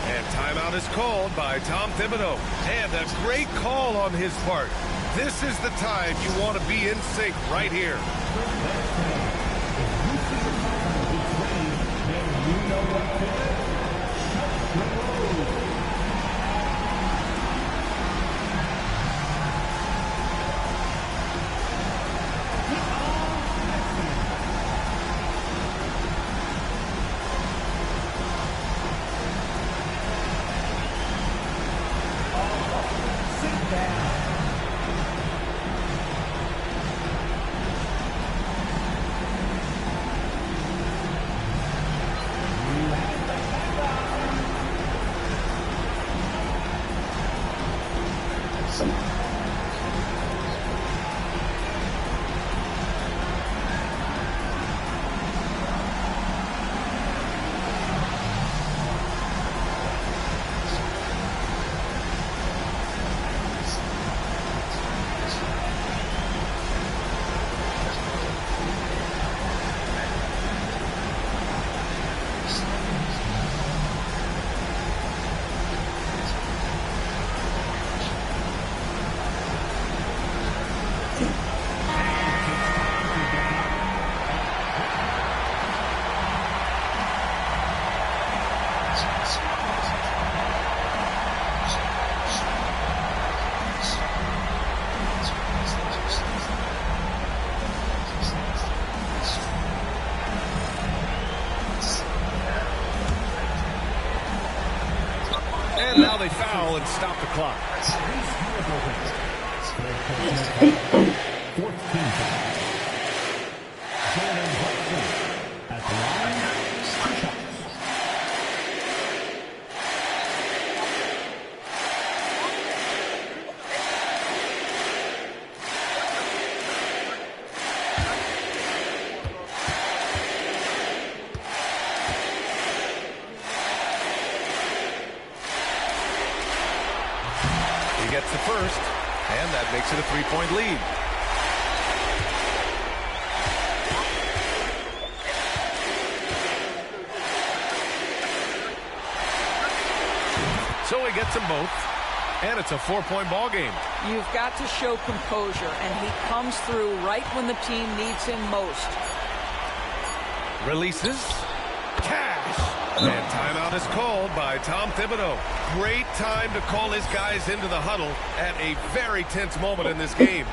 And timeout is called by Tom Thibodeau. And a great call on his part. This is the time you want to be in sync right here. And now they foul and stop the clock. Gets the first, and that makes it a 3-point lead. So he gets them both, and it's a 4-point ball game. You've got to show composure, and he comes through right when the team needs him most. Releases. Cash. And timeout is called by Tom Thibodeau. Great time to call his guys into the huddle at a very tense moment in this game.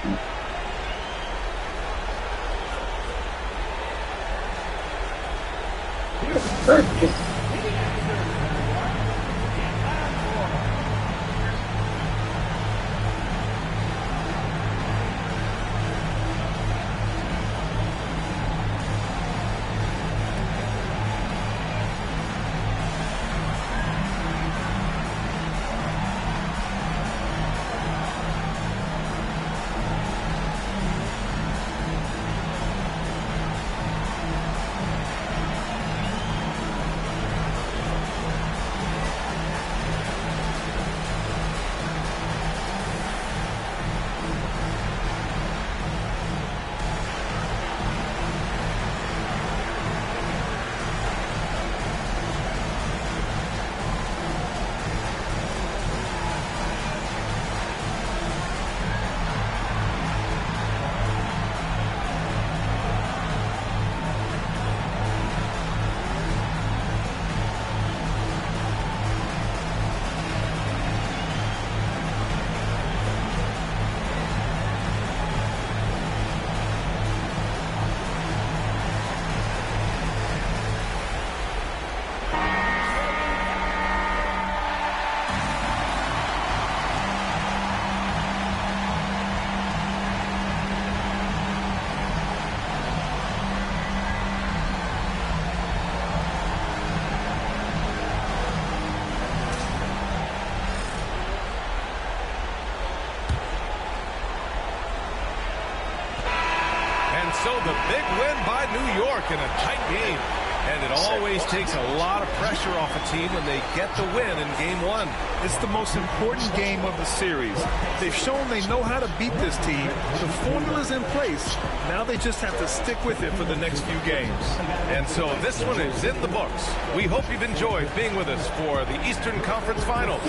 So the big win by New York in a tight game. And it always takes a lot of pressure off a team when they get the win in game one. It's the most important game of the series. They've shown they know how to beat this team. The formula's in place. Now they just have to stick with it for the next few games. And so this one is in the books. We hope you've enjoyed being with us for the Eastern Conference Finals.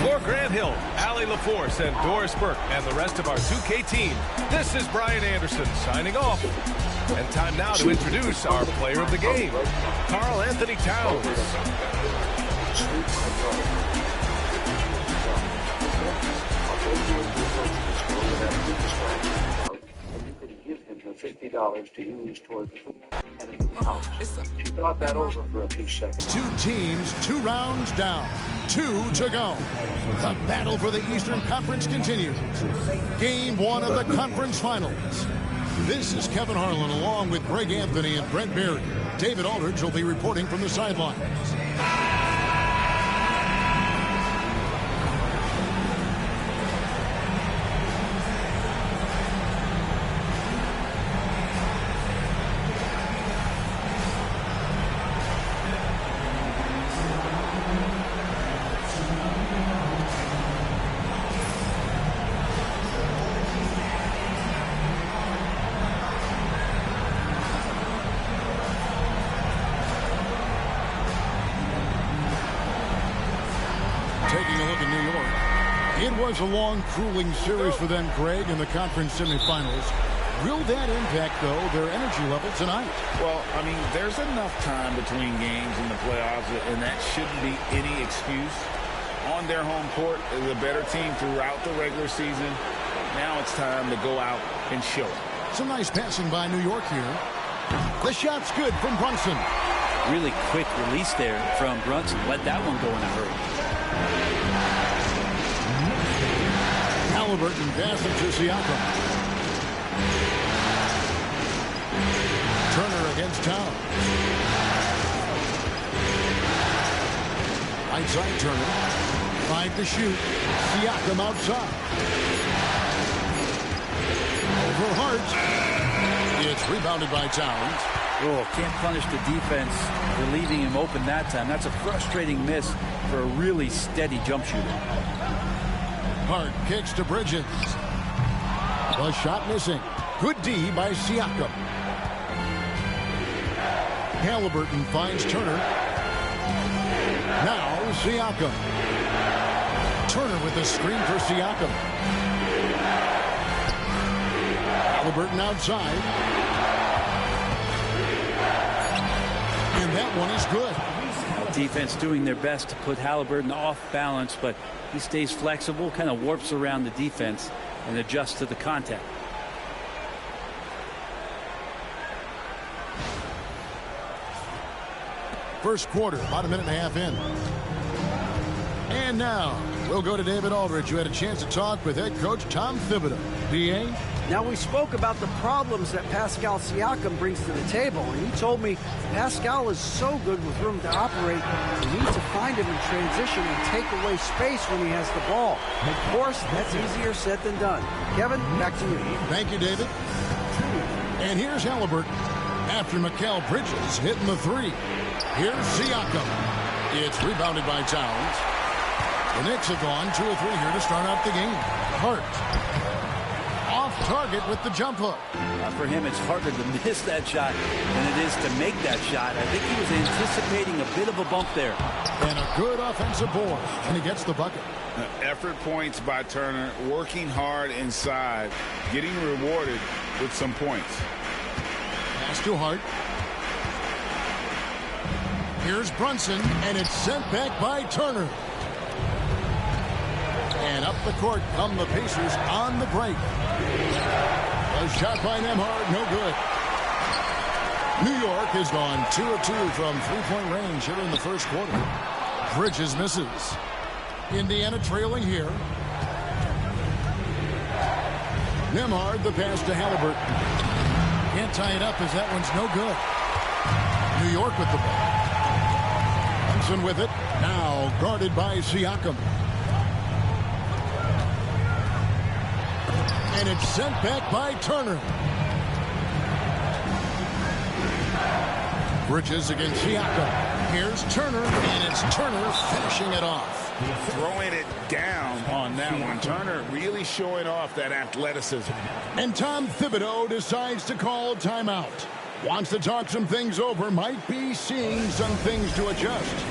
For Grant Hill, Allie LaForce, and Doris Burke, and the rest of our 2K team, this is Brian Anderson signing off. And time now to introduce our player of the game, Karl Anthony Towns. You could give him the $50 to use toward the food and a new house. She thought that over for a few seconds. Two teams, 2 rounds down, 2 to go. The battle for the Eastern Conference continues. Game 1 of the conference finals. This is Kevin Harlan along with Greg Anthony and Brent Berry. David Aldridge will be reporting from the sidelines. It was a long, grueling series for them, Greg, in the conference semifinals. Will that impact, though, their energy level tonight? Well, I mean, there's enough time between games in the playoffs, and that shouldn't be any excuse. On their home court, the better team throughout the regular season. Now it's time to go out and show it. Some nice passing by New York here. The shot's good from Brunson. Really quick release there from Brunson. Let that one go in a hurry. Halliburton passes to Siakam. Turner against Towns. Outside Turner. 5 to shoot. Siakam outside. Over Hart. It's rebounded by Towns. Oh, can't punish the defense for leaving him open that time. That's a frustrating miss for a really steady jump shooter. Hart kicks to Bridges. The shot missing. Good D by Siakam. Halliburton finds Turner. Now Siakam. Turner with the screen for Siakam. Halliburton outside. And that one is good. Defense doing their best to put Halliburton off balance, but he stays flexible, kind of warps around the defense and adjusts to the contact. First quarter, about a minute and a half in. And now, we'll go to David Aldridge, who had a chance to talk with head coach Tom Thibodeau. D.A.? Now, we spoke about the problems that Pascal Siakam brings to the table, and he told me Pascal is so good with room to operate, he needs to find him in transition and take away space when he has the ball. Of course, that's easier said than done. Kevin, back to you. Thank you, David. And here's Halliburton after Mikal Bridges hitting the three. Here's Siakam. It's rebounded by Towns. The Knicks have gone 2 of 3 here to start out the game. Hart. Off target with the jump hook. For him, it's harder to miss that shot than it is to make that shot. I think he was anticipating a bit of a bump there. And a good offensive board. And he gets the bucket. Effort points by Turner, working hard inside, getting rewarded with some points. Pass to Hart. Here's Brunson, and it's sent back by Turner. And up the court come the Pacers on the break. A shot by Nembhard, no good. New York has gone 2 of 2 from three-point range here in the first quarter. Bridges misses. Indiana trailing here. Nembhard, the pass to Halliburton. Can't tie it up as that one's no good. New York with the ball. Brunson with it. Now guarded by Siakam. And it's sent back by Turner. Bridges against Siakam. Here's Turner, and it's Turner finishing it off. Throwing it down on that one. Turner really showing off that athleticism. And Tom Thibodeau decides to call timeout. Wants to talk some things over. Might be seeing some things to adjust.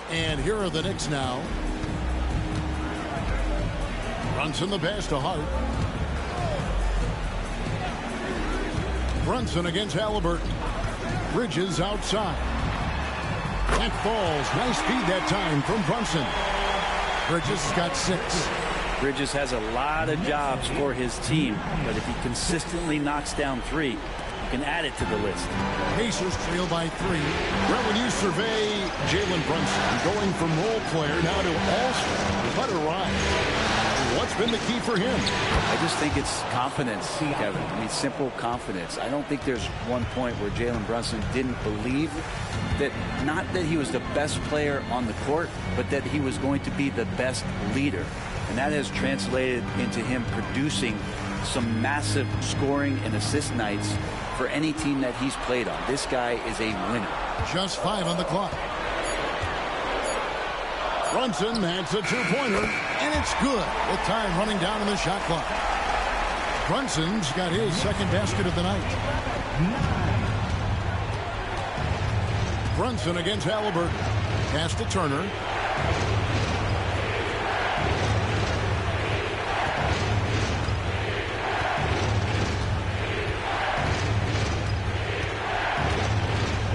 And here are the Knicks now. Brunson the pass to Hart. Brunson against Halliburton. Bridges outside. That falls. Nice speed that time from Brunson. Bridges got 6. Bridges has a lot of jobs for his team, but if he consistently knocks down 3, you can add it to the list. Pacers trail by 3. Well, when you survey Jalen Brunson going from role player now to all-star, what a ride. What's been the key for him? I just think it's confidence, Kevin. I mean, simple confidence. I don't think there's one point where Jalen Brunson didn't believe that, not that he was the best player on the court, but that he was going to be the best leader. And that has translated into him producing some massive scoring and assist nights for any team that he's played on. This guy is a winner. Just 5 on the clock. Brunson adds a 2-pointer, and it's good with time running down in the shot clock. Brunson's got his second basket of the night. Brunson against Halliburton. Pass to Turner.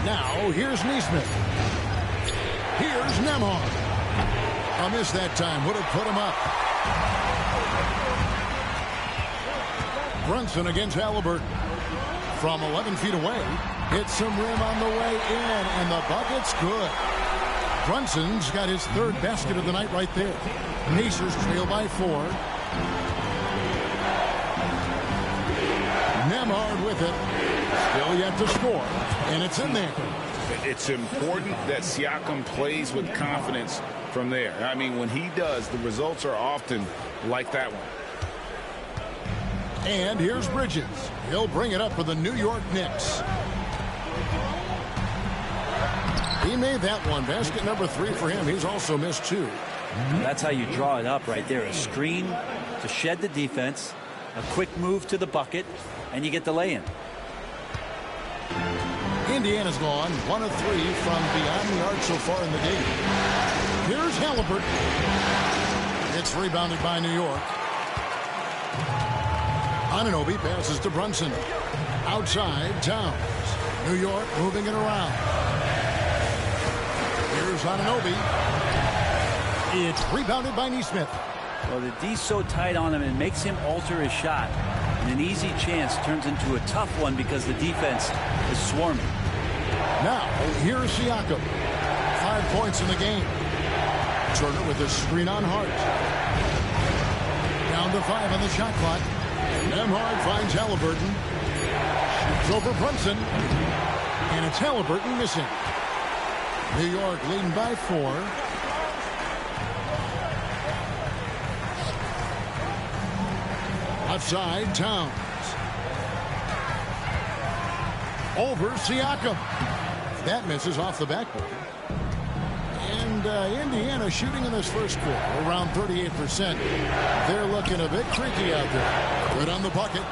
Now, here's Neesmith. Here's Nembhard. A miss that time. Would have put him up. Brunson against Halliburton. From 11 feet away. Hits some rim on the way in, and the bucket's good. Brunson's got his third basket of the night right there. Pacers trail by 4. Nembhard with it. Still yet to score, and it's in there. It's important that Siakam plays with confidence from there. I mean, when he does, the results are often like that one. And here's Bridges. He'll bring it up for the New York Knicks. He made that one. Basket number 3 for him. He's also missed 2. That's how you draw it up right there. A screen to shed the defense, a quick move to the bucket, and you get the lay-in. Indiana's gone 1 of 3 from beyond the arc so far in the game. Here's Halliburton. It's rebounded by New York. Anunoby passes to Brunson. Outside, Towns. New York moving it around. Here's Anunoby. It's rebounded by Neesmith. Well, the D's so tight on him, it makes him alter his shot. And an easy chance turns into a tough one because the defense is swarming. Now, here's Siakam. 5 points in the game. Turner with a screen on Hart. Down to 5 on the shot clock. Nembhard finds Halliburton. Shoots over Brunson. And it's Halliburton missing. New York leading by 4. Outside, Towns. Over Siakam. That misses off the backboard. And Indiana shooting in this first quarter around 38%. They're looking a bit creaky out there. Good on the bucket.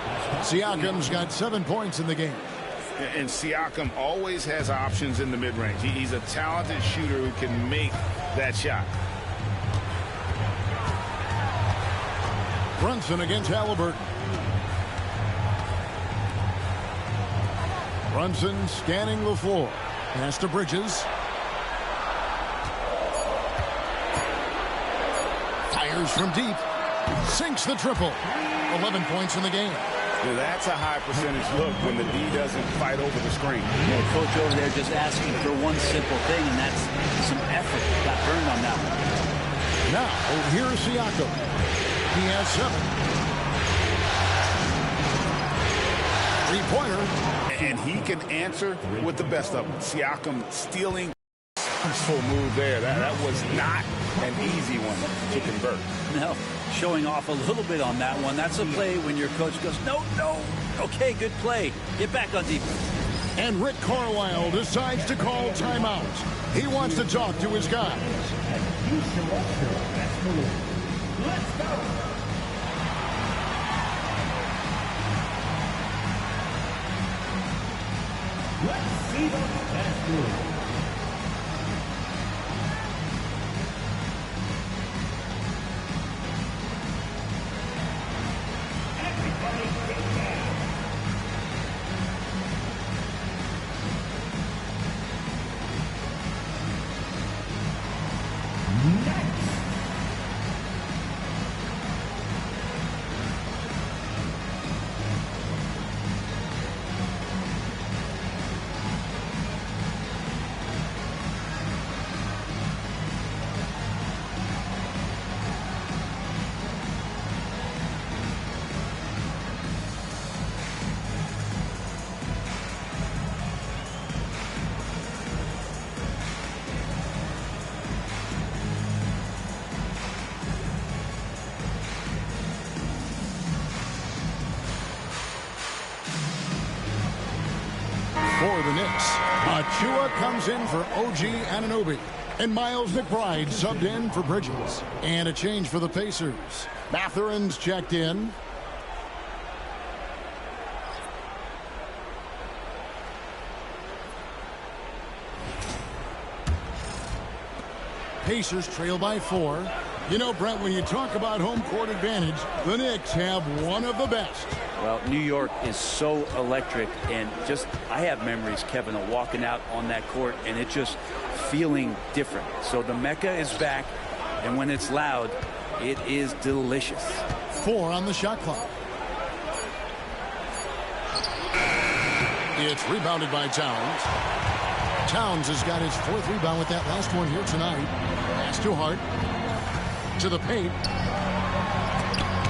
Siakam's got 7 points in the game. And Siakam always has options in the mid-range. He's a talented shooter who can make that shot. Brunson against Halliburton. Brunson scanning the floor. Pass to Bridges. Fires from deep. Sinks the triple. 11 points in the game. Now that's a high percentage look when the D doesn't fight over the screen. Yeah, coach over there just asking for one simple thing, and that's some effort. Got burned on that one. Now, here's Siakam. He has 7. Three-pointer. And he can answer with the best of them. Siakam stealing. Full move there. That was not an easy one to convert. No, showing off a little bit on that one. That's a play when your coach goes, no. Okay, good play. Get back on defense. And Rick Carlisle decides to call timeout. He wants to talk to his guys. Let's go. Let's see the best move. Everybody get down. Next. For the Knicks, Achua comes in for OG Anunoby. And Miles McBride subbed in for Bridges. And a change for the Pacers. Mathurin's checked in. Pacers trail by 4. You know, Brent, when you talk about home court advantage, the Knicks have one of the best. Well, New York is so electric, and just I have memories, Kevin, of walking out on that court and it just feeling different. So the Mecca is back, and when it's loud, it is delicious. 4 on the shot clock. It's rebounded by Towns. Towns has got his 4th rebound with that last one here tonight. Pass to Hart. To the paint.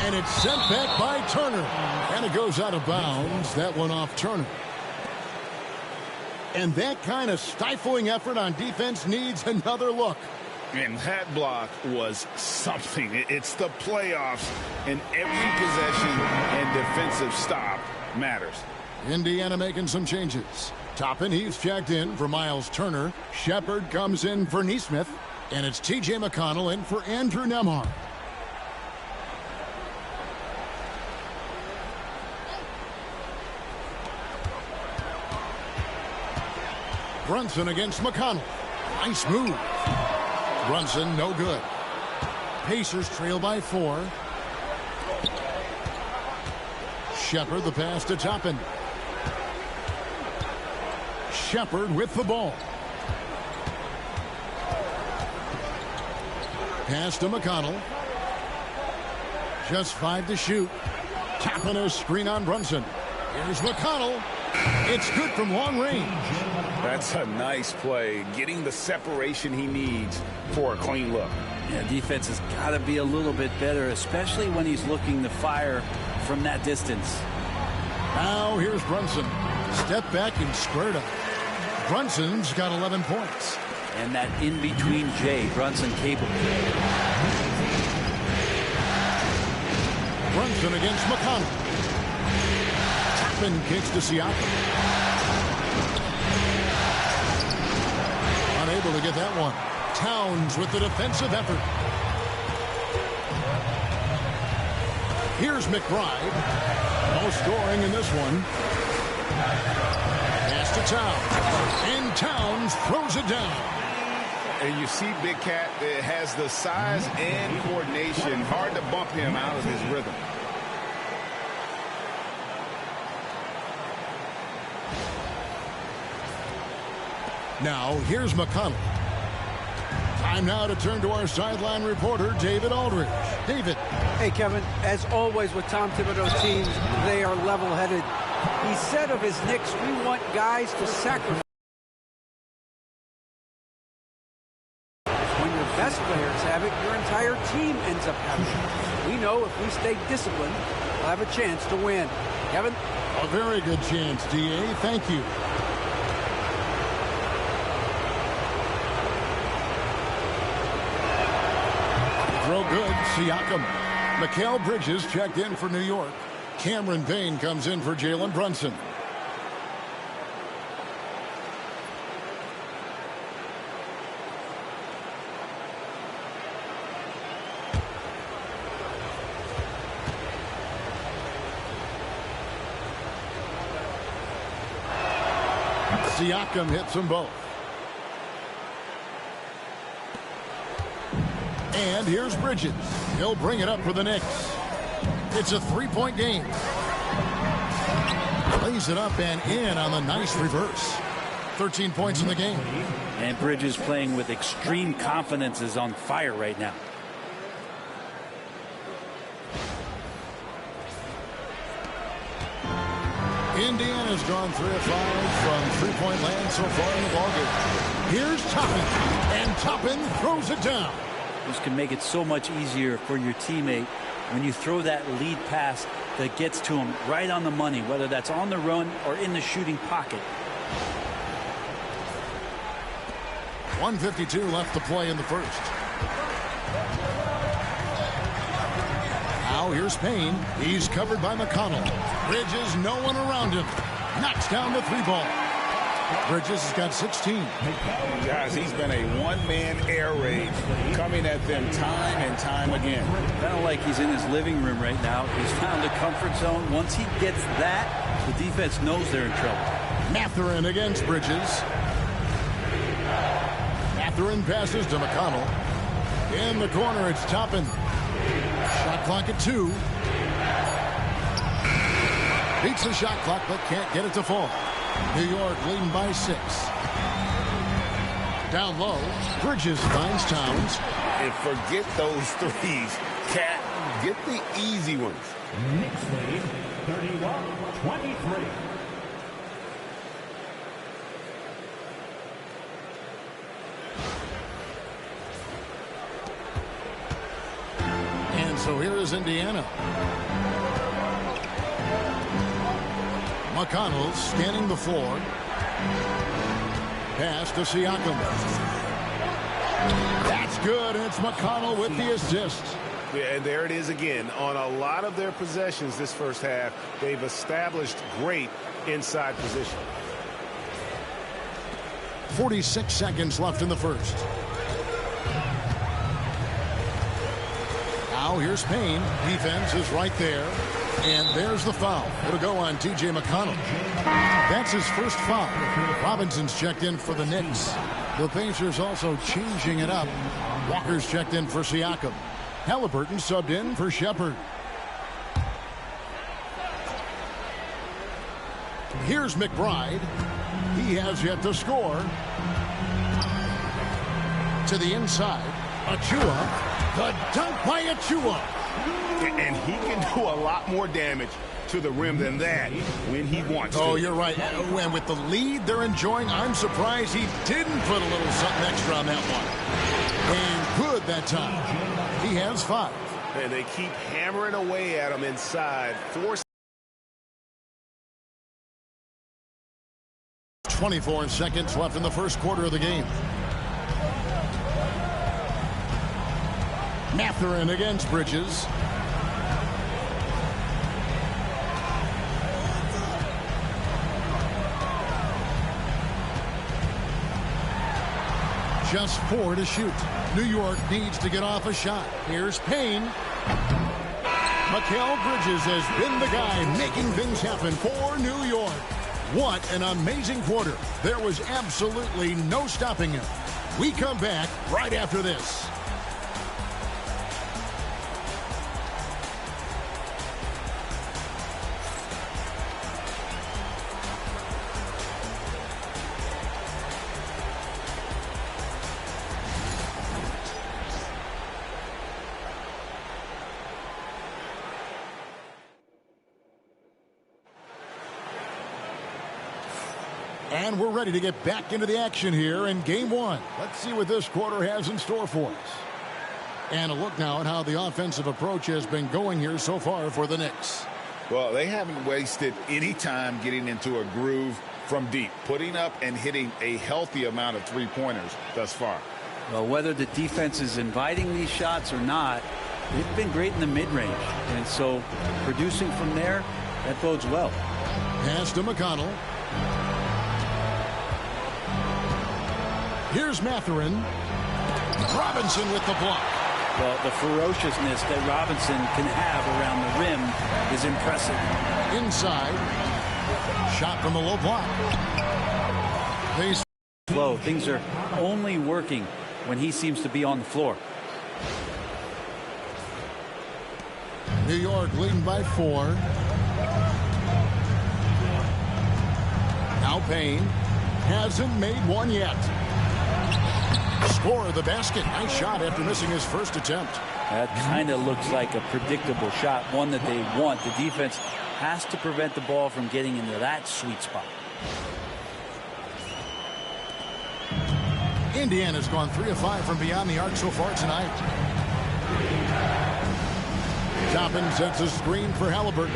And it's sent back by Turner. And it goes out of bounds. That one off Turner. And that kind of stifling effort on defense needs another look. And that block was something. It's the playoffs, and every possession and defensive stop matters. Indiana making some changes. Toppin, he's checked in for Miles Turner. Shepard comes in for Neesmith. And it's T.J. McConnell in for Andrew Nembhard. Brunson against McConnell. Nice move. Brunson, no good. Pacers trail by 4. Shepard, the pass to Toppin. Shepard with the ball. Pass to McConnell. Just 5 to shoot. Tapping a screen on Brunson. Here's McConnell. It's good from long range. That's a nice play. Getting the separation he needs for a clean look. Yeah, defense has got to be a little bit better, especially when he's looking to fire from that distance. Now here's Brunson. Step back and squared up. Brunson's got 11 points. And that in-between J, Brunson capable. Brunson against McConnell. Toppin kicks to Siakam. Unable to get that one. Towns with the defensive effort. Here's McBride. No scoring in this one. Pass to Towns. And Towns throws it down. And you see Big Cat has the size and coordination. Hard to bump him out of his rhythm. Now, here's McConnell. Time now to turn to our sideline reporter, David Aldridge. David. Hey, Kevin, as always with Tom Thibodeau's teams, they are level-headed. He said of his Knicks, we want guys to sacrifice. When your best players have it, your entire team ends up having it. We know if we stay disciplined, we'll have a chance to win. Kevin? A very good chance, D.A. Thank you. Throw good, Siakam. Mikal Bridges checked in for New York. Cameron Payne comes in for Jalen Brunson. Siakam hits them both. And here's Bridges. He'll bring it up for the Knicks. It's a three-point game. Plays it up and in on the nice reverse. 13 points in the game. And Bridges playing with extreme confidence is on fire right now. Indiana's gone 3 of 5 from three-point land so far in the ballgame. Here's Toppin. And Toppin throws it down. This can make it so much easier for your teammate when you throw that lead pass that gets to him right on the money, whether that's on the run or in the shooting pocket. 1:52 left to play in the first. Now here's Payne. He's covered by McConnell. Bridges, no one around him. Knocks down the three ball. Bridges has got 16. Guys, he's been a one-man air raid coming at them time and time again. Kind of like he's in his living room right now. He's found a comfort zone. Once he gets that, the defense knows they're in trouble. Mathurin against Bridges. Mathurin passes to McConnell. In the corner, it's Toppin. Shot clock at 2. Beats the shot clock, but can't get it to fall. New York leading by 6. Down low, Bridges finds Towns. And forget those threes. Cat, get the easy ones. Knicks lead 31-23. And so here is Indiana. McConnell scanning the floor. Pass to Siakam. That's good, and it's McConnell with the assist. Yeah, and there it is again. On a lot of their possessions this first half, they've established great inside position. 46 seconds left in the first. Now here's Payne. Defense is right there. And there's the foul. It'll go on T.J. McConnell. That's his first foul. Robinson's checked in for the Knicks. The Pacers also changing it up. Walker's checked in for Siakam. Halliburton subbed in for Shepherd. Here's McBride. He has yet to score. To the inside. Achua. The dunk by Achua. And he can do a lot more damage to the rim than that when he wants to. Oh, you're right. And with the lead they're enjoying, I'm surprised he didn't put a little something extra on that one. And good that time. He has 5. And they keep hammering away at him inside. 24 seconds left in the first quarter of the game. Mathurin against Bridges. Just 4 to shoot. New York needs to get off a shot. Here's Payne. Mikal Bridges has been the guy making things happen for New York. What an amazing quarter. There was absolutely no stopping him. We come back right after this. And we're ready to get back into the action here in Game 1. Let's see what this quarter has in store for us. And a look now at how the offensive approach has been going here so far for the Knicks. Well, they haven't wasted any time getting into a groove from deep, putting up and hitting a healthy amount of three-pointers thus far. Well, whether the defense is inviting these shots or not, they've been great in the mid-range. And so producing from there, that bodes well. Pass to McConnell. Here's Mathurin. Robinson with the block. Well, the ferociousness that Robinson can have around the rim is impressive. Inside. Shot from the low block. Flow. Things are only working when he seems to be on the floor. New York leading by 4. Now Payne hasn't made one yet. Score of the basket. Nice shot after missing his first attempt. That kind of looks like a predictable shot, one that they want. The defense has to prevent the ball from getting into that sweet spot. Indiana's gone 3 of 5 from beyond the arc so far tonight. Toppin sets a screen for Halliburton.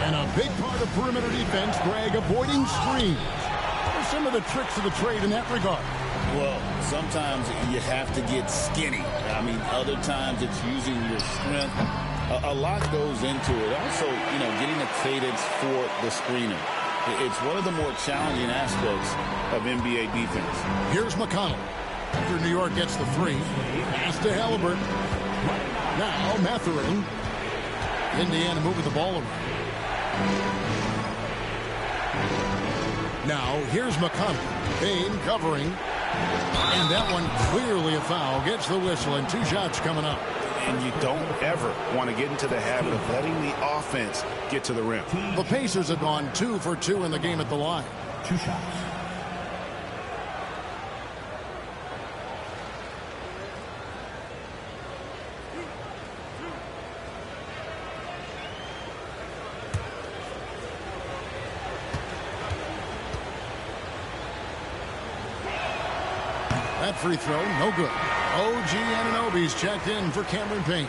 And a big part of perimeter defense, Greg, avoiding screens. What are some of the tricks of the trade in that regard? Well, sometimes you have to get skinny. I mean, other times it's using your strength. A lot goes into it. Also, getting a cadence for the screener. It's one of the more challenging aspects of NBA defense. Here's McConnell. After New York gets the 3. Pass to Halliburton. Now Mathurin. Indiana moving the ball around. Now here's McConnell. Payne covering. And that one clearly a foul. Gets the whistle, and 2 shots coming up. And you don't ever want to get into the habit of letting the offense get to the rim. The Pacers have gone 2 for 2 in the game at the line. 2 shots. That free throw, no good. OG Anunoby's checked in for Cameron Payne.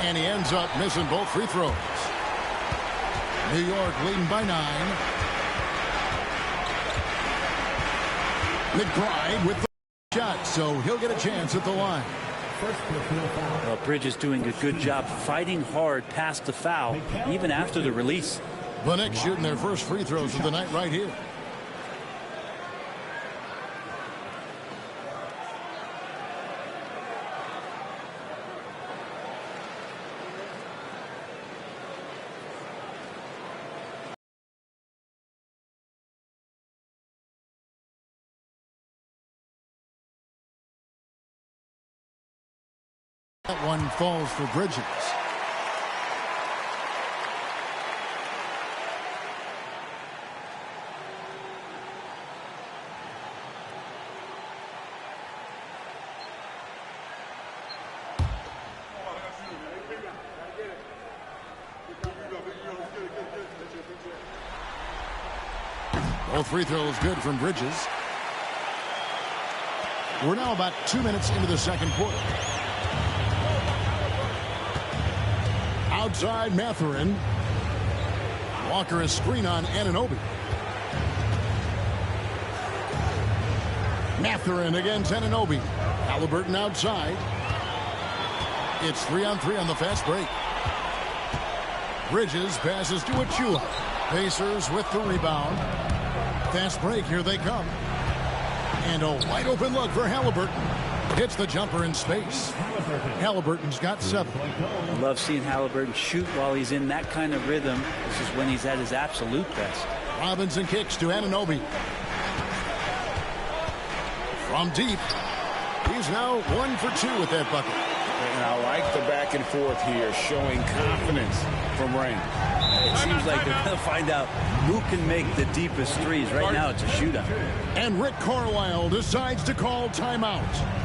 And he ends up missing both free throws. New York leading by 9. McBride with the shot, so he'll get a chance at the line. Well, Bridges doing a good job fighting hard past the foul, even after the release. The Knicks shooting their first free throws of the night right here. That one falls for Bridges. Both free throws good from Bridges. We're now about 2 minutes into the second quarter. Outside Mathurin. Walker a screen on Anunoby. Mathurin against Anunoby. Halliburton outside. It's 3-on-3 on the fast break. Bridges passes to Achua. Pacers with the rebound. Fast break, here they come. And a wide open look for Halliburton. Hits the jumper in space. Halliburton's got 7. I love seeing Halliburton shoot while he's in that kind of rhythm. This is when he's at his absolute best. Robinson kicks to Anunoby. From deep. He's now 1 for 2 with that bucket. And I like the back and forth here, showing confidence from Rain. It seems like they're going to find out who can make the deepest threes. Right now, it's a shootout. And Rick Carlisle decides to call timeout.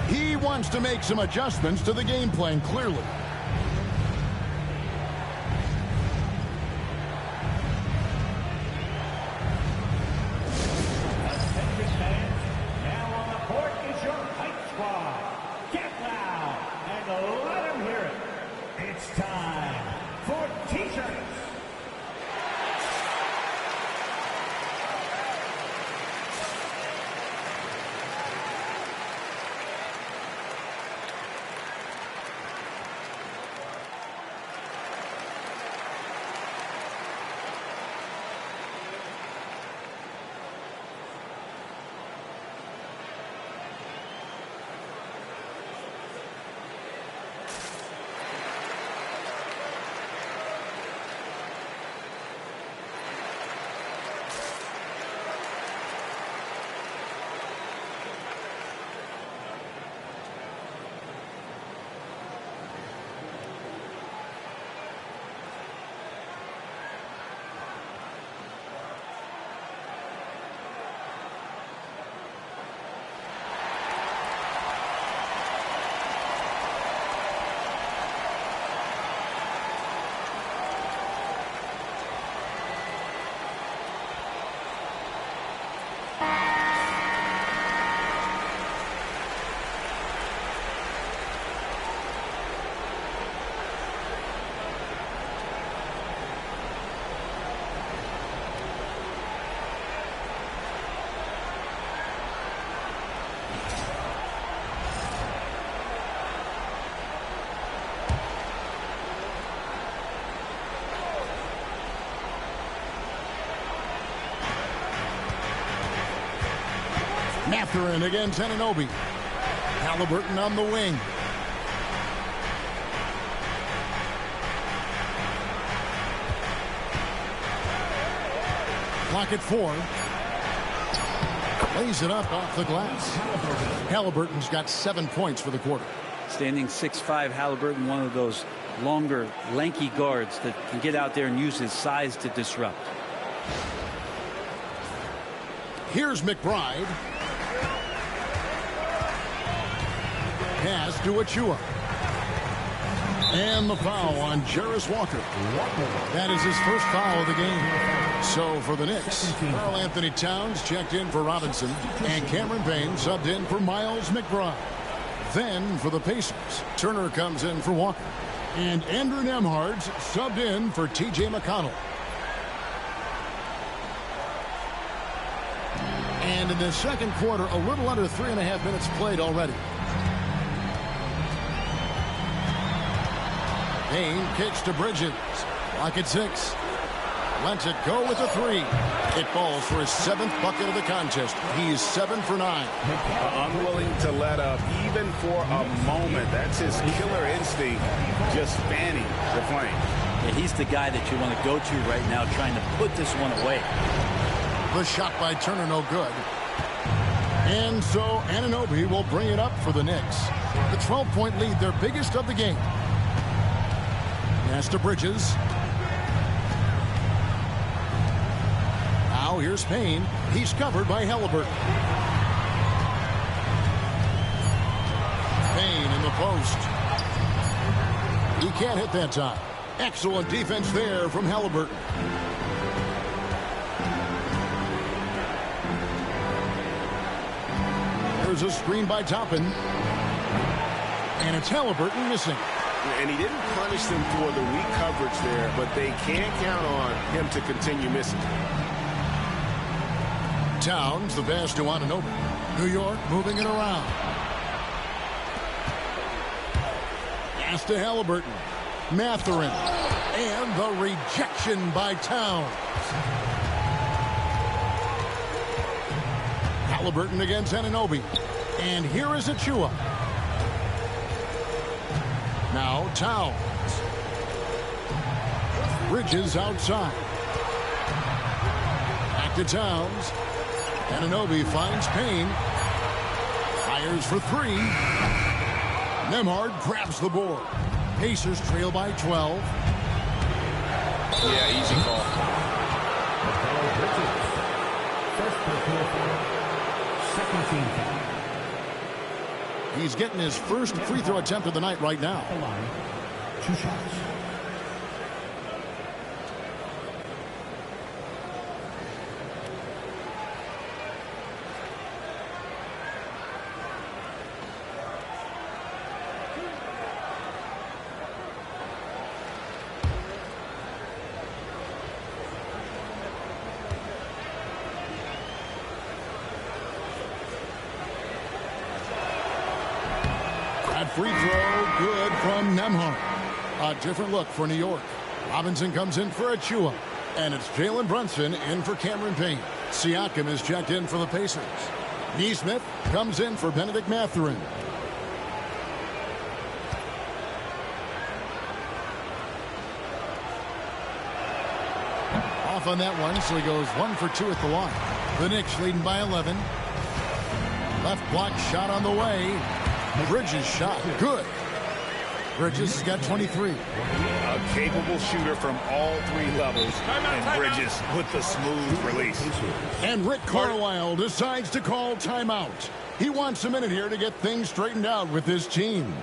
He wants to make some adjustments to the game plan, clearly. Now on the court is your Hype Squad. Get loud and let them hear it. It's time for T-shirts. Mathurin against Anunoby. Halliburton on the wing. Clock at 4. Lays it up off the glass. Halliburton's got 7 points for the quarter. Standing 6'5", Halliburton, one of those longer, lanky guards that can get out there and use his size to disrupt. Here's McBride. Pass to Achua. And the foul on Jarris Walker. That is his first foul of the game. So for the Knicks, Karl Anthony Towns checked in for Robinson, and Cameron Payne subbed in for Miles McBride. Then for the Pacers, Turner comes in for Walker, and Andrew Nembhard's subbed in for T.J. McConnell. And in the second quarter, a little under 3.5 minutes played already. Payne kicks to Bridges. Clock at 6. Lets it go with a 3. It falls for his 7th bucket of the contest. He's 7 for 9. Unwilling to let up even for a moment. That's his killer instinct, just fanning the flame. Yeah, he's the guy that you want to go to right now, trying to put this one away. The shot by Turner, no good. And so Anunoby will bring it up for the Knicks. The 12-point lead, their biggest of the game. Pass to Bridges. Now here's Payne. He's covered by Halliburton. Payne in the post. He can't hit that time. Excellent defense there from Halliburton. There's a screen by Toppin. And it's Halliburton missing. And he didn't punish them for the weak coverage there, but they can't count on him to continue missing. Towns, the pass to Anunoby. New York moving it around. Pass to Halliburton. Mathurin. And the rejection by Towns. Halliburton against Anunoby. And here is Achua. Now Towns. Bridges outside. Back to Towns. Anunoby finds Payne. Fires for 3. Nembhard grabs the board. Pacers trail by 12. Yeah, easy call. Second team foul. He's getting his first free throw attempt of the night right now. 2 shots. Free throw, good from Nembhard. A different look for New York. Robinson comes in for Achua. And it's Jalen Brunson in for Cameron Payne. Siakam is checked in for the Pacers. Neesmith comes in for Benedict Mathurin. Off on that one, so he goes 1 for 2 at the line. The Knicks leading by 11. Left block shot on the way. Bridges shot. Good. Bridges has got 23. A capable shooter from all 3 levels. And Bridges with the smooth release. And Rick Carlisle decides to call timeout. He wants a minute here to get things straightened out with his team.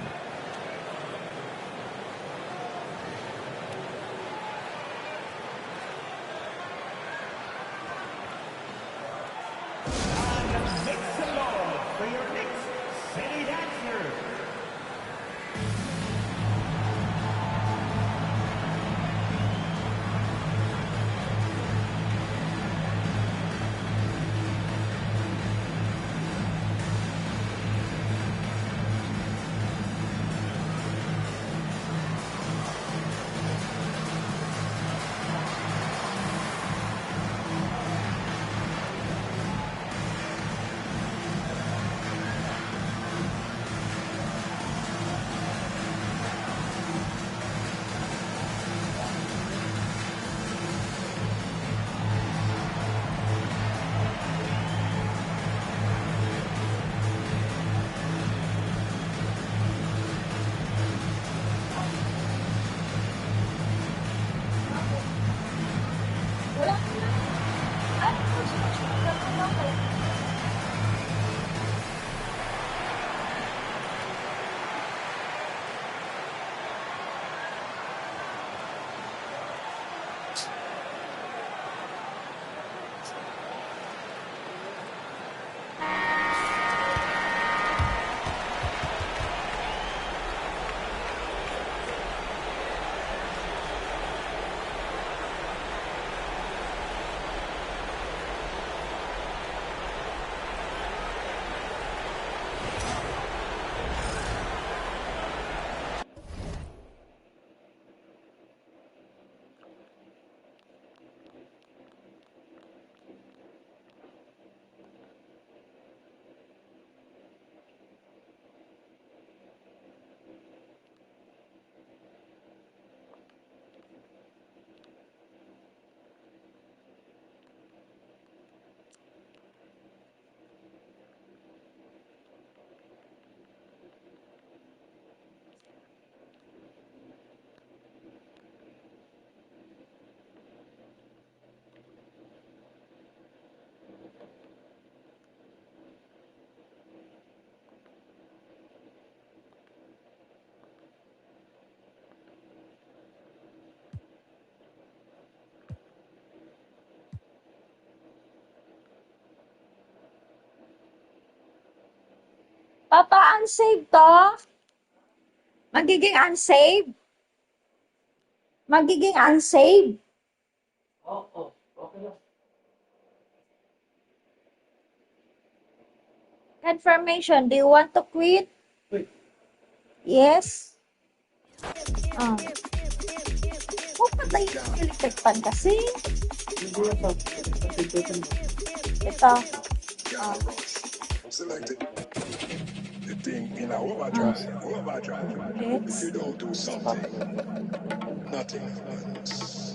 unsaved to? Magiging unsaved? Magiging unsaved? Confirmation, do you want to quit? Yes? Huwag patay yung electric fan kasi. Ito. Selected. The thing in a overdrive. If you don't do something, nothing happens.